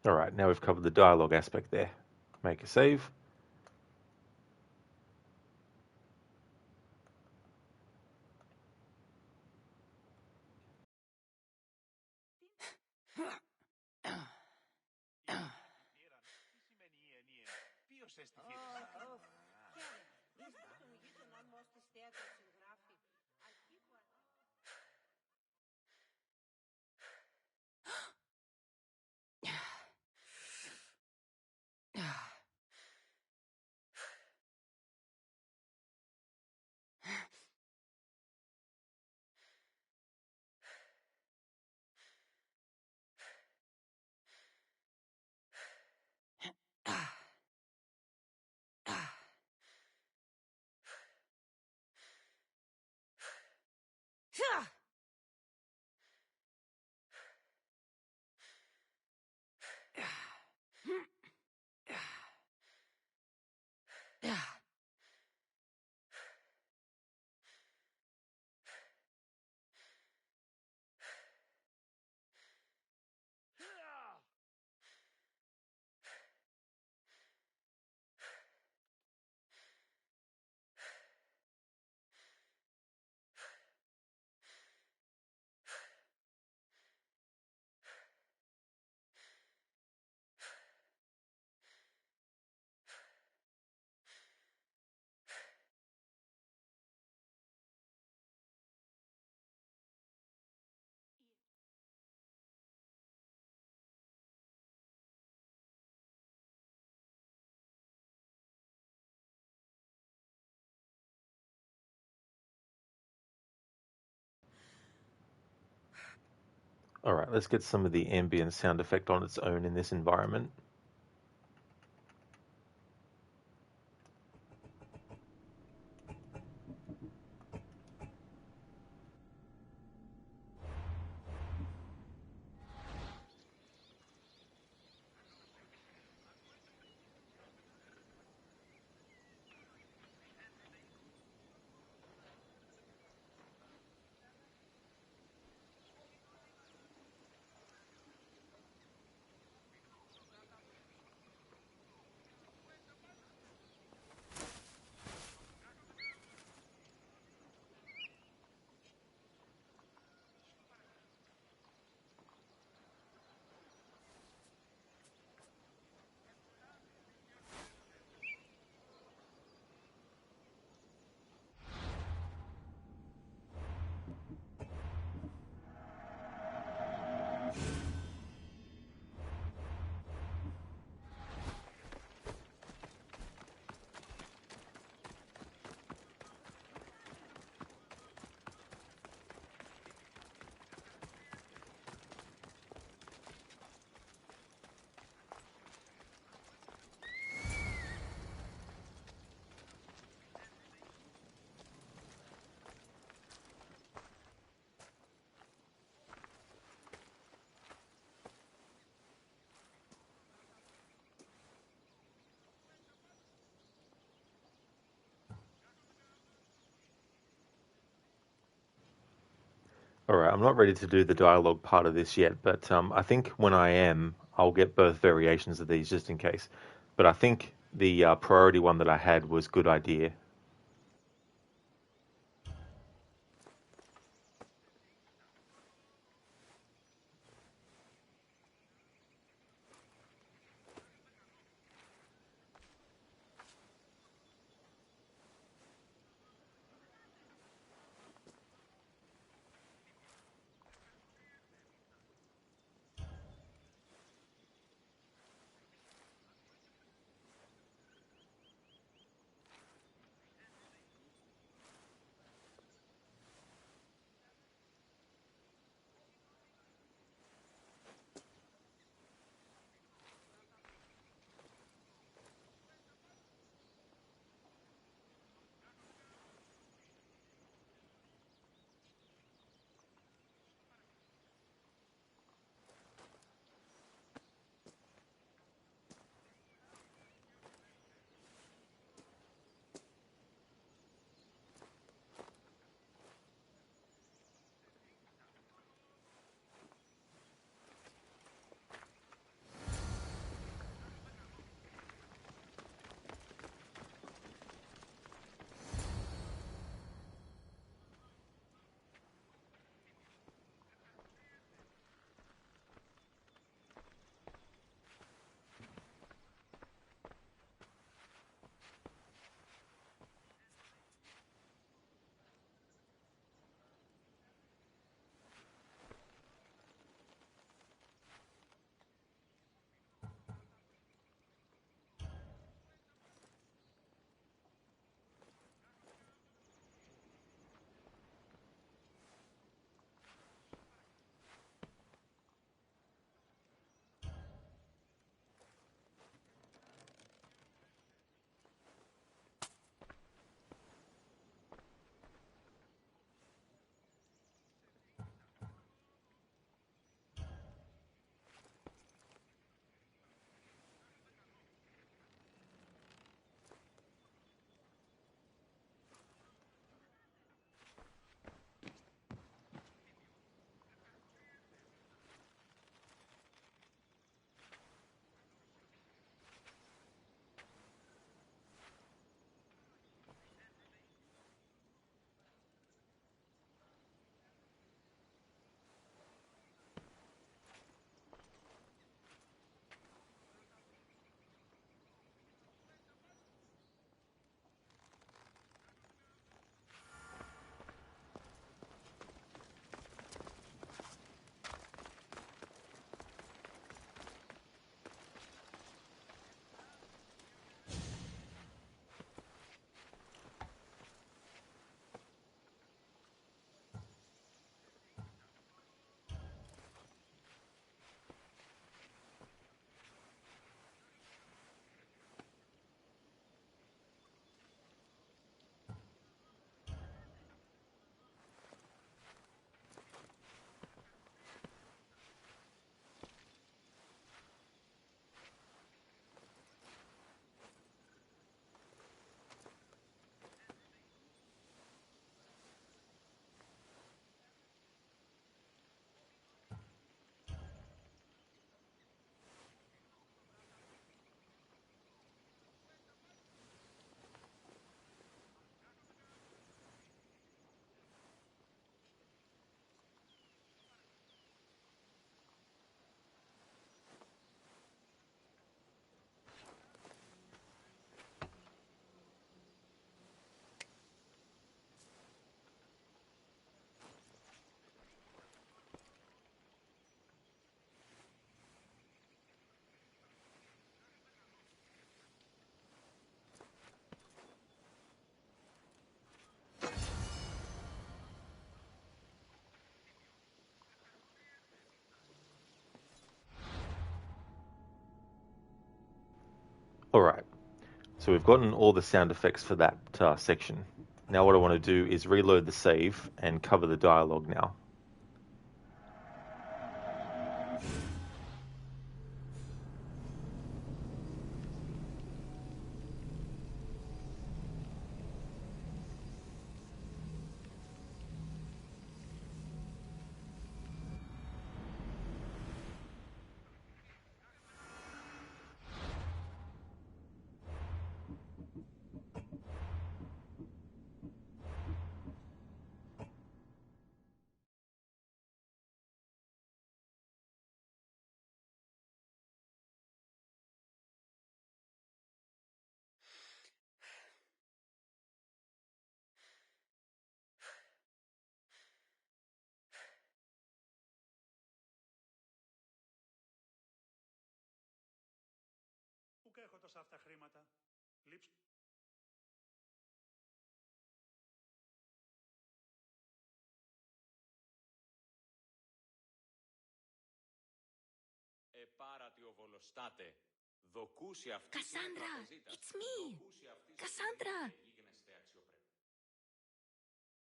Alright, now we've covered the dialogue aspect there. Make a save. Alright, let's get some of the ambient sound effect on its own in this environment. All right, I'm not ready to do the dialogue part of this yet, but I think when I am, I'll get both variations of these just in case. But I think the priority one that I had was good idea. All right, so we've gotten all the sound effects for that section. Now what I want to do is reload the save and cover the dialogue now. Cassandra, it's me! Cassandra!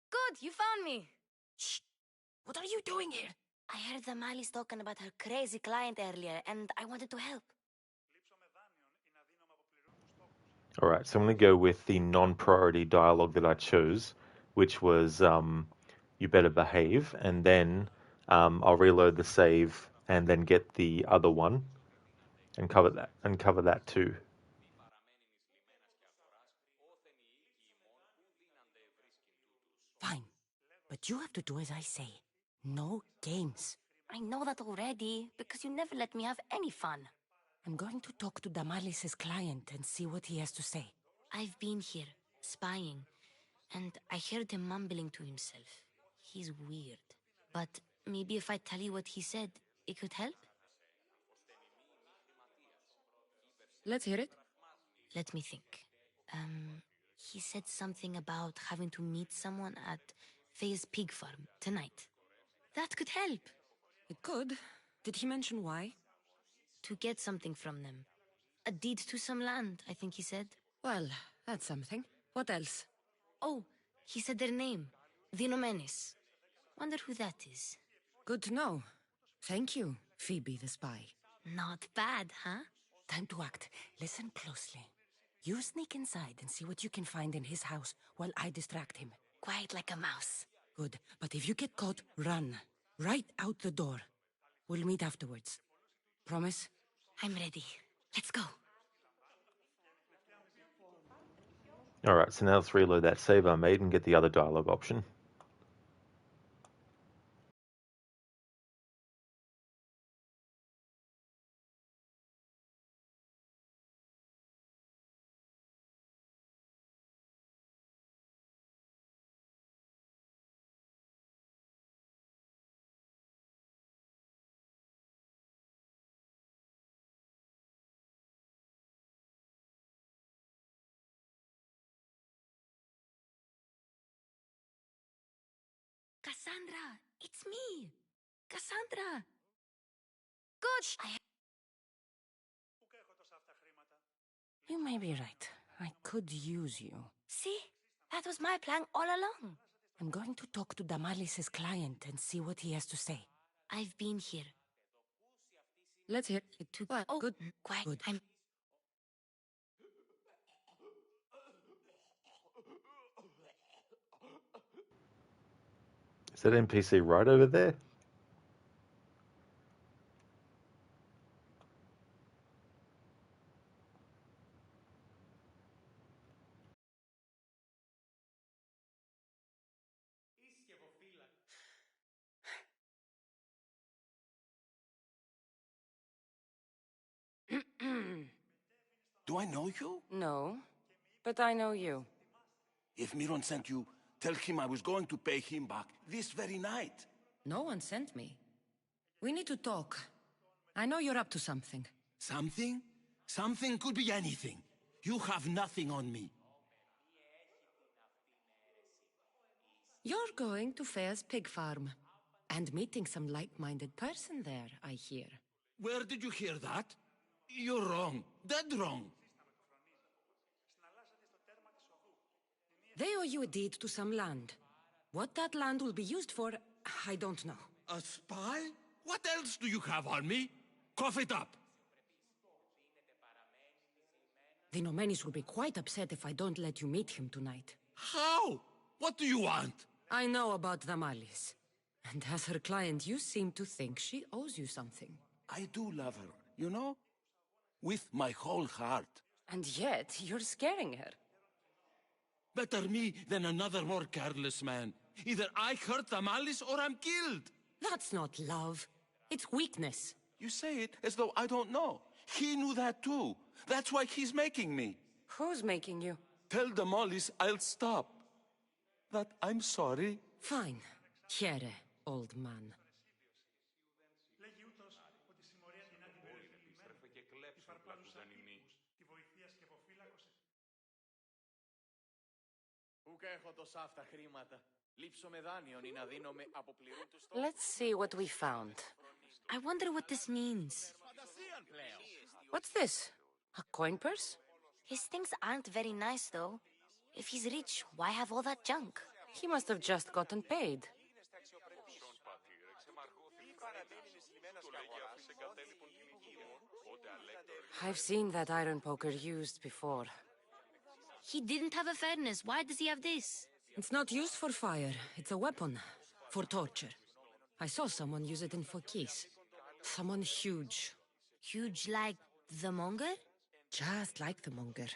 Good, you found me. Shh! What are you doing here? I heard Damalis talking about her crazy client earlier, and I wanted to help. All right, so I'm going to go with the non-priority dialogue that I chose, which was "You better behave," and then I'll reload the save and then get the other one and cover that too. Fine, but you have to do as I say. No games. I know that already, because you never let me have any fun. I'm going to talk to Damalis's client and see what he has to say. I've been here, spying, and I heard him mumbling to himself. He's weird. But maybe if I tell you what he said, it could help? Let's hear it. Let me think. He said something about having to meet someone at Faye's pig farm tonight. That could help. It could. Did he mention why? To get something from them. A deed to some land, I think he said. Well, that's something. What else? Oh, he said their name. The Nomenes. Wonder who that is. Good to know. Thank you, Phoebe the spy. Not bad, huh? Time to act. Listen closely. You sneak inside and see what you can find in his house while I distract him. Quiet like a mouse. Good, but if you get caught, run. Right out the door. We'll meet afterwards. Promise? I'm ready. Let's go. All right, so now let's reload that save I made and get the other dialogue option. Cassandra! It's me! Cassandra! Good! You may be right. I could use you. See? That was my plan all along. I'm going to talk to Damalis's client and see what he has to say. I've been here. Let's hear it too. Oh, good. Quiet. Good. Is that NPC right over there? Do I know you? No, but I know you. If Miron sent you, tell him I was going to pay him back this very night. No one sent me. We need to talk. I know you're up to something. Something? Something could be anything. You have nothing on me. You're going to Fair's pig farm. And meeting some like-minded person there, I hear. Where did you hear that? You're wrong. Dead wrong. They owe you a deed to some land. What that land will be used for, I don't know. A spy? What else do you have on me? Cough it up. The Nomenis will be quite upset if I don't let you meet him tonight. How? What do you want? I know about Damalis. And as her client, you seem to think she owes you something. I do love her, you know? With my whole heart. And yet, you're scaring her. Better me than another more careless man. Either I hurt Damalis or I'm killed. That's not love. It's weakness. You say it as though I don't know. He knew that too. That's why he's making me. Who's making you? Tell Damalis I'll stop. That I'm sorry. Fine. Here, old man. Let's see what we found. I wonder what this means. What's this? A coin purse? His things aren't very nice, though. If he's rich, why have all that junk? He must have just gotten paid. I've seen that iron poker used before. He didn't have a furnace. Why does he have this? It's not used for fire. It's a weapon. For torture. I saw someone use it in Fokis. Someone huge. Huge like the monger? Just like the monger.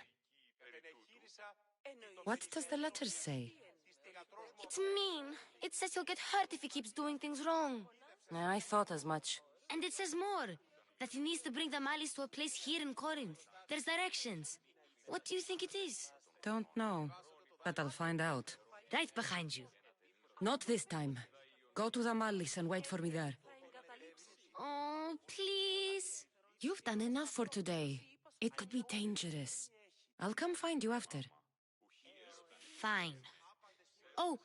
What does the letter say? It's mean. It says he'll get hurt if he keeps doing things wrong. I thought as much. And it says more. That he needs to bring the malice to a place here in Corinth. There's directions. What do you think it is? Don't know. But I'll find out. Right behind you. Not this time. Go to the malice and wait for me there. Oh, please. You've done enough for today. It could be dangerous. I'll come find you after. Fine. Oh,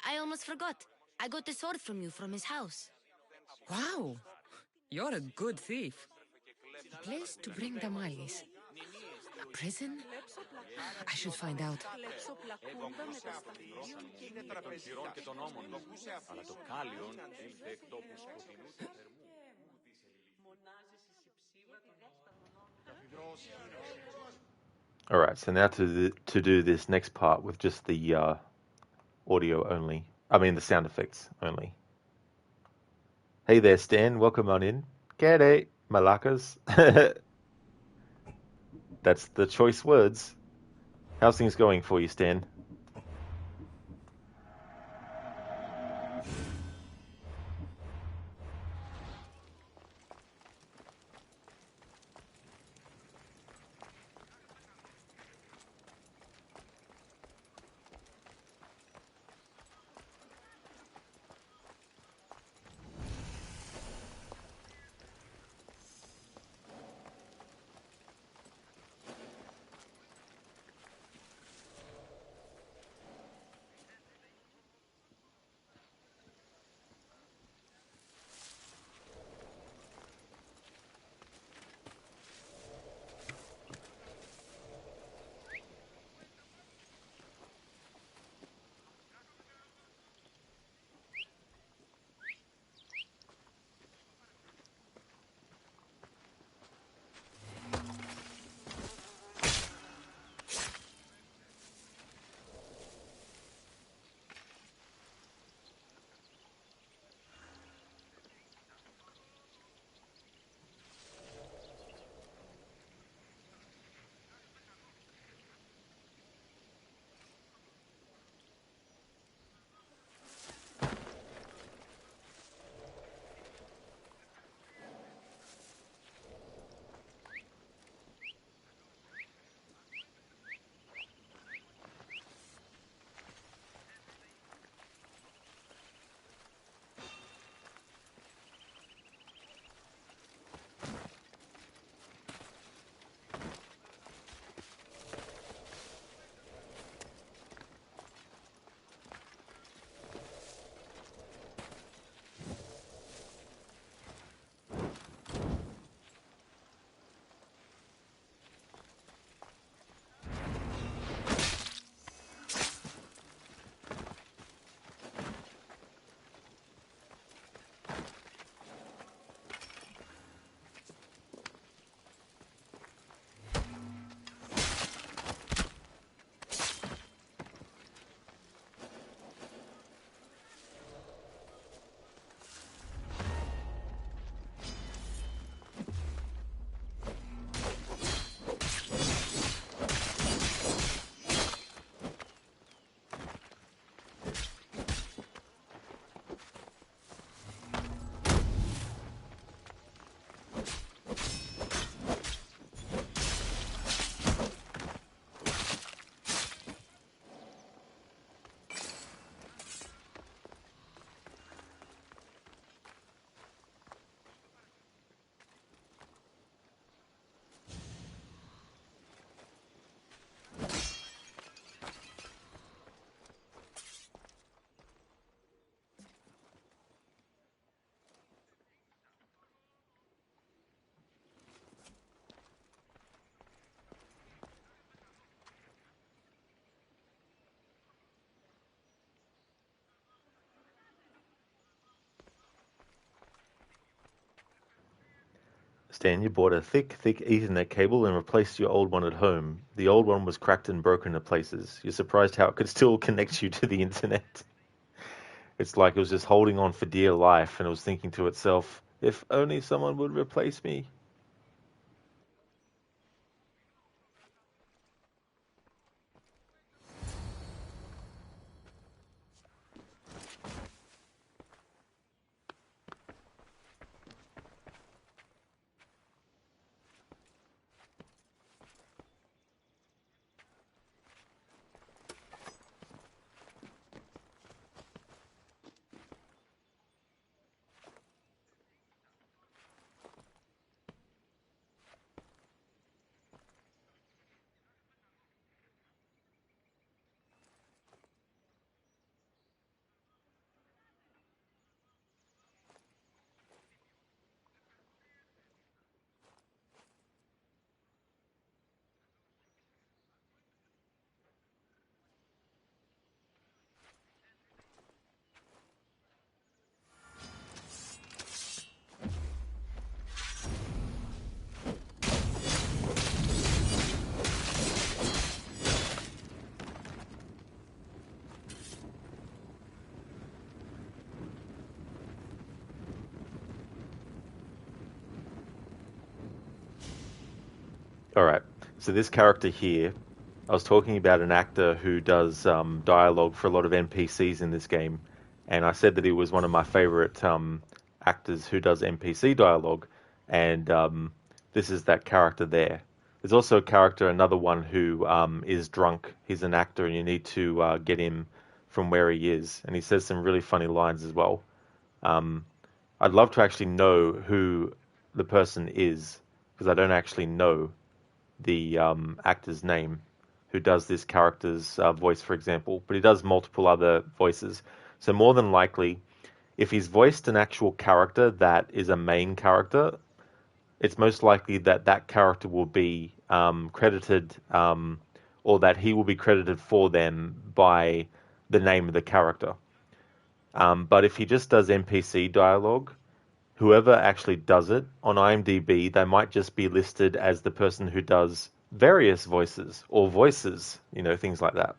I almost forgot. I got the sword from you from his house. Wow. You're a good thief. A place to bring the malice. A prison? I should find out. All right, so now to do this next part with just the audio only. I mean the sound effects only. Hey there, Stan. Welcome on in. G'day, Malakas. That's the choice words. How's things going for you, Stan? Stan, you bought a thick Ethernet cable and replaced your old one at home. The old one was cracked and broken to places. You're surprised how it could still connect you to the internet. It's like it was just holding on for dear life, and it was thinking to itself, if only someone would replace me. All right. So this character here, I was talking about an actor who does dialogue for a lot of NPCs in this game, and I said that he was one of my favorite actors who does NPC dialogue, and this is that character there. There's also a character, another one who is drunk. He's an actor, and you need to get him from where he is, and he says some really funny lines as well. I'd love to actually know who the person is, because I don't actually know the actor's name who does this character's voice, for example, but he does multiple other voices. So more than likely, if he's voiced an actual character that is a main character, it's most likely that that character will be credited, or that he will be credited for them by the name of the character. But if he just does NPC dialogue, whoever actually does it on IMDb, they might just be listed as the person who does various voices or voices, things like that.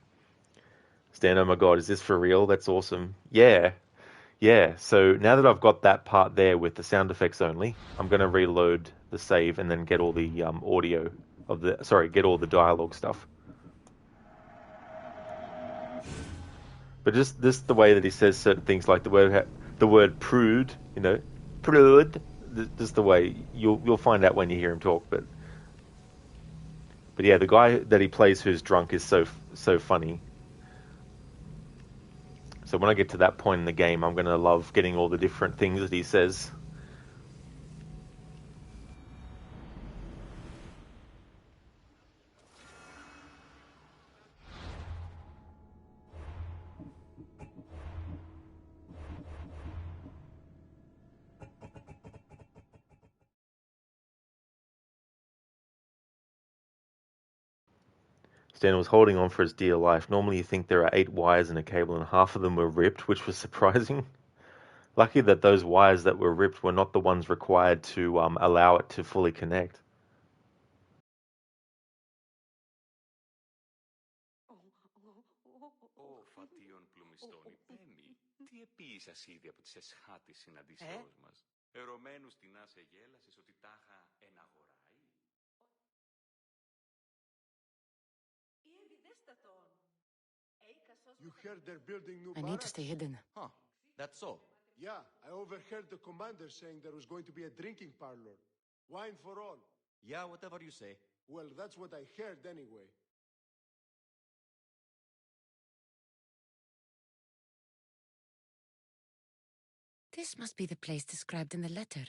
Stan, oh my God, is this for real? That's awesome. Yeah. So now that I've got that part there with the sound effects only, I'm going to reload the save and then get all the audio get all the dialogue stuff. But just this, the way that he says certain things, like the word prude, prude. Just the way you'll find out when you hear him talk. But yeah, the guy that he plays who's drunk is so funny. So when I get to that point in the game, I'm gonna love getting all the different things that he says. Stan was holding on for his dear life. Normally you think there are 8 wires in a cable and half of them were ripped, which was surprising. Lucky that those wires that were ripped were not the ones required to allow it to fully connect. Ω φατίον πλουμιστόν υπέμει. Τι επίησας ήδη από τις εσχάτης συναντήσεώς μας. Ερωμένους την άσε γέλασες ότι τάχα ένα αγοράει. You heard they're building new I need to stay hidden. Huh, that's so. Yeah, I overheard the commander saying there was going to be a drinking parlor. Wine for all. Yeah, whatever you say. Well, that's what I heard anyway. This must be the place described in the letter.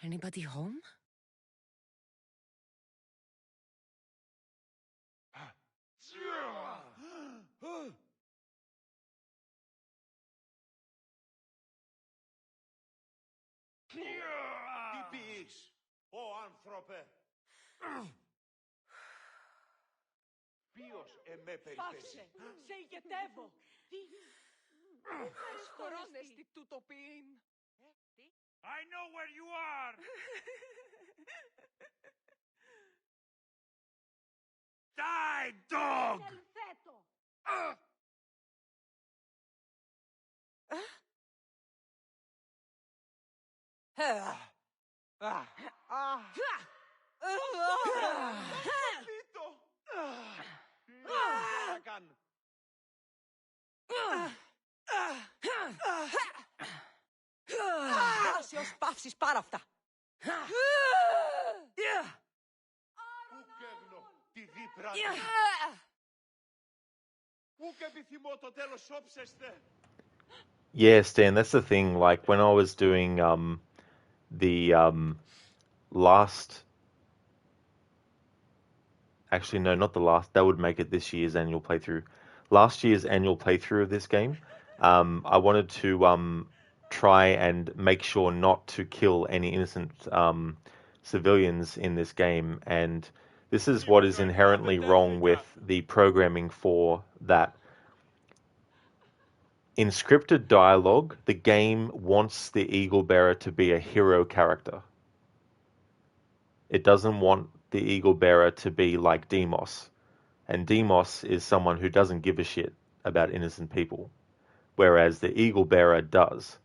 Anybody home? Τι πεις, ω άνθρωπε. Ποιος εμέ περιπέσει. Σε ηγετεύω. Τι. Ευχαριστώ τούτο ποιήν. I know where you are! Die, dog! Δώσε ως παύσεις πάρα αυτά. Ούκ τη δίπρατη. Ούκ επιθυμώ το τέλος όψεστε. Yeah, Stan, that's the thing. Like when I was doing the last, actually no, not the last. That would make it this year's annual playthrough. Last year's annual playthrough of this game, I wanted to try and make sure not to kill any innocent civilians in this game, and this is what is inherently wrong with the programming for that. In scripted dialogue, the game wants the Eagle Bearer to be a hero character. It doesn't want the Eagle Bearer to be like Demos. And Demos is someone who doesn't give a shit about innocent people, whereas the Eagle Bearer does.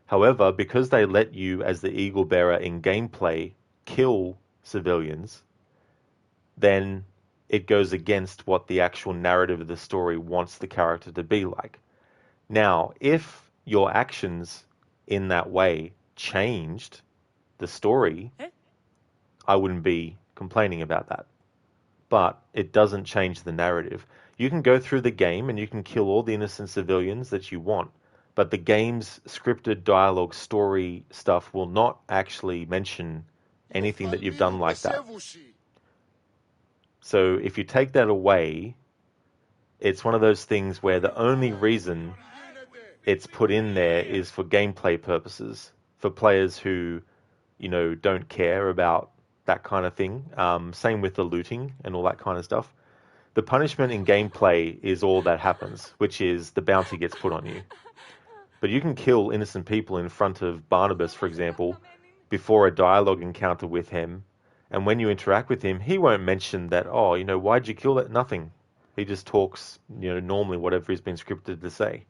However, because they let you, as the Eagle Bearer in gameplay, kill civilians, then it goes against what the actual narrative of the story wants the character to be like. Now, if your actions in that way changed the story, I wouldn't be complaining about that. But it doesn't change the narrative. You can go through the game and you can kill all the innocent civilians that you want, but the game's scripted dialogue story stuff will not actually mention anything that you've done like that. So if you take that away, it's one of those things where the only reason it's put in there is for gameplay purposes, for players who, don't care about that kind of thing. Same with the looting and all that kind of stuff. The punishment in gameplay is all that happens, which is the bounty gets put on you. But you can kill innocent people in front of Barnabas, for example, before a dialogue encounter with him. And when you interact with him, he won't mention that, why'd you kill that? Nothing. He just talks, normally whatever he's been scripted to say.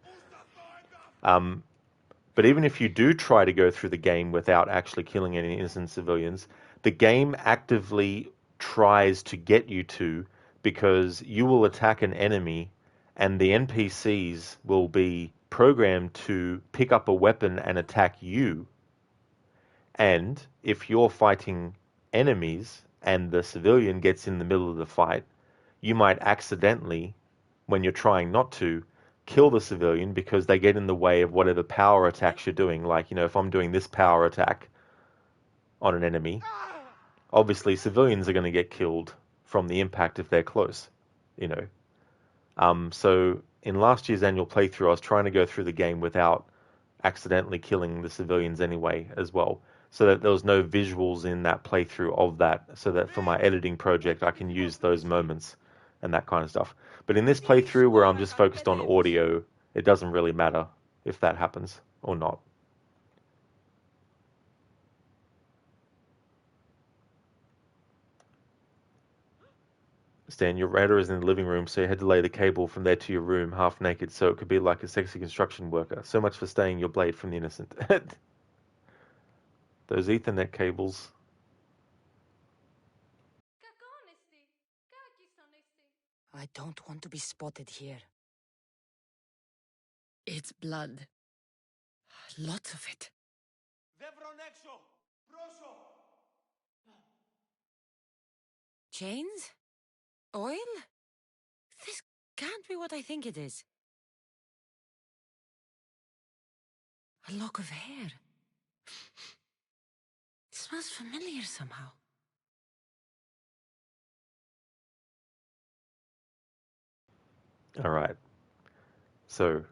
But even if you do try to go through the game without actually killing any innocent civilians, the game actively tries to get you to, because you will attack an enemy and the NPCs will be programmed to pick up a weapon and attack you. And if you're fighting enemies and the civilian gets in the middle of the fight, you might accidentally, when you're trying not to, kill the civilian because they get in the way of whatever power attacks you're doing. Like, if I'm doing this power attack on an enemy, obviously civilians are going to get killed from the impact if they're close, So in last year's annual playthrough, I was trying to go through the game without accidentally killing the civilians anyway as well, so that there was no visuals in that playthrough of that, so that for my editing project I can use those moments and that kind of stuff. But in this playthrough where I'm just focused on audio, it doesn't really matter if that happens or not. Stan, your router is in the living room, so you had to lay the cable from there to your room half naked so it could be like a sexy construction worker. So much for staying your blade from the innocent. Those Ethernet cables. I don't want to be spotted here. It's blood. Lots of it. Chains? Oil? This can't be what I think it is. A lock of hair. It smells familiar somehow. All right. So,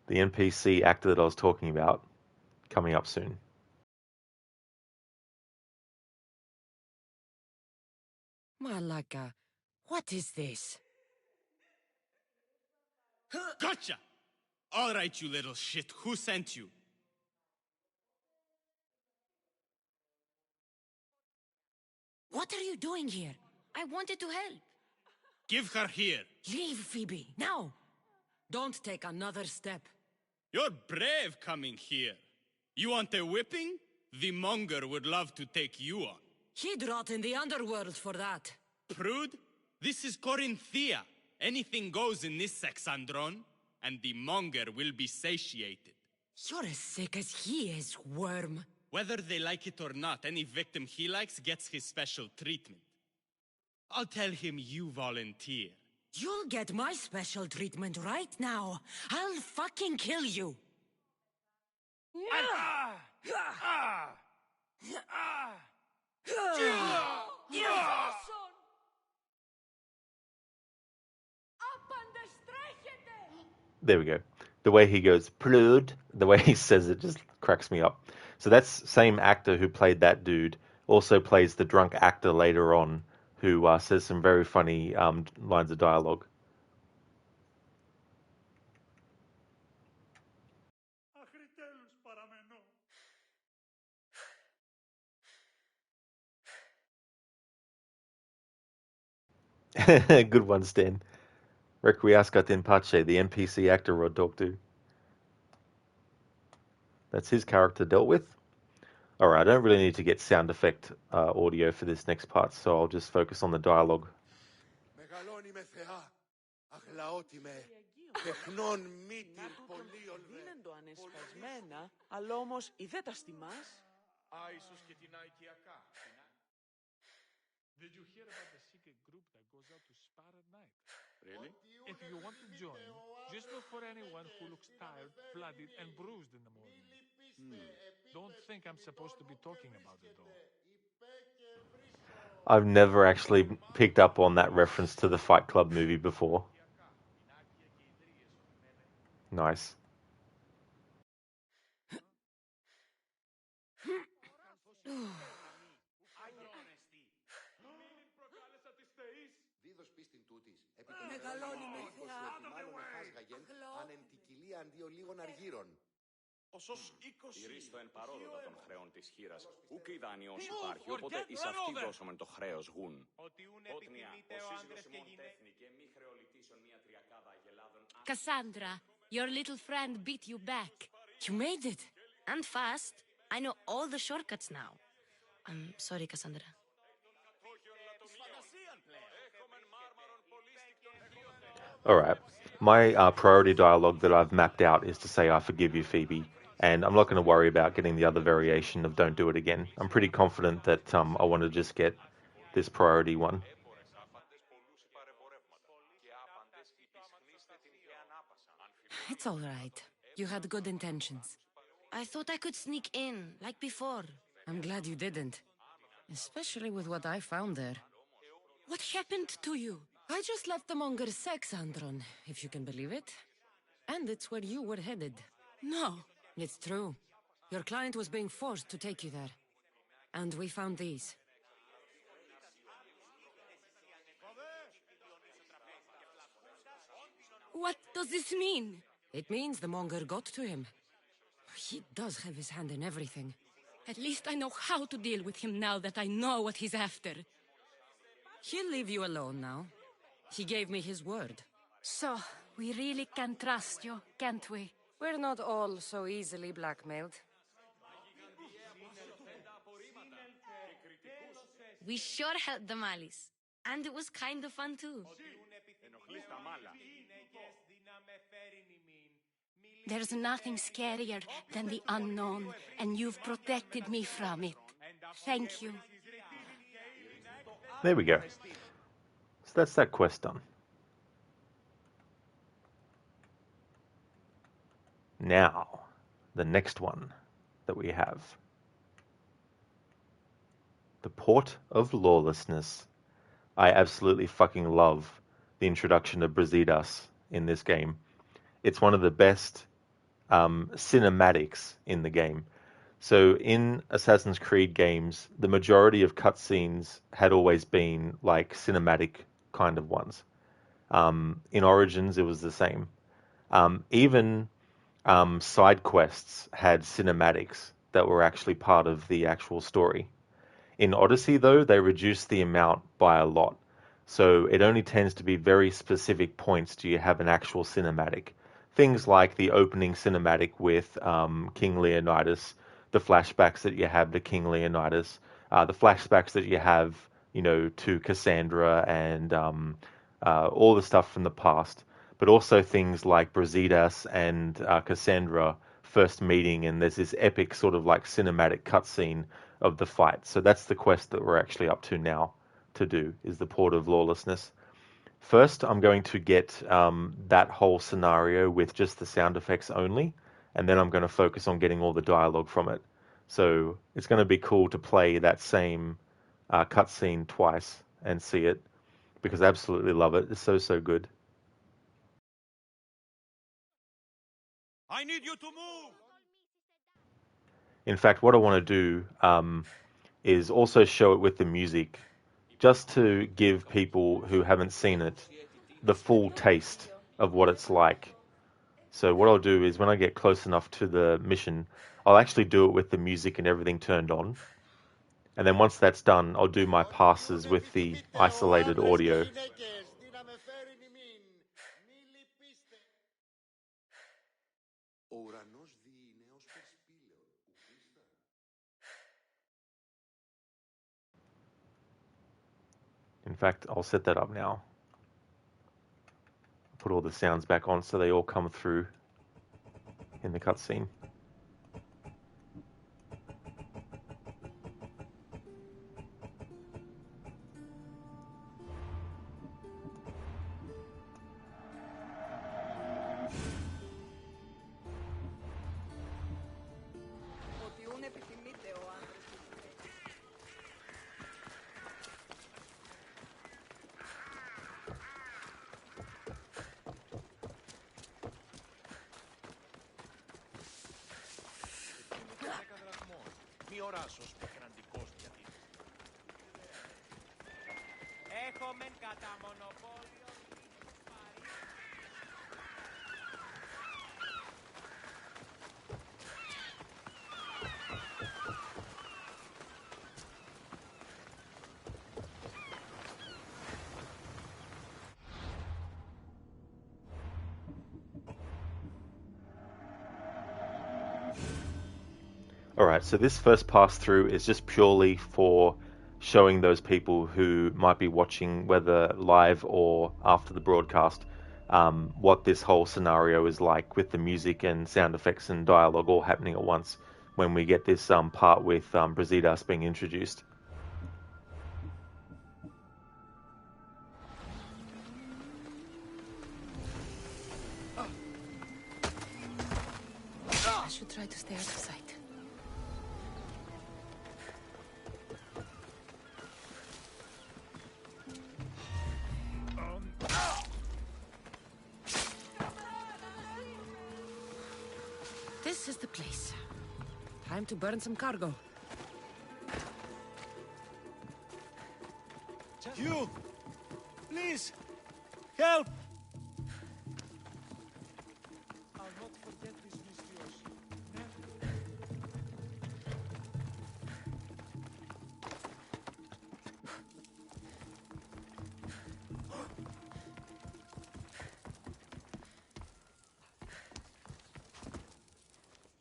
the NPC actor that I was talking about, coming up soon. Malaka, what is this? Gotcha! All right, you little shit. Who sent you? What are you doing here? I wanted to help. Give her here. Leave, Phoebe, now. Don't take another step. You're brave coming here. You want a whipping? The monger would love to take you on. He'd rot in the underworld for that. Prude, this is Corinthia. Anything goes in this Sexandron, and the monger will be satiated. You're as sick as he is, worm. Whether they like it or not, any victim he likes gets his special treatment. I'll tell him you volunteer. You'll get my special treatment right now. I'll fucking kill you. There we go. The way he goes, Prude, the way he says it just cracks me up. So that's same actor who played that dude, also plays the drunk actor later on, who says some very funny lines of dialogue. Good one, Stan. Requiescat in pace, the NPC actor Rod talked to. That's his character dealt with. Alright, I don't really need to get sound effect audio for this next part, so I'll just focus on the dialogue. Μεγαλώνει με θεά, αγλαώτη με, τεχνών μύτην πολίων δε. Δίνεντο ανεσπασμένα, αλλά όμως είδε τα στιμάς. Ίσως και την οικιακά. Did you hear about the secret group that goes out to spar at night? Really? If you want to join, just look for anyone who looks tired, bloodied, and bruised in the morning. Don't think I'm supposed to be talking about it, though. I've never actually picked up on that reference to the Fight Club movie before. Nice. Μεγαλώνει με θεά, μάλλον χάσγαγεν, αν εν την κοιλία αντίο λίγων αργύρων. Οσος 20 τηρείς το εν παρόδοτα των χρέων της χείρας, ουκ η δανειός υπάρχει, οπότε εις αυτή δώσομεν το χρέος γουν. Ότνια, ο σύζυγος ημών τέθνη και μη χρεολητήσεων μία τριακάδα αγελάδων. Cassandra, your little friend beat you back. You made it. And fast. I know all the shortcuts now. I'm sorry, Cassandra. Alright, my priority dialogue that I've mapped out is to say I forgive you, Phoebe, and I'm not going to worry about getting the other variation of don't do it again. I'm pretty confident that I want to just get this priority one. It's all right. You had good intentions. I thought I could sneak in, like before. I'm glad you didn't. Especially with what I found there. What happened to you? I just left the monger's Sexandron, if you can believe it. And it's where you were headed. No. It's true. Your client was being forced to take you there. And we found these. What does this mean? It means the monger got to him. He does have his hand in everything. At least I know how to deal with him now that I know what he's after. He'll leave you alone now. He gave me his word. So, we really can trust you, can't we? We're not all so easily blackmailed. We sure helped the Malis. And it was kind of fun too. There's nothing scarier than the unknown, and you've protected me from it. Thank you. There we go. So that's that quest done. Now, the next one that we have. The Port of Lawlessness. I absolutely fucking love the introduction of Brasidas in this game. It's one of the best cinematics in the game. So in Assassin's Creed games, the majority of cutscenes had always been like cinematic kind of ones. In Origins, it was the same. Even side quests had cinematics that were actually part of the actual story. In Odyssey, though, they reduced the amount by a lot. So it only tends to be very specific points do you have an actual cinematic. Things like the opening cinematic with King Leonidas, the flashbacks that you have to King Leonidas, the flashbacks that you have, to Cassandra and all the stuff from the past. But also things like Brasidas and Cassandra first meeting, and there's this epic sort of like cinematic cutscene of the fight. So that's the quest that we're actually up to now to do, is the Port of Lawlessness. First, I'm going to get that whole scenario with just the sound effects only, and then I'm going to focus on getting all the dialogue from it. So it's going to be cool to play that same cutscene twice and see it, because I absolutely love it. It's so good. I need you to move! In fact, what I want to do is also show it with the music, just to give people who haven't seen it the full taste of what it's like. So what I'll do is when I get close enough to the mission, I'll actually do it with the music and everything turned on. And then once that's done, I'll do my passes with the isolated audio. In fact, I'll set that up now. Put all the sounds back on so they all come through in the cutscene. Έχομεν κατά μονοπόλιο. Alright, so this first pass through is just purely for showing those people who might be watching, whether live or after the broadcast, what this whole scenario is like with the music and sound effects and dialogue all happening at once when we get this part with Brasidas being introduced. I should try to stay out of sight. This is the place. Time to burn some cargo. You! Please! Help! I'll not forget this, Mistios.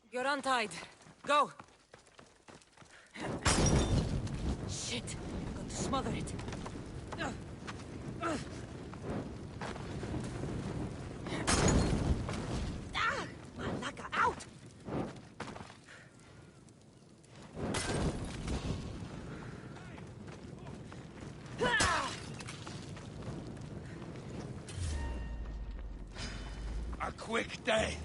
You're untied. Go! Shit! I've got to smother it. Malaka, out! A quick day!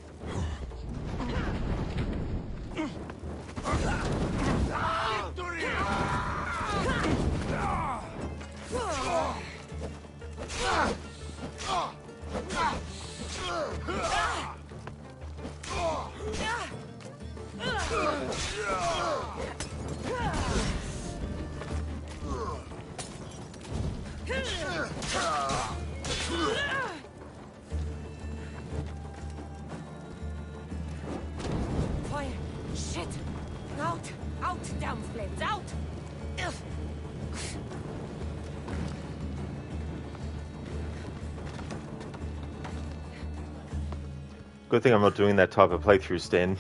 Fire! Shit! Out! Out, damn flames! Out! Good thing I'm not doing that type of playthrough, Stan.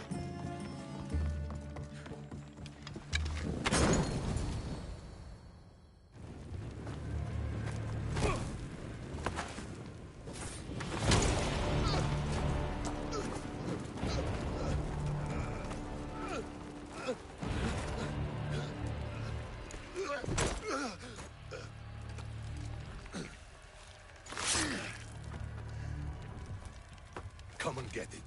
Come and get it.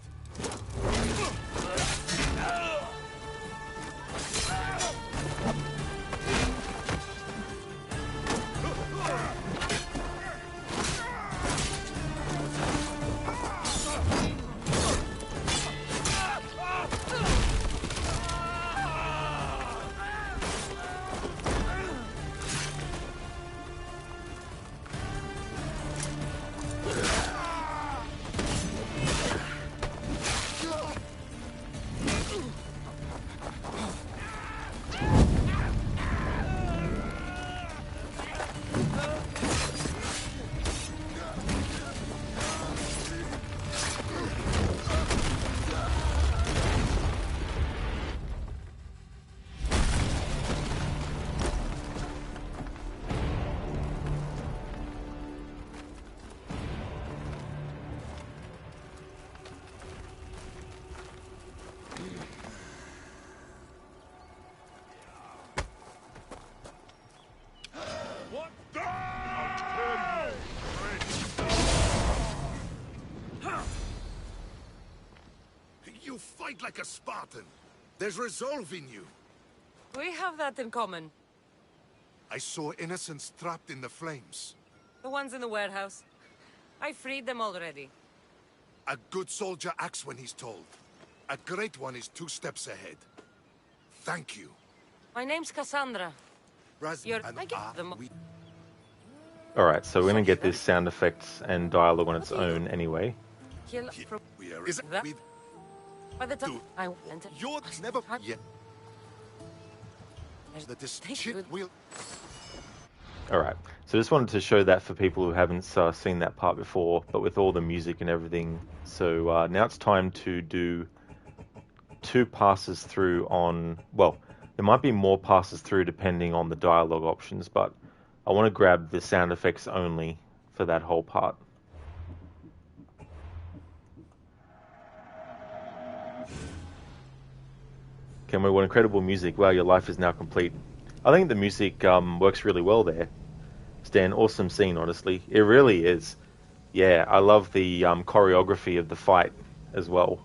You fight like a Spartan. There's resolve in you. We have that in common. I saw innocents trapped in the flames. The ones in the warehouse. I freed them already. A good soldier acts when he's told. A great one is 2 steps ahead. Thank you. My name's Cassandra. You're... I get them. Alright, so we're going to get this sound effects and dialogue on its own anyway. Kill from... Is that? By the time I went... You're never yet. This shit will... Alright, so just wanted to show that for people who haven't seen that part before, but with all the music and everything. So now it's time to do 2 passes through on... Well, there might be more passes through depending on the dialogue options, but I want to grab the sound effects only for that whole part. Okay, what incredible music. Wow, your life is now complete. I think the music works really well there. Stan, awesome scene, honestly. It really is. Yeah, I love the choreography of the fight as well.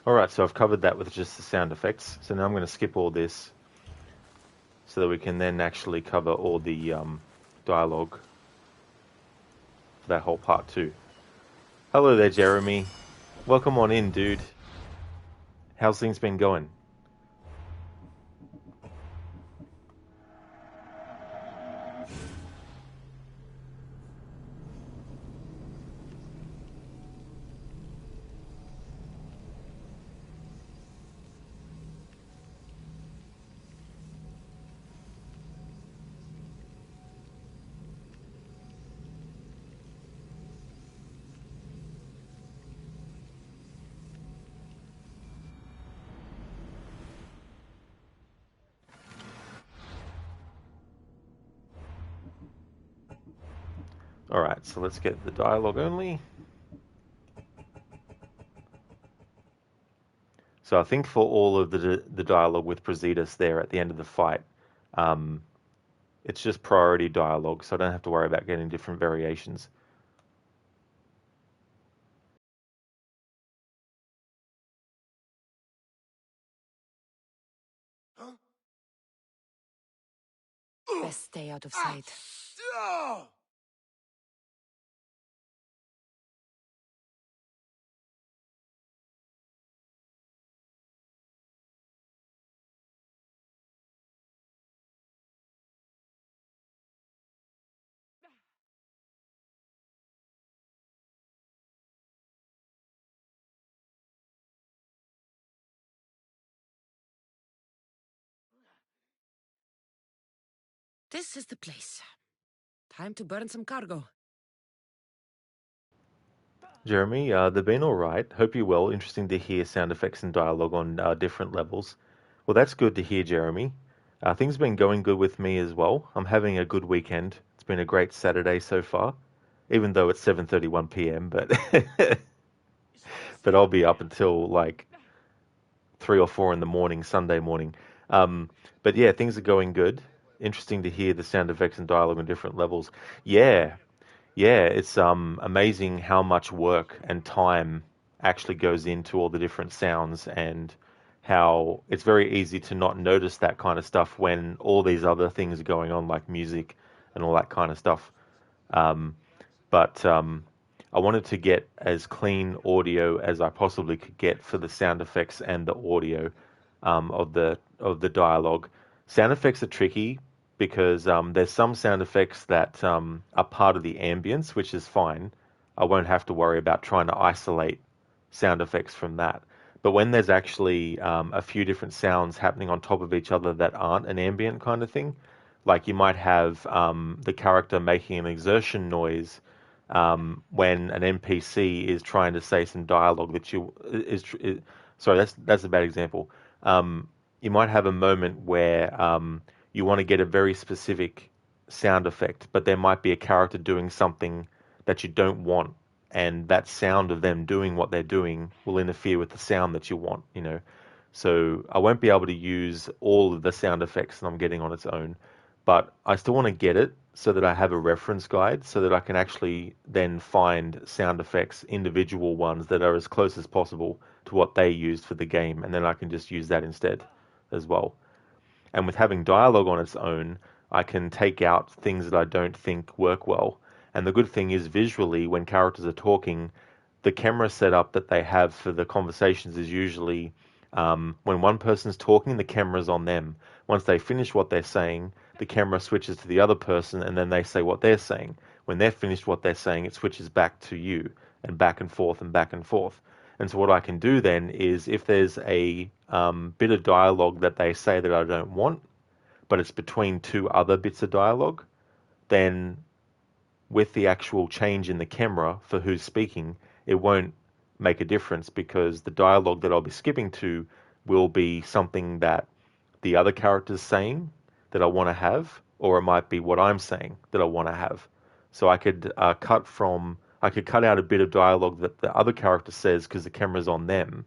Alright, so I've covered that with just the sound effects. So now I'm going to skip all this so that we can then actually cover all the dialogue for that whole part too. Hello there, Jeremy. Welcome on in, dude. How's things been going? Alright, so let's get the dialogue only. So I think for all of the dialogue with Presidius there at the end of the fight, it's just priority dialogue, so I don't have to worry about getting different variations. Best stay out of sight. This is the place. Time to burn some cargo. Jeremy, they've been alright. Hope you're well. Interesting to hear sound effects and dialogue on different levels. Well, that's good to hear, Jeremy. Things have been going good with me as well. I'm having a good weekend. It's been a great Saturday so far, even though it's 7:31 p.m. But but I'll be up until like 3 or 4 in the morning, Sunday morning. But yeah, things are going good. Interesting to hear the sound effects and dialogue on different levels. Yeah, yeah, it's amazing how much work and time actually goes into all the different sounds, and how it's very easy to not notice that kind of stuff when all these other things are going on, like music and all that kind of stuff. Um, but I wanted to get as clean audio as I possibly could get for the sound effects and the audio of the dialogue. Sound effects are tricky because there's some sound effects that are part of the ambience, which is fine. I won't have to worry about trying to isolate sound effects from that. But when there's actually a few different sounds happening on top of each other that aren't an ambient kind of thing, like you might have the character making an exertion noise when an NPC is trying to say some dialogue that sorry, that's a bad example. You might have a moment where you want to get a very specific sound effect, but there might be a character doing something that you don't want, and that sound of them doing what they're doing will interfere with the sound that you want, you know. So I won't be able to use all of the sound effects that I'm getting on its own, but I still want to get it so that I have a reference guide so that I can actually then find sound effects, individual ones that are as close as possible to what they used for the game, and then I can just use that instead as well. And with having dialogue on its own, I can take out things that I don't think work well. And the good thing is, visually, when characters are talking, the camera setup that they have for the conversations is usually when one person's talking, the camera's on them. Once they finish what they're saying, the camera switches to the other person, and then they say what they're saying. When they're finished what they're saying, it switches back to you, and back and forth and back and forth. And so what I can do then is, if there's a bit of dialogue that they say that I don't want, but it's between two other bits of dialogue, then with the actual change in the camera for who's speaking, it won't make a difference, because the dialogue that I'll be skipping to will be something that the other character's saying that I want to have, or it might be what I'm saying that I want to have. So I could cut out a bit of dialogue that the other character says because the camera's on them,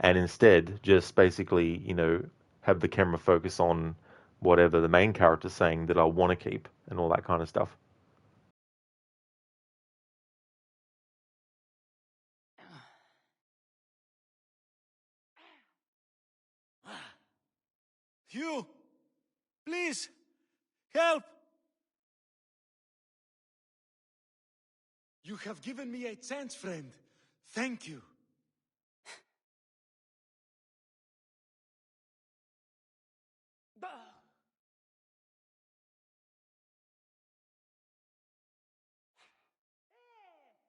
and instead just basically, you know, have the camera focus on whatever the main character's saying that I want to keep, and all that kind of stuff. You! Please! Help! You have given me a chance, friend. Thank you.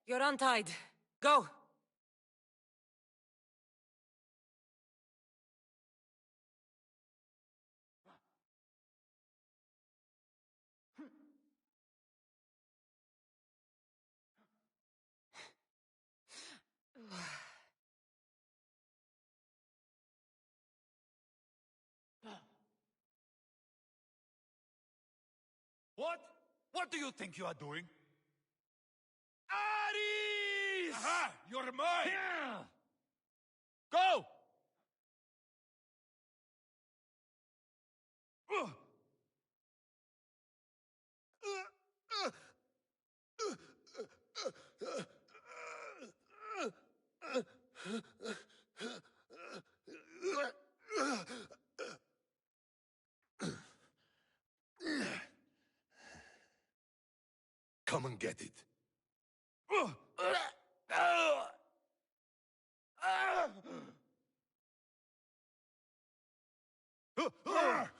You're untied. Go! What? What do you think you are doing? Ares! Aha! You're mine! Go! Come and get it. Prepare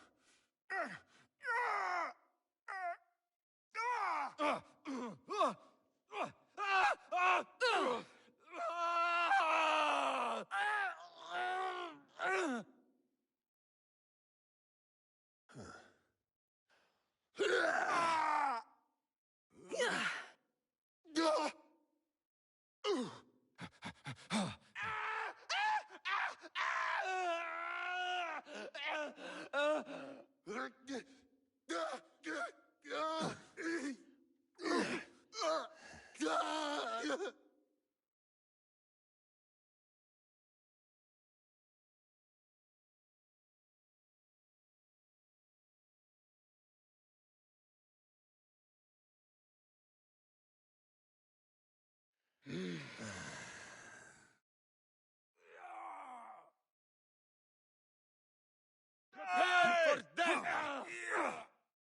for death!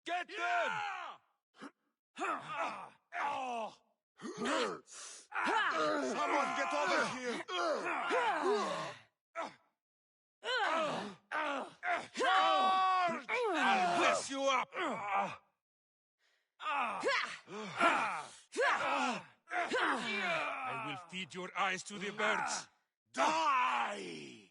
Get them! Someone get over here! Charge! I'll mess you up! I will feed your eyes to the birds. Die!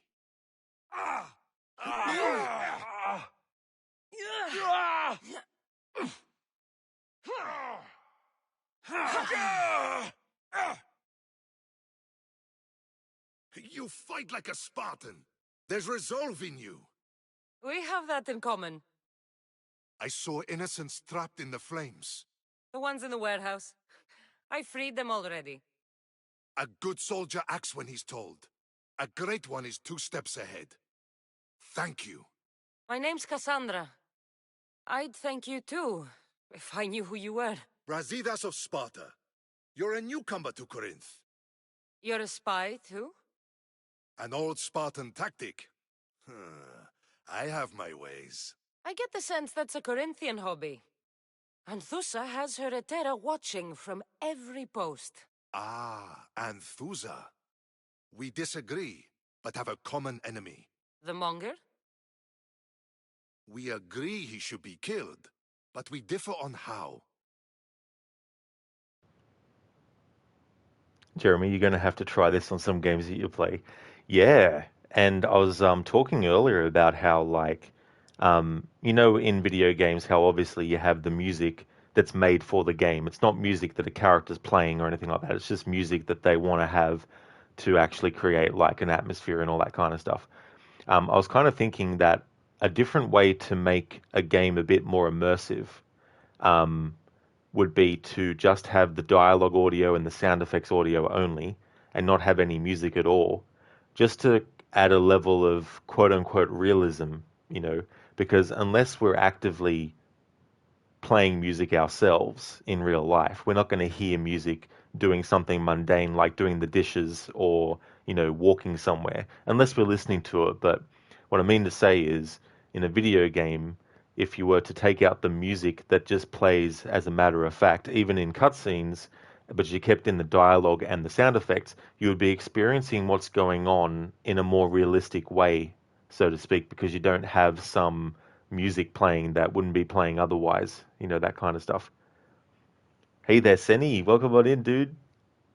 You fight like a Spartan. There's resolve in you. We have that in common. I saw innocents trapped in the flames. The ones in the warehouse. I freed them already. A good soldier acts when he's told. A great one is 2 steps ahead. Thank you. My name's Cassandra. I'd thank you too, if I knew who you were. Brasidas of Sparta. You're a newcomer to Corinth. You're a spy too? An old Spartan tactic. I have my ways. I get the sense that's a Corinthian hobby. Anthusa has her Etera watching from every post. Ah, Anthusa. We disagree, but have a common enemy. The Monger? We agree he should be killed, but we differ on how. Jeremy, you're going to have to try this on some games that you play. Yeah, and I was talking earlier about how, like, in video games, how obviously you have the music that's made for the game. It's not music that a character's playing or anything like that. It's just music that they want to have to actually create, like, an atmosphere and all that kind of stuff. I was kind of thinking that a different way to make a game a bit more immersive would be to just have the dialogue audio and the sound effects audio only and not have any music at all, just to add a level of quote-unquote realism, because unless we're actively playing music ourselves in real life, we're not going to hear music doing something mundane like doing the dishes or, walking somewhere, unless we're listening to it. But what I mean to say is, in a video game, if you were to take out the music that just plays as a matter of fact, even in cutscenes, but you kept in the dialogue and the sound effects, you would be experiencing what's going on in a more realistic way, so to speak, because you don't have some music playing that wouldn't be playing otherwise, that kind of stuff. Hey there, Senny, welcome on in, dude.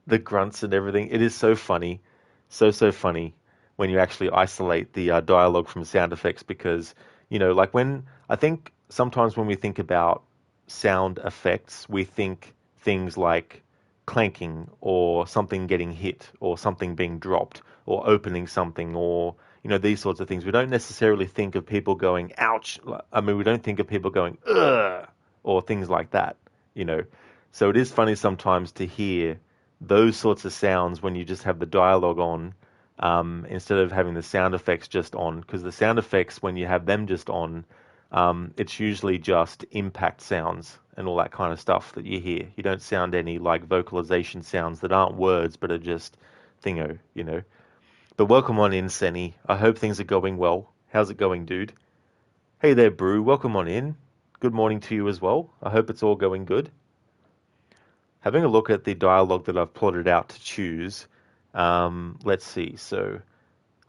The grunts and everything. It is so funny. So funny when you actually isolate the dialogue from sound effects because, like I think sometimes when we think about sound effects, we think things like clanking or something getting hit or something being dropped or opening something or, these sorts of things. We don't necessarily think of people going, ouch. I mean, we don't think of people going, ugh, or things like that, you know. So it is funny sometimes to hear those sorts of sounds when you just have the dialogue on instead of having the sound effects just on. Because the sound effects, when you have them just on, it's usually just impact sounds and all that kind of stuff that you hear. You don't sound any like vocalization sounds that aren't words but are just thingo. But welcome on in, Senny. I hope things are going well. How's it going, dude? Hey there, Brew. Welcome on in. Good morning to you as well. I hope it's all going good. Having a look at the dialogue that I've plotted out to choose, let's see. So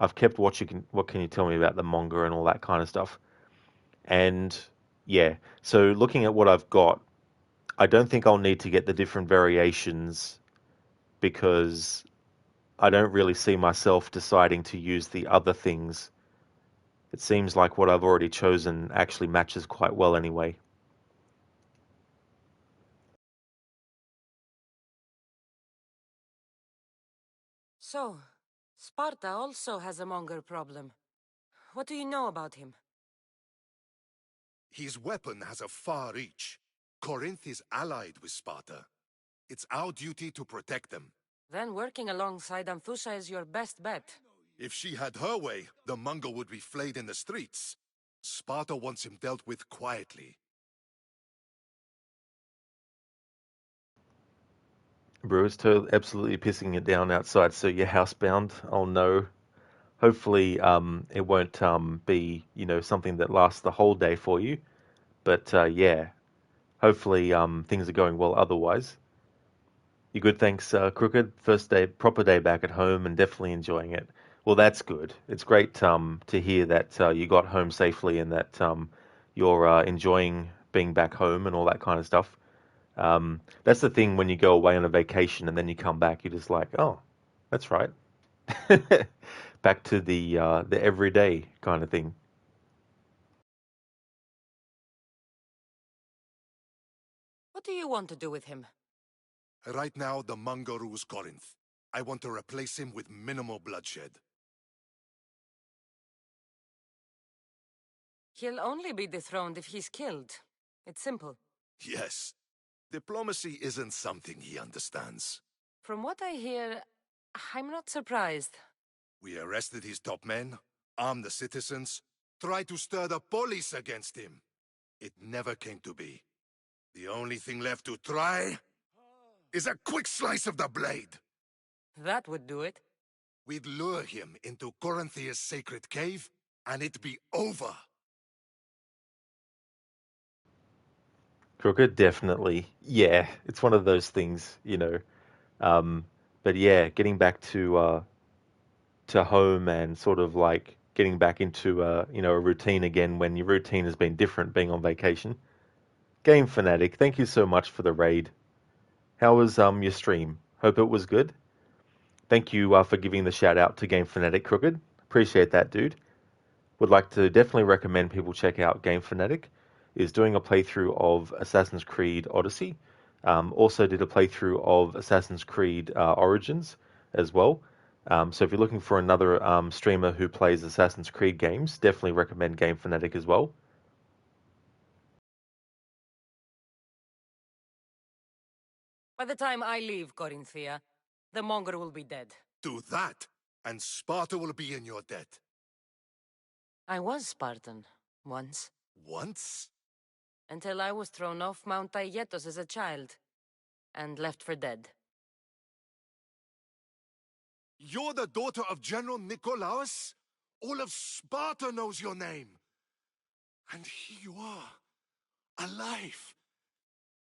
I've kept what can you tell me about the manga and all that kind of stuff. And yeah, so looking at what I've got, I don't think I'll need to get the different variations because I don't really see myself deciding to use the other things. It seems like what I've already chosen actually matches quite well anyway. So, Sparta also has a monger problem. What do you know about him? His weapon has a far reach. Corinth is allied with Sparta. It's our duty to protect them. Then working alongside Anthusa is your best bet. If she had her way, the Mongol would be flayed in the streets. Sparta wants him dealt with quietly. Bro, it's absolutely pissing it down outside, so you're housebound. Oh no. Hopefully, it won't be, something that lasts the whole day for you. But yeah, hopefully things are going well otherwise. You good? Thanks, Crooked. First day, proper day back at home, and definitely enjoying it. Well, that's good. It's great to hear that you got home safely and that you're enjoying being back home and all that kind of stuff. That's the thing when you go away on a vacation and then you come back, you're just like, oh, that's right. Back to the everyday kind of thing. What do you want to do with him? Right now, the Mongol rules Corinth. I want to replace him with minimal bloodshed. He'll only be dethroned if he's killed. It's simple. Yes. Diplomacy isn't something he understands. From what I hear, I'm not surprised. We arrested his top men, armed the citizens, tried to stir the police against him. It never came to be. The only thing left to try is a quick slice of the blade. That would do it. We'd lure him into Corinthia's sacred cave, and it'd be over. Crooked, definitely. Yeah, it's one of those things, But yeah, getting back to home and sort of like getting back into a routine again when your routine has been different being on vacation. Game Fanatic, thank you so much for the raid. How was your stream? Hope it was good. Thank you for giving the shout out to Game Fanatic, Crooked. Appreciate that, dude. Would like to definitely recommend people check out Game Fanatic. Is doing a playthrough of Assassin's Creed Odyssey. Also did a playthrough of Assassin's Creed Origins as well. So if you're looking for another streamer who plays Assassin's Creed games, definitely recommend Game Fanatic as well. By the time I leave Corinthia, the monger will be dead. Do that, and Sparta will be in your debt. I was Spartan, once. Once? Until I was thrown off Mount Aietos as a child, and left for dead. You're the daughter of General Nikolaos? All of Sparta knows your name. And here you are, alive.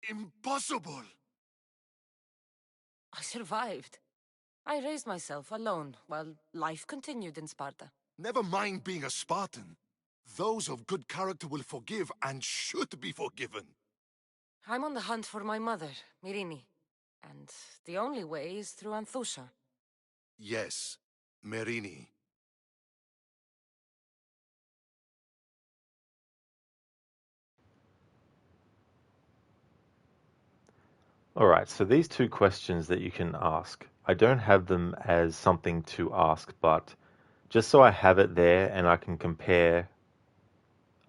Impossible. I survived. I raised myself alone while life continued in Sparta. Never mind being a Spartan. Those of good character will forgive and should be forgiven. I'm on the hunt for my mother, Mirini. And the only way is through Anthusa. Yes, Merini. All right, so these two questions that you can ask, I don't have them as something to ask, but just so I have it there and I can compare,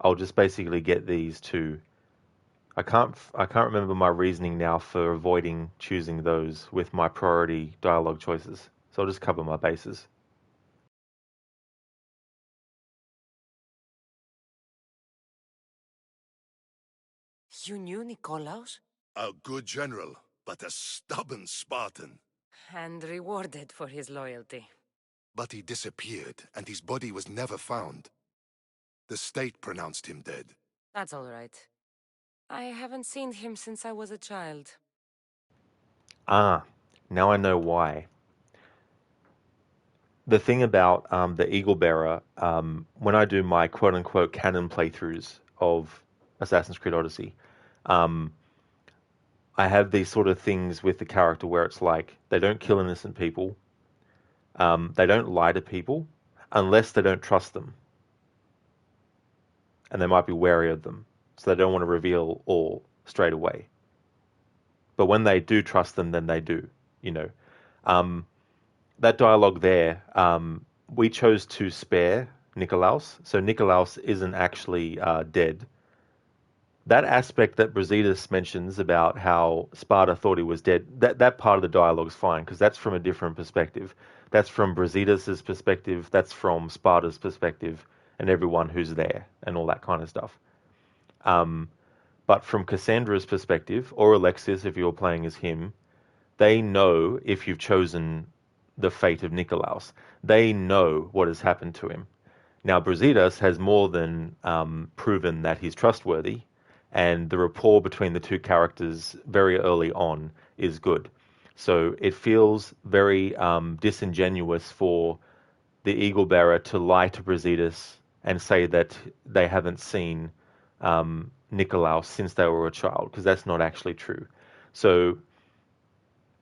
I'll just basically get these two. I can't remember my reasoning now for avoiding choosing those with my priority dialogue choices. So I'll just cover my bases. You knew Nikolaos? A good general, but a stubborn Spartan. And rewarded for his loyalty. But he disappeared, and his body was never found. The state pronounced him dead. That's all right. I haven't seen him since I was a child. Ah, now I know why. The thing about the Eagle Bearer, when I do my quote-unquote canon playthroughs of Assassin's Creed Odyssey, um, I have these sort of things with the character where it's like they don't kill innocent people, they don't lie to people unless they don't trust them, and they might be wary of them, so they don't want to reveal all straight away. But when they do trust them, then they do, you know. That dialogue there, we chose to spare Nikolaos, so Nikolaos isn't actually dead. That aspect that Brasidas mentions about how Sparta thought he was dead, that part of the dialogue's fine, because that's from a different perspective. That's from Brasidas' perspective, that's from Sparta's perspective, and everyone who's there, and all that kind of stuff. But from Cassandra's perspective, or Alexis, if you're playing as him, they know if you've chosen the fate of Nikolaos. They know what has happened to him. Now, Brasidas has more than proven that he's trustworthy, and the rapport between the two characters very early on is good. So it feels very disingenuous for the Eagle Bearer to lie to Brasidas and say that they haven't seen Nikolaos since they were a child, because that's not actually true. So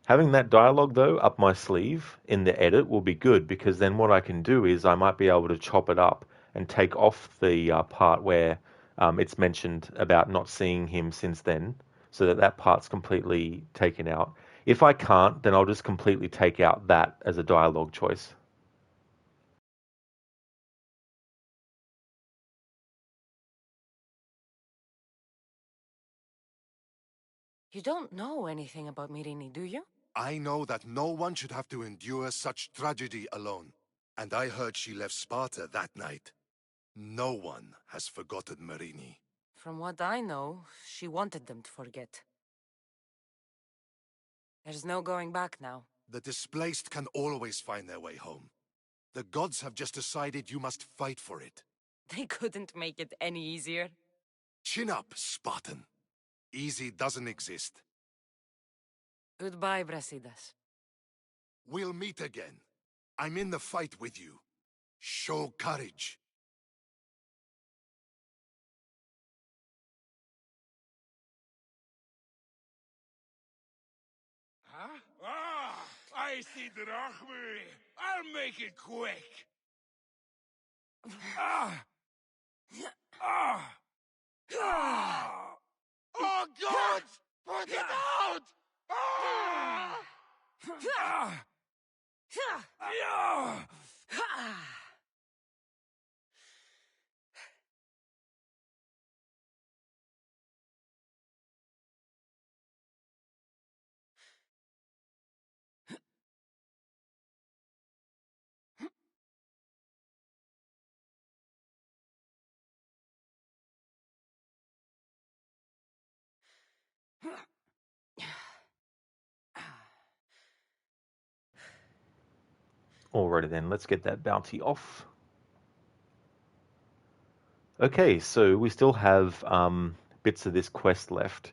having that dialogue, though, up my sleeve in the edit will be good, because then what I can do is I might be able to chop it up and take off the part where it's mentioned about not seeing him since then, so that that part's completely taken out. If I can't, then I'll just completely take out that as a dialogue choice. You don't know anything about Mirini, do you? I know that no one should have to endure such tragedy alone. And I heard she left Sparta that night. No one has forgotten Merini. From what I know, she wanted them to forget. There's no going back now. The displaced can always find their way home. The gods have just decided you must fight for it. They couldn't make it any easier. Chin up, Spartan. Easy doesn't exist. Goodbye, Brasidas. We'll meet again. I'm in the fight with you. Show courage. Huh? Ah, I see Drachbury. I'll make it quick. Ah! Ah! Ah! Oh, God! Put it out! Ah! Ah! Yeah! Alrighty then, let's get that bounty off. Okay, so we still have bits of this quest left.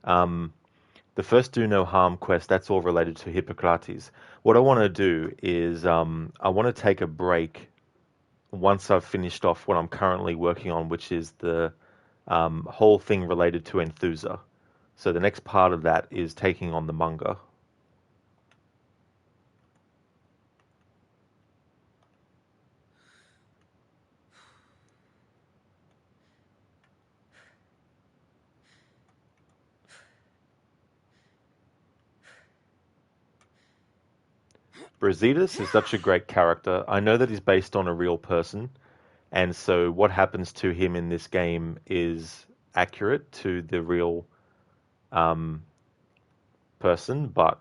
The first do no harm quest, that's all related to Hippocrates. What I want to do is I want to take a break once I've finished off what I'm currently working on, which is the whole thing related to Enthusa. So the next part of that is taking on the Munger. Brasidas is such a great character. I know that he's based on a real person, and so what happens to him in this game is accurate to the real person, but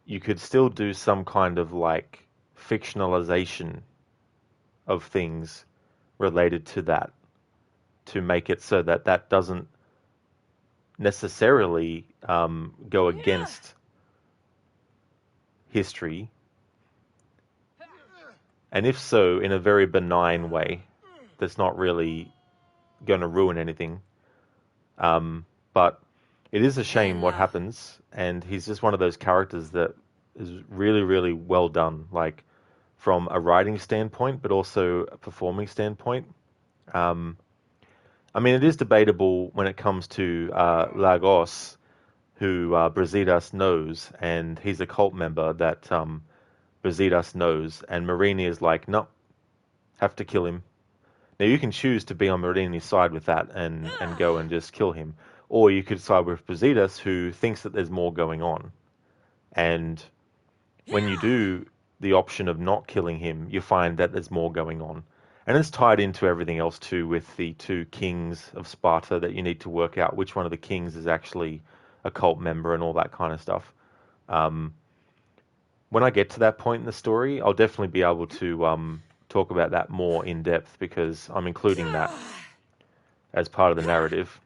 you could still do some kind of like fictionalization of things related to that to make it so that that doesn't necessarily go against history, and if so, in a very benign way that's not really going to ruin anything. But it is a shame what happens, and he's just one of those characters that is really, really well done, like from a writing standpoint, but also a performing standpoint. I mean, it is debatable when it comes to Lagos, who Brasidas knows, and he's a cult member that Brasidas knows, and Marini is like, no, have to kill him. Now you can choose to be on Marini's side with that and go and just kill him, or you could side with Brasidas, who thinks that there's more going on. And when you do the option of not killing him, you find that there's more going on. And it's tied into everything else too, with the two kings of Sparta that you need to work out which one of the kings is actually a cult member and all that kind of stuff. When I get to that point in the story, I'll definitely be able to talk about that more in depth, because I'm including that as part of the narrative.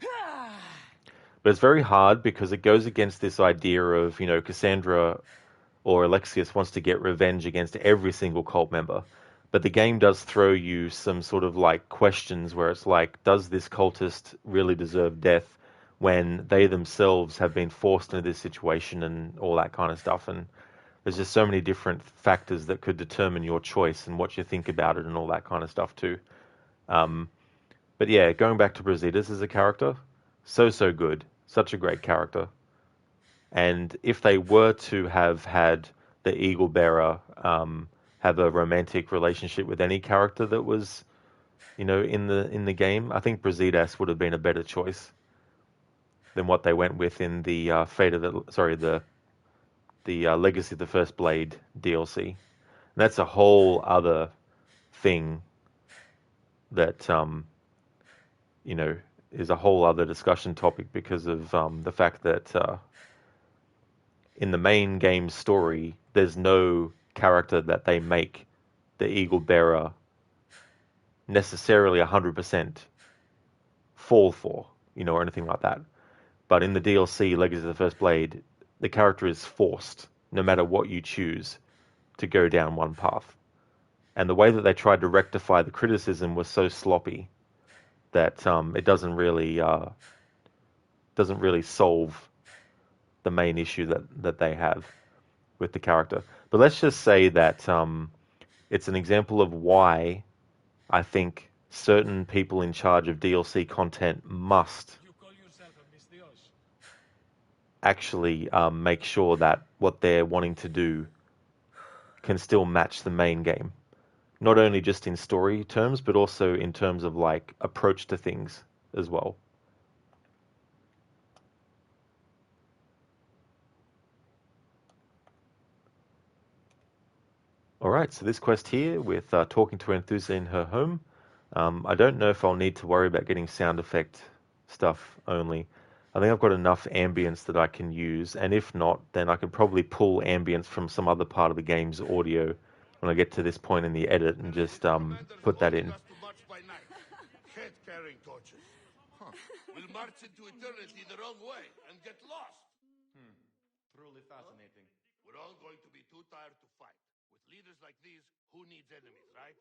But it's very hard because it goes against this idea of, you know, Cassandra or Alexius wants to get revenge against every single cult member. But the game does throw you some sort of like questions where it's like, does this cultist really deserve death when they themselves have been forced into this situation and all that kind of stuff? And there's just so many different factors that could determine your choice and what you think about it and all that kind of stuff too. But yeah, going back to Brasidas as a character, so good. Such a great character. And if they were to have had the Eagle Bearer have a romantic relationship with any character that was, you know, in the game, I think Brasidas would have been a better choice than what they went with in the the Legacy of the First Blade DLC. And that's a whole other thing that you know, is a whole other discussion topic because of the fact that in the main game story, there's no character that they make the Eagle Bearer necessarily 100% fall for, you know, or anything like that. But in the DLC, Legacy of the First Blade, the character is forced, no matter what you choose, to go down one path. And the way that they tried to rectify the criticism was so sloppy that it doesn't really solve the main issue that they have with the character. But let's just say that it's an example of why I think certain people in charge of DLC content must actually make sure that what they're wanting to do can still match the main game. Not only just in story terms, but also in terms of like approach to things as well. Alright, so this quest here with talking to Enthusa in her home, I don't know if I'll need to worry about getting sound effect stuff only. I think I've got enough ambience that I can use, and if not, then I can probably pull ambience from some other part of the game's audio when I get to this point in the edit and just put that in. Head-carrying torches. We'll march into eternity the wrong way and get lost. Truly fascinating. We're all going to be too tired to fight. With leaders like these, who needs enemies, right?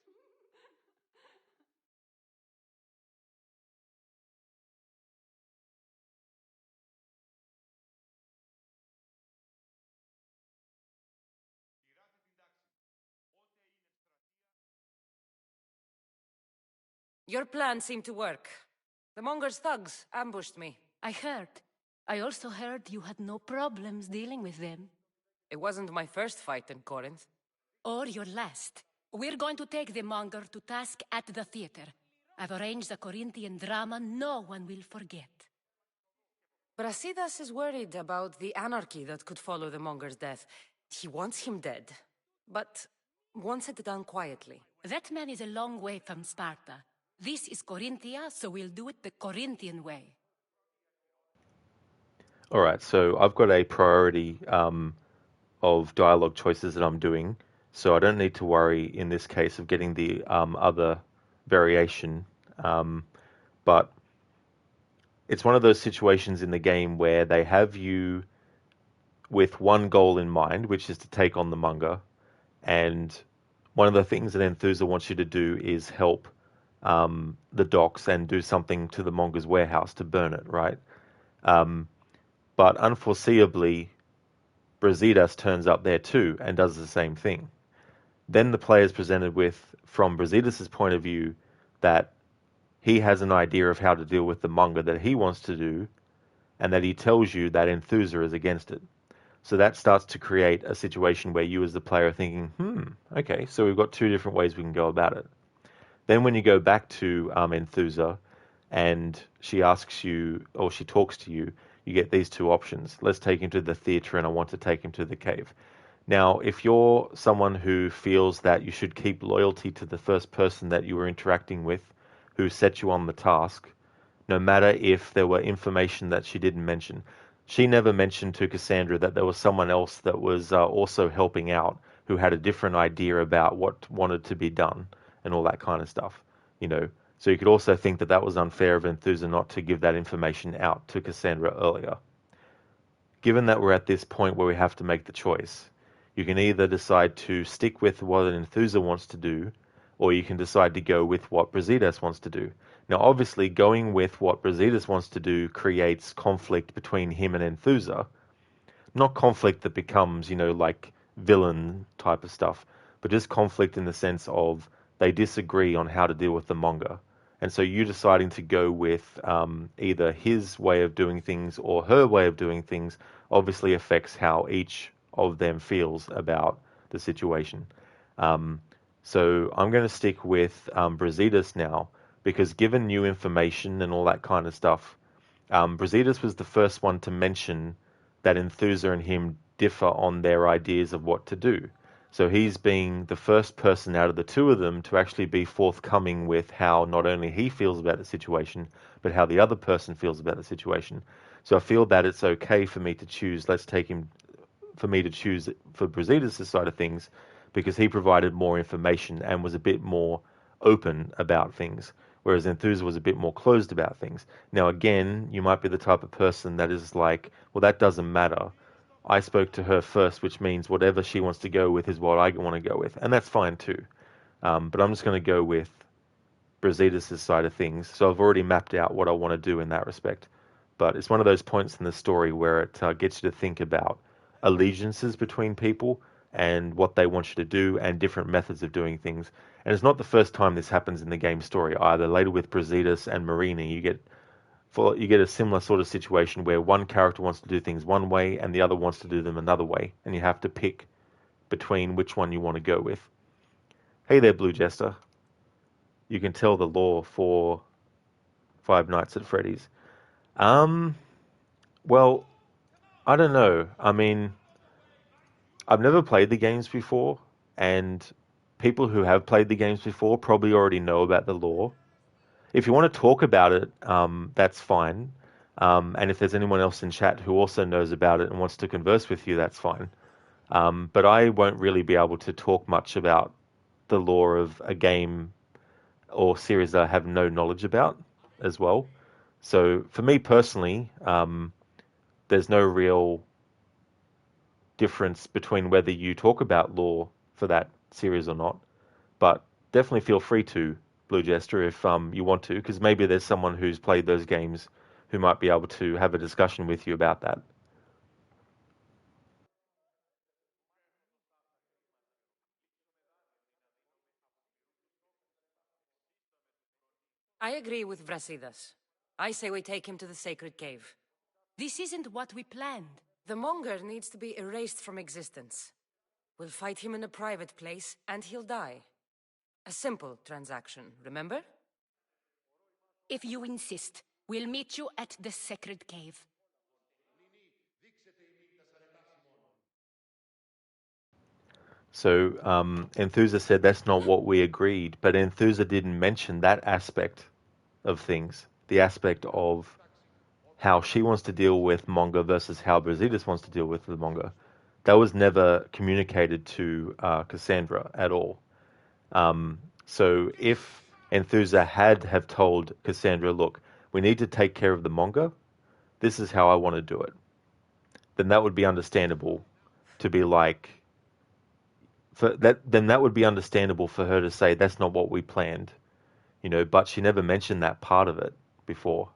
Your plan seemed to work. The Monger's thugs ambushed me. I heard. I also heard you had no problems dealing with them. It wasn't my first fight in Corinth. Or your last. We're going to take the Monger to task at the theater. I've arranged a Corinthian drama no one will forget. Brasidas is worried about the anarchy that could follow the Monger's death. He wants him dead, but wants it done quietly. That man is a long way from Sparta. This is Corinthia, so we'll do it the Corinthian way. All right, so I've got a priority of dialogue choices that I'm doing, so I don't need to worry in this case of getting the other variation. But it's one of those situations in the game where they have you with one goal in mind, which is to take on the Monger, and one of the things that Enthusa wants you to do is help the docks and do something to the Monger's warehouse to burn it, right? But unforeseeably, Brasidas turns up there too and does the same thing. Then the player is presented with, from Brasidas' point of view, that he has an idea of how to deal with the Monger that he wants to do, and that he tells you that Enthusa is against it. So that starts to create a situation where you as the player are thinking, okay, so we've got two different ways we can go about it. Then when you go back to Enthusa and she asks you, or she talks to you, you get these two options. Let's take him to the theatre and I want to take him to the cave. Now, if you're someone who feels that you should keep loyalty to the first person that you were interacting with who set you on the task, no matter if there were information that she didn't mention. She never mentioned to Cassandra that there was someone else that was also helping out who had a different idea about what wanted to be done and all that kind of stuff, you know. So you could also think that that was unfair of Enthusa not to give that information out to Cassandra earlier. Given that we're at this point where we have to make the choice, you can either decide to stick with what Enthusa wants to do, or you can decide to go with what Brasidas wants to do. Now, obviously, going with what Brasidas wants to do creates conflict between him and Enthusa. Not conflict that becomes, you know, like villain type of stuff, but just conflict in the sense of they disagree on how to deal with the Monger. And so you deciding to go with either his way of doing things or her way of doing things obviously affects how each of them feels about the situation. So I'm going to stick with Brasidas now, because given new information and all that kind of stuff, Brasidas was the first one to mention that Enthusa and him differ on their ideas of what to do. So he's being the first person out of the two of them to actually be forthcoming with how not only he feels about the situation, but how the other person feels about the situation. So I feel that it's okay for me to choose, for Brasidas' side of things, because he provided more information and was a bit more open about things, whereas Enthusa was a bit more closed about things. Now again, you might be the type of person that is like, well, that doesn't matter. I spoke to her first, which means whatever she wants to go with is what I want to go with. And that's fine too. But I'm just going to go with Brasidas' side of things. So I've already mapped out what I want to do in that respect. But it's one of those points in the story where it gets you to think about allegiances between people and what they want you to do and different methods of doing things. And it's not the first time this happens in the game story either. Later with Brasidas and Marini, you get a similar sort of situation where one character wants to do things one way and the other wants to do them another way, and you have to pick between which one you want to go with. Hey there, Blue Jester. You can tell the lore for Five Nights at Freddy's. Well, I don't know. I mean, I've never played the games before, and people who have played the games before probably already know about the lore. If you want to talk about it, that's fine. And if there's anyone else in chat who also knows about it and wants to converse with you, that's fine. But I won't really be able to talk much about the lore of a game or series that I have no knowledge about as well. So for me personally, there's no real difference between whether you talk about lore for that series or not. But definitely feel free to, Blue Jester, if you want to, because maybe there's someone who's played those games who might be able to have a discussion with you about that. I agree with Brasidas. I say we take him to the sacred cave. This isn't what we planned. The Monger needs to be erased from existence. We'll fight him in a private place, and he'll die. A simple transaction, remember? If you insist, we'll meet you at the sacred cave. So Enthusa said that's not what we agreed, but Enthusa didn't mention that aspect of things, the aspect of how she wants to deal with Monga versus how Brasidas wants to deal with the Monga. That was never communicated to Cassandra at all. So if Enthusa had have told Cassandra, look, we need to take care of the Monga, this is how I want to do it, then that would be understandable to be like, then that would be understandable for her to say that's not what we planned, but she never mentioned that part of it before.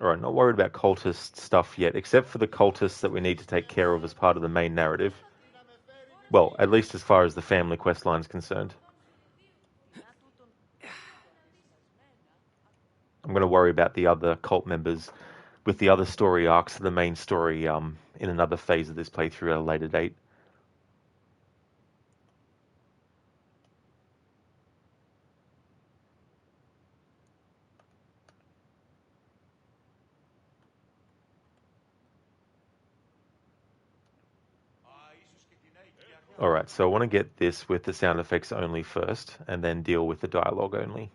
Alright, not worried about cultist stuff yet, except for the cultists that we need to take care of as part of the main narrative. Well, at least as far as the family questline is concerned. I'm going to worry about the other cult members with the other story arcs of the main story in another phase of this playthrough at a later date. Alright, so I want to get this with the sound effects only first, and then deal with the dialogue only.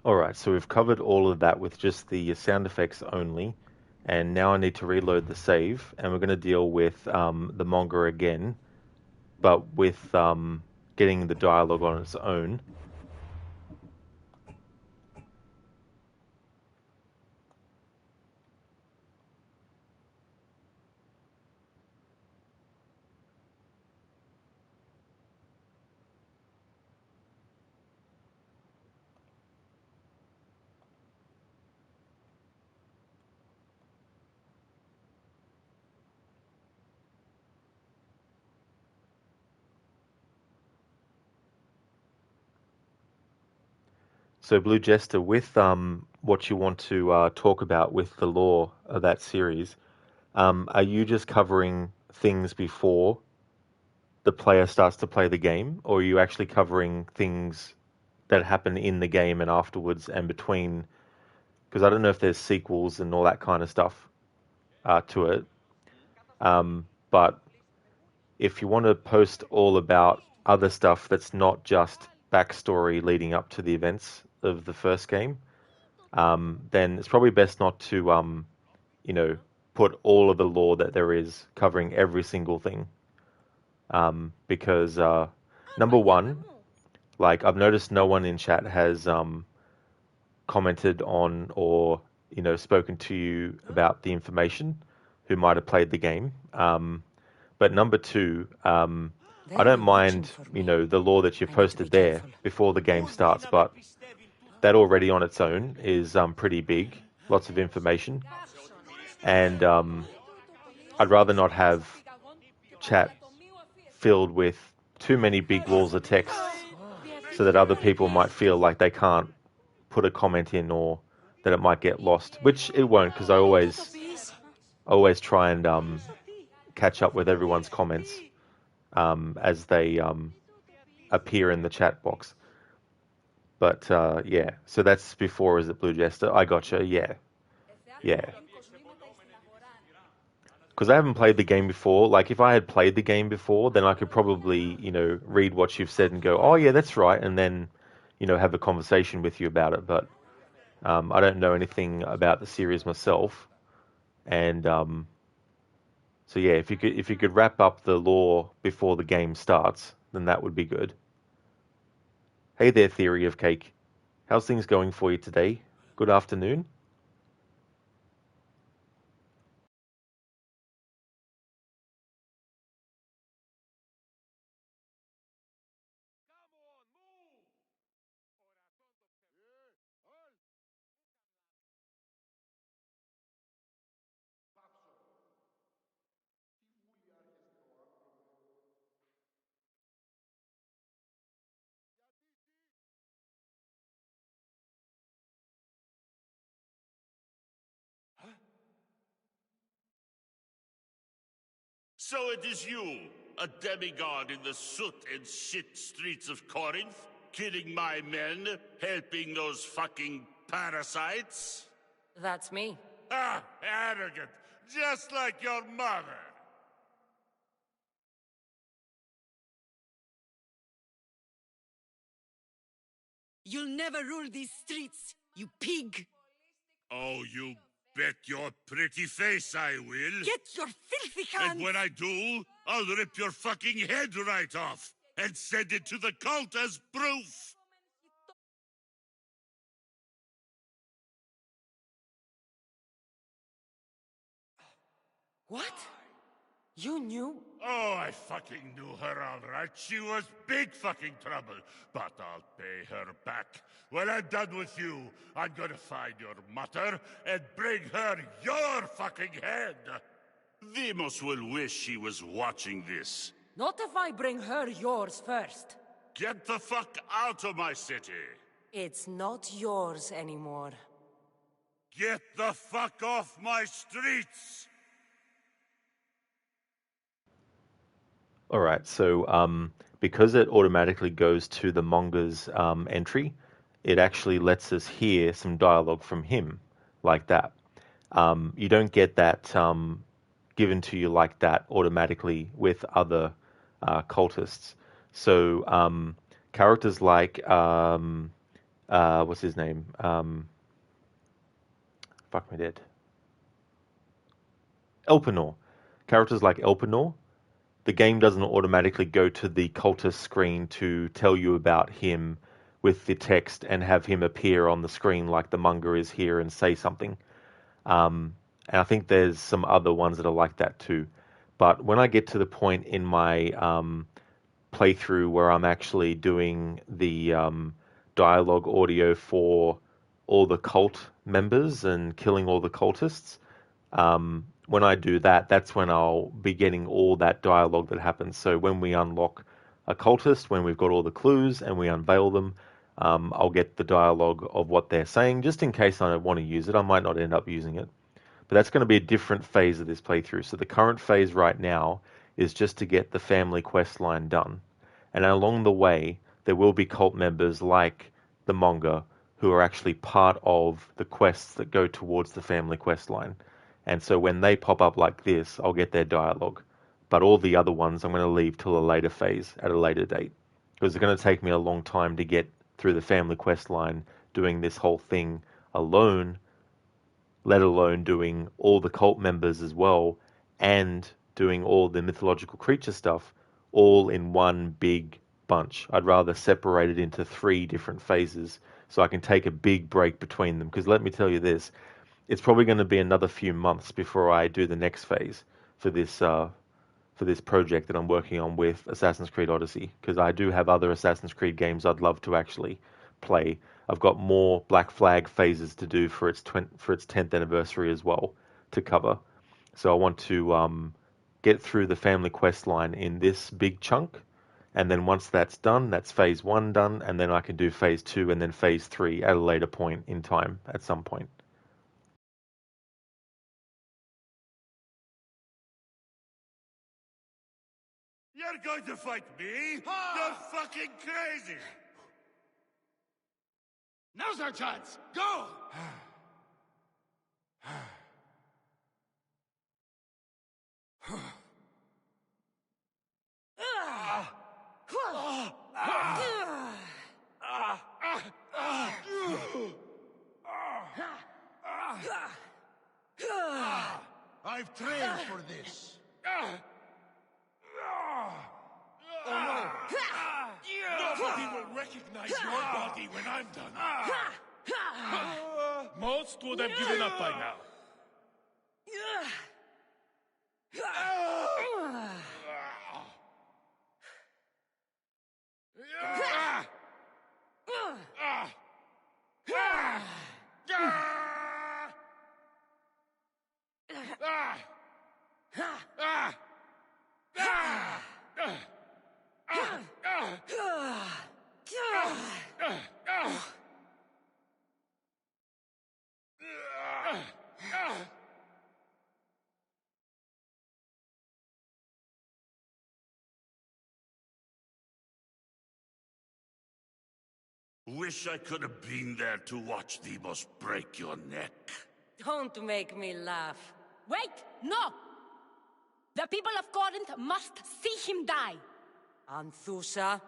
Alright, so we've covered all of that with just the sound effects only, and now I need to reload the save, and we're going to deal with the manga again, but with getting the dialogue on its own. So, Blue Jester, with what you want to talk about with the lore of that series, are you just covering things before the player starts to play the game, or are you actually covering things that happen in the game and afterwards and between? Because I don't know if there's sequels and all that kind of stuff to it. But if you want to post all about other stuff that's not just backstory leading up to the events of the first game, then it's probably best not to, put all of the lore that there is covering every single thing. Because, number one, like, I've noticed no one in chat has commented on or, spoken to you about the information who might have played the game. But number two, I don't mind, the lore that you've posted there before the game starts, but that already on its own is pretty big, lots of information. And I'd rather not have chat filled with too many big walls of text so that other people might feel like they can't put a comment in or that it might get lost, which it won't, because I always try and catch up with everyone's comments as they appear in the chat box. But yeah, so that's before, is it, Blue Jester? I gotcha, yeah. Because I haven't played the game before. Like, if I had played the game before, then I could probably, read what you've said and go, oh yeah, that's right, and then, have a conversation with you about it. But I don't know anything about the series myself, and so yeah, if you could wrap up the lore before the game starts, then that would be good. Hey there, Theory of Cake. How's things going for you today? Good afternoon. So it is you, a demigod in the soot and shit streets of Corinth, killing my men, helping those fucking parasites? That's me. Ah, arrogant, just like your mother. You'll never rule these streets, you pig! Oh, you bet your pretty face I will. Get your filthy hands! And when I do, I'll rip your fucking head right off and send it to the cult as proof. What? You knew? Oh, I fucking knew her all right. She was big fucking trouble. But I'll pay her back. When I'm done with you, I'm gonna find your mother and bring her your fucking head. Demos will wish she was watching this. Not if I bring her yours first. Get the fuck out of my city. It's not yours anymore. Get the fuck off my streets. Alright, so because it automatically goes to the manga's entry, it actually lets us hear some dialogue from him, like that. You don't get that given to you like that automatically with other cultists. So characters like what's his name? Fuck me dead. Elpenor. Characters like Elpenor, the game doesn't automatically go to the cultist screen to tell you about him with the text and have him appear on the screen like the manga is here and say something. And I think there's some other ones that are like that too. But when I get to the point in my playthrough where I'm actually doing the dialogue audio for all the cult members and killing all the cultists, when I do that, that's when I'll be getting all that dialogue that happens. So when we unlock a cultist, when we've got all the clues and we unveil them, I'll get the dialogue of what they're saying, just in case I don't want to use it. I might not end up using it. But that's going to be a different phase of this playthrough. So the current phase right now is just to get the family quest line done. And along the way, there will be cult members like the manga who are actually part of the quests that go towards the family quest line. And so when they pop up like this, I'll get their dialogue. But all the other ones I'm going to leave till a later phase at a later date. Because it's going to take me a long time to get through the family quest line doing this whole thing alone, let alone doing all the cult members as well, and doing all the mythological creature stuff, all in one big bunch. I'd rather separate it into 3 different phases so I can take a big break between them. Because let me tell you this, it's probably going to be another few months before I do the next phase for this project that I'm working on with Assassin's Creed Odyssey, because I do have other Assassin's Creed games I'd love to actually play. I've got more Black Flag phases to do for its 10th anniversary as well to cover. So I want to get through the family quest line in this big chunk, and then once that's done, that's phase 1 done, and then I can do phase 2 and then phase 3 at a later point in time at some point. You're going to fight me? You're fucking crazy! Now's our chance! Go! I've trained for this. Oh no! Nobody will recognize your body when I'm done. Most would have given up by now. Wish I could have been there to watch Demos break your neck. Don't make me laugh. Wait! No! The people of Corinth must see him die. Anthusa?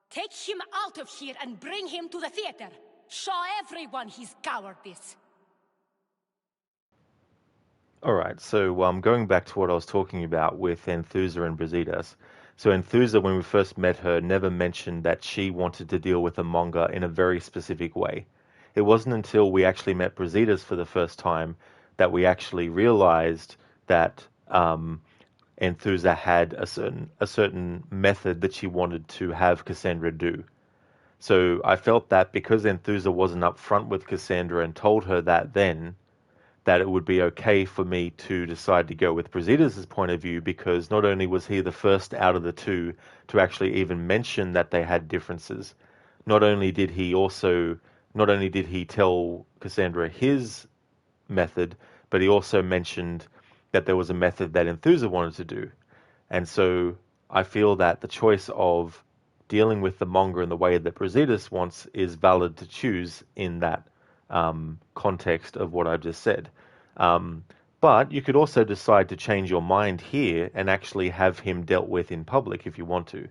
Take him out of here and bring him to the theater. Show everyone his cowardice. Alright, so going back to what I was talking about with Enthusa and Brasidas. So Enthusa, when we first met her, never mentioned that she wanted to deal with a manga in a very specific way. It wasn't until we actually met Brasidas for the first time that we actually realized that Enthusa had a certain method that she wanted to have Cassandra do. So I felt that because Enthusa wasn't upfront with Cassandra and told her that then, that it would be okay for me to decide to go with Brasidas' point of view, because not only was he the first out of the two to actually even mention that they had differences, not only did he tell Cassandra his method, but he also mentioned that there was a method that Enthusa wanted to do. And so I feel that the choice of dealing with the manga in the way that Brasidas wants is valid to choose in that context of what I've just said. But you could also decide to change your mind here and actually have him dealt with in public if you want to.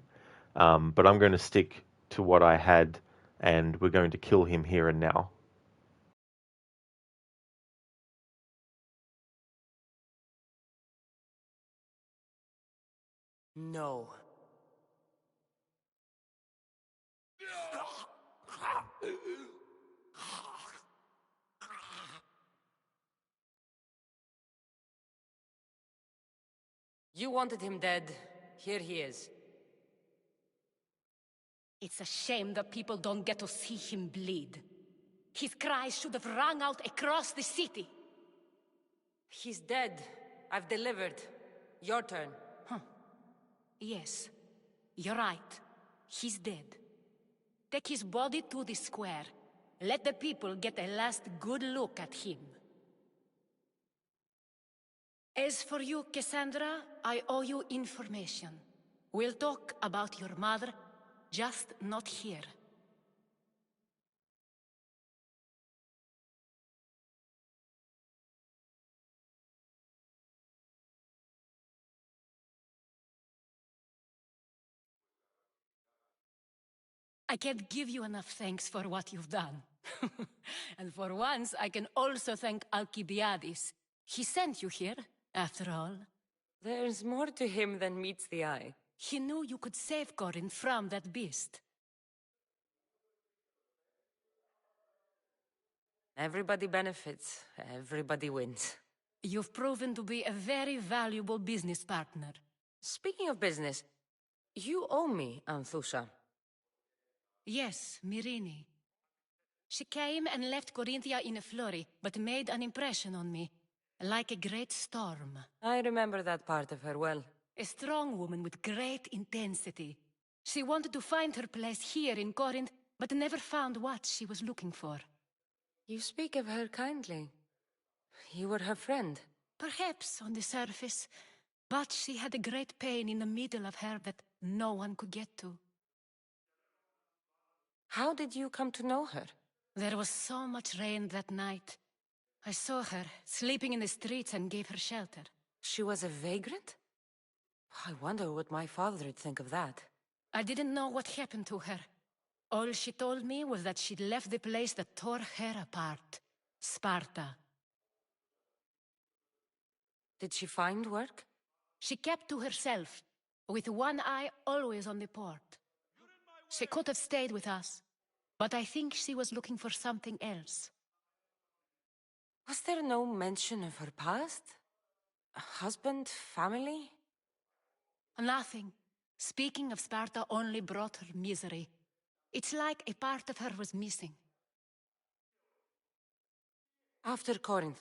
But I'm going to stick to what I had and we're going to kill him here and now. No. You wanted him dead. Here he is. It's a shame that people don't get to see him bleed. His cries should have rung out across the city. He's dead. I've delivered. Your turn. Yes, you're right. He's dead. Take his body to the square. Let the people get a last good look at him. As for you, Cassandra, I owe you information. We'll talk about your mother, just not here. I can't give you enough thanks for what you've done. And for once, I can also thank Alcibiades. He sent you here, after all. There's more to him than meets the eye. He knew you could save Corinth from that beast. Everybody benefits. Everybody wins. You've proven to be a very valuable business partner. Speaking of business, you owe me, Anthusa. Yes, Myrrine. She came and left Corinthia in a flurry, but made an impression on me. Like a great storm. I remember that part of her well. A strong woman with great intensity. She wanted to find her place here in Corinth, but never found what she was looking for. You speak of her kindly. You were her friend. Perhaps on the surface, but she had a great pain in the middle of her that no one could get to. How did you come to know her? There was so much rain that night. I saw her, sleeping in the streets, and gave her shelter. She was a vagrant? I wonder what my father would think of that. I didn't know what happened to her. All she told me was that she'd left the place that tore her apart. Sparta. Did she find work? She kept to herself, with one eye always on the port. She could have stayed with us, but I think she was looking for something else. Was there no mention of her past? A husband, family? Nothing. Speaking of Sparta only brought her misery. It's like a part of her was missing. After Corinth,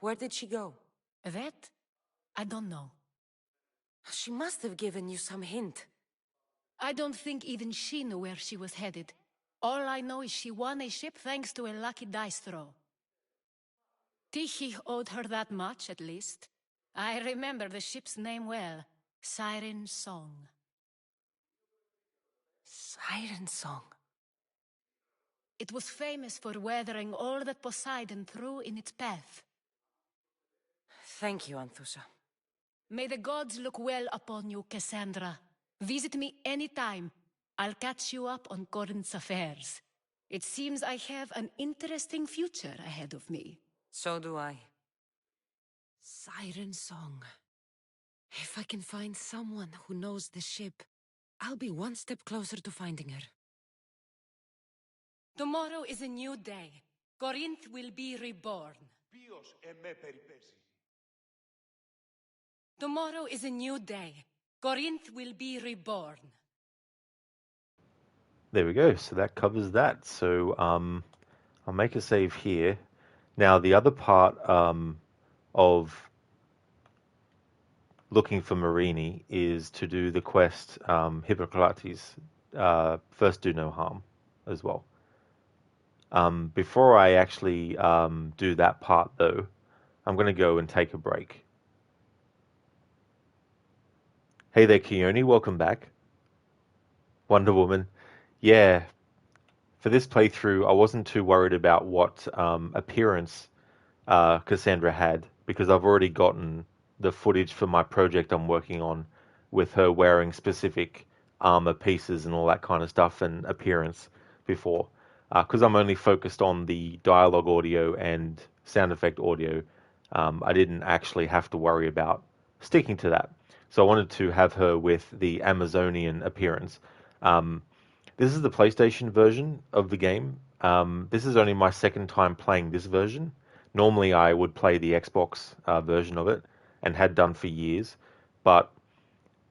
where did she go? That? I don't know. She must have given you some hint. I don't think even she knew where she was headed. All I know is she won a ship thanks to a lucky dice throw. Tyche owed her that much, at least. I remember the ship's name well. Siren Song. Siren Song. It was famous for weathering all that Poseidon threw in its path. Thank you, Anthusa. May the gods look well upon you, Cassandra. Visit me anytime. I'll catch you up on Corinth's affairs. It seems I have an interesting future ahead of me. So do I. Siren Song. If I can find someone who knows the ship, I'll be one step closer to finding her. Tomorrow is a new day. Corinth will be reborn. Tomorrow is a new day. Corinth will be reborn. There we go. So that covers that. So I'll make a save here. Now the other part of looking for Myrrine is to do the quest Hippocrates, first do no harm as well. Before I actually do that part though, I'm going to go and take a break. Hey there, Keone, welcome back. Wonder Woman. Yeah, for this playthrough, I wasn't too worried about what appearance Cassandra had, because I've already gotten the footage for my project I'm working on with her wearing specific armor pieces and all that kind of stuff and appearance. before. Because I'm only focused on the dialogue audio and sound effect audio, I didn't actually have to worry about sticking to that. So I wanted to have her with the Amazonian appearance. This is the PlayStation version of the game. This is only my second time playing this version. Normally I would play the Xbox version of it, and had done for years. But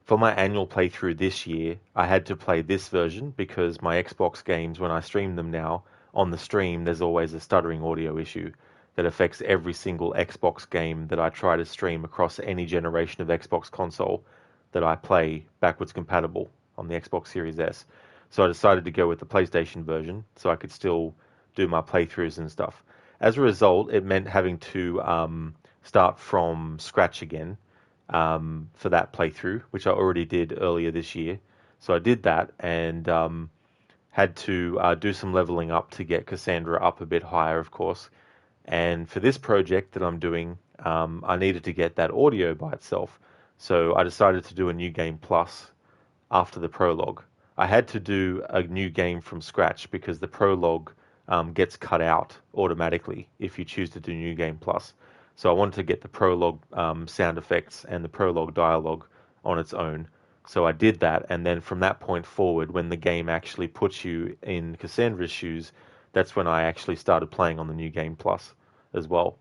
for my annual playthrough this year, I had to play this version because my Xbox games, when I stream them now, on the stream there's always a stuttering audio issue that affects every single Xbox game that I try to stream across any generation of Xbox console that I play backwards compatible on the Xbox Series S. So I decided to go with the PlayStation version so I could still do my playthroughs and stuff. As a result, it meant having to start from scratch again for that playthrough, which I already did earlier this year. So I did that and had to do some leveling up to get Cassandra up a bit higher, of course. And for this project that I'm doing, I needed to get that audio by itself. So I decided to do a new game plus after the prologue. I had to do a new game from scratch because the prologue gets cut out automatically if you choose to do New Game Plus. So I wanted to get the prologue sound effects and the prologue dialogue on its own. So I did that, and then from that point forward, when the game actually puts you in Cassandra's shoes, that's when I actually started playing on the New Game Plus as well.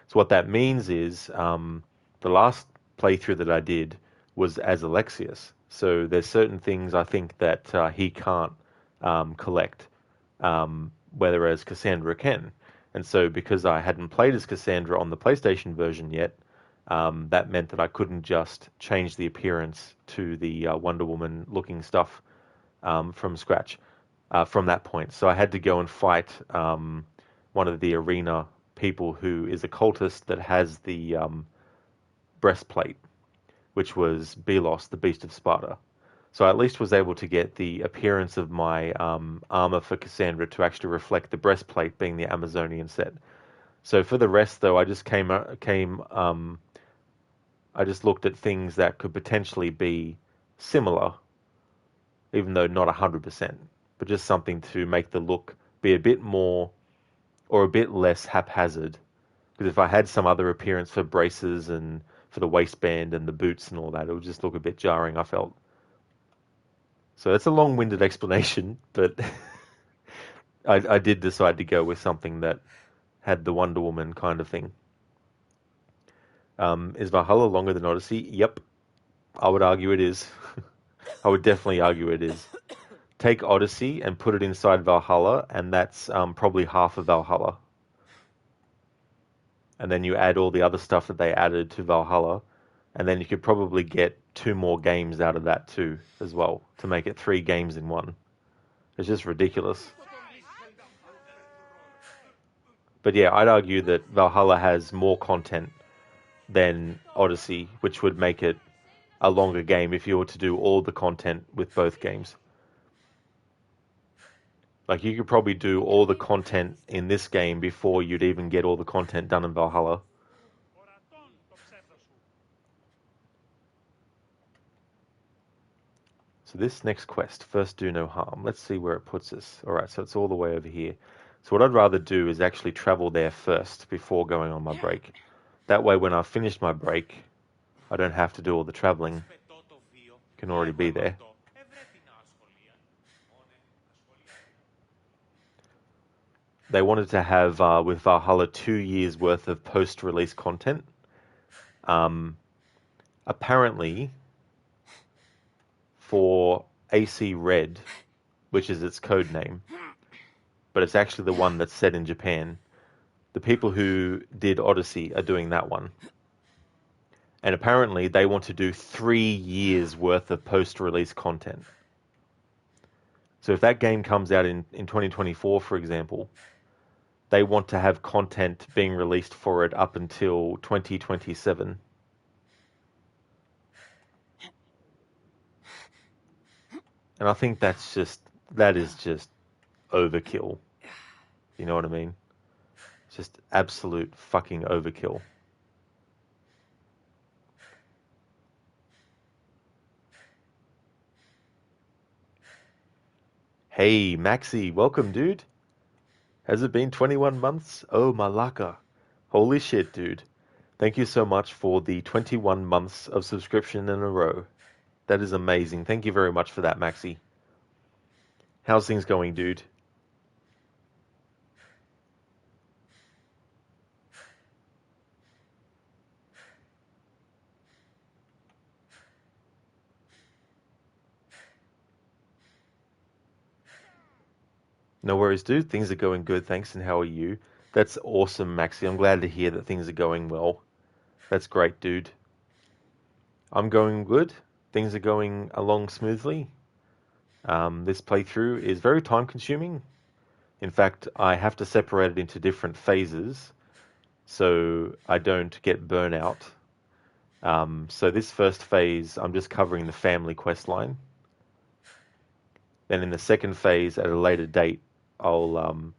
So what that means is the last playthrough that I did was as Alexius. So there's certain things I think that he can't collect, whereas Cassandra can. And so because I hadn't played as Cassandra on the PlayStation version yet, that meant that I couldn't just change the appearance to the Wonder Woman looking stuff from scratch from that point. So I had to go and fight one of the arena people who is a cultist that has the breastplate, which was Belos, the Beast of Sparta. So I at least was able to get the appearance of my armor for Cassandra to actually reflect the breastplate being the Amazonian set. So for the rest, though, I just I just looked at things that could potentially be similar, even though not 100%, but just something to make the look be a bit more or a bit less haphazard. Because if I had some other appearance for braces and for the waistband and the boots and all that, it would just look a bit jarring, I felt. So it's a long-winded explanation, but I did decide to go with something that had the Wonder Woman kind of thing. Is Valhalla longer than Odyssey? Yep. I would argue it is. I would definitely argue it is. Take Odyssey and put it inside Valhalla, and that's probably half of Valhalla. And then you add all the other stuff that they added to Valhalla, and then you could probably get 2 more games out of that too, as well, to make it 3 games in one. It's just ridiculous. But yeah, I'd argue that Valhalla has more content than Odyssey, which would make it a longer game if you were to do all the content with both games. Like, you could probably do all the content in this game before you'd even get all the content done in Valhalla. So this next quest, first do no harm. Let's see where it puts us. Alright, so it's all the way over here. So what I'd rather do is actually travel there first before going on my break. That way when I've finished my break, I don't have to do all the traveling. Can already be there. They wanted to have, with Valhalla, 2 years worth of post-release content. Apparently, for AC Red, which is its code name, but it's actually the one that's set in Japan, the people who did Odyssey are doing that one. And apparently they want to do 3 years worth of post-release content. So if that game comes out in 2024, for example, they want to have content being released for it up until 2027. And I think that is just overkill. You know what I mean? It's just absolute fucking overkill. Hey, Maxi, welcome, dude. Has it been 21 months? Oh, malaka. Holy shit, dude. Thank you so much for the 21 months of subscription in a row. That is amazing. Thank you very much for that, Maxi. How's things going, dude? No worries, dude. Things are going good, thanks. And how are you? That's awesome, Maxi. I'm glad to hear that things are going well. That's great, dude. I'm going good. Things are going along smoothly. This playthrough is very time consuming. In fact, I have to separate it into different phases so I don't get burnout. So this first phase, I'm just covering the family questline. Then in the second phase, at a later date, I'll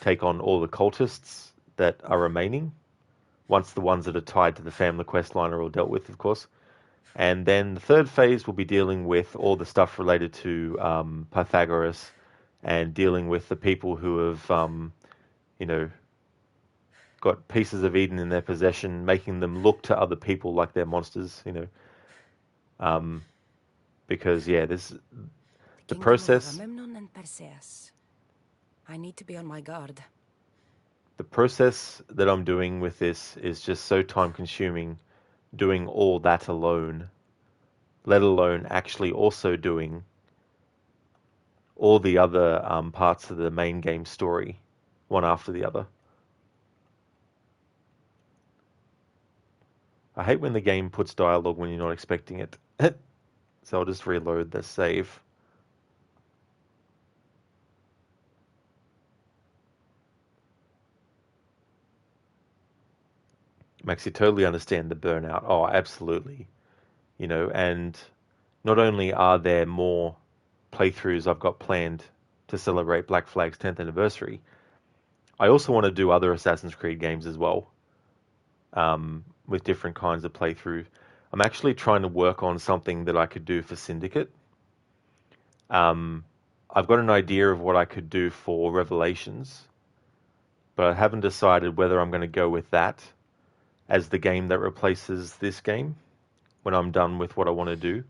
take on all the cultists that are remaining, once the ones that are tied to the family questline are all dealt with, of course. And then the third phase will be dealing with all the stuff related to Pythagoras and dealing with the people who have, you know, got pieces of Eden in their possession, making them look to other people like they're monsters, you know. Because, yeah, this the process. Agamemnon and Perseus. I need to be on my guard. The process that I'm doing with this is just so time consuming, doing all that alone, let alone actually also doing all the other parts of the main game story, one after the other. I hate when the game puts dialogue when you're not expecting it. So I'll just reload the save. Makes you totally understand the burnout. Oh, absolutely. You know, and not only are there more playthroughs I've got planned to celebrate Black Flag's 10th anniversary, I also want to do other Assassin's Creed games as well, with different kinds of playthrough. I'm actually trying to work on something that I could do for Syndicate. I've got an idea of what I could do for Revelations, but I haven't decided whether I'm going to go with that as the game that replaces this game when I'm done with what I want to do,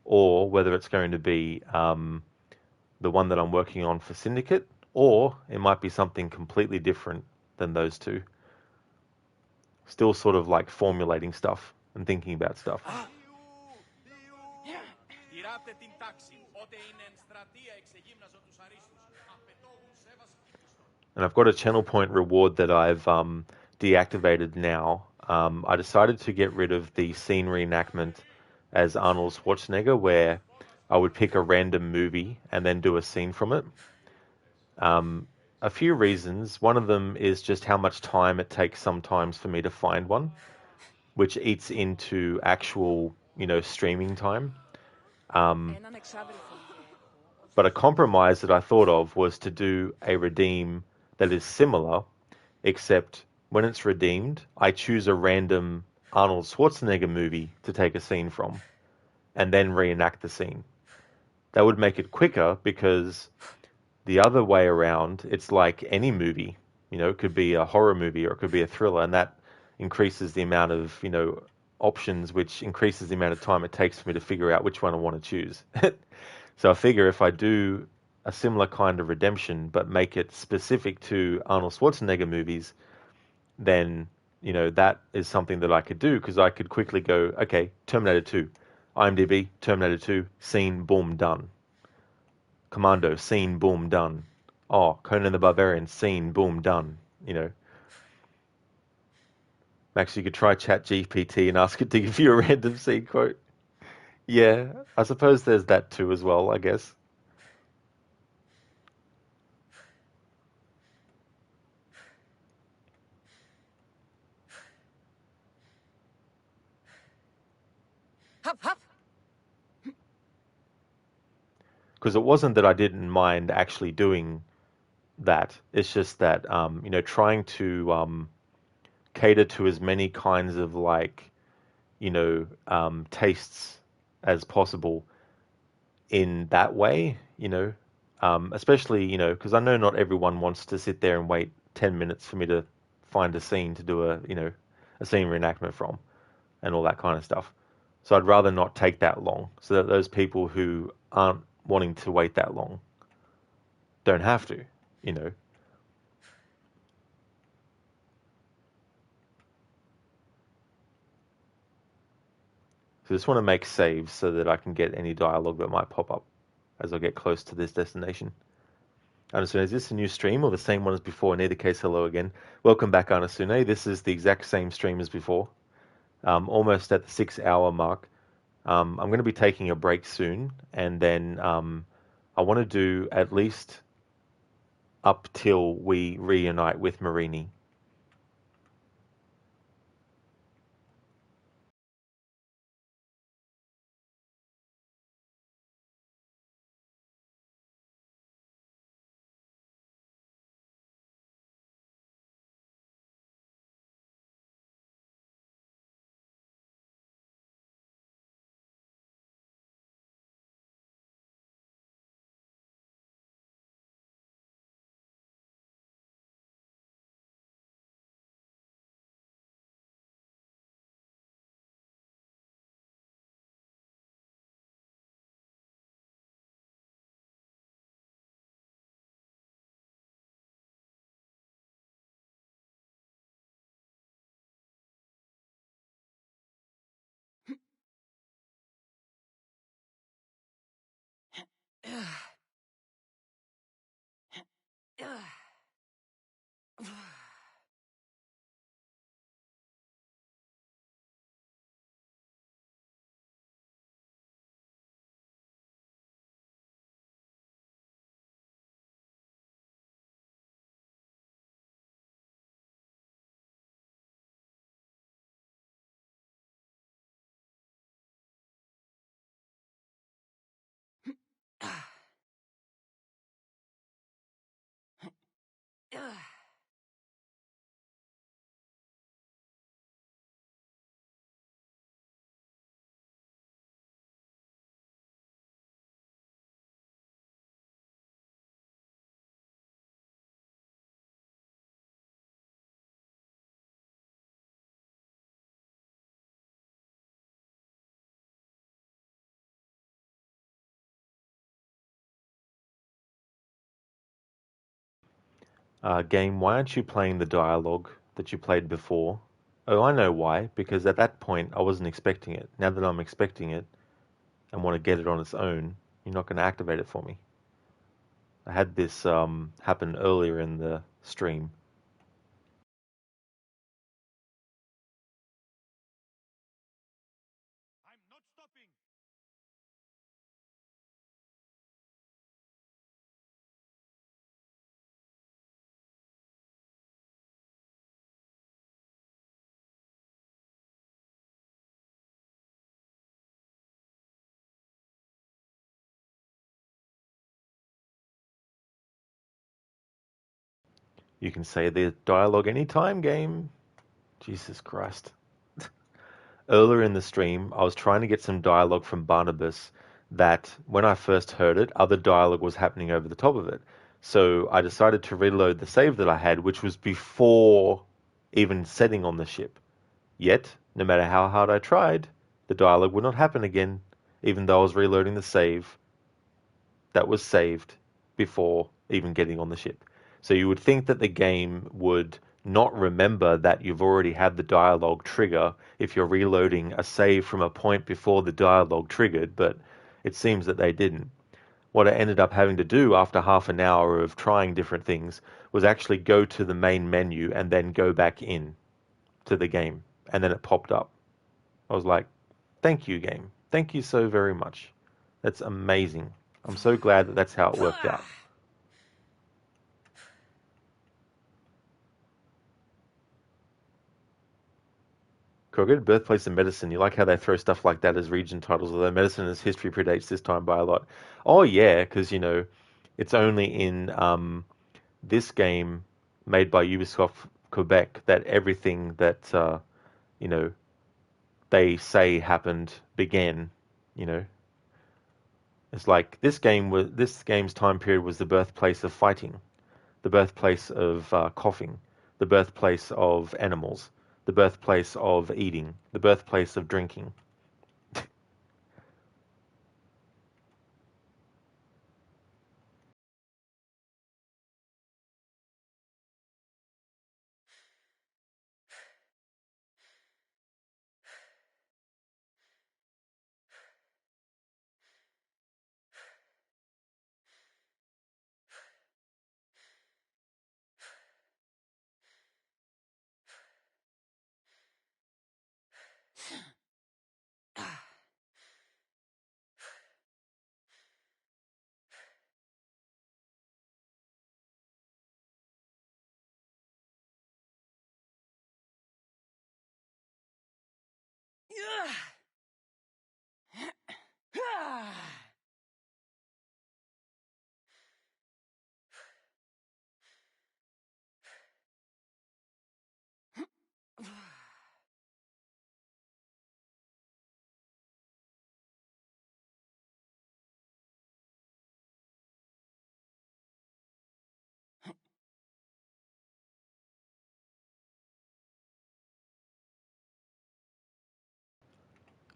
or whether it's going to be the one that I'm working on for Syndicate, or it might be something completely different than those two. Still sort of like formulating stuff and thinking about stuff. And I've got a channel point reward that I've deactivated now. I decided to get rid of the scene reenactment as Arnold Schwarzenegger, where I would pick a random movie and then do a scene from it. A few reasons. One of them is just how much time it takes sometimes for me to find one, which eats into actual, streaming time. But a compromise that I thought of was to do a redeem that is similar, except when it's redeemed, I choose a random Arnold Schwarzenegger movie to take a scene from, and then reenact the scene. That would make it quicker because the other way around, it's like any movie. It could be a horror movie or it could be a thriller, and that increases the amount of, options, which increases the amount of time it takes for me to figure out which one I want to choose. So I figure if I do a similar kind of redemption, but make it specific to Arnold Schwarzenegger movies, then, that is something that I could do because I could quickly go, okay, Terminator 2, IMDb, Terminator 2, scene, boom, done. Commando, scene, boom, done. Oh, Conan the Barbarian, scene, boom, done. Max, you could try ChatGPT and ask it to give you a random scene quote. Yeah, I suppose there's that too as well, I guess. Hup, hup. Because it wasn't that I didn't mind actually doing that. It's just that, trying to cater to as many kinds of tastes as possible in that way, Especially, because I know not everyone wants to sit there and wait 10 minutes for me to find a scene to do a scene reenactment from and all that kind of stuff. So I'd rather not take that long so that those people who aren't wanting to wait that long don't have to. So I just want to make saves so that I can get any dialogue that might pop up as I get close to this destination. Anasune, is this a new stream or the same one as before? In either case, hello again. Welcome back, Anasune. This is the exact same stream as before. Almost at the 6-hour mark. I'm going to be taking a break soon, and then I want to do at least up till we reunite with Marini. Game, why aren't you playing the dialogue that you played before? Oh, I know why. Because at that point, I wasn't expecting it. Now that I'm expecting it and want to get it on its own, you're not going to activate it for me. I had this happen earlier in the stream. You can say the dialogue anytime, game. Jesus Christ. Earlier in the stream, I was trying to get some dialogue from Barnabas that, when I first heard it, other dialogue was happening over the top of it. So I decided to reload the save that I had, which was before even setting on the ship. Yet, no matter how hard I tried, the dialogue would not happen again, even though I was reloading the save that was saved before even getting on the ship. So you would think that the game would not remember that you've already had the dialogue trigger if you're reloading a save from a point before the dialogue triggered, but it seems that they didn't. What I ended up having to do after half an hour of trying different things was actually go to the main menu and then go back in to the game. And then it popped up. I was like, thank you, game. Thank you so very much. That's amazing. I'm so glad that that's how it worked out. Crooked, Birthplace of Medicine. You like how they throw stuff like that as region titles, although medicine and history predates this time by a lot. Oh, yeah, because, it's only in this game made by Ubisoft Quebec that everything that, you know, they say happened began, you know. It's like this game's time period was the birthplace of fighting, the birthplace of coughing, the birthplace of animals, the birthplace of eating, the birthplace of drinking.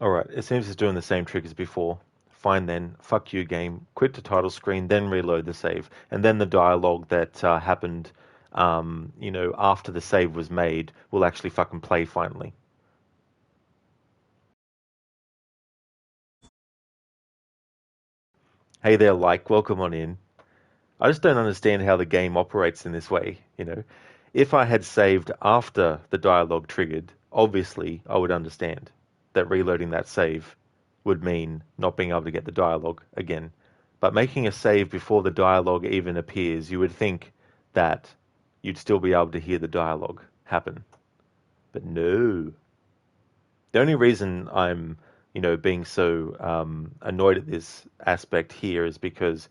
Alright, it seems it's doing the same trick as before. Fine then, fuck you game, quit to title screen, then reload the save. And then the dialogue that happened, after the save was made will actually fucking play finally. Hey there, welcome on in. I just don't understand how the game operates in this way, If I had saved after the dialogue triggered, obviously I would understand that reloading that save would mean not being able to get the dialogue again. But making a save before the dialogue even appears, you would think that you'd still be able to hear the dialogue happen. But no. The only reason I'm, being so annoyed at this aspect here is because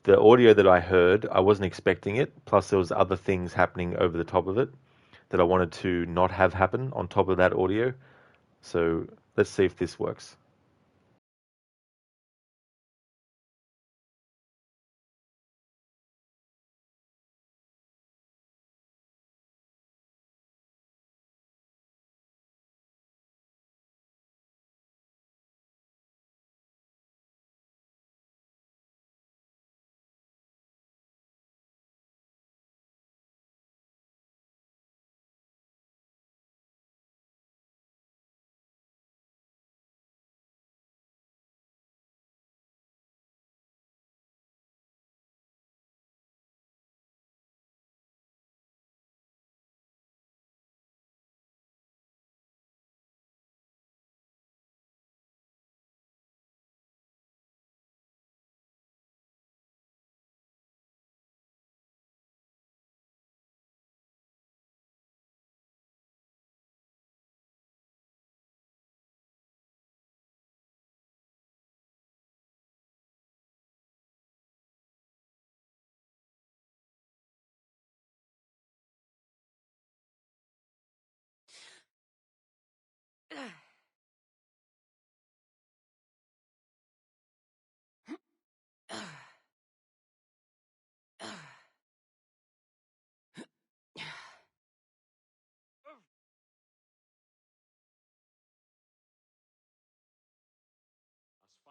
the audio that I heard, I wasn't expecting it. Plus, there was other things happening over the top of it that I wanted to not have happen on top of that audio. So let's see if this works.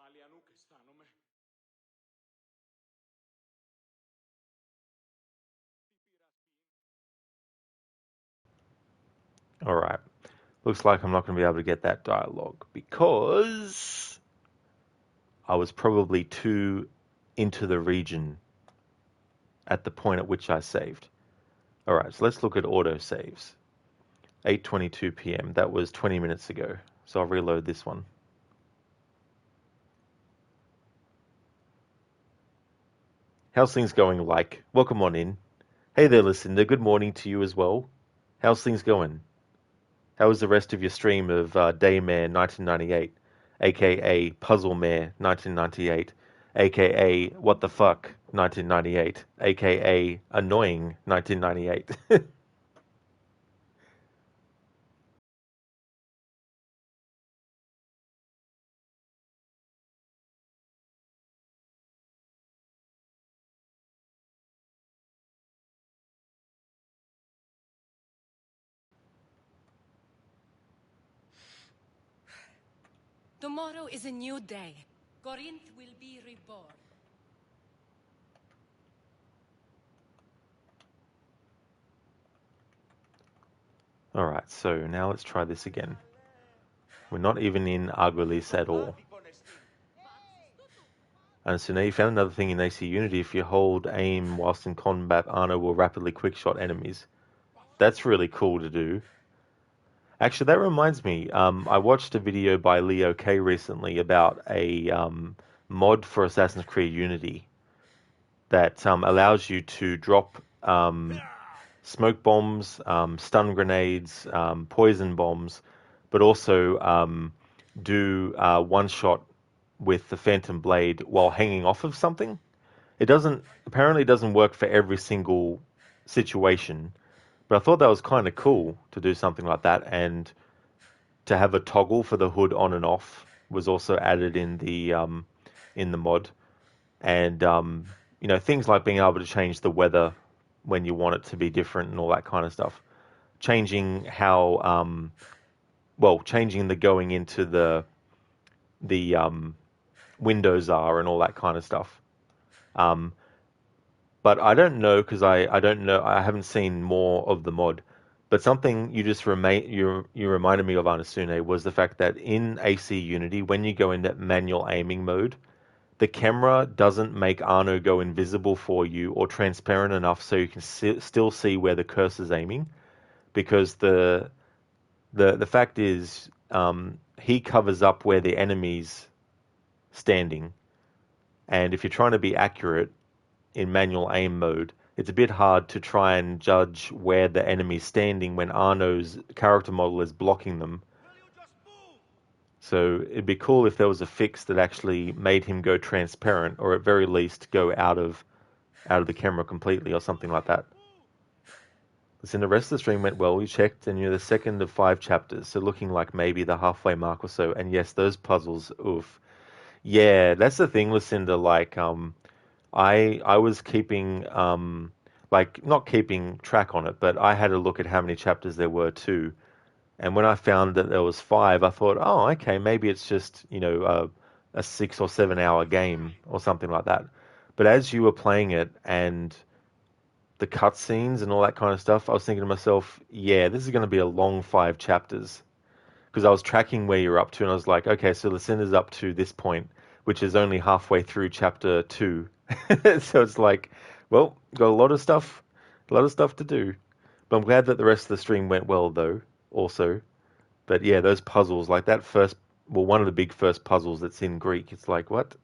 Ασφάλεια νουκ αισθάνομαι. Alright. Looks like I'm not going to be able to get that dialogue because I was probably too into the region at the point at which I saved. Alright, so let's look at auto saves. 8:22 p.m. That was 20 minutes ago. So I'll reload this one. How's things going, Welcome on in. Hey there, listener. Good morning to you as well. How's things going? How was the rest of your stream of Daymare 1998, aka Puzzle Mare 1998, aka What the Fuck 1998, aka Annoying 1998? Tomorrow is a new day. Corinth will be reborn. Alright, so now let's try this again. We're not even in Argulis at all. And so now you found another thing in AC Unity. If you hold aim whilst in combat, Arno will rapidly quickshot enemies. That's really cool to do. Actually, that reminds me. I watched a video by Leo K recently about a mod for Assassin's Creed Unity that allows you to drop smoke bombs, stun grenades, poison bombs, but also do one shot with the Phantom Blade while hanging off of something. It apparently doesn't work for every single situation, but I thought that was kind of cool to do something like that, and to have a toggle for the hood on and off was also added in the mod, and things like being able to change the weather when you want it to be different and all that kind of stuff. Changing how changing the going into the windows are and all that kind of stuff. But I don't know because I don't know. I haven't seen more of the mod. But something you just you reminded me of, Anasune, was the fact that in AC Unity, when you go into manual aiming mode, the camera doesn't make Arno go invisible for you or transparent enough so you can still see where the cursor's aiming, because the fact is he covers up where the enemy's standing, and if you're trying to be accurate in manual aim mode, it's a bit hard to try and judge where the enemy's standing when Arno's character model is blocking them. So it'd be cool if there was a fix that actually made him go transparent, or at very least go out of the camera completely, or something like that. Listen, the rest of the stream went well. We checked, and you're the second of 5 chapters, so looking like maybe the halfway mark or so. And yes, those puzzles, oof. Yeah, that's the thing, Lucinda. Like, I was keeping not keeping track on it, but I had a look at how many chapters there were too. And when I found that there was 5, I thought, oh, okay, maybe it's just a 6 or 7 hour game or something like that. But as you were playing it and the cutscenes and all that kind of stuff, I was thinking to myself, yeah, this is going to be a long 5 chapters. Because I was tracking where you're up to, and I was like, okay, so Lucinda's up to this point, which is only halfway through chapter 2. So it's like, well, got a lot of stuff to do. But I'm glad that the rest of the stream went well, though, also. But yeah, those puzzles, like that one of the big first puzzles that's in Greek, it's like, what?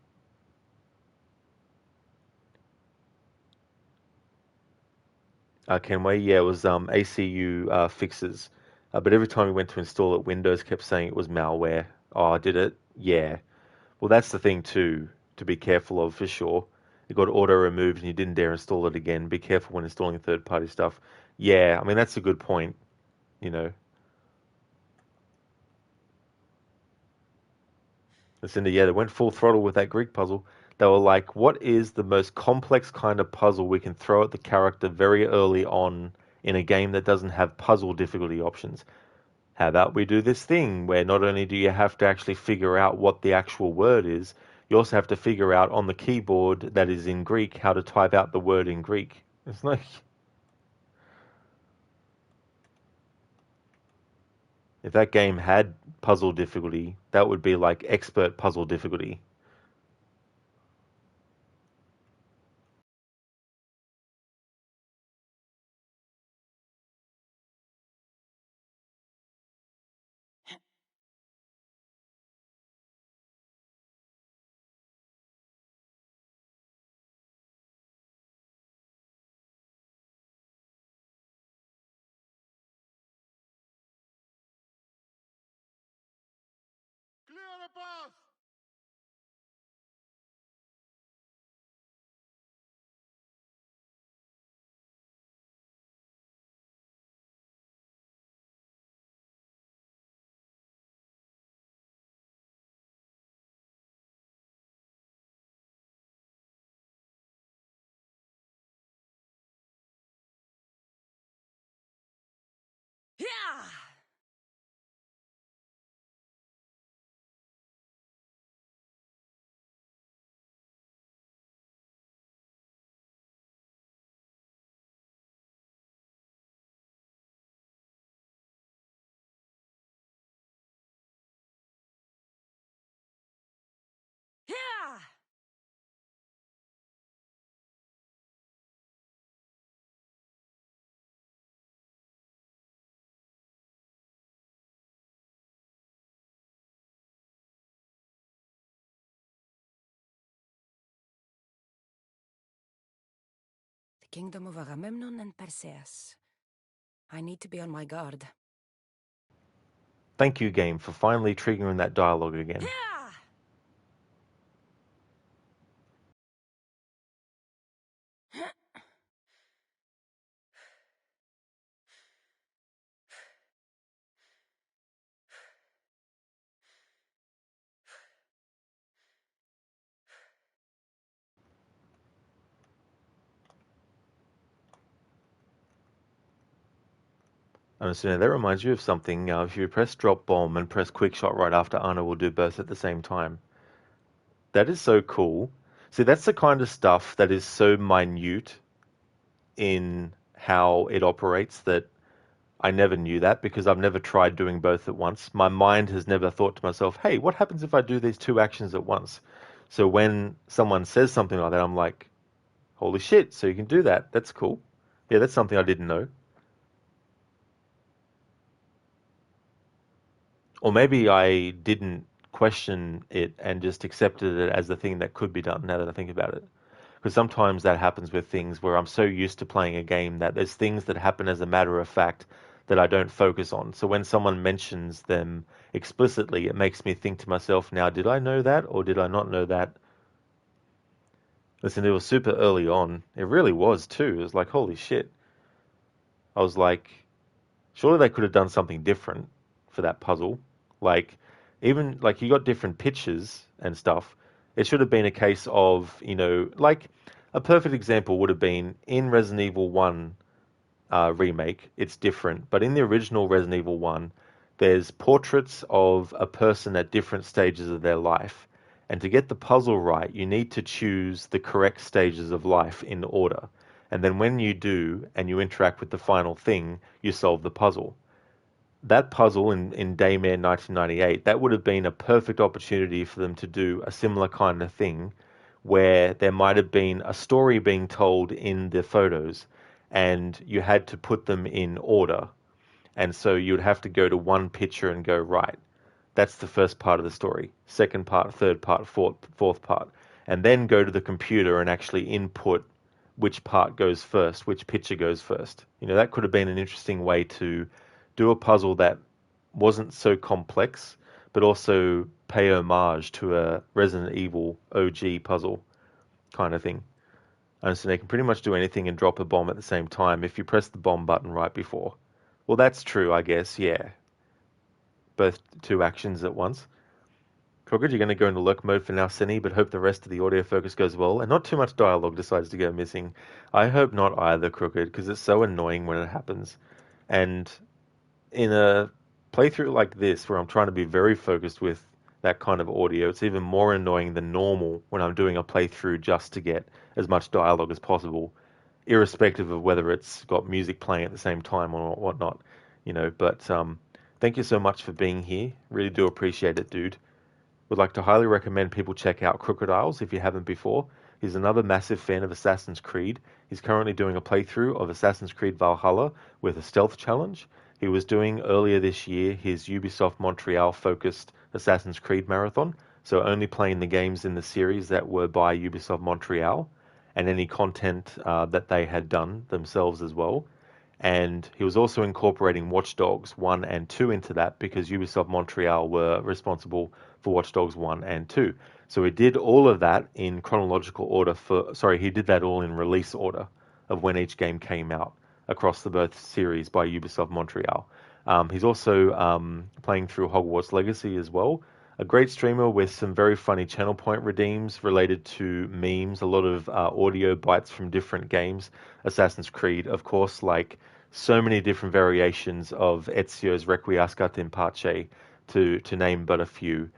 Kenway, yeah, it was ACU fixes. But every time we went to install it, Windows kept saying it was malware. Oh, did it? Yeah. Well, that's the thing too, to be careful of for sure. It got auto removed and you didn't dare install it again. Be careful when installing third-party stuff. Yeah, I mean, that's a good point, you know. Lucinda, yeah, they went full throttle with that Greek puzzle. They were like, what is the most complex kind of puzzle we can throw at the character very early on in a game that doesn't have puzzle difficulty options? How about we do this thing where not only do you have to actually figure out what the actual word is, you also have to figure out on the keyboard that is in Greek how to type out the word in Greek. It's like, if that game had puzzle difficulty, that would be like expert puzzle difficulty. Clear the path! Yeah! The kingdom of Agamemnon and Perseus. I need to be on my guard. Thank you, game, for finally triggering that dialogue again. And so that reminds you of something. If you press drop bomb and press quick shot right after, Anna will do both at the same time. That is so cool. See, that's the kind of stuff that is so minute in how it operates that I never knew that because I've never tried doing both at once. My mind has never thought to myself, hey, what happens if I do these two actions at once? So when someone says something like that, I'm like, holy shit, so you can do that. That's cool. Yeah, that's something I didn't know. Or maybe I didn't question it and just accepted it as the thing that could be done now that I think about it. Because sometimes that happens with things where I'm so used to playing a game that there's things that happen as a matter of fact that I don't focus on. So when someone mentions them explicitly, it makes me think to myself, now, did I know that or did I not know that? Listen, it was super early on. It really was too. It was like, holy shit. I was like, surely they could have done something different for that puzzle. Like, even like you got different pictures and stuff. It should have been a case of, like a perfect example would have been in Resident Evil 1 remake, it's different. But in the original Resident Evil 1, there's portraits of a person at different stages of their life. And to get the puzzle right, you need to choose the correct stages of life in order. And then when you do, and you interact with the final thing, you solve the puzzle. That puzzle in Daymare 1998, that would have been a perfect opportunity for them to do a similar kind of thing where there might have been a story being told in the photos and you had to put them in order. And so you would have to go to one picture and go, right, that's the first part of the story, second part, third part, fourth part, and then go to the computer and actually input which part goes first, which picture goes first. That could have been an interesting way to do a puzzle that wasn't so complex, but also pay homage to a Resident Evil OG puzzle kind of thing. And so they can pretty much do anything and drop a bomb at the same time if you press the bomb button right before. Well, that's true, I guess, yeah. Both two actions at once. Crooked, you're going to go into lurk mode for now, Cinny, but hope the rest of the audio focus goes well, and not too much dialogue decides to go missing. I hope not either, Crooked, because it's so annoying when it happens. And in a playthrough like this, where I'm trying to be very focused with that kind of audio, it's even more annoying than normal when I'm doing a playthrough just to get as much dialogue as possible, irrespective of whether it's got music playing at the same time or whatnot, But thank you so much for being here. Really do appreciate it, dude. Would like to highly recommend people check out Crocodiles if you haven't before. He's another massive fan of Assassin's Creed. He's currently doing a playthrough of Assassin's Creed Valhalla with a stealth challenge. He was doing earlier this year his Ubisoft Montreal focused Assassin's Creed marathon, so only playing the games in the series that were by Ubisoft Montreal and any content that they had done themselves as well. And he was also incorporating Watch Dogs 1 and 2 into that because Ubisoft Montreal were responsible for Watch Dogs 1 and 2. So he did all of that in chronological order he did that all in release order of when each game came out across the both series by Ubisoft Montreal. He's also playing through Hogwarts Legacy as well. A great streamer with some very funny channel point redeems related to memes, a lot of audio bites from different games. Assassin's Creed, of course, like so many different variations of Ezio's Requiescat in Pace, to name but a few.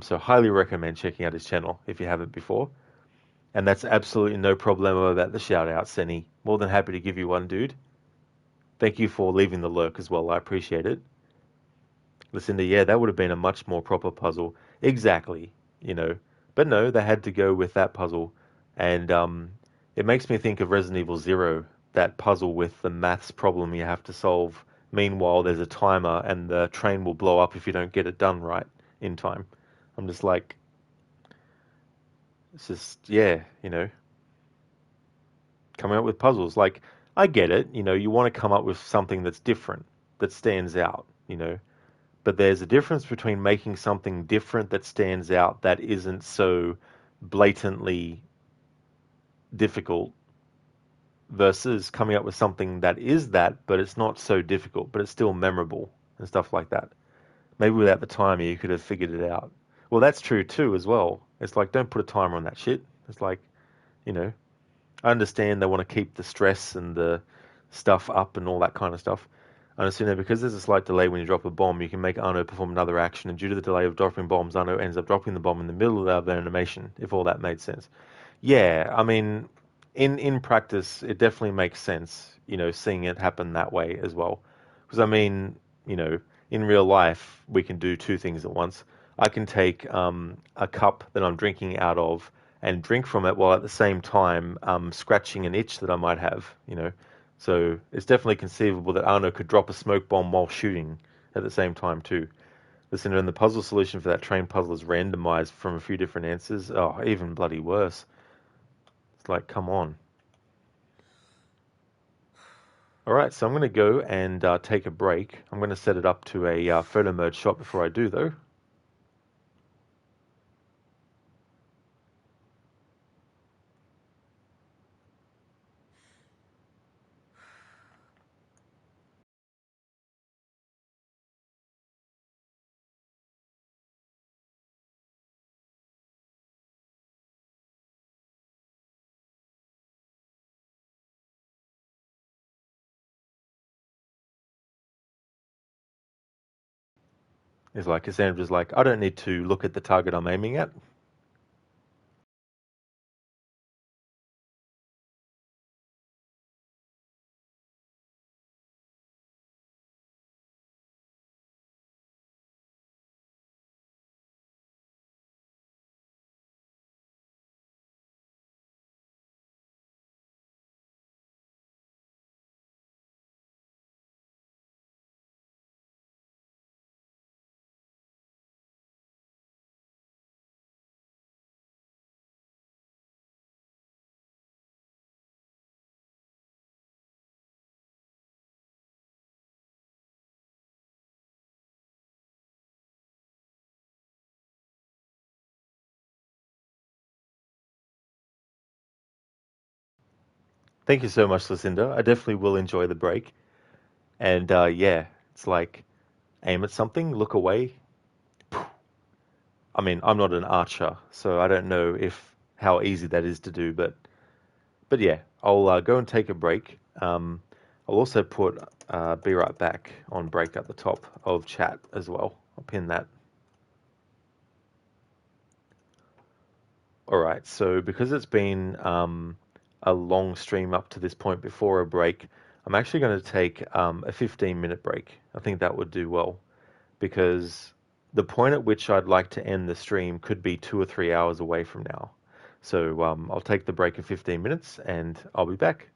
So highly recommend checking out his channel if you haven't before. And that's absolutely no problemo about the shout out, Senny. More than happy to give you one, dude. Thank you for leaving the lurk as well. I appreciate it. Lucinda, yeah, that would have been a much more proper puzzle. Exactly. But no, they had to go with that puzzle. And it makes me think of Resident Evil Zero, that puzzle with the maths problem you have to solve. Meanwhile, there's a timer and the train will blow up if you don't get it done right in time. I'm just like, it's just, yeah, coming up with puzzles. Like, I get it, you want to come up with something that's different, that stands out. But there's a difference between making something different that stands out that isn't so blatantly difficult versus coming up with something that is that, but it's not so difficult, but it's still memorable and stuff like that. Maybe without the timer, you could have figured it out. Well, that's true too, as well. It's like, don't put a timer on that shit. It's like, you know, I understand they want to keep the stress and the stuff up and all that kind of stuff. I understand that because there's a slight delay when you drop a bomb, you can make Arno perform another action, and due to the delay of dropping bombs, Arno ends up dropping the bomb in the middle of the animation, if all that made sense. Yeah, I mean, in practice, it definitely makes sense, seeing it happen that way as well. Because I mean, in real life, we can do two things at once. I can take a cup that I'm drinking out of and drink from it while at the same time scratching an itch that I might have. So it's definitely conceivable that Arno could drop a smoke bomb while shooting at the same time too. Listen, and the puzzle solution for that train puzzle is randomized from a few different answers. Oh, even bloody worse. It's like, come on. All right, so I'm going to go and take a break. I'm going to set it up to a photo mode shot before I do, though. It's like Cassandra's like, I don't need to look at the target I'm aiming at. Thank you so much, Lucinda. I definitely will enjoy the break. And yeah, it's like, aim at something, look away. I mean, I'm not an archer, so I don't know if how easy that is to do, but yeah, I'll go and take a break. I'll also put be right back on break at the top of chat as well. I'll pin that. All right, so because it's been a long stream up to this point before a break, I'm actually going to take a 15-minute break. I think that would do well because the point at which I'd like to end the stream could be 2 or 3 hours away from now. So I'll take the break of 15 minutes and I'll be back.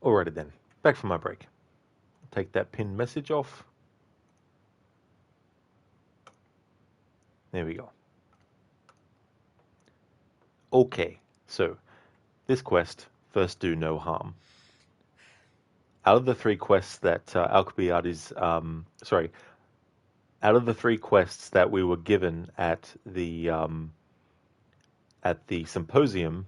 Alrighty then, back from my break. Take that pinned message off. There we go. Okay, so this quest, first do no harm. Out of the three quests that Alcibiades, out of the three quests that we were given at the symposium,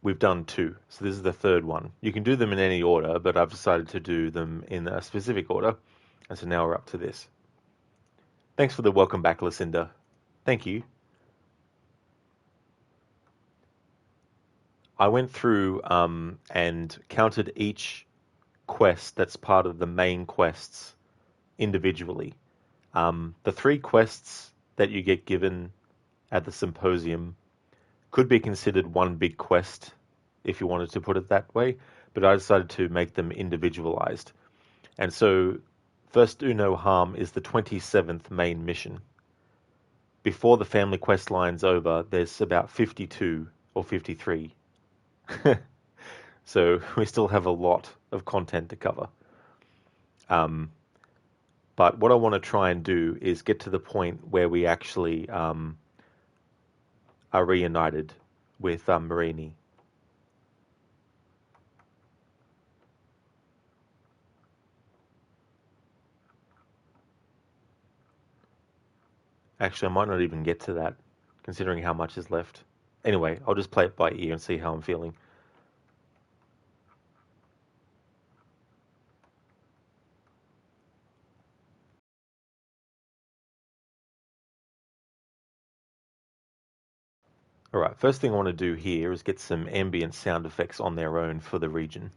we've done two. So this is the third one. You can do them in any order, but I've decided to do them in a specific order. And so now we're up to this. Thanks for the welcome back, Lucinda. Thank you. I went through and counted each quest that's part of the main quests individually. The three quests that you get given at the symposium could be considered one big quest, if you wanted to put it that way, but I decided to make them individualized. And so, First Do No Harm is the 27th main mission. Before the Family Questline's over, there's about 52 or 53. So we still have a lot of content to cover. But what I want to try and do is get to the point where we actually are reunited with Marini. Actually, I might not even get to that, considering how much is left. Anyway, I'll just play it by ear and see how I'm feeling. Alright, first thing I want to do here is get some ambient sound effects on their own for the region.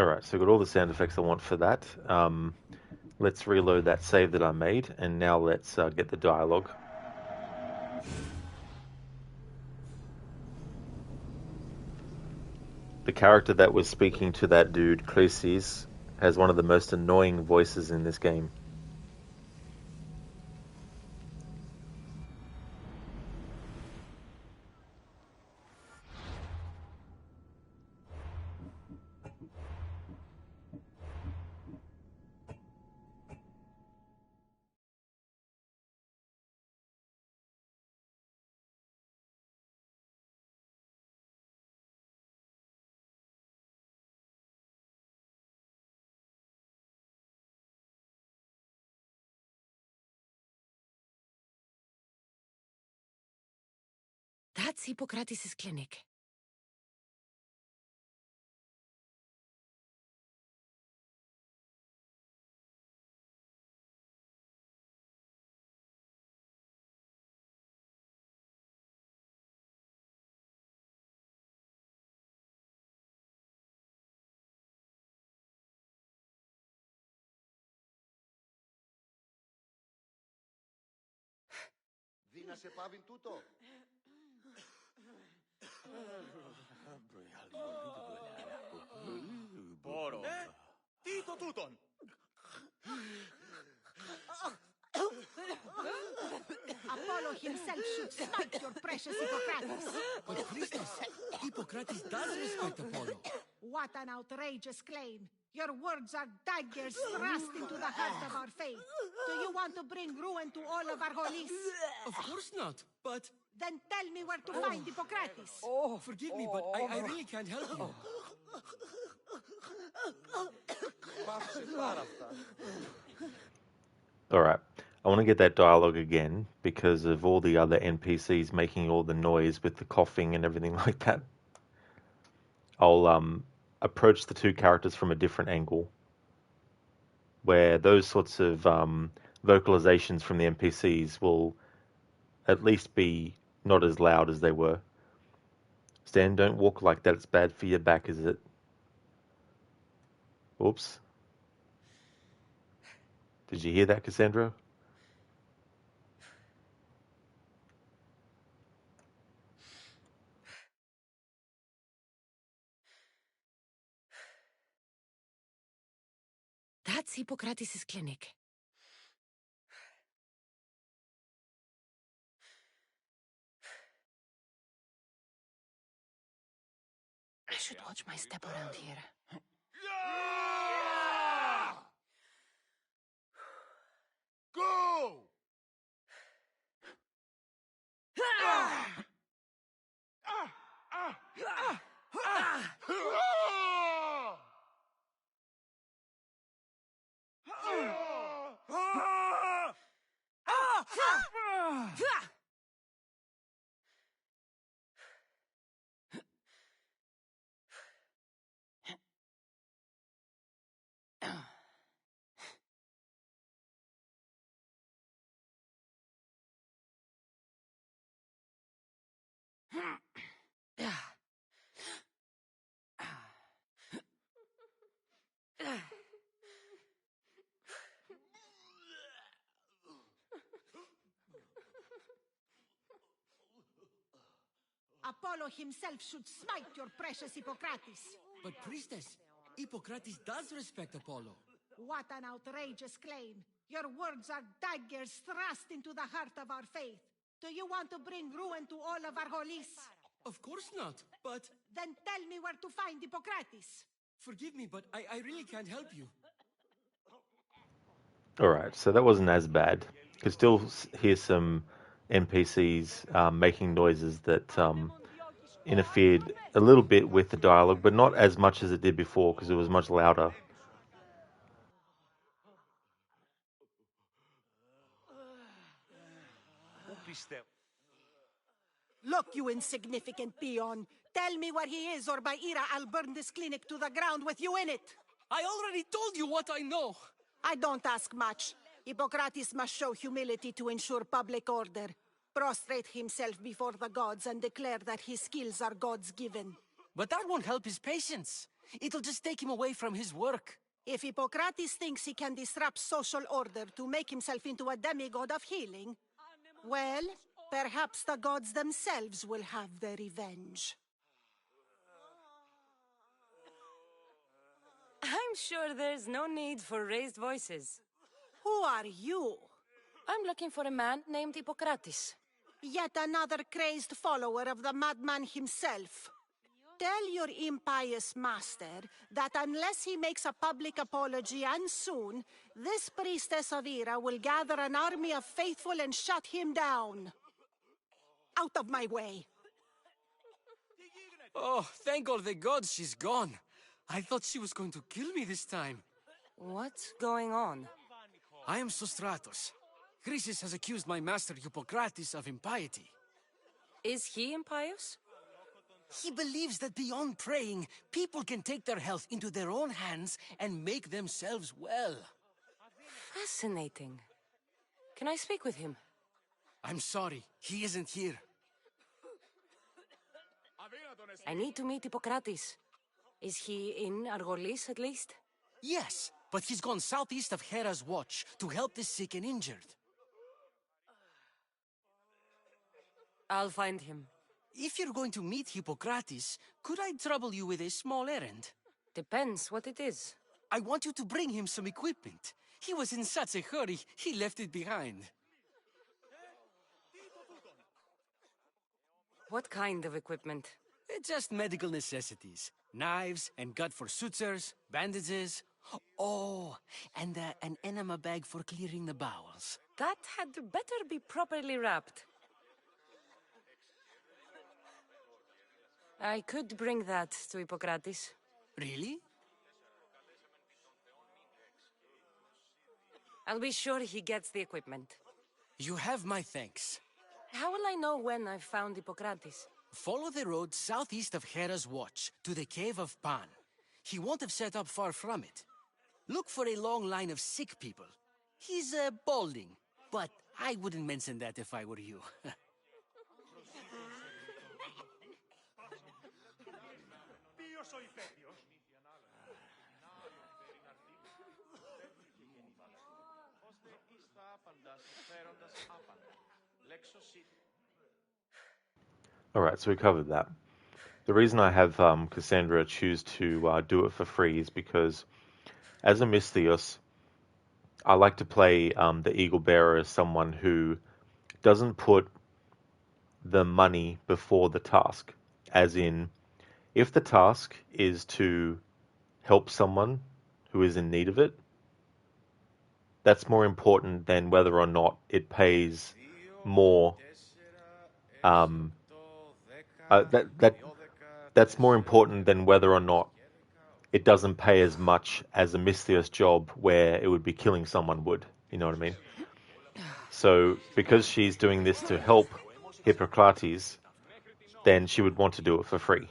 Alright, so I've got all the sound effects I want for that. Let's reload that save that I made, and now let's get the dialogue. The character that was speaking to that dude, Clysis, has one of the most annoying voices in this game. That's Hippocrates' clinic. Tito tuton! Apollo himself should smite your precious Hippocrates. But priestess, Hippocrates does respect Apollo. What an outrageous claim. Your words are daggers thrust into the heart of our faith. Do you want to bring ruin to all of our holies? Of course not, but... Then tell me where to find Hippocrates. Oh, forgive me, but I really can't help you. Alright, I want to get that dialogue again because of all the other NPCs making all the noise with the coughing and everything like that. I'll approach the two characters from a different angle, where those sorts of vocalizations from the NPCs will at least be not as loud as they were. Stan, don't walk like that. It's bad for your back, is it? Oops. Did you hear that, Cassandra? That's Hippocrates' clinic. I should watch my step around here. Go! Apollo himself should smite your precious Hippocrates. But priestess, Hippocrates does respect Apollo. What an outrageous claim. Your words are daggers thrust into the heart of our faith. Do you want to bring ruin to all of our holies? Of course not, but... Then tell me where to find Hippocrates. Forgive me, but I really can't help you. Alright, so that wasn't as bad. You could still hear some NPCs making noises that interfered a little bit with the dialogue, but not as much as it did before because it was much louder. Look, you insignificant peon. Tell me where he is, or by Ira, I'll burn this clinic to the ground with you in it. I already told you what I know. I don't ask much. Hippocrates must show humility to ensure public order. Prostrate himself before the gods and declare that his skills are gods given. But that won't help his patients. It'll just take him away from his work. If Hippocrates thinks he can disrupt social order to make himself into a demigod of healing, well, perhaps the gods themselves will have their revenge. I'm sure there's no need for raised voices. Who are you? I'm looking for a man named Hippocrates. Yet another crazed follower of the madman himself. Tell your impious master that unless he makes a public apology and soon, this priestess of Ira will gather an army of faithful and shut him down. Out of my way. Oh, thank all the gods she's gone. I thought she was going to kill me this time. What's going on? I am Sostratos. Chrysis has accused my master Hippocrates of impiety. Is he impious? He believes that beyond praying, people can take their health into their own hands and make themselves well. Fascinating. Can I speak with him? I'm sorry, he isn't here. I need to meet Hippocrates. Is he in Argolis at least? Yes, but he's gone southeast of Hera's watch to help the sick and injured. I'll find him. If you're going to meet Hippocrates, could I trouble you with a small errand? Depends what it is. I want you to bring him some equipment. He was in such a hurry, he left it behind. What kind of equipment? Just medical necessities. Knives and gut for sutures, bandages. Oh, and an enema bag for clearing the bowels. That had better be properly wrapped. I could bring that to Hippocrates. Really? I'll be sure he gets the equipment. You have my thanks. How will I know when I've found Hippocrates? Follow the road southeast of Hera's watch to the cave of Pan. He won't have set up far from it. Look for a long line of sick people. He's balding, but I wouldn't mention that if I were you. Alright, so we covered that. The reason I have Cassandra choose to do it for free is because, as a Misthios, I like to play the Eagle Bearer as someone who doesn't put the money before the task. As in, if the task is to help someone who is in need of it, that's more important than whether or not it pays more. That's more important than whether or not it doesn't pay as much as a Misthios job where it would be killing someone would. You know what I mean? So, because she's doing this to help Hippocrates, then she would want to do it for free.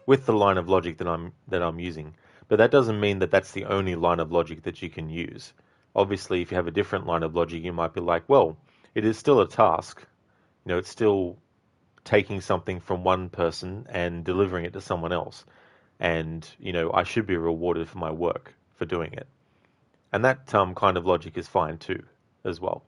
With the line of logic that I'm using. But that doesn't mean that that's the only line of logic that you can use. Obviously, if you have a different line of logic, you might be like, well, it is still a task. You know, it's still taking something from one person and delivering it to someone else. And, you know, I should be rewarded for my work for doing it. And that kind of logic is fine too, as well.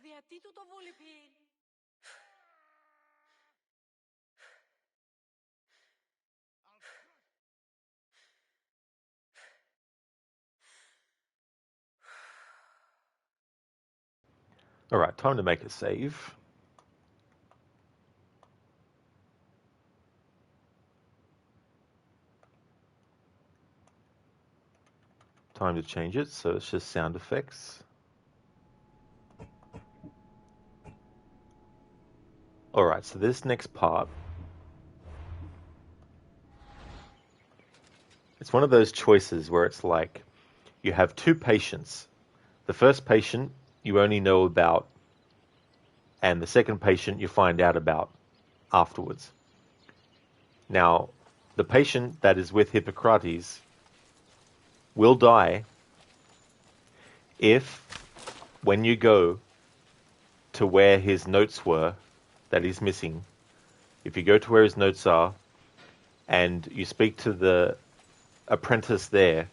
Γιατί του το βουλιπίν. Alright, time to make a save. time to change it, so it's just sound effects. Alright, so this next part, it's one of those choices where it's like, you have two patients. The first patient you only know about, and the second patient you find out about afterwards. Now, the patient that is with Hippocrates will die if, when you go to where his notes were that he's missing, if you go to where his notes are and you speak to the apprentice there,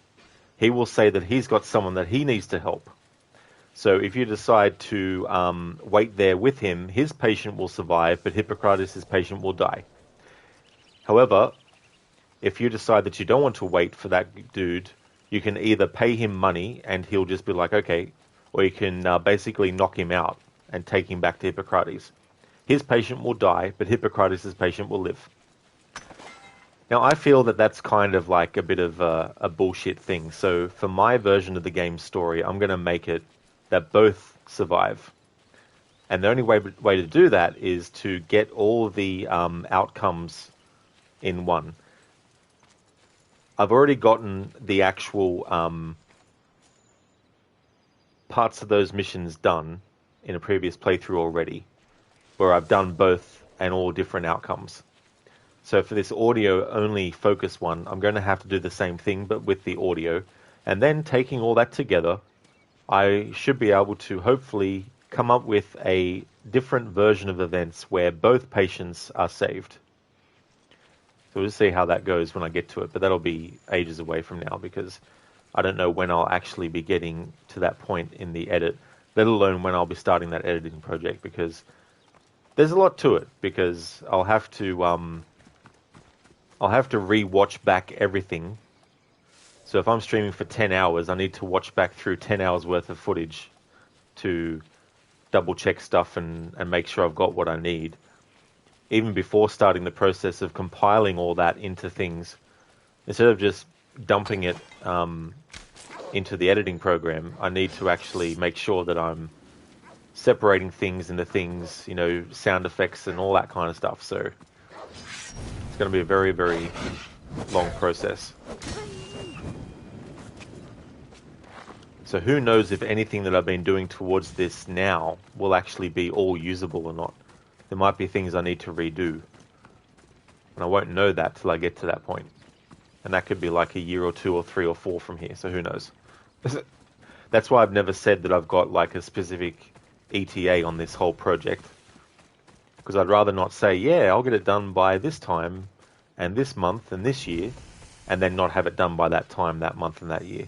he will say that he's got someone that he needs to help. So if you decide to wait there with him, his patient will survive, but Hippocrates' patient will die. However, if you decide that you don't want to wait for that dude, you can either pay him money and he'll just be like, okay, or you can basically knock him out and take him back to Hippocrates. His patient will die, but Hippocrates' patient will live. Now, I feel that that's kind of like a bit of a bullshit thing. So for my version of the game story, I'm going to make it that both survive. And the only way to do that is to get all the outcomes in one. I've already gotten the actual parts of those missions done in a previous playthrough already, where I've done both and all different outcomes. So for this audio-only focus one, I'm going to have to do the same thing, but with the audio. And then taking all that together, I should be able to hopefully come up with a different version of events where both patients are saved. So we'll just see how that goes when I get to it, but that'll be ages away from now because I don't know when I'll actually be getting to that point in the edit, let alone when I'll be starting that editing project, because there's a lot to it, because I'll have to re-watch back everything. So if I'm streaming for 10 hours, I need to watch back through 10 hours worth of footage to double check stuff and make sure I've got what I need. Even before starting the process of compiling all that into things, instead of just dumping it into the editing program, I need to actually make sure that I'm separating things into things, you know, sound effects and all that kind of stuff. So it's going to be a very, very long process. So who knows if anything that I've been doing towards this now will actually be all usable or not. There might be things I need to redo. And I won't know that till I get to that point. And that could be like a year or 2 or 3 or 4 from here, so who knows. That's why I've never said that I've got like a specific ETA on this whole project. Because I'd rather not say, yeah, I'll get it done by this time, and this month, and this year, and then not have it done by that time, that month, and that year.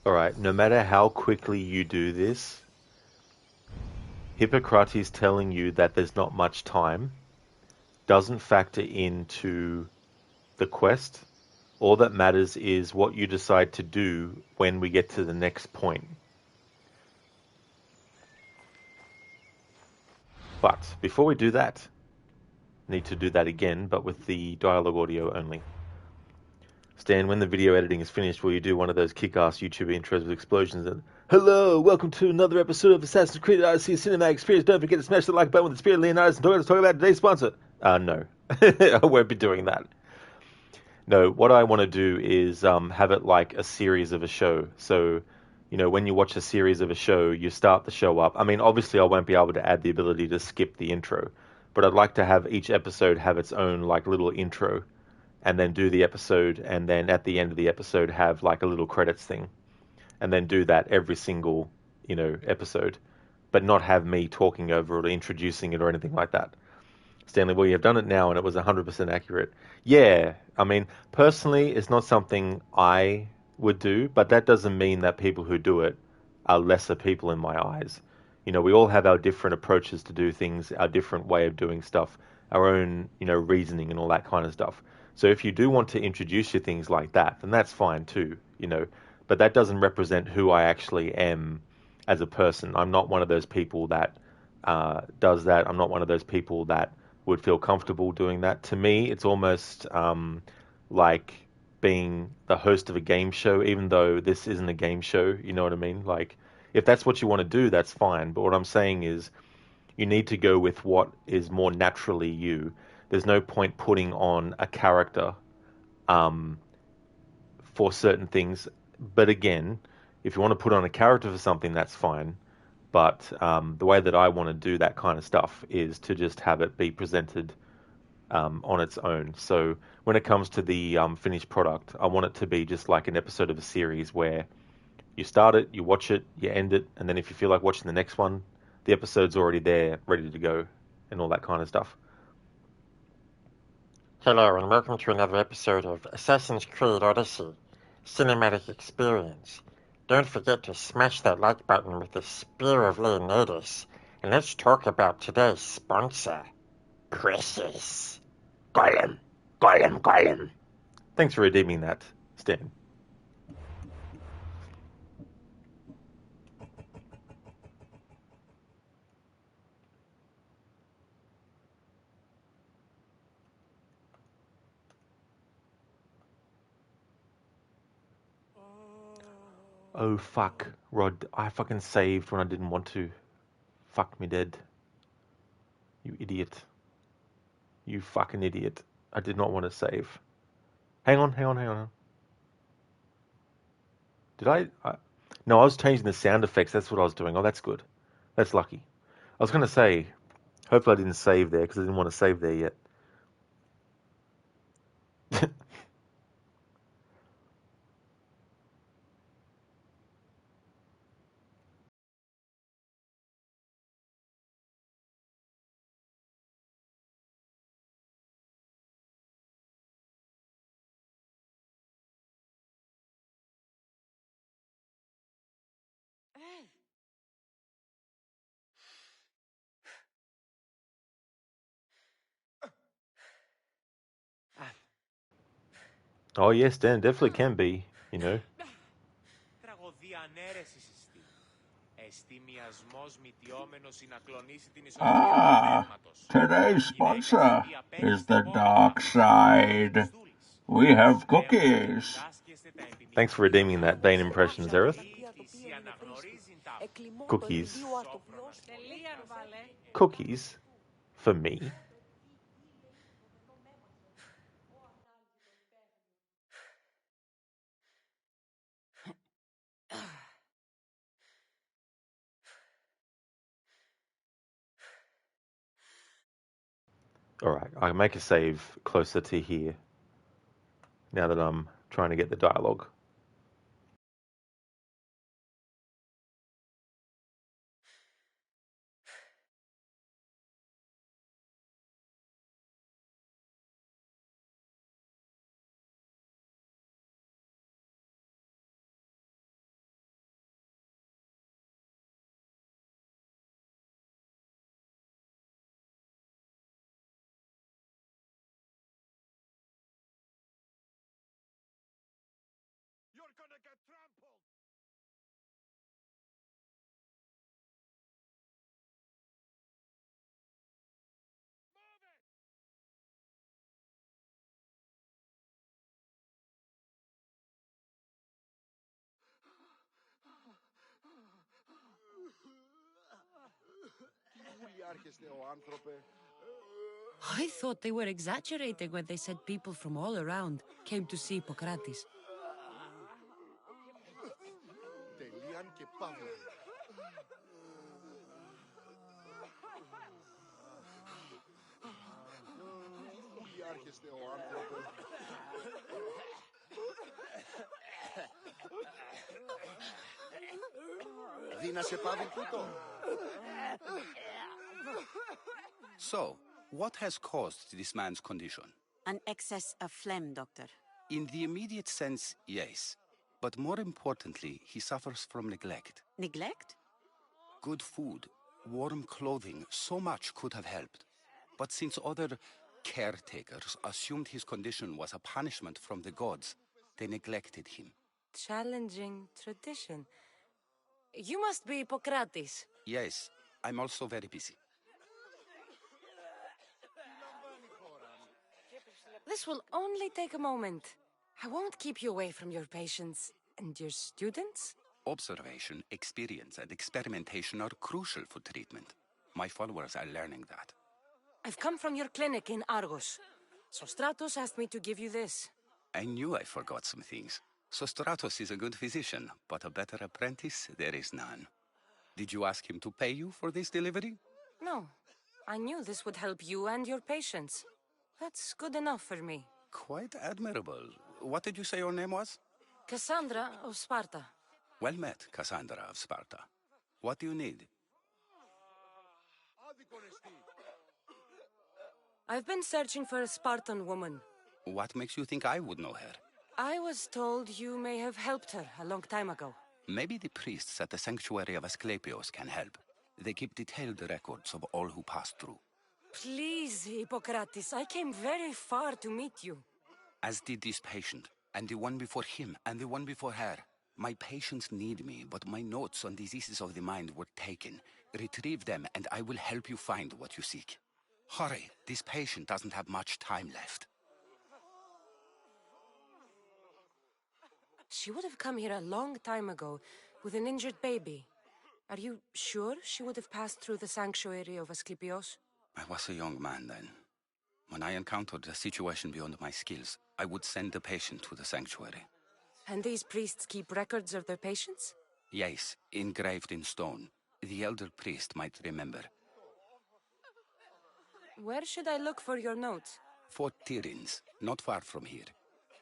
Alright, no matter how quickly you do this, Hippocrates telling you that there's not much time doesn't factor into the quest. All that matters is what you decide to do when we get to the next point. But before we do that, need to do that again, but with the dialogue audio only. Stan, when the video editing is finished, will you do one of those kick-ass YouTube intros with explosions and "Hello, welcome to another episode of Assassin's Creed Odyssey Cinematic Experience. Don't forget to smash the like button with the spirit of Leonidas and talk about today's sponsor." No. I won't be doing that. No, what I want to do is have it like a series of a show. So, when you watch a series of a show, you start the show up. I mean, obviously, I won't be able to add the ability to skip the intro, but I'd like to have each episode have its own like little intro, and then do the episode, and then at the end of the episode have like a little credits thing, and then do that every single episode, but not have me talking over it or introducing it or anything like that. Stanley, well, you've done it now and it was 100% accurate. Yeah, I mean, personally, it's not something I would do, but that doesn't mean that people who do it are lesser people in my eyes. We all have our different approaches to do things, our different way of doing stuff, our own, reasoning and all that kind of stuff. So if you do want to introduce your things like that, then that's fine too, but that doesn't represent who I actually am as a person. I'm not one of those people that does that. I'm not one of those people that would feel comfortable doing that. To me, it's almost like being the host of a game show, even though this isn't a game show. You know what I mean? Like, if that's what you want to do, that's fine. But what I'm saying is, you need to go with what is more naturally you. There's no point putting on a character for certain things. But again, if you want to put on a character for something, that's fine. But the way that I want to do that kind of stuff is to just have it be presented on its own. So when it comes to the finished product, I want it to be just like an episode of a series where you start it, you watch it, you end it, and then if you feel like watching the next one, the episode's already there, ready to go, and all that kind of stuff. Hello and welcome to another episode of Assassin's Creed Odyssey Cinematic Experience. Don't forget to smash that like button with the Spear of Leonidas, and let's talk about today's sponsor, Precious. Gollum, Gollum, Gollum. Thanks for redeeming that, Stan. Oh, fuck, Rod. I fucking saved when I didn't want to. Fuck me dead. You idiot. You fucking idiot. I did not want to save. Hang on. Did I? No, I was changing the sound effects. That's what I was doing. Oh, that's good. That's lucky. I was going to say, hopefully I didn't save there because I didn't want to save there yet. Oh, yes, Dan, definitely can be, Τραγωδία ανέρεσης εστί. Εστί μιασμός μυτιόμενος ή να κλονίσει την ισορροπία του πνεύματος. Today's sponsor is the dark side. We have cookies. Thanks for redeeming that Bane impression, Zereth. Cookies. Cookies? For me? Alright, I can make a save closer to here. Now that I'm trying to get the dialogue. I thought they were exaggerating when they said people from all around came to see Hippocrates. So, what has caused this man's condition? An excess of phlegm, Doctor. In the immediate sense, yes. But more importantly, he suffers from neglect. Neglect? Good food, warm clothing, so much could have helped. But since other caretakers assumed his condition was a punishment from the gods, they neglected him. Challenging tradition. You must be Hippocrates. Yes, I'm also very busy. This will only take a moment. I won't keep you away from your patients and your students. Observation, experience, and experimentation are crucial for treatment. My followers are learning that. I've come from your clinic in Argos. Sostratos asked me to give you this. I knew I forgot some things. Sostratos is a good physician, but a better apprentice there is none. Did you ask him to pay you for this delivery? No. I knew this would help you and your patients. That's good enough for me. Quite admirable. What did you say your name was? Cassandra of Sparta. Well met, Cassandra of Sparta. What do you need? I've been searching for a Spartan woman. What makes you think I would know her? I was told you may have helped her a long time ago. Maybe the priests at the sanctuary of Asclepios can help. They keep detailed records of all who passed through. Please, Hippocrates, I came very far to meet you. As did this patient, and the one before him, and the one before her. My patients need me, but my notes on diseases of the mind were taken. Retrieve them, and I will help you find what you seek. Hurry, this patient doesn't have much time left. She would have come here a long time ago with an injured baby. Are you sure she would have passed through the sanctuary of Asclepios? I was a young man then. When I encountered a situation beyond my skills, I would send the patient to the sanctuary. And these priests keep records of their patients? Yes, engraved in stone. The elder priest might remember. Where should I look for your notes? Fort Tyrins, not far from here.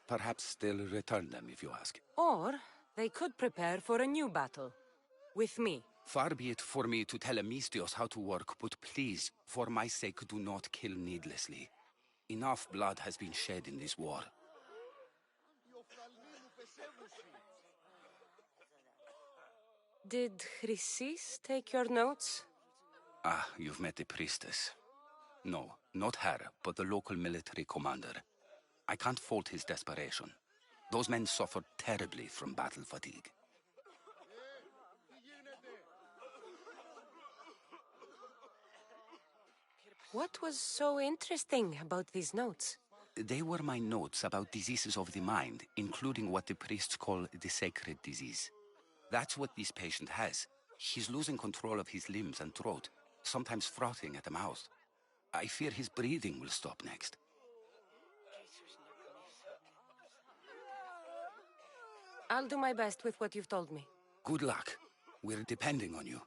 Perhaps they'll return them if you ask. Or they could prepare for a new battle. With me. Far be it for me to tell Amistios how to work, but please, for my sake, do not kill needlessly. Enough blood has been shed in this war. Did Chrysis take your notes? Ah, you've met the priestess. No, not her, but the local military commander. I can't fault his desperation. Those men suffered terribly from battle fatigue. What was so interesting about these notes? They were my notes about diseases of the mind, including what the priests call the sacred disease. That's what this patient has. He's losing control of his limbs and throat, sometimes frothing at the mouth. I fear his breathing will stop next. I'll do my best with what you've told me. Good luck. We're depending on you.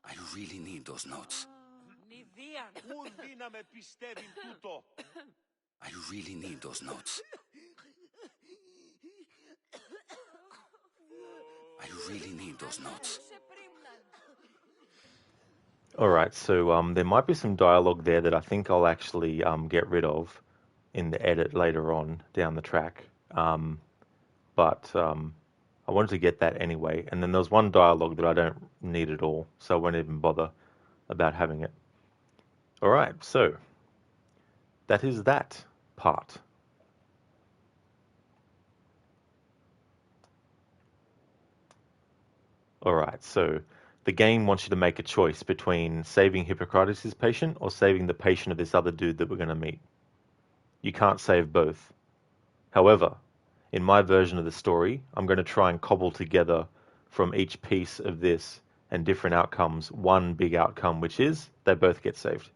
I really need those notes. I really need those notes. I really need those notes. Alright, so there might be some dialogue there that I think I'll actually get rid of in the edit later on down the track. But I wanted to get that anyway. And then there was one dialogue that I don't need at all, so I won't even bother about having it. Alright, so that is that part. Alright, so the game wants you to make a choice between saving Hippocrates' patient or saving the patient of this other dude that we're going to meet. You can't save both. However, in my version of the story, I'm going to try and cobble together from each piece of this and different outcomes, one big outcome, which is they both get saved.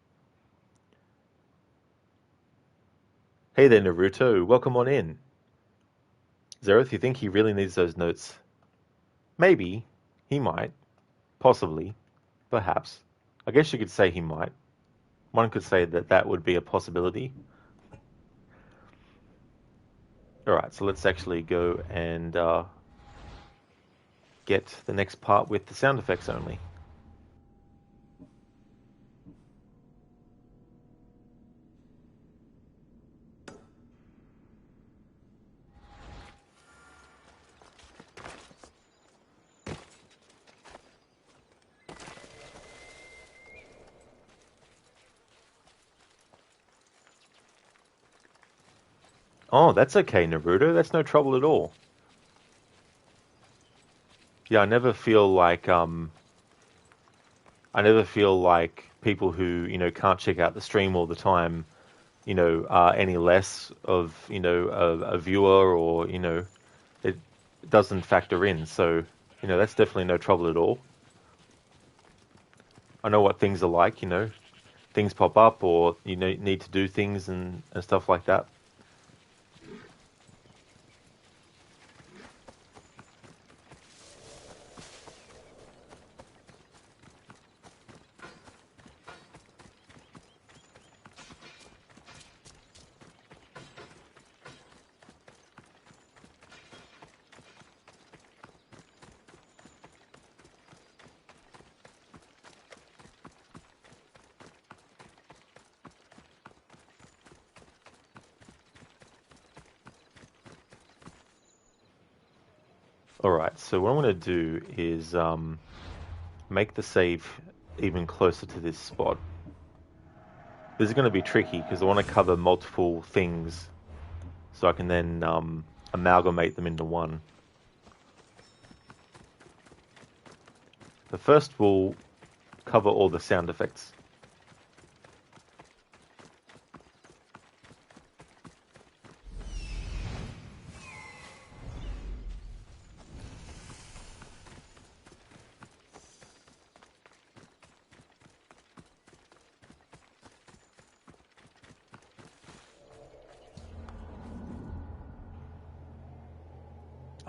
Hey there, Naruto. Welcome on in. Zereth, you think he really needs those notes? Maybe. He might. Possibly. Perhaps. I guess you could say he might. One could say that that would be a possibility. Alright, so let's actually go and get the next part with the sound effects only. Oh, that's okay, Naruto. That's no trouble at all. Yeah, I never feel like people who, can't check out the stream all the time, are any less of, a viewer, or, it doesn't factor in. So, that's definitely no trouble at all. I know what things are like, things pop up, or you need to do things and stuff like that. Alright, so what I'm going to do is make the save even closer to this spot. This is going to be tricky because I want to cover multiple things so I can then amalgamate them into one. But first we'll cover all the sound effects.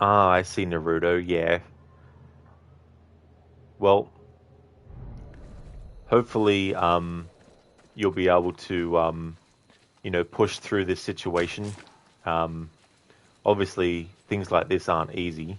Ah, I see, Naruto, yeah. Well, hopefully you'll be able to, push through this situation. Obviously, things like this aren't easy.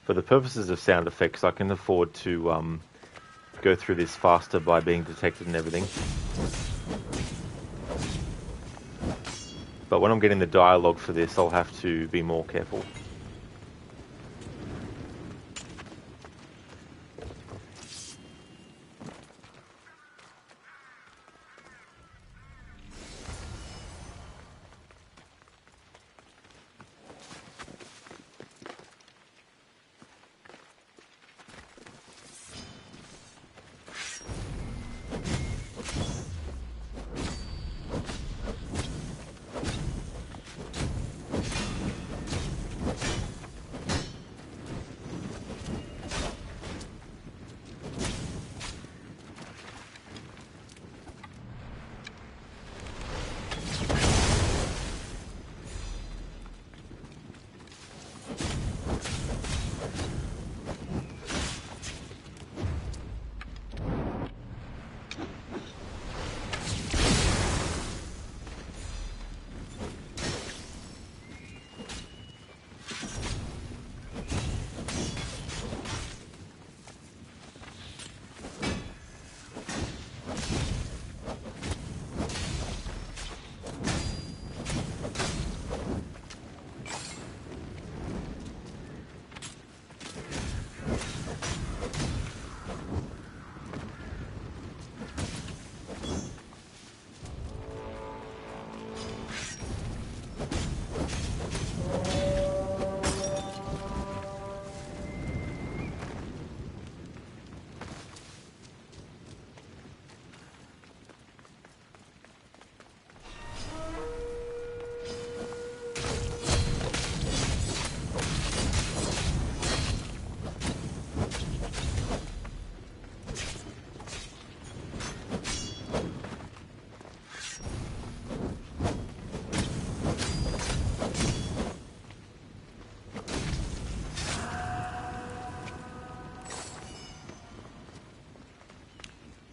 For the purposes of sound effects, I can afford to go through this faster by being detected and everything. But when I'm getting the dialogue for this, I'll have to be more careful.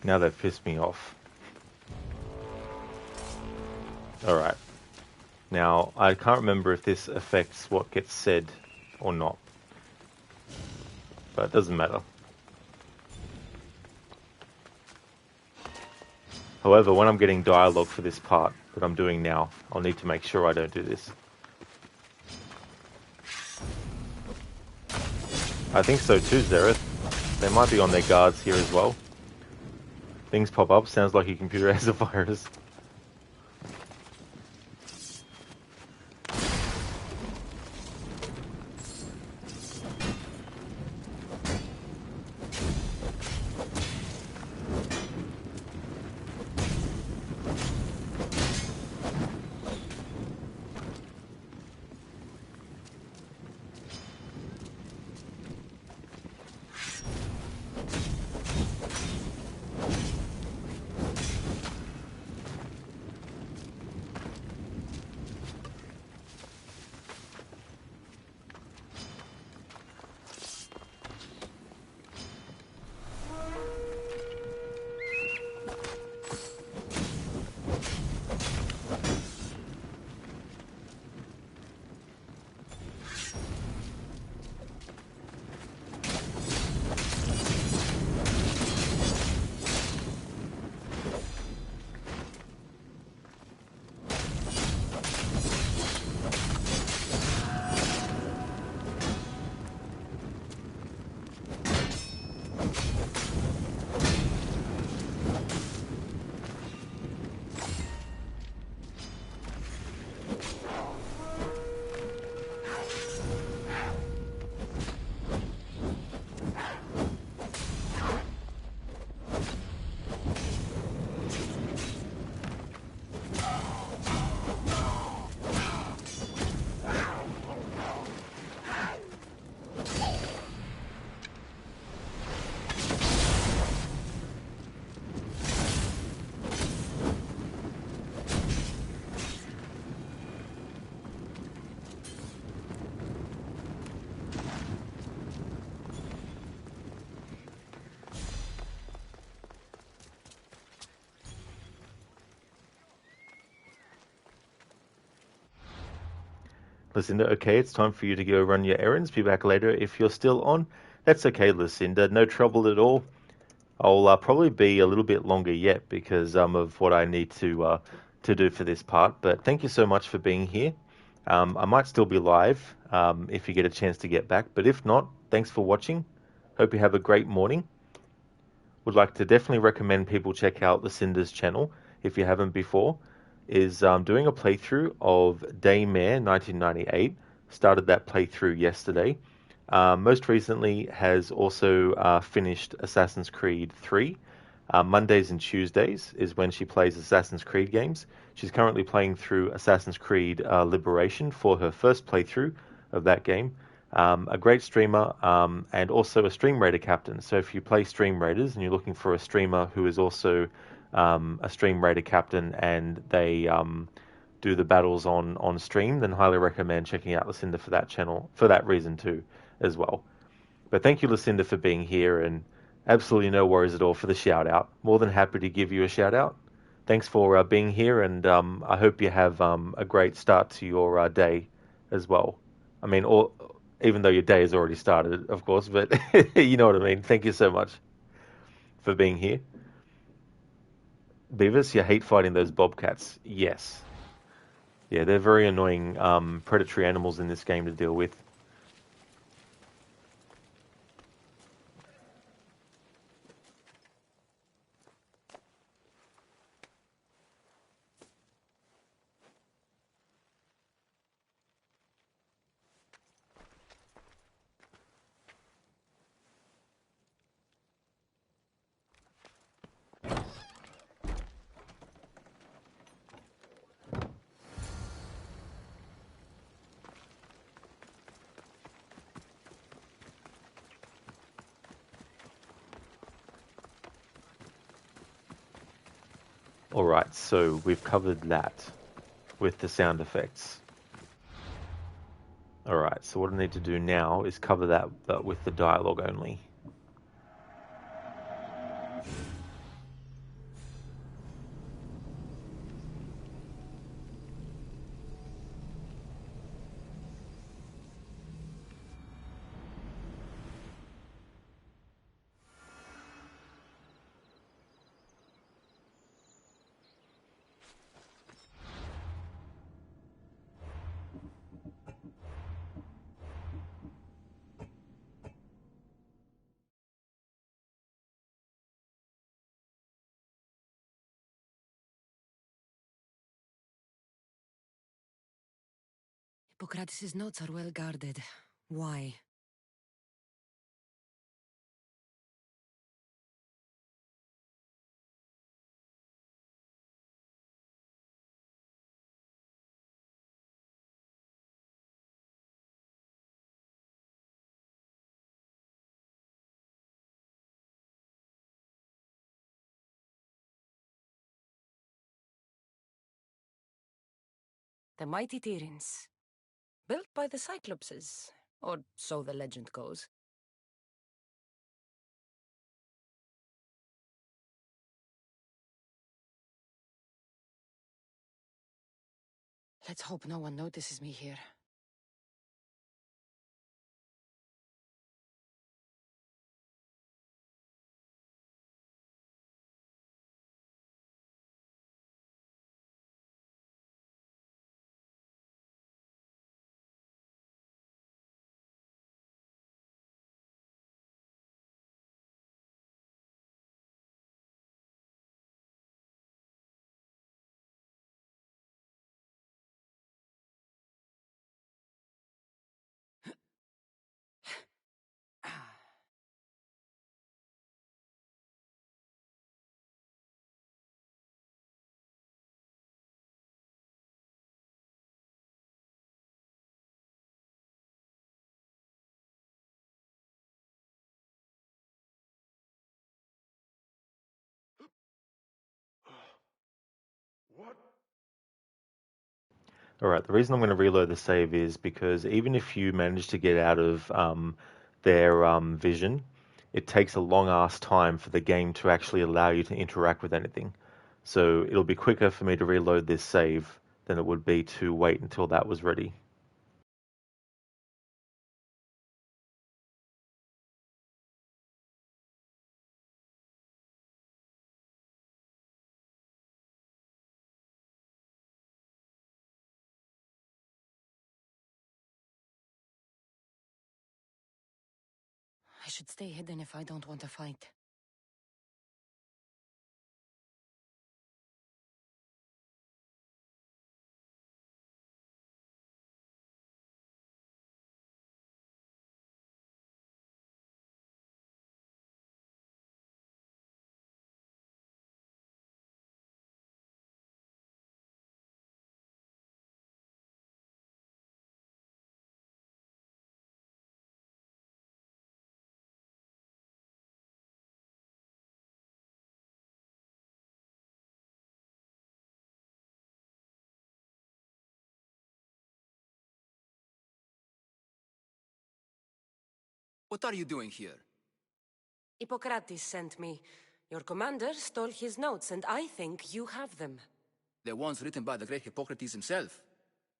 Now they've pissed me off. Alright. Now, I can't remember if this affects what gets said or not. But it doesn't matter. However, when I'm getting dialogue for this part that I'm doing now, I'll need to make sure I don't do this. I think so too, Zereth. They might be on their guards here as well. Things pop up, sounds like your computer has a virus. Lucinda, okay, it's time for you to go run your errands. Be back later if you're still on. That's okay, Lucinda. No trouble at all. I'll probably be a little bit longer yet because of what I need to do for this part. But thank you so much for being here. I might still be live if you get a chance to get back. But if not, thanks for watching. Hope you have a great morning. Would like to definitely recommend people check out Lucinda's channel if you haven't before. Is doing a playthrough of Daymare 1998. Started that playthrough yesterday. Most recently has also finished Assassin's Creed 3. Mondays and Tuesdays is when she plays Assassin's Creed games. She's currently playing through Assassin's Creed Liberation for her first playthrough of that game. A great streamer and also a Stream Raider captain. So if you play Stream Raiders and you're looking for a streamer who is also a Stream Raider captain and they do the battles on stream, then highly recommend checking out Lucinda for that channel for that reason too as well. But thank you, Lucinda, for being here, and absolutely no worries at all for the shout out. More than happy to give you a shout out. Thanks for being here, and I hope you have a great start to your day as well. I mean, even though your day has already started, of course, but you know what I mean. Thank you so much for being here. Beavis, you hate fighting those bobcats. Yes. Yeah, they're very annoying predatory animals in this game to deal with. Alright, so we've covered that with the sound effects. Alright, so what I need to do now is cover that with the dialogue only. Hippocrates' notes are well guarded. Why? The mighty Tyrins. Built by the Cyclopses, or so the legend goes. Let's hope no one notices me here. What? Alright, the reason I'm going to reload the save is because even if you manage to get out of their vision, it takes a long ass time for the game to actually allow you to interact with anything. So it'll be quicker for me to reload this save than it would be to wait until that was ready. should stay hidden if I don't want to fight. What are you doing here? Hippocrates sent me. Your commander stole his notes, and I think you have them. The ones written by the great Hippocrates himself.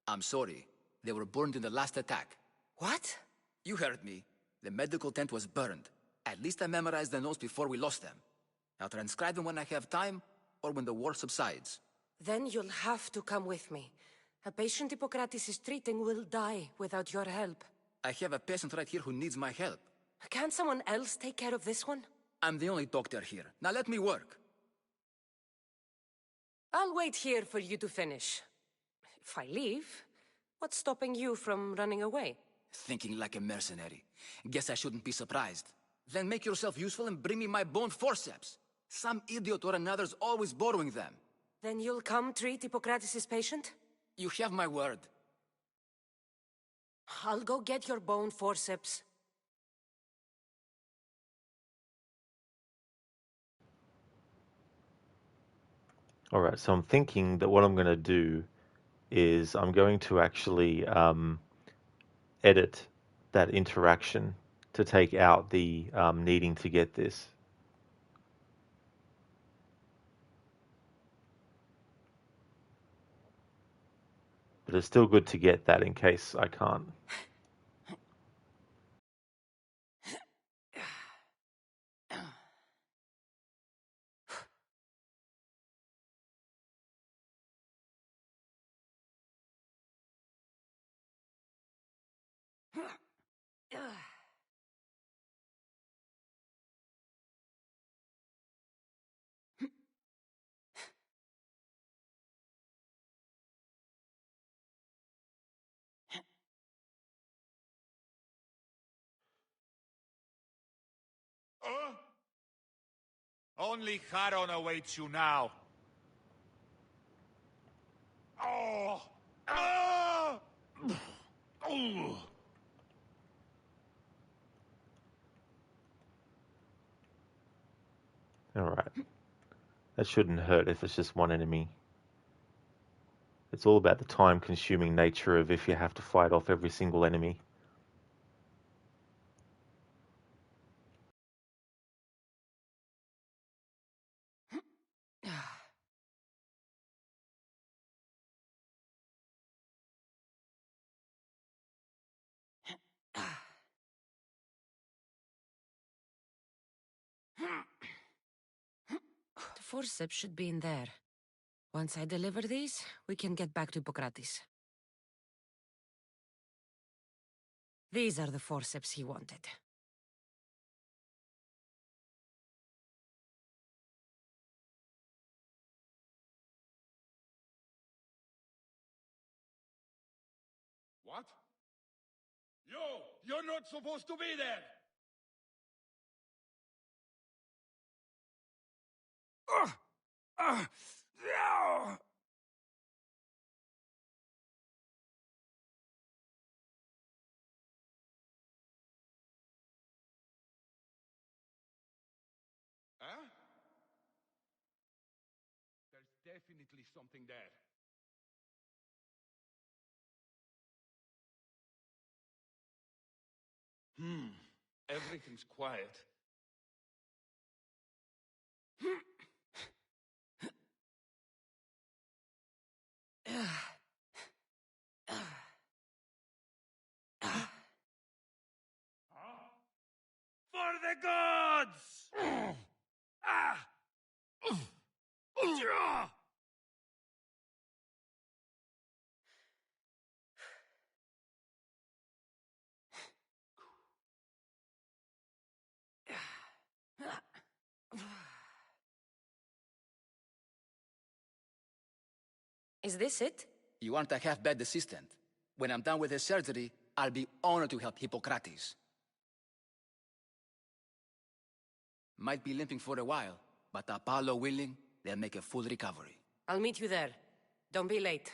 I'm sorry. They were burned in the last attack. What? You heard me. The medical tent was burned. At least I memorized the notes before we lost them. I'll transcribe them when I have time, or when the war subsides. Then you'll have to come with me. A patient Hippocrates is treating will die without your help. I have a patient right here who needs my help. Can't someone else take care of this one? I'm the only doctor here. Now let me work. I'll wait here for you to finish. If I leave, what's stopping you from running away? Thinking like a mercenary. Guess I shouldn't be surprised. Then make yourself useful and bring me my bone forceps. Some idiot or another's always borrowing them. Then you'll come treat Hippocrates' patient? You have my word. I'll go get your bone forceps. Alright, so I'm thinking that what I'm going to do is I'm going to actually edit that interaction to take out the needing to get this. But it's still good to get that in case I can't. Only Charon awaits you now. Oh! Ah! Oh! Alright. That shouldn't hurt if it's just one enemy. It's all about the time-consuming nature of if you have to fight off every single enemy. The forceps should be in there. Once I deliver these, we can get back to Hippocrates. These are the forceps he wanted. What? You're not supposed to be there! Huh? There's definitely something there. Everything's quiet. For the gods! Ah! Draw! Is this it? You aren't a half-bad assistant. When I'm done with the surgery, I'll be honored to help Hippocrates. Might be limping for a while, but Apollo willing, they'll make a full recovery. I'll meet you there. Don't be late.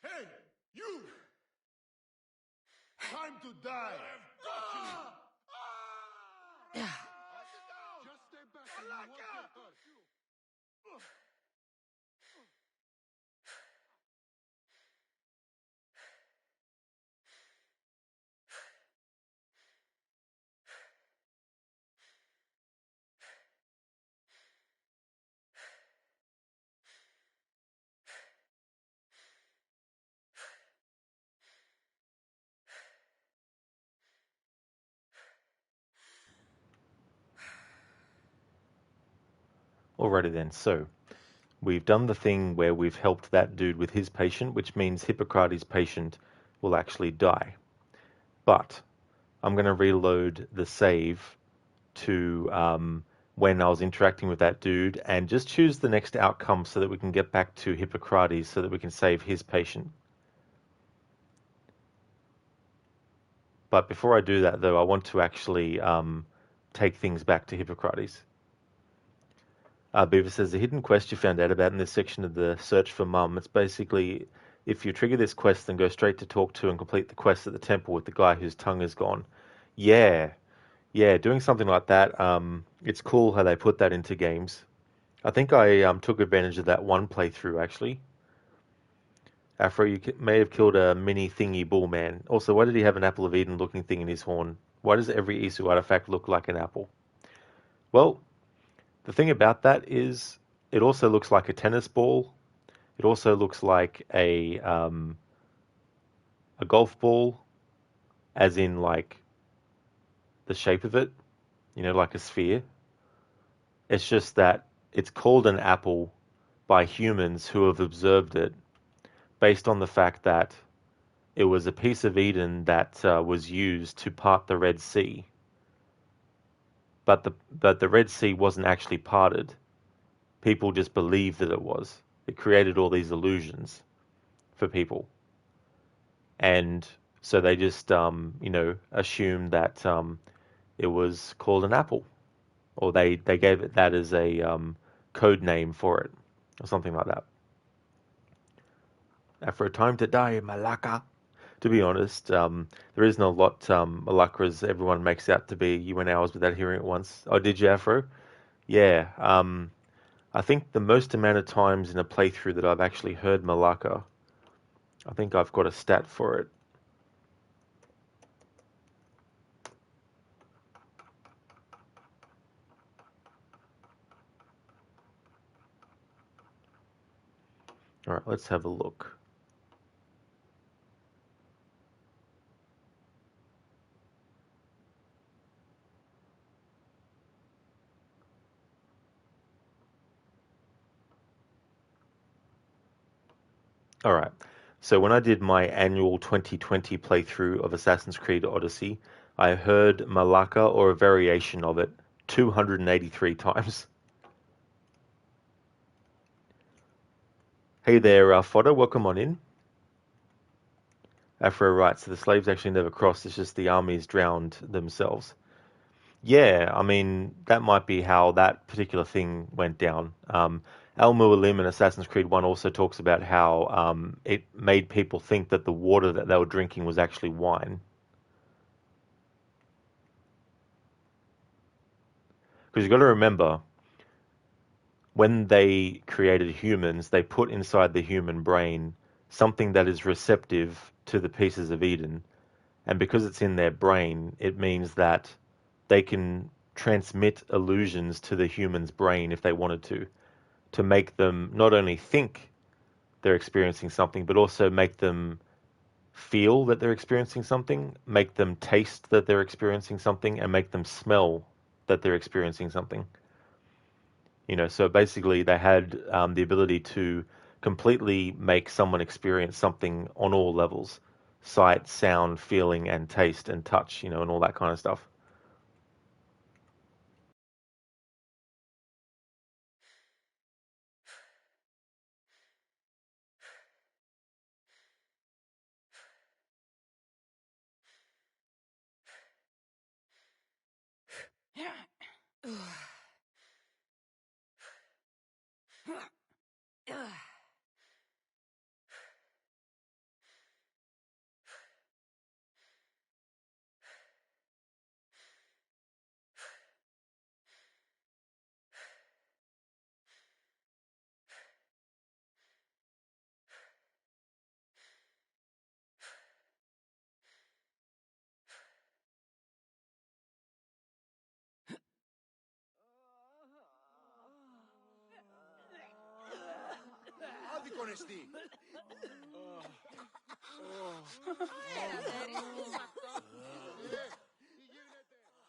Hey, you! Time to die! Yeah. Just stay back and you won't get hurt. Alrighty then, so we've done the thing where we've helped that dude with his patient, which means Hippocrates' patient will actually die. But I'm going to reload the save to when I was interacting with that dude and just choose the next outcome so that we can get back to Hippocrates so that we can save his patient. But before I do that, though, I want to actually take things back to Hippocrates. Beaver says, the hidden quest you found out about in this section of the search for Mum, it's basically, if you trigger this quest, then go straight to talk to and complete the quest at the temple with the guy whose tongue is gone. Yeah, doing something like that, it's cool how they put that into games. I think I took advantage of that one playthrough, actually. Afro, you may have killed a mini thingy bull man. Also, why did he have an Apple of Eden looking thing in his horn? Why does every Isu artifact look like an apple? Well, the thing about that is it also looks like a tennis ball. It also looks like a golf ball, as in like the shape of it, like a sphere. It's just that it's called an apple by humans who have observed it based on the fact that it was a piece of Eden that was used to part the Red Sea. But the Red Sea wasn't actually parted. People just believed that it was. It created all these illusions for people. And so they just, assumed that it was called an apple. Or they gave it that as a code name for it. Or something like that. After a time to die, Malaka. To be honest, there isn't a lot Malaka as everyone makes out to be. You went hours without hearing it once. Oh, did you, Afro? Yeah. I think the most amount of times in a playthrough that I've actually heard Malaka, I think I've got a stat for it. All right, let's have a look. All right. So when I did my annual 2020 playthrough of Assassin's Creed Odyssey, I heard Malaka or a variation of it 283 times. Hey there, Fodder, welcome on in. Afro writes, so the slaves actually never crossed, it's just the armies drowned themselves. Yeah, I mean, that might be how that particular thing went down. Al Mualim in Assassin's Creed 1 also talks about how it made people think that the water that they were drinking was actually wine. Because you've got to remember, when they created humans, they put inside the human brain something that is receptive to the pieces of Eden. And because it's in their brain, it means that they can transmit illusions to the human's brain if they wanted to make them not only think they're experiencing something, but also make them feel that they're experiencing something, make them taste that they're experiencing something, and make them smell that they're experiencing something. So basically they had the ability to completely make someone experience something on all levels: sight, sound, feeling, and taste and touch, and all that kind of stuff.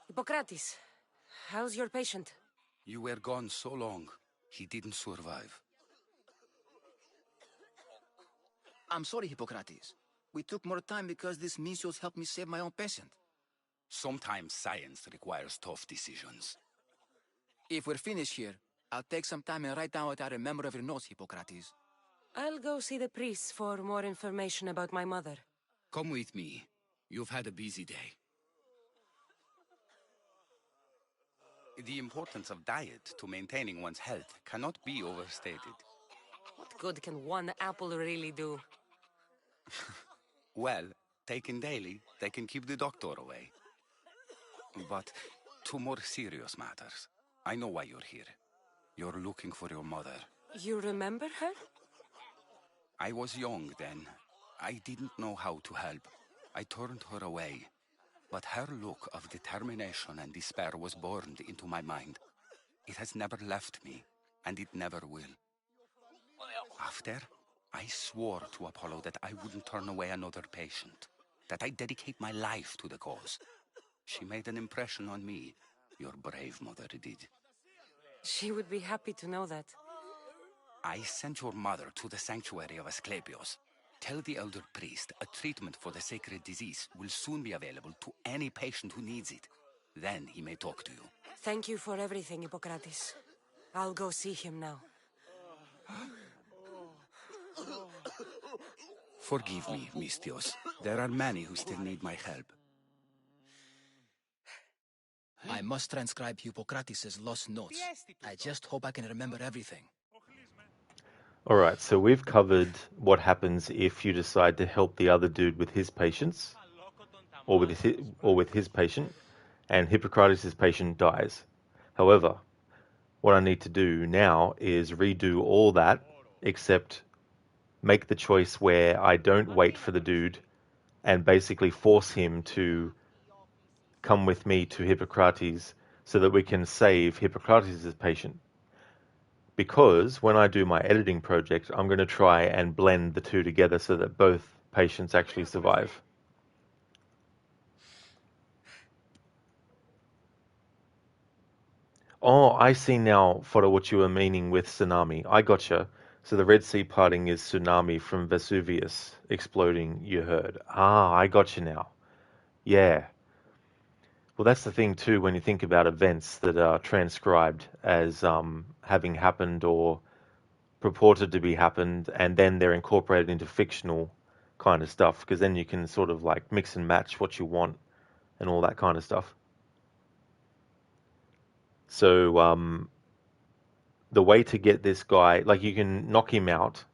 Hippocrates, how's your patient? You were gone so long, he didn't survive. I'm sorry, Hippocrates. We took more time because this measles helped me save my own patient. Sometimes science requires tough decisions. If we're finished here, I'll take some time and write down what I remember of your notes, Hippocrates. I'll go see the priest for more information about my mother. Come with me. You've had a busy day. The importance of diet to maintaining one's health cannot be overstated. What good can one apple really do? Well, taken daily, they can keep the doctor away. But to more serious matters, I know why you're here. You're looking for your mother. You remember her? I was young then. I didn't know how to help. I turned her away. But her look of determination and despair was burned into my mind. It has never left me, and it never will. After, I swore to Apollo that I wouldn't turn away another patient, that I'd dedicate my life to the cause. She made an impression on me. Your brave mother did. She would be happy to know that. I sent your mother to the sanctuary of Asclepios. Tell the elder priest a treatment for the sacred disease will soon be available to any patient who needs it. Then he may talk to you. Thank you for everything, Hippocrates. I'll go see him now. Forgive me, Mystios. There are many who still need my help. I must transcribe Hippocrates' lost notes. I just hope I can remember everything. Alright, so we've covered what happens if you decide to help the other dude with his patients, or with his patient, and Hippocrates' patient dies. However, what I need to do now is redo all that, except make the choice where I don't wait for the dude and basically force him to come with me to Hippocrates so that we can save Hippocrates' patient. Because when I do my editing project, I'm going to try and blend the two together so that both patients actually survive. Oh, I see now, Fodder, what you were meaning with tsunami. I gotcha. So the Red Sea parting is tsunami from Vesuvius exploding, you heard. Ah, I gotcha now. Yeah. Well, that's the thing too when you think about events that are transcribed as having happened or purported to be happened, and then they're incorporated into fictional kind of stuff, because then you can sort of like mix and match what you want and all that kind of stuff. So the way to get this guy, like you can knock him out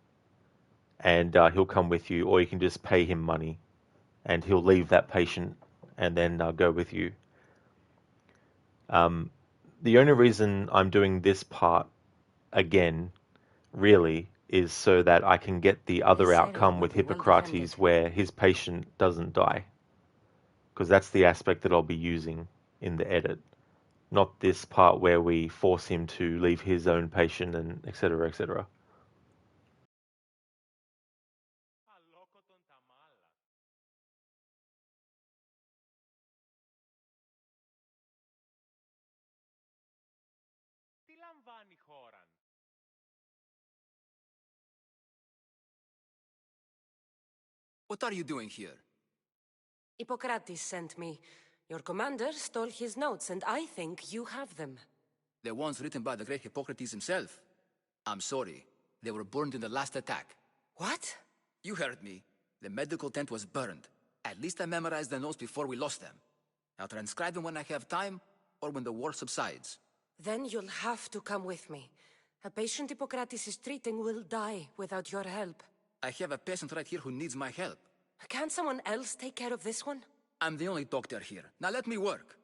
and he'll come with you, or you can just pay him money and he'll leave that patient and then go with you. The only reason I'm doing this part again, really, is so that I can get the other outcome with Hippocrates where his patient doesn't die. Because that's the aspect that I'll be using in the edit. Not this part where we force him to leave his own patient and etc. etc. Τι λαμβάνει χώρα. What are you doing here? Hippocrates sent me. Your commander stole his notes, and I think you have them. The ones written by the great Hippocrates himself. I'm sorry. They were burned in the last attack. What? You heard me. The medical tent was burned. At least I memorized the notes before we lost them. I'll transcribe them when I have time, or when the war subsides. Then you'll have to come with me. A patient Hippocrates is treating will die without your help. I have a patient right here who needs my help. Can't someone else take care of this one? I'm the only doctor here. Now let me work.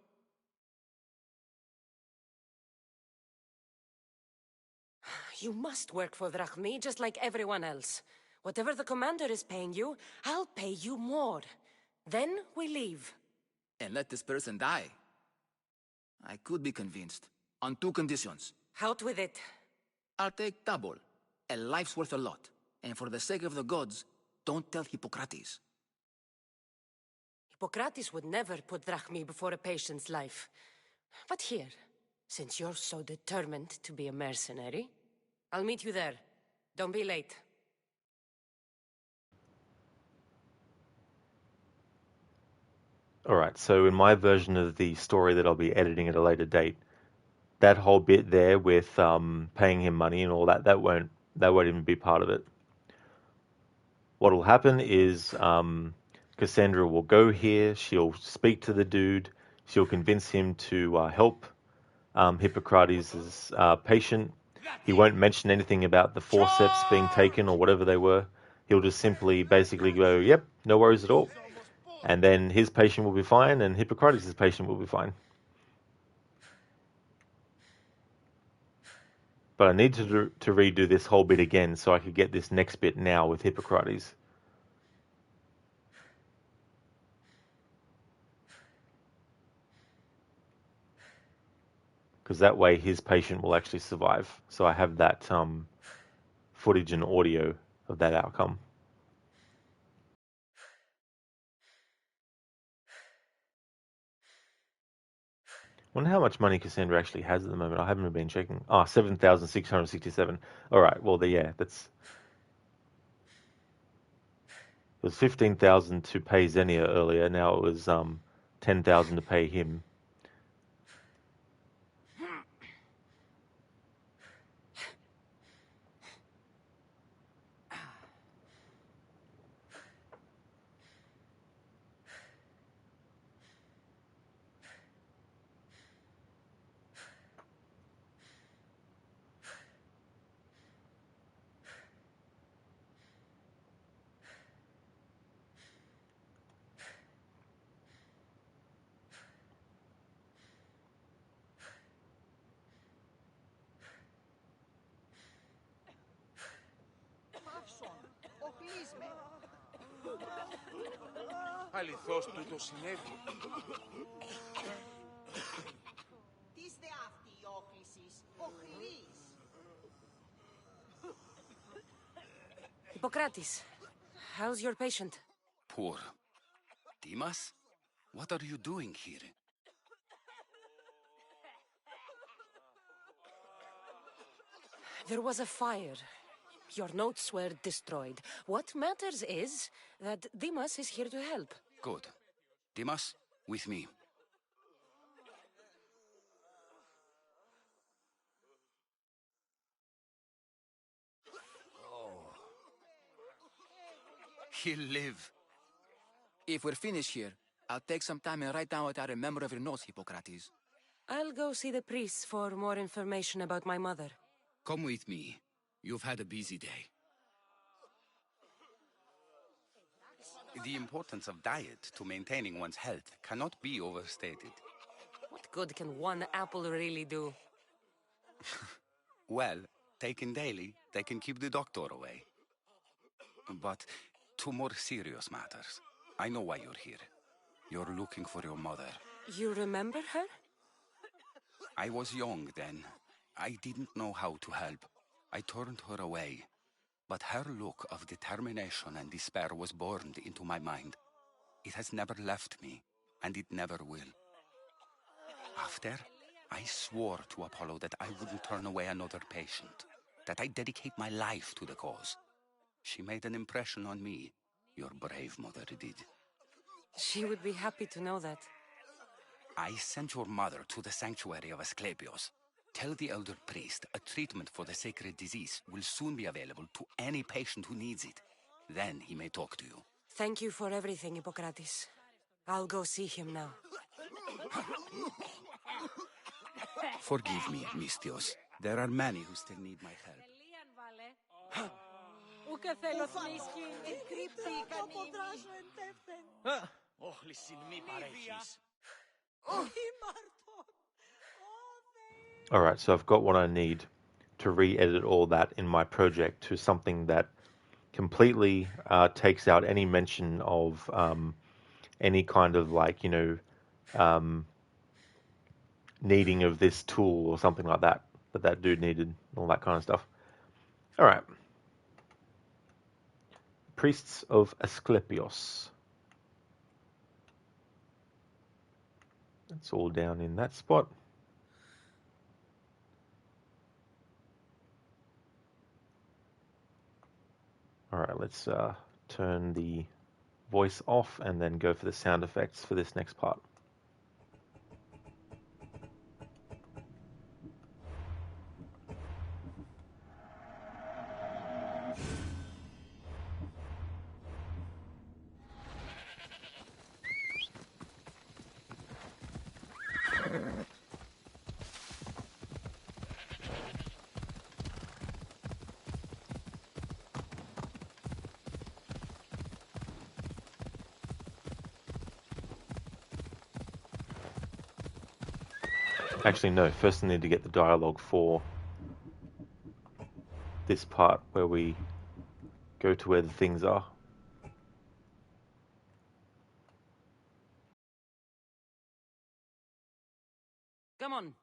You must work for Drachmi just like everyone else. Whatever the commander is paying you, I'll pay you more. Then we leave. And let this person die. I could be convinced. On two conditions. Out with it. I'll take double. A life's worth a lot. And for the sake of the gods, don't tell Hippocrates. Hippocrates would never put Drachmi before a patient's life. But here, since you're so determined to be a mercenary, I'll meet you there. Don't be late. Alright, so in my version of the story that I'll be editing at a later date, that whole bit there with paying him money and all that, that won't even be part of it. What will happen is Cassandra will go here, she'll speak to the dude, she'll convince him to help Hippocrates' patient. He won't mention anything about the forceps being taken or whatever they were. He'll just simply basically go, yep, no worries at all. And then his patient will be fine and Hippocrates' patient will be fine. But I need to redo this whole bit again so I could get this next bit now with Hippocrates. Because that way his patient will actually survive. So I have that footage and audio of that outcome. I wonder how much money Cassandra actually has at the moment. I haven't been checking. 7,667. Alright, well, yeah, that's... It was 15,000 to pay Xenia earlier. Now it was 10,000 to pay him. Αληθώς τούτο συνέβη. Τι δε αυτή η όχλησης, οχλής. Hippocrates, how's your patient? Poor. Dimas? What are you doing here? There was a fire. Your notes were destroyed. What matters is that Dimas is here to help. Good. Dimas, with me. He'll live. If we're finished here, I'll take some time and write down what I remember of your notes, Hippocrates. I'll go see the priests for more information about my mother. Come with me. You've had a busy day. The importance of diet to maintaining one's health cannot be overstated. What good can one apple really do? Well, taken daily, they can keep the doctor away. But to more serious matters, I know why you're here. You're looking for your mother. You remember her? I was young then. I didn't know how to help. I turned her away. But her look of determination and despair was burned into my mind. It has never left me, and it never will. After, I swore to Apollo that I wouldn't turn away another patient, that I'd dedicate my life to the cause. She made an impression on me, Your brave mother did. She would be happy to know that. I sent your mother to the sanctuary of Asclepios. Tell the elder priest a treatment for the sacred disease will soon be available to any patient who needs it. Then he may talk to you. Thank you for everything, Hippocrates. I'll go see him now. Forgive me, Mystios. There are many who still need my help. Alright, so I've got what I need to re-edit all that in my project to something that completely takes out any mention of any kind of needing of this tool or something like that that dude needed, all that kind of stuff. Alright. Priests of Asclepios. It's all down in that spot. Alright, let's turn the voice off and then go for the sound effects for this next part. Actually, no. First I need to get the dialogue for this part where we go to where the things are. Come on.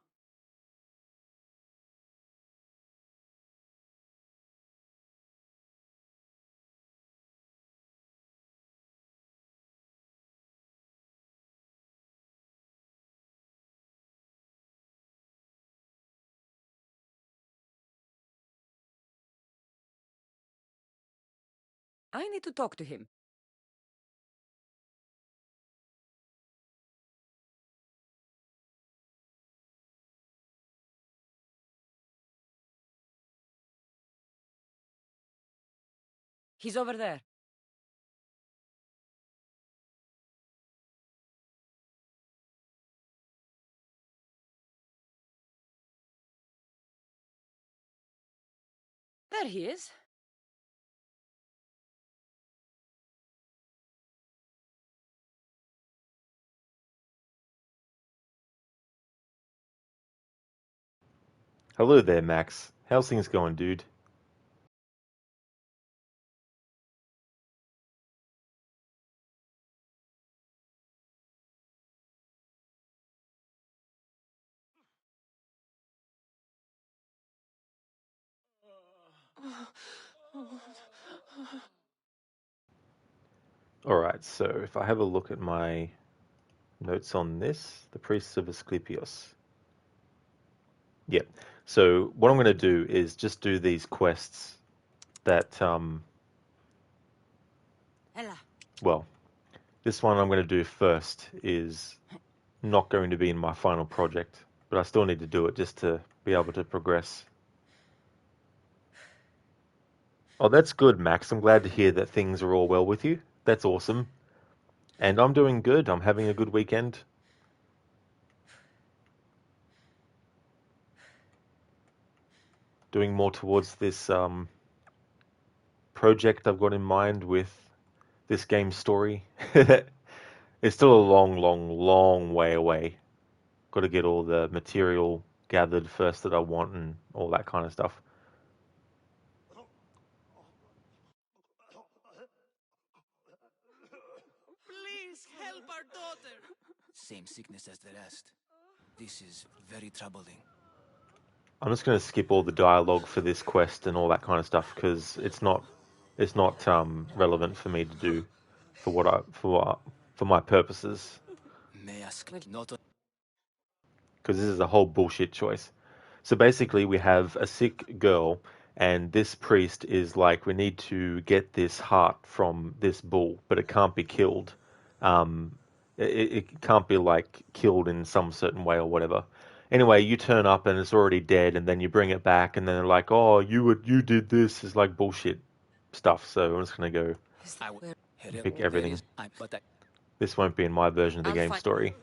I need to talk to him. He's over there. There he is. Hello there, Max. How's things going, dude? Alright, so if I have a look at my notes on this, the priests of Asclepios. Yeah, so what I'm going to do is just do these quests that, well, this one I'm going to do first is not going to be in my final project, but I still need to do it just to be able to progress. Oh, that's good, Max. I'm glad to hear that things are all well with you. That's awesome. And I'm doing good. I'm having a good weekend. Doing more towards this project I've got in mind with this game's story. It's still a long way away. Got to get all the material gathered first that I want and all that kind of stuff. Please help our daughter. Same sickness as the rest. This is very troubling. I'm just going to skip all the dialogue for this quest and all that kind of stuff because it's not relevant for me to do for my purposes. May ask not. Because this is a whole bullshit choice. So basically, we have a sick girl, And this priest is like, we need to get this heart from this bull, but it can't be killed. It can't be like killed in some certain way or whatever. Anyway, you turn up and it's already dead, and then you bring it back, and then they're like, "Oh, you did this." It's like bullshit stuff. So I'm just gonna go pick everything. This won't be in my version of the game story.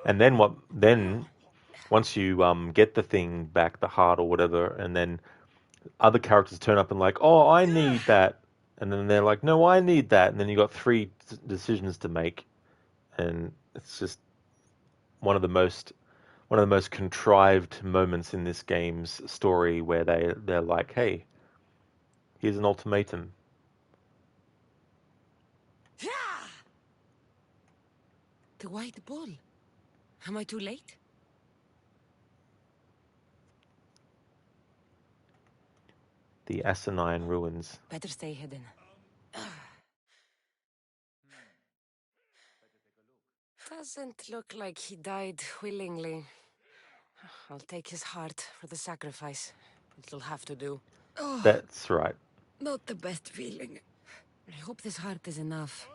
And then what? Then once you get the thing back, the heart or whatever, and then other characters turn up and like, "Oh, I need that," and then they're like, "No, I need that," and then you got three decisions to make, and it's just one of the most contrived moments in this game's story where they're like, "Hey, here's an ultimatum." The white bull. Am I too late? The asinine ruins. Better stay hidden. Doesn't look like he died willingly. I'll take his heart for the sacrifice. It'll have to do. Oh, That's right. not the best feeling. I hope this heart is enough.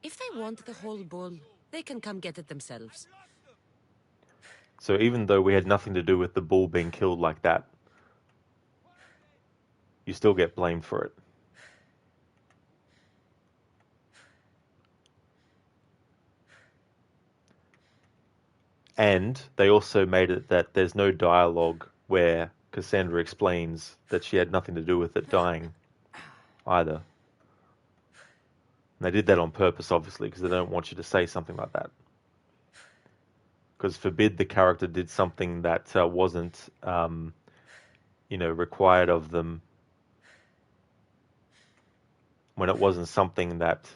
If they want the whole bull, they can come get it themselves. So even though we had nothing to do with the bull being killed like that, you still get blamed for it. And they also made it that there's no dialogue where Cassandra explains that she had nothing to do with it dying either. And they did that on purpose, obviously, because they don't want you to say something like that. Because forbid the character did something that wasn't, required of them, when it wasn't something that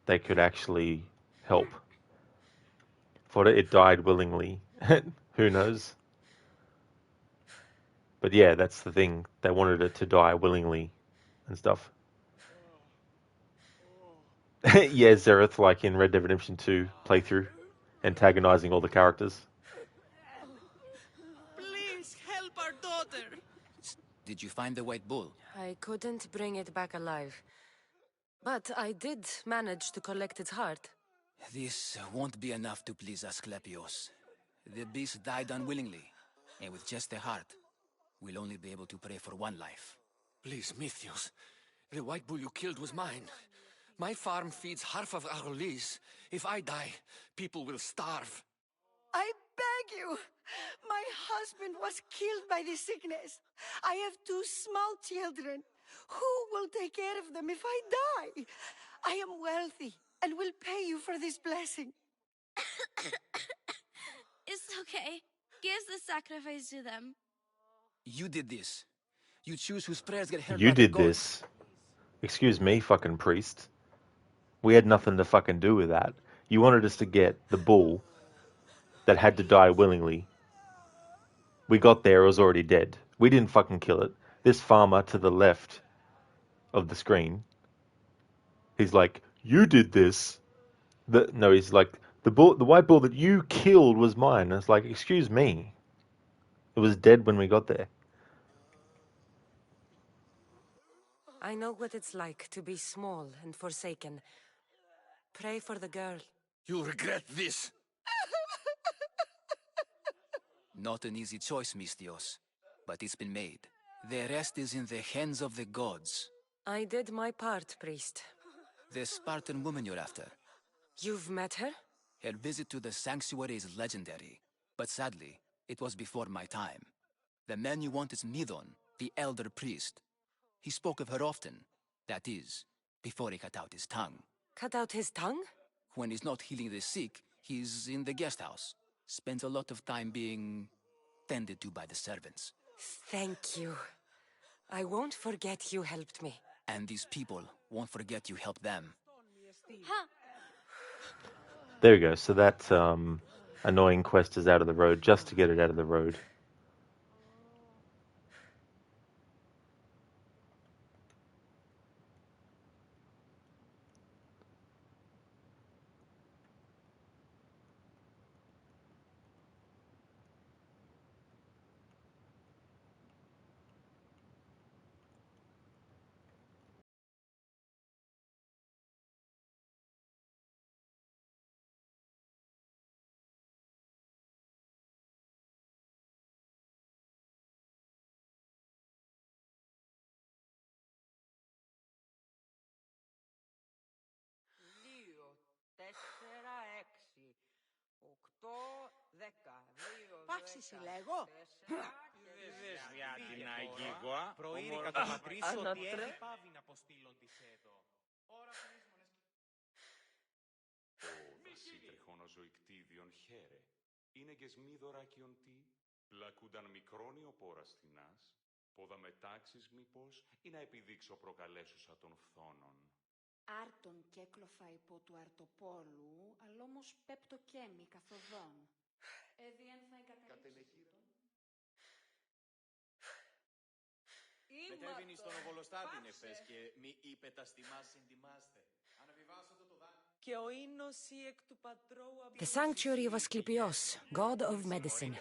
they could actually help. For it died willingly. Who knows? But yeah, that's the thing. They wanted it to die willingly and stuff. Yeah, Zereth, like in Red Dead Redemption 2 playthrough, antagonizing all the characters. Please help our daughter. Did you find the white bull? I couldn't bring it back alive. But I did manage to collect its heart. This won't be enough to please Asclepios. The beast died unwillingly, and with just the heart, we'll only be able to pray for one life. Please, Mythios. The white bull you killed was mine. My farm feeds half of Arolis. If I die, people will starve. I beg you! My husband was killed by the sickness. I have two small children. Who will take care of them if I die? I am wealthy and will pay you for this blessing. It's okay. Give the sacrifice to them. You did this. You choose whose prayers get heard You by the did gods. this. Excuse me, fucking priest. We had nothing to fucking do with that. You wanted us to get the bull that had to die willingly. We got there, it was already dead. We didn't fucking kill it. This farmer to the left of the screen, he's like, "You did this." He's like, the white bull that you killed was mine. And it's like, excuse me. It was dead when we got there. I know what it's like to be small and forsaken. Pray for the girl. You'll regret this. Not an easy choice, Mystios, but it's been made. The rest is in the hands of the gods. I did my part, priest. The Spartan woman you're after. You've met her? Her visit to the sanctuary is legendary, but sadly, it was before my time. The man you want is Midon, the elder priest. He spoke of her often. That is, before he cut out his tongue. Cut out his tongue? When he's not healing the sick, he's in the guest house. Spends a lot of time being tended to by the servants. Thank you. I won't forget you helped me. And these people won't forget you helped them. There we go. So that annoying quest is out of the road, just to get it out of the road. Παύση λέγω. Για την αγίγοα, προείρηκα το πατρίσιο ότι έχει πάβει να αποστείλον της έτω. Ο δασίτριχον ζωικτήδιον χαίρε, είναι και σμίδωρακιον τι, πλακούνταν μικρόνιο πόραστινάς, πόδα μετάξεις μήπως, ή να επιδείξω προκαλέσουσα των φθόνων. Άρτον κέκλοφα υπό του αρτοπόλου, αλλά όμως πέπτο κέμι καθοδόν. Εδιέν θα εγκαταλείψει. Μετέβηνη στον Οβολοστάτη νεφές και μη είπε τα στιμάς συντιμάστε. Αναβιβάσατε το δάκρυ. Και ο ίνος ή εκ του πατρώου The sanctuary of Asclepios, god of medicine.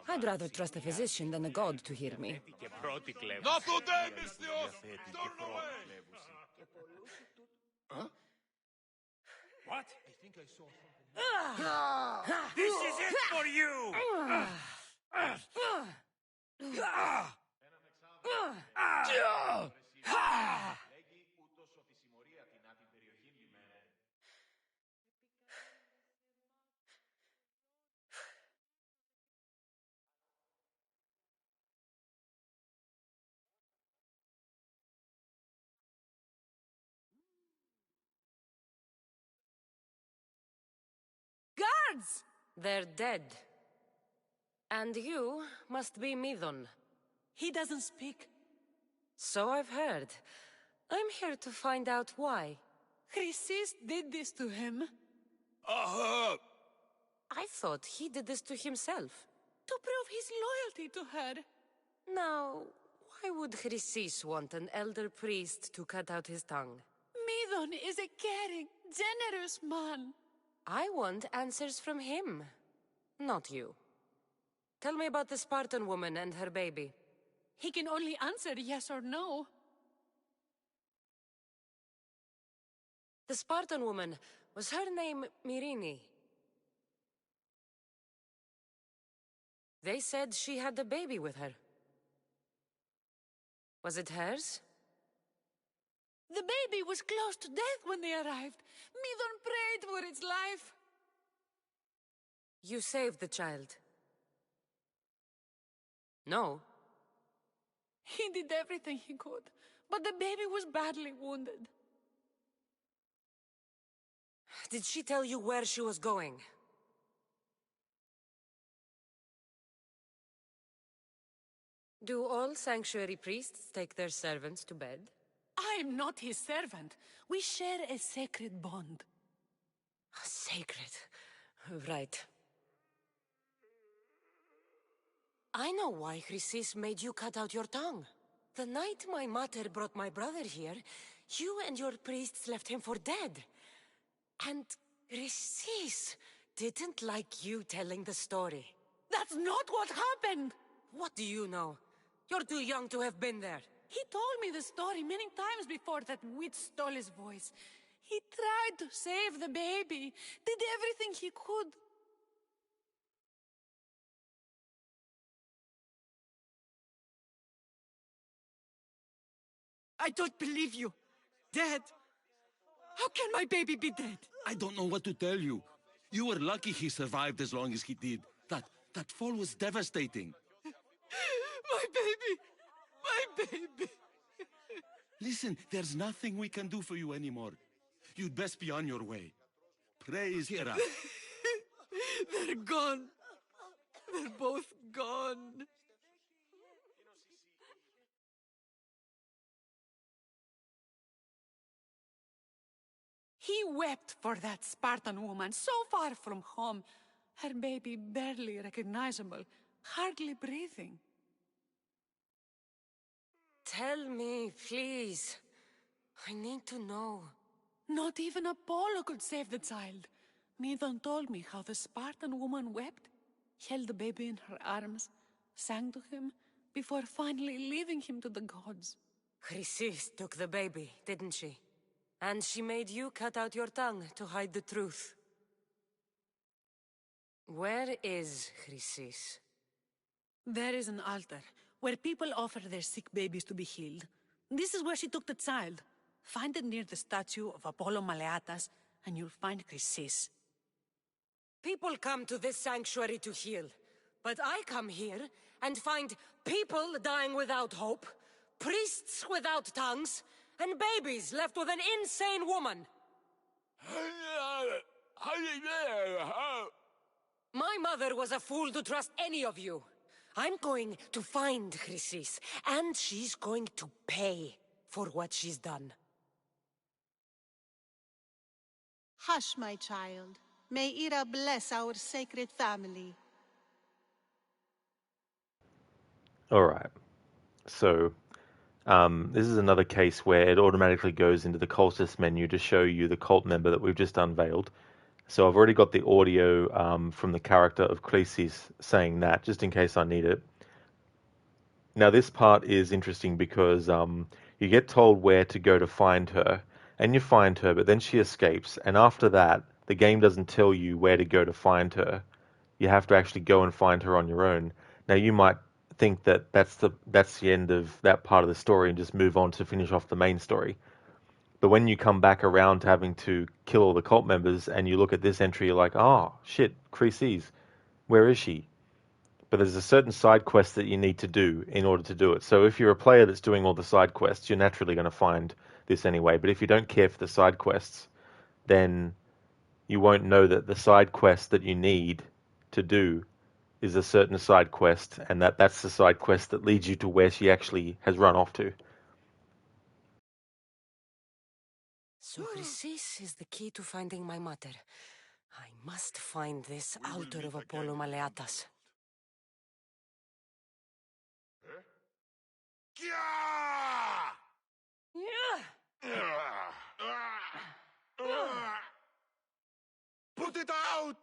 I'd rather trust a physician than a god to heal me. Να το δένεις, Θεός! Huh? What? I think I saw something. This is it for you! Guards! They're dead. And you must be Midon. He doesn't speak. So I've heard. I'm here to find out why. Chrysis did this to him. I thought he did this to himself. To prove his loyalty to her. Now, why would Chrysis want an elder priest to cut out his tongue? Midon is a caring, generous man. I want answers from him, not you. Tell me about the Spartan woman and her baby. He can only answer yes or no. The Spartan woman, was her name Myrine? They said she had a baby with her. Was it hers? The baby was close to death when they arrived. Midon prayed for its life. You saved the child. No. He did everything he could, but the baby was badly wounded. Did she tell you where she was going? Do all sanctuary priests take their servants to bed? I am not his servant. We share a sacred bond. Sacred. Right. I know why Chrysis made you cut out your tongue. The night my mater brought my brother here, you and your priests left him for dead. And Chrysis didn't like you telling the story. That's not what happened! What do you know? You're too young to have been there. He told me the story many times before that witch stole his voice. He tried to save the baby, did everything he could. I don't believe you. Dead? How can my baby be dead? I don't know what to tell you. You were lucky he survived as long as he did. That fall was devastating. My baby! My baby! Listen, there's nothing we can do for you anymore. You'd best be on your way. Praise Hera. They're gone. They're both gone. He wept for that Spartan woman so far from home. Her baby barely recognizable, hardly breathing. Tell me, please. I need to know. Not even Apollo could save the child. Midon told me how the Spartan woman wept, held the baby in her arms, sang to him, before finally leaving him to the gods. Chrysis took the baby, didn't she? And she made you cut out your tongue to hide the truth. Where is Chrysis? There is an altar, where people offer their sick babies to be healed. This is where she took the child. Find it near the statue of Apollo Maleatas, and you'll find Chrysis. People come to this sanctuary to heal. But I come here and find people dying without hope, priests without tongues, and babies left with an insane woman. My mother was a fool to trust any of you. I'm going to find Chrysis, and she's going to pay for what she's done. Hush, my child. May Ira bless our sacred family. Alright, so this is another case where it automatically goes into the cultist menu to show you the cult member that we've just unveiled. So I've already got the audio from the character of Chrysis saying that, just in case I need it. Now this part is interesting because you get told where to go to find her, and you find her, but then she escapes, and after that, the game doesn't tell you where to go to find her. You have to actually go and find her on your own. Now you might think that that's the end of that part of the story and just move on to finish off the main story. But when you come back around to having to kill all the cult members and you look at this entry, you're like, oh, shit, Chrysis, where is she? But there's a certain side quest that you need to do in order to do it. So if you're a player that's doing all the side quests, you're naturally going to find this anyway. But if you don't care for the side quests, then you won't know that the side quest that you need to do is a certain side quest, and that's the side quest that leads you to where she actually has run off to. So Chrysis is the key to finding my mother. I must find this altar of Apollo Maleatas. Put it out!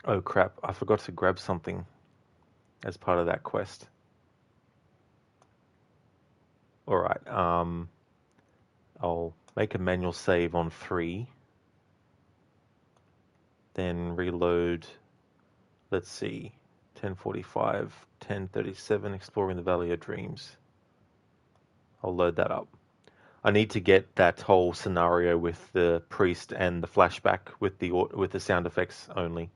Oh crap, I forgot to grab something as part of that quest. Alright, I'll make a manual save on 3. Then reload, let's see, 10:45, 10:37, exploring the Valley of Dreams. I'll load that up. I need to get that whole scenario with the priest and the flashback with the sound effects only.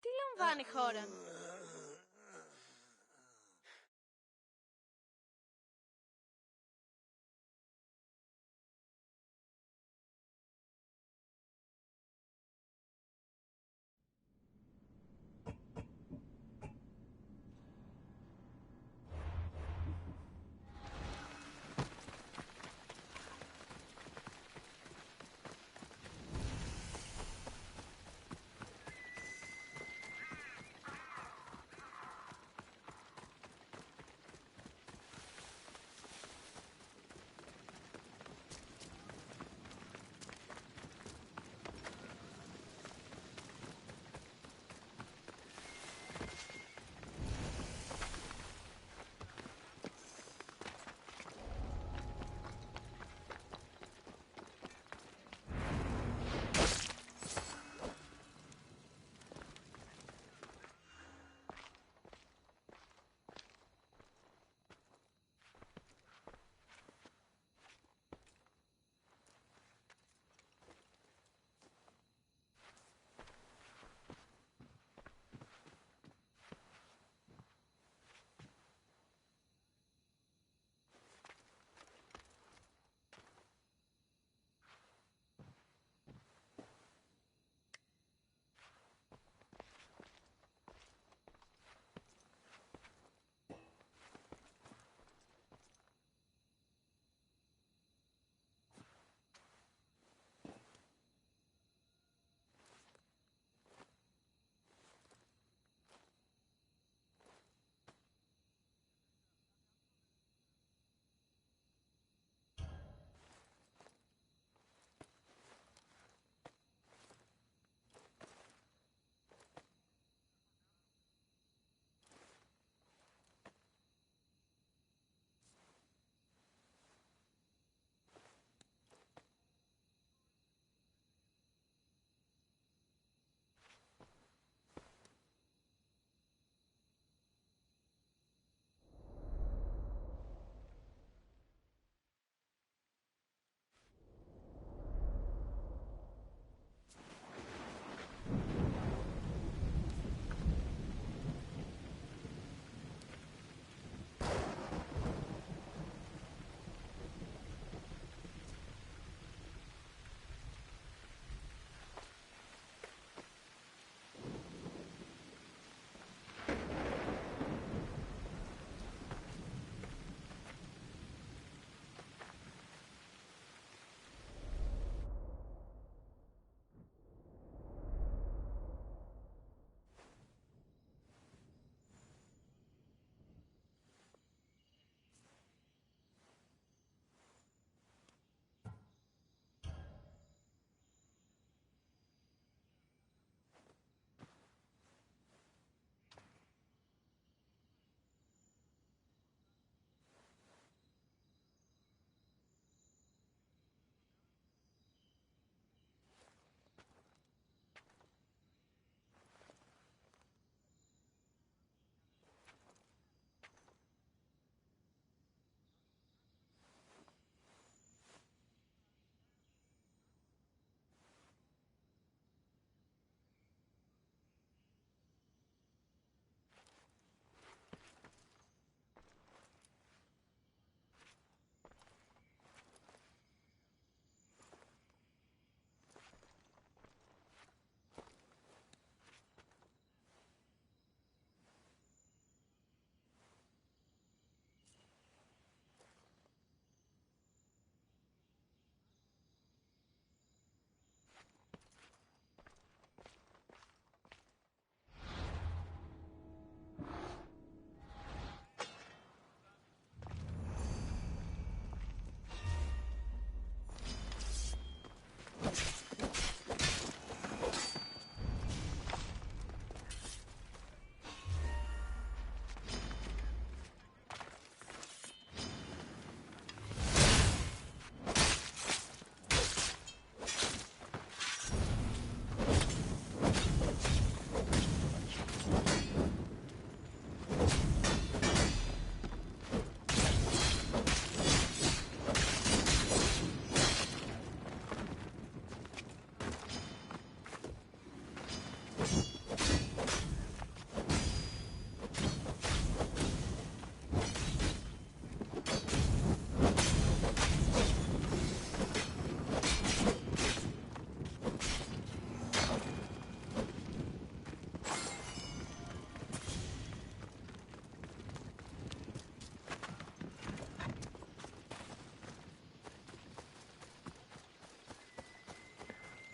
Τι λαμβάνει χώρα?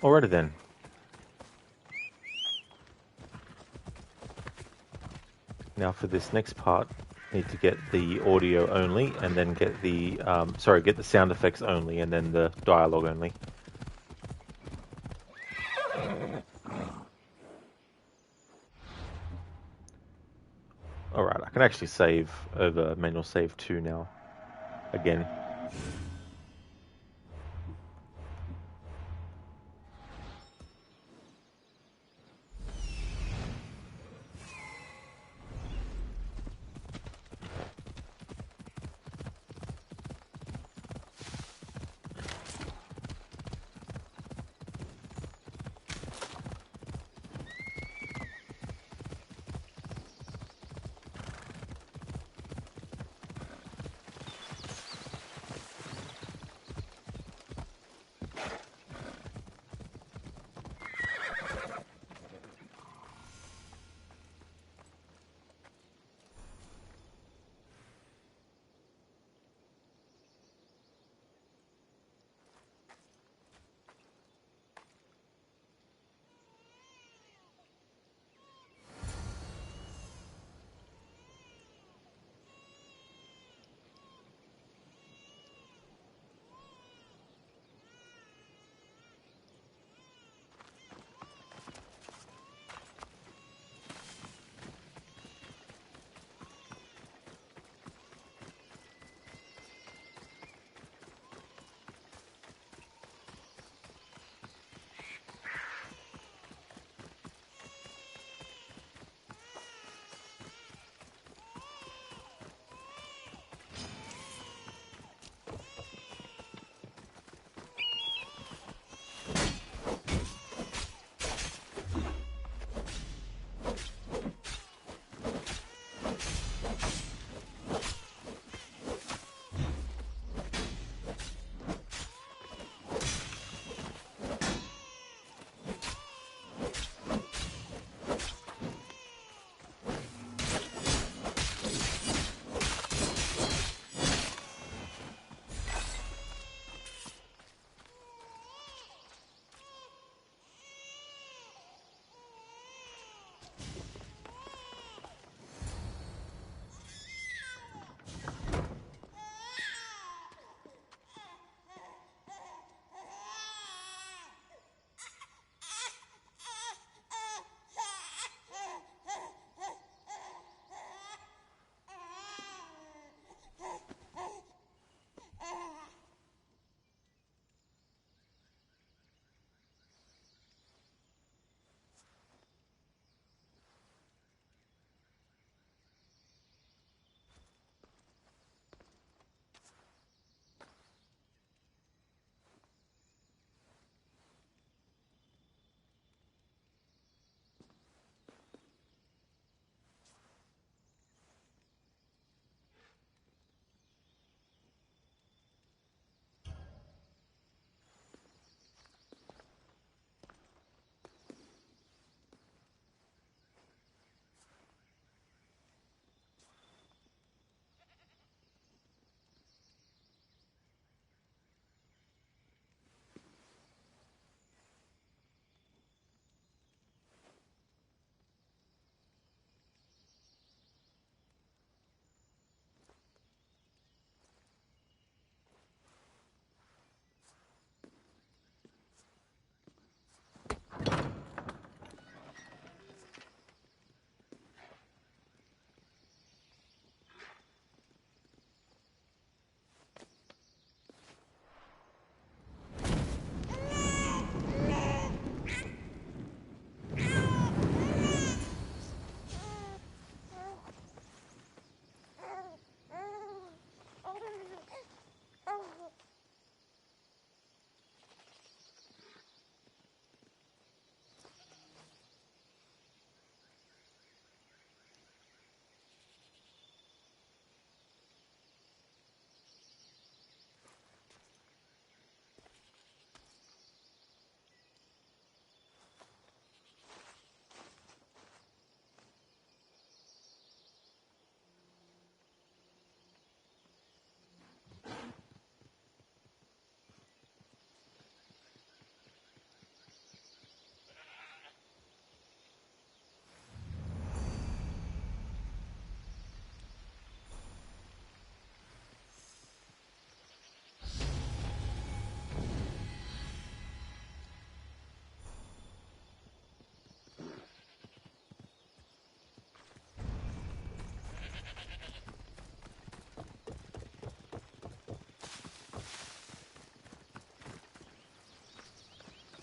Alrighty then. Now for this next part, need to get the audio only, and then get the get the sound effects only, and then the dialogue only. Alright, I can actually save over manual save 2 now. Again.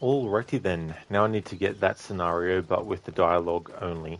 Alrighty then. Now I need to get that scenario, but with the dialogue only.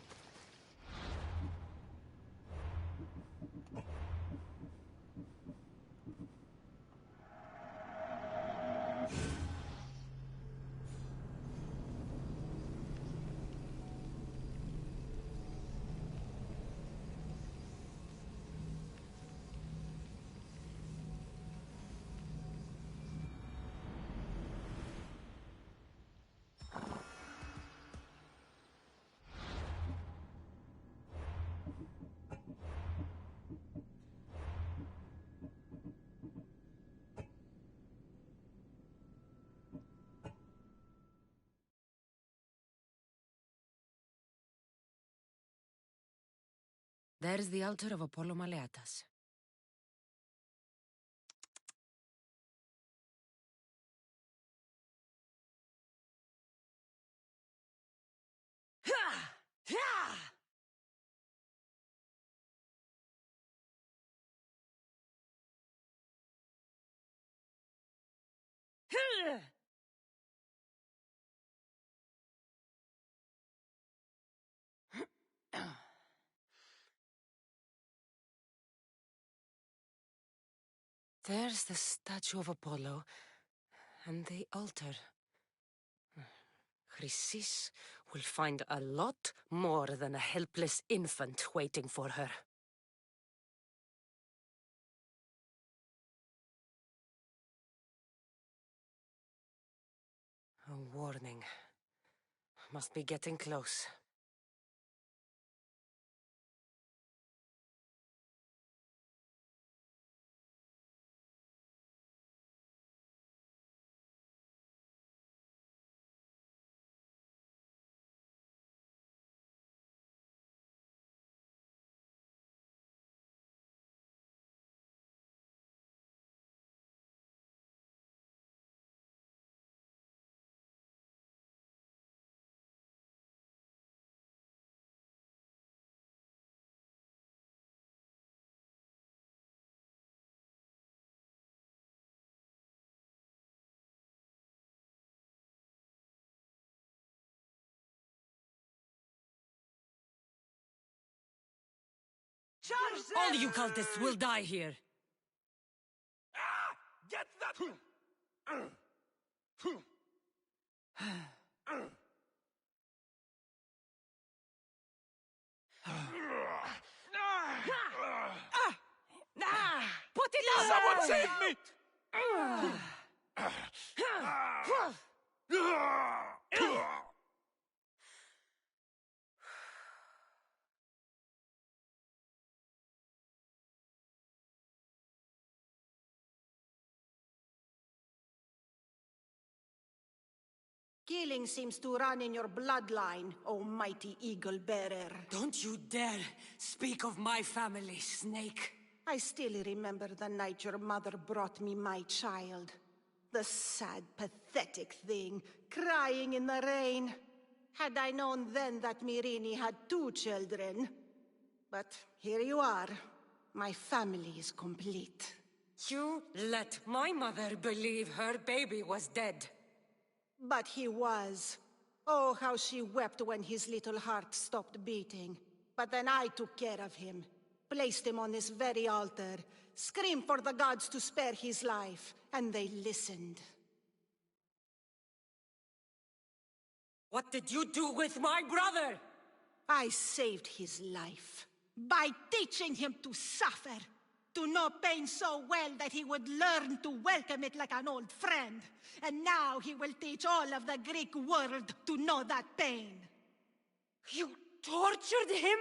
There's the altar of Apollo Maleatas. There's the statue of Apollo, and the altar. Chrysis will find a lot more than a helpless infant waiting for her. A warning. Must be getting close. All you cultists will die here. Get that! Put it down! Someone save me! Killing seems to run in your bloodline, O mighty eagle bearer. Don't you dare speak of my family, Snake. I still remember the night your mother brought me my child. The sad, pathetic thing, crying in the rain. Had I known then that Myrrine had 2 children. But here you are. My family is complete. You let my mother believe her baby was dead. But he was. Oh, how she wept when his little heart stopped beating. But then I took care of him, placed him on this very altar, screamed for the gods to spare his life, and they listened. What did you do with my brother? I saved his life by teaching him to suffer, to know pain so well that he would learn to welcome it like an old friend. And now he will teach all of the Greek world to know that pain. You tortured him?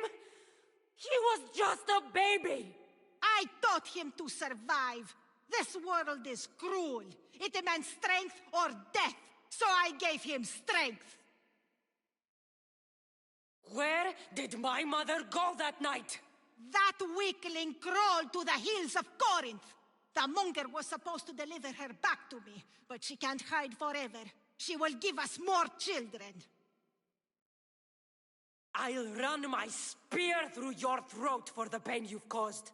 He was just a baby! I taught him to survive. This world is cruel. It demands strength or death. So I gave him strength. Where did my mother go that night? That weakling crawled to the hills of Corinth. The monger was supposed to deliver her back to me, but she can't hide forever. She will give us more children. I'll run my spear through your throat for the pain you've caused.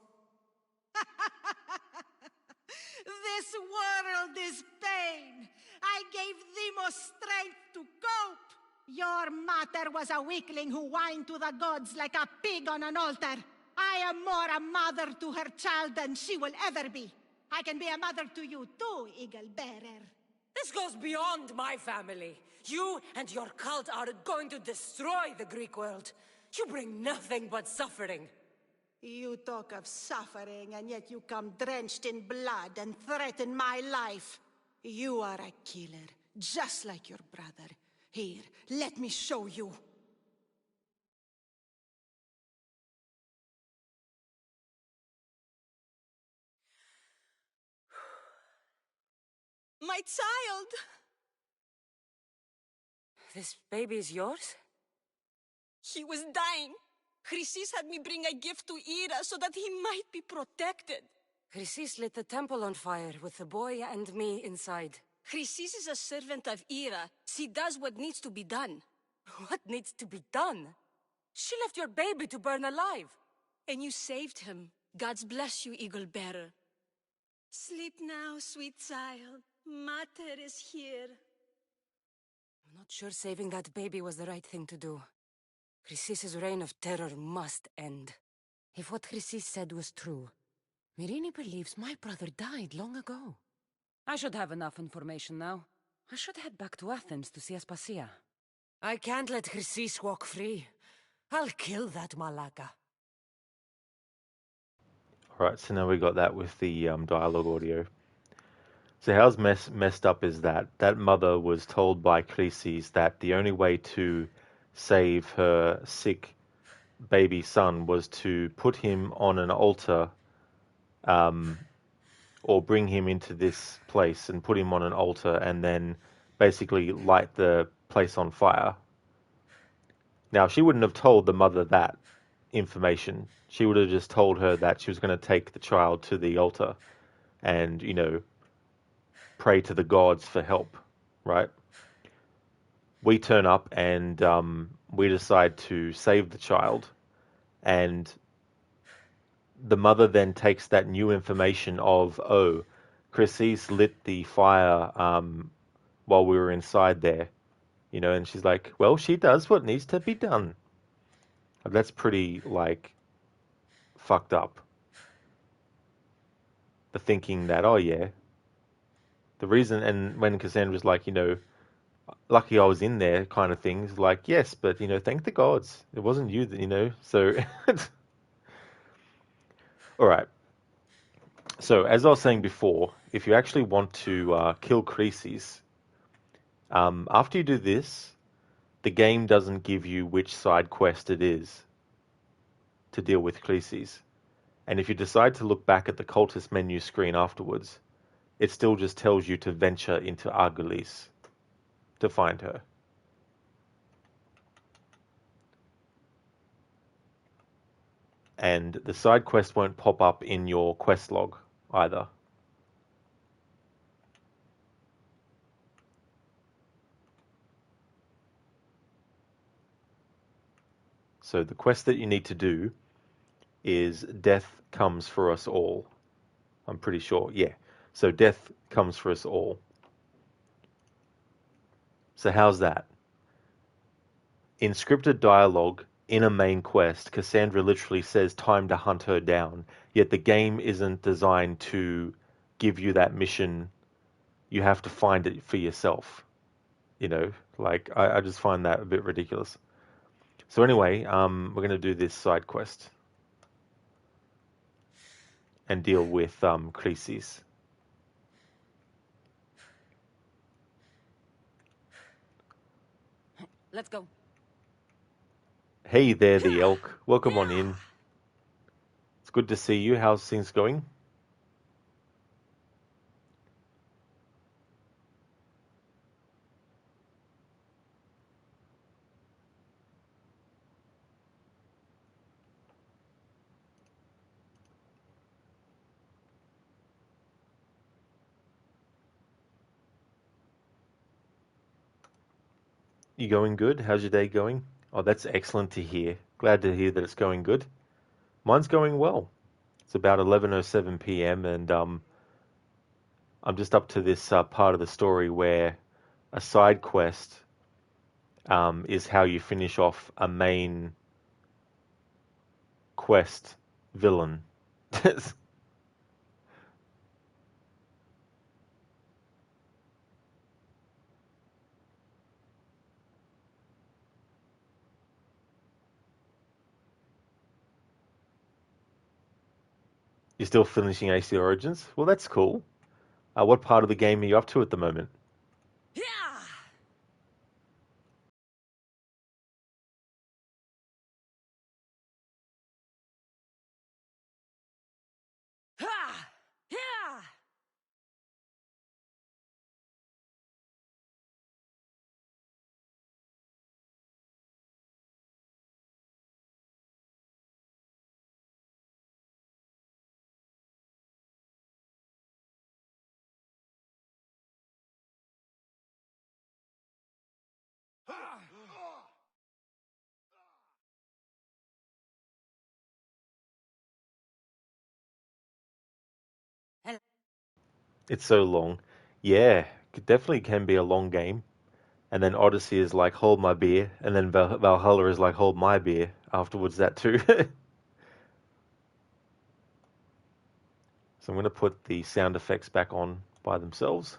This world is pain. I I gave thee more strength to cope. Your mother was a weakling who whined to the gods like a pig on an altar. I am more a mother to her child than she will ever be. I can be a mother to you too, Eagle Bearer. This goes beyond my family. You and your cult are going to destroy the Greek world. You bring nothing but suffering. You talk of suffering, and yet you come drenched in blood and threaten my life. You are a killer, just like your brother. Here, let me show you. My child! This baby is yours? He was dying. Chrysis had me bring a gift to Ira so that he might be protected. Chrysis lit the temple on fire with the boy and me inside. Chrysis is a servant of Ira. She does what needs to be done. What needs to be done? She left your baby to burn alive. And you saved him. God's bless you, Eagle Bearer. Sleep now, sweet child. Mater is here. I'm not sure saving that baby was the right thing to do. Chrysis' reign of terror must end. If what Chrysis said was true, Mirini believes my brother died long ago. I should have enough information now. I should head back to Athens to see Aspasia. I can't let Chrysis walk free. I'll kill that Malaka. Alright, so now we got that with the dialogue audio. So how's messed up is that mother was told by Chrysis that the only way to save her sick baby son was to put him on an altar, or bring him into this place and put him on an altar and then basically light the place on fire. Now, she wouldn't have told the mother that information. She would have just told her that she was going to take the child to the altar and, pray to the gods for help, right? We turn up and we decide to save the child, and the mother then takes that new information of, oh, Chrysis lit the fire while we were inside there, and she's like, well, she does what needs to be done. That's pretty, fucked up. The thinking that, oh yeah, the reason, and when Cassandra's like, lucky I was in there kind of things, like, yes, but, thank the gods. It wasn't you that, so. All right. So, as I was saying before, if you actually want to kill Chrysis, after you do this, the game doesn't give you which side quest it is to deal with Chrysis. And if you decide to look back at the cultist menu screen afterwards, it still just tells you to venture into Argolis to find her. And the side quest won't pop up in your quest log either. So the quest that you need to do is Death Comes for Us All. I'm pretty sure, yeah. So Death Comes for Us All. So how's that? In scripted dialogue, in a main quest, Cassandra literally says time to hunt her down, yet the game isn't designed to give you that mission. You have to find it for yourself. I just find that a bit ridiculous. So anyway, we're going to do this side quest and deal with Chrysis. Let's go. Hey there, the elk. Welcome on in. It's good to see you. How's things going? You going good? How's your day going? Oh, that's excellent to hear. Glad to hear that it's going good. Mine's going well. It's about 11:07 p.m. and I'm just up to this part of the story where a side quest is how you finish off a main quest villain. You're still finishing AC Origins? Well, that's cool. What part of the game are you up to at the moment? It's so long. Yeah, it definitely can be a long game. And then Odyssey is like, hold my beer. And then Valhalla is like, hold my beer. Afterwards, that too. So I'm going to put the sound effects back on by themselves.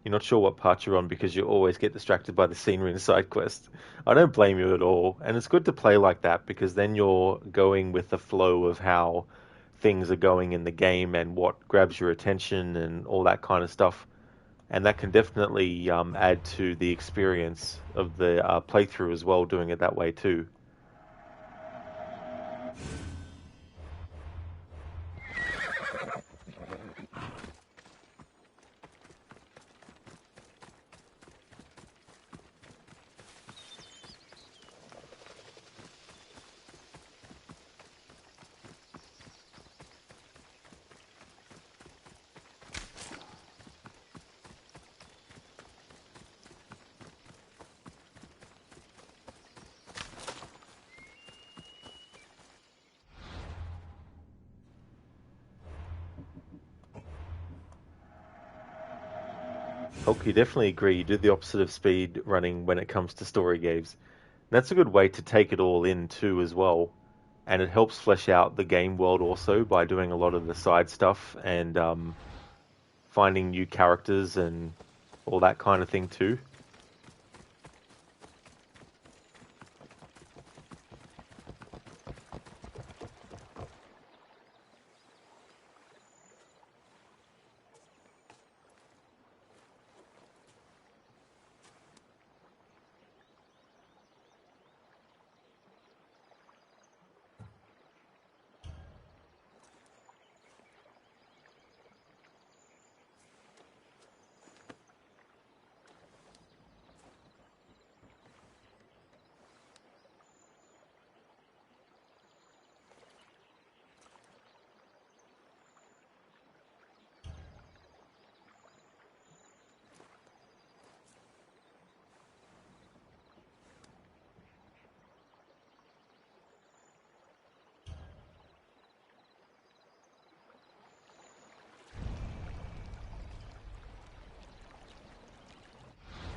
You're not sure what part you're on because you always get distracted by the scenery and side quests. I don't blame you at all. And it's good to play like that because then you're going with the flow of how things are going in the game and what grabs your attention and all that kind of stuff. And that can definitely add to the experience of the playthrough as well, doing it that way too. Okay, definitely agree. You do the opposite of speed running when it comes to story games. That's a good way to take it all in too as well. And it helps flesh out the game world also by doing a lot of the side stuff and finding new characters and all that kind of thing too.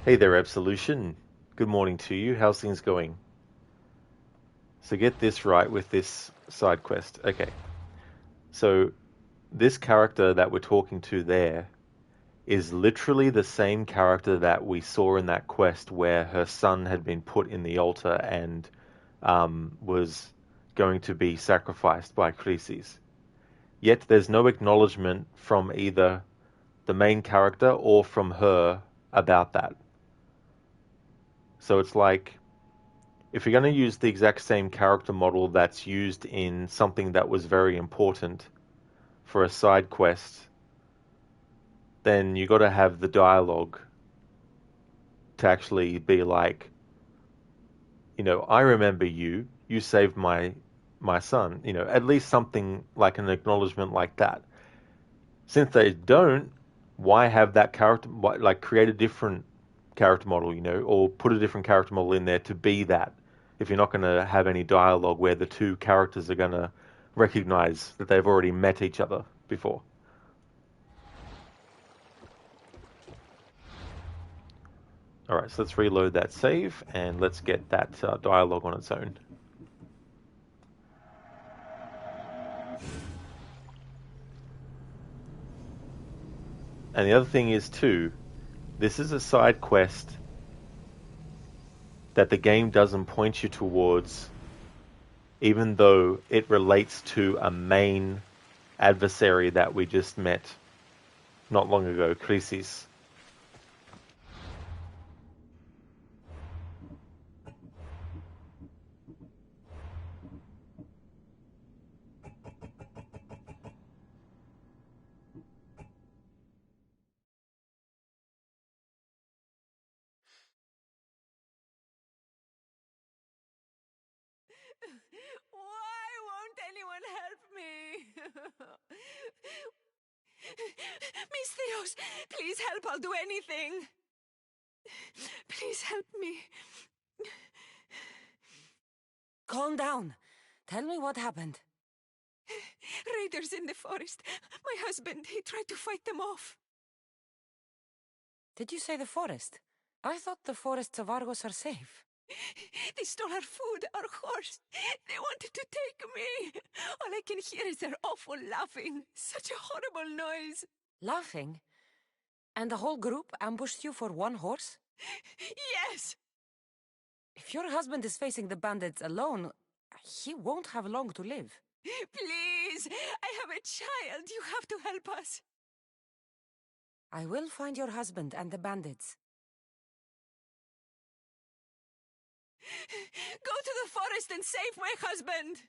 Hey there, Absolution. Good morning to you. How's things going? So get this right with this side quest. Okay. So this character that we're talking to there is literally the same character that we saw in that quest where her son had been put in the altar and was going to be sacrificed by Chryses. Yet there's no acknowledgement from either the main character or from her about that. So it's like, if you're going to use the exact same character model that's used in something that was very important for a side quest, then you got to have the dialogue to actually be like, I remember you. You saved my son. At least something like an acknowledgement like that. Since they don't, why have that character? Like create a different character model, or put a different character model in there to be that. If you're not going to have any dialogue where the two characters are going to recognize that they've already met each other before. Alright, so let's reload that save and let's get that dialogue on its own. And the other thing is too, this is a side quest that the game doesn't point you towards, even though it relates to a main adversary that we just met not long ago, Krisis. Why won't anyone help me? Miss Theos, please help. I'll do anything. Please help me. Calm down. Tell me what happened. Raiders in the forest. My husband, he tried to fight them off. Did you say the forest? I thought the forests of Argos are safe. They stole our food, our horse. They wanted to take me. All I can hear is their awful laughing. Such a horrible noise. Laughing? And the whole group ambushed you for one horse? Yes! If your husband is facing the bandits alone, he won't have long to live. Please, I have a child. You have to help us. I will find your husband and the bandits. Go to the forest and save my husband.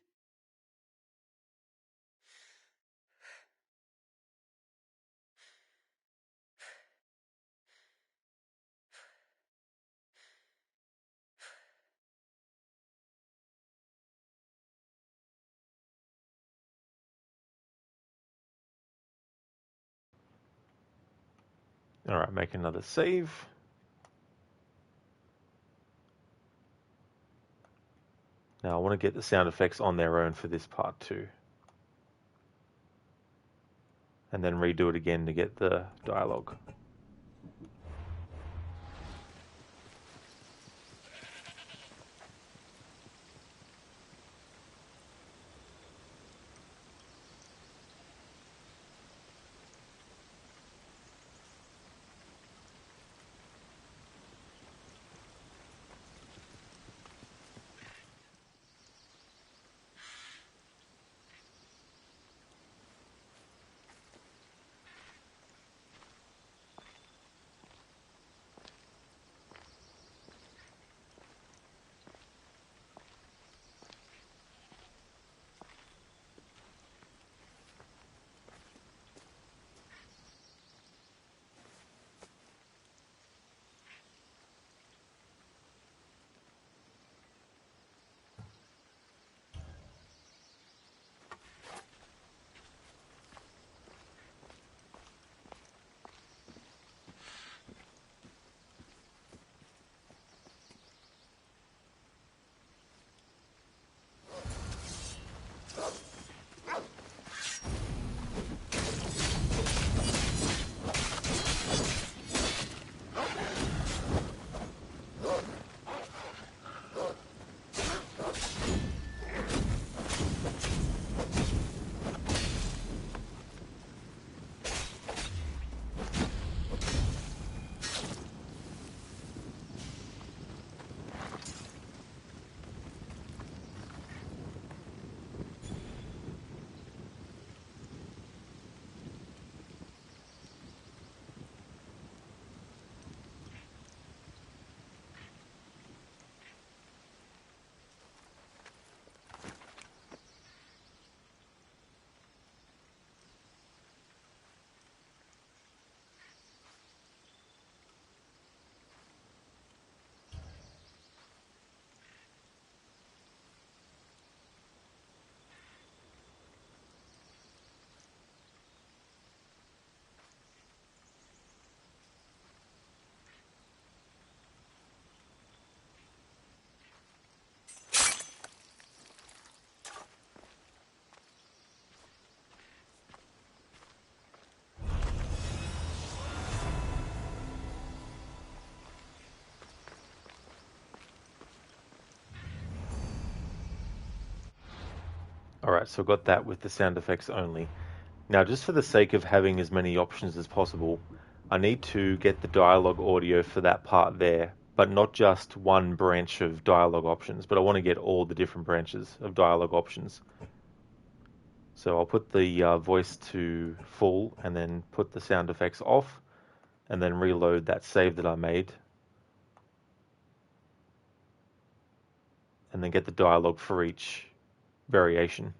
Alright, make another save. Now I want to get the sound effects on their own for this part too. And then redo it again to get the dialogue. Alright, so I've got that with the sound effects only. Now, just for the sake of having as many options as possible, I need to get the dialogue audio for that part there, but not just one branch of dialogue options, but I want to get all the different branches of dialogue options. So I'll put the voice to full and then put the sound effects off and then reload that save that I made. And then get the dialogue for each variation.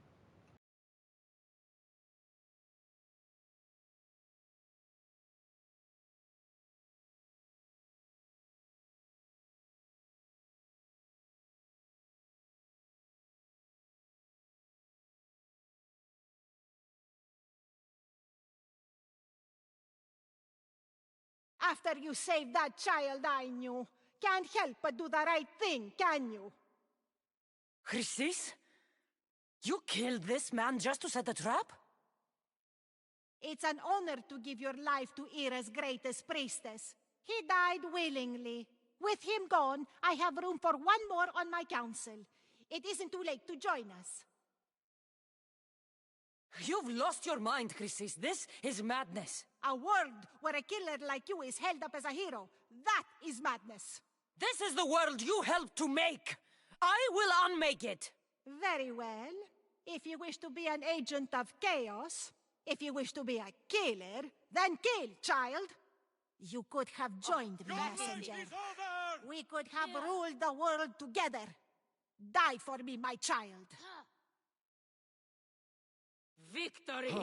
After you saved that child I knew, can't help but do the right thing, can you? Chrysis? You killed this man just to set a trap? It's an honor to give your life to Ira's greatest priestess. He died willingly. With him gone, I have room for one more on my council. It isn't too late to join us. You've lost your mind, Chrysis. This is madness. A world where a killer like you is held up as a hero. That is madness. This is the world you helped to make. I will unmake it. Very well. If you wish to be an agent of chaos, if you wish to be a killer, then kill, child. You could have joined me, messenger. We could have ruled the world together. Die for me, my child. Victory!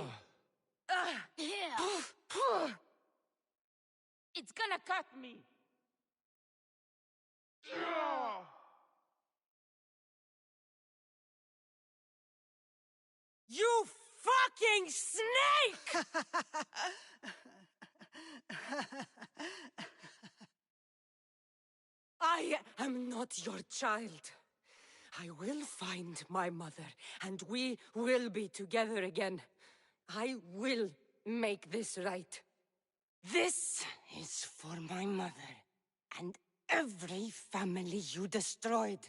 It's gonna cut me. You fucking snake! I am not your child. I will find my mother, and we will be together again. I will make this right. This is for my mother, and every family you destroyed.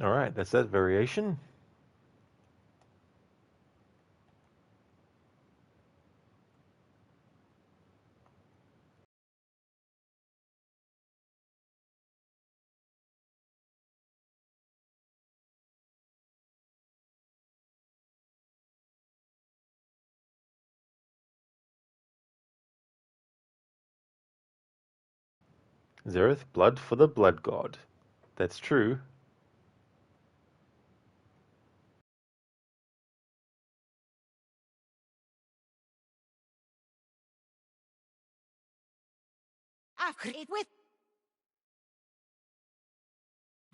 Alright, that's that variation. Zereth, blood for the blood god. That's true. After it with...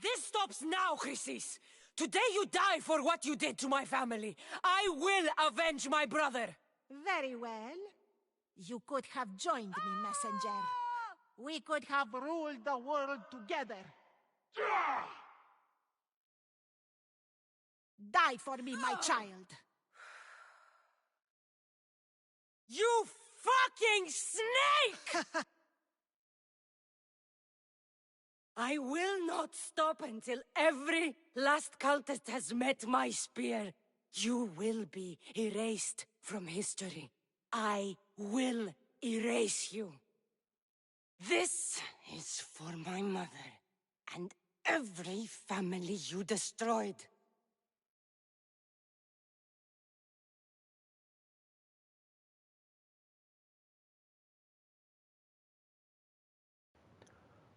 This stops now, Chrysis! Today you die for what you did to my family. I will avenge my brother! Very well. You could have joined me, messenger. We could have ruled the world together. Die for me, my child. You fucking snake! I will not stop until every last cultist has met my spear. You will be erased from history. I will erase you. This is for my mother and every family you destroyed.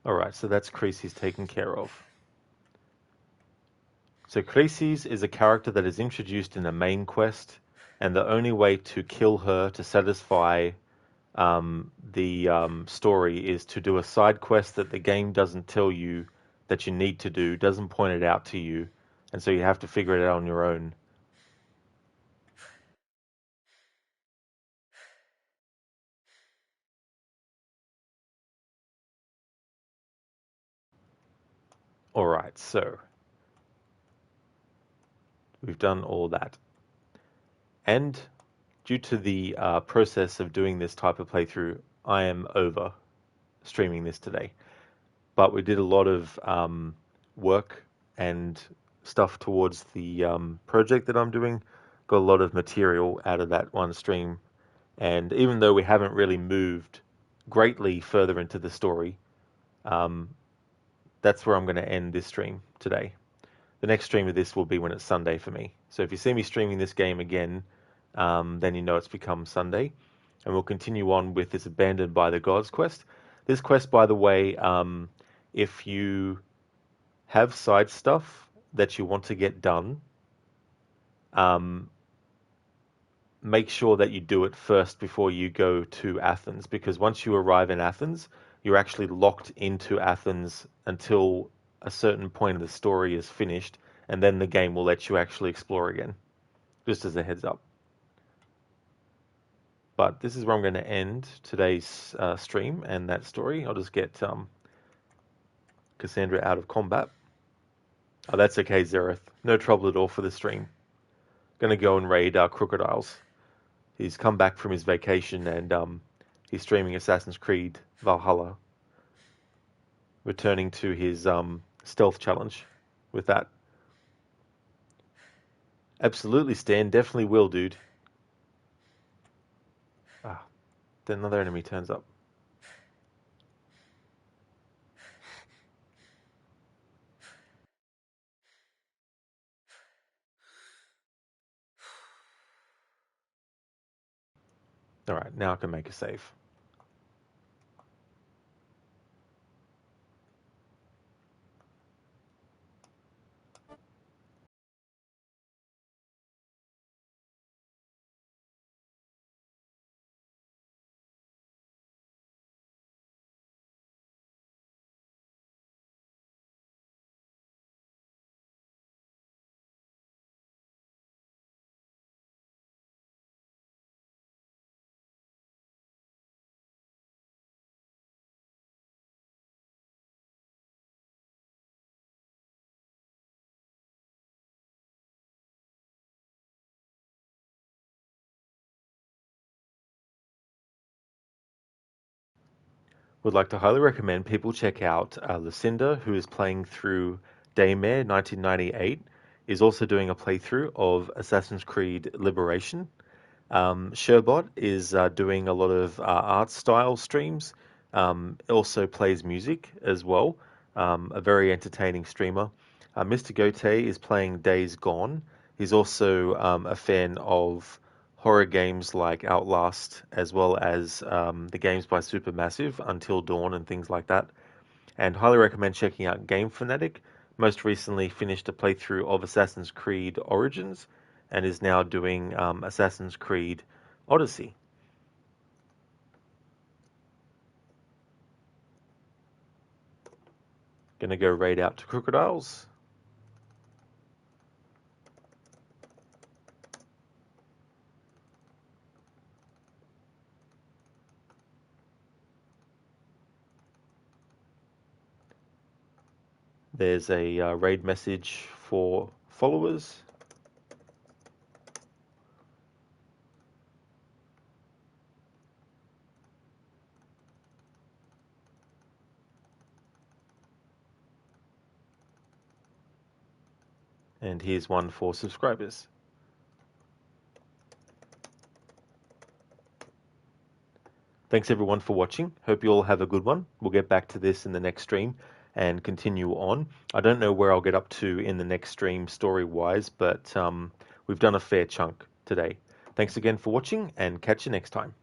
Alright, so that's Creasy's taken care of. So Creasy's is a character that is introduced in the main quest, and the only way to kill her to satisfy the story is to do a side quest that the game doesn't tell you that you need to do, doesn't point it out to you, and so you have to figure it out on your own. Alright, so we've done all that. And due to the process of doing this type of playthrough, I am over streaming this today. But we did a lot of work and stuff towards the project that I'm doing. Got a lot of material out of that one stream. And even though we haven't really moved greatly further into the story, that's where I'm going to end this stream today. The next stream of this will be when it's Sunday for me. So if you see me streaming this game again, then you know it's become Sunday. And we'll continue on with this Abandoned by the Gods quest. This quest, by the way, if you have side stuff that you want to get done, make sure that you do it first before you go to Athens, because once you arrive in Athens, you're actually locked into Athens until a certain point of the story is finished, and then the game will let you actually explore again, just as a heads up. But this is where I'm going to end today's stream and that story. I'll just get Cassandra out of combat. Oh, that's okay, Zereth. No trouble at all for the stream. Going to go and raid Crocodiles. He's come back from his vacation and he's streaming Assassin's Creed Valhalla. Returning to his stealth challenge with that. Absolutely, Stan. Definitely will, dude. Ah, then another enemy turns up. Alright, now I can make a save. Would like to highly recommend people check out Lucinda, who is playing through Daymare 1998, is also doing a playthrough of Assassin's Creed Liberation. Sherbot is doing a lot of art style streams, also plays music as well, a very entertaining streamer. Mr. Gote is playing Days Gone. He's also a fan of horror games like Outlast, as well as the games by Supermassive, Until Dawn and things like that. And highly recommend checking out Game Fanatic. Most recently finished a playthrough of Assassin's Creed Origins and is now doing Assassin's Creed Odyssey. Gonna go raid out to Crocodiles. There's a raid message for followers. And here's one for subscribers. Thanks everyone for watching. Hope you all have a good one. We'll get back to this in the next stream and continue on. I don't know where I'll get up to in the next stream story-wise, but we've done a fair chunk today. Thanks again for watching and catch you next time.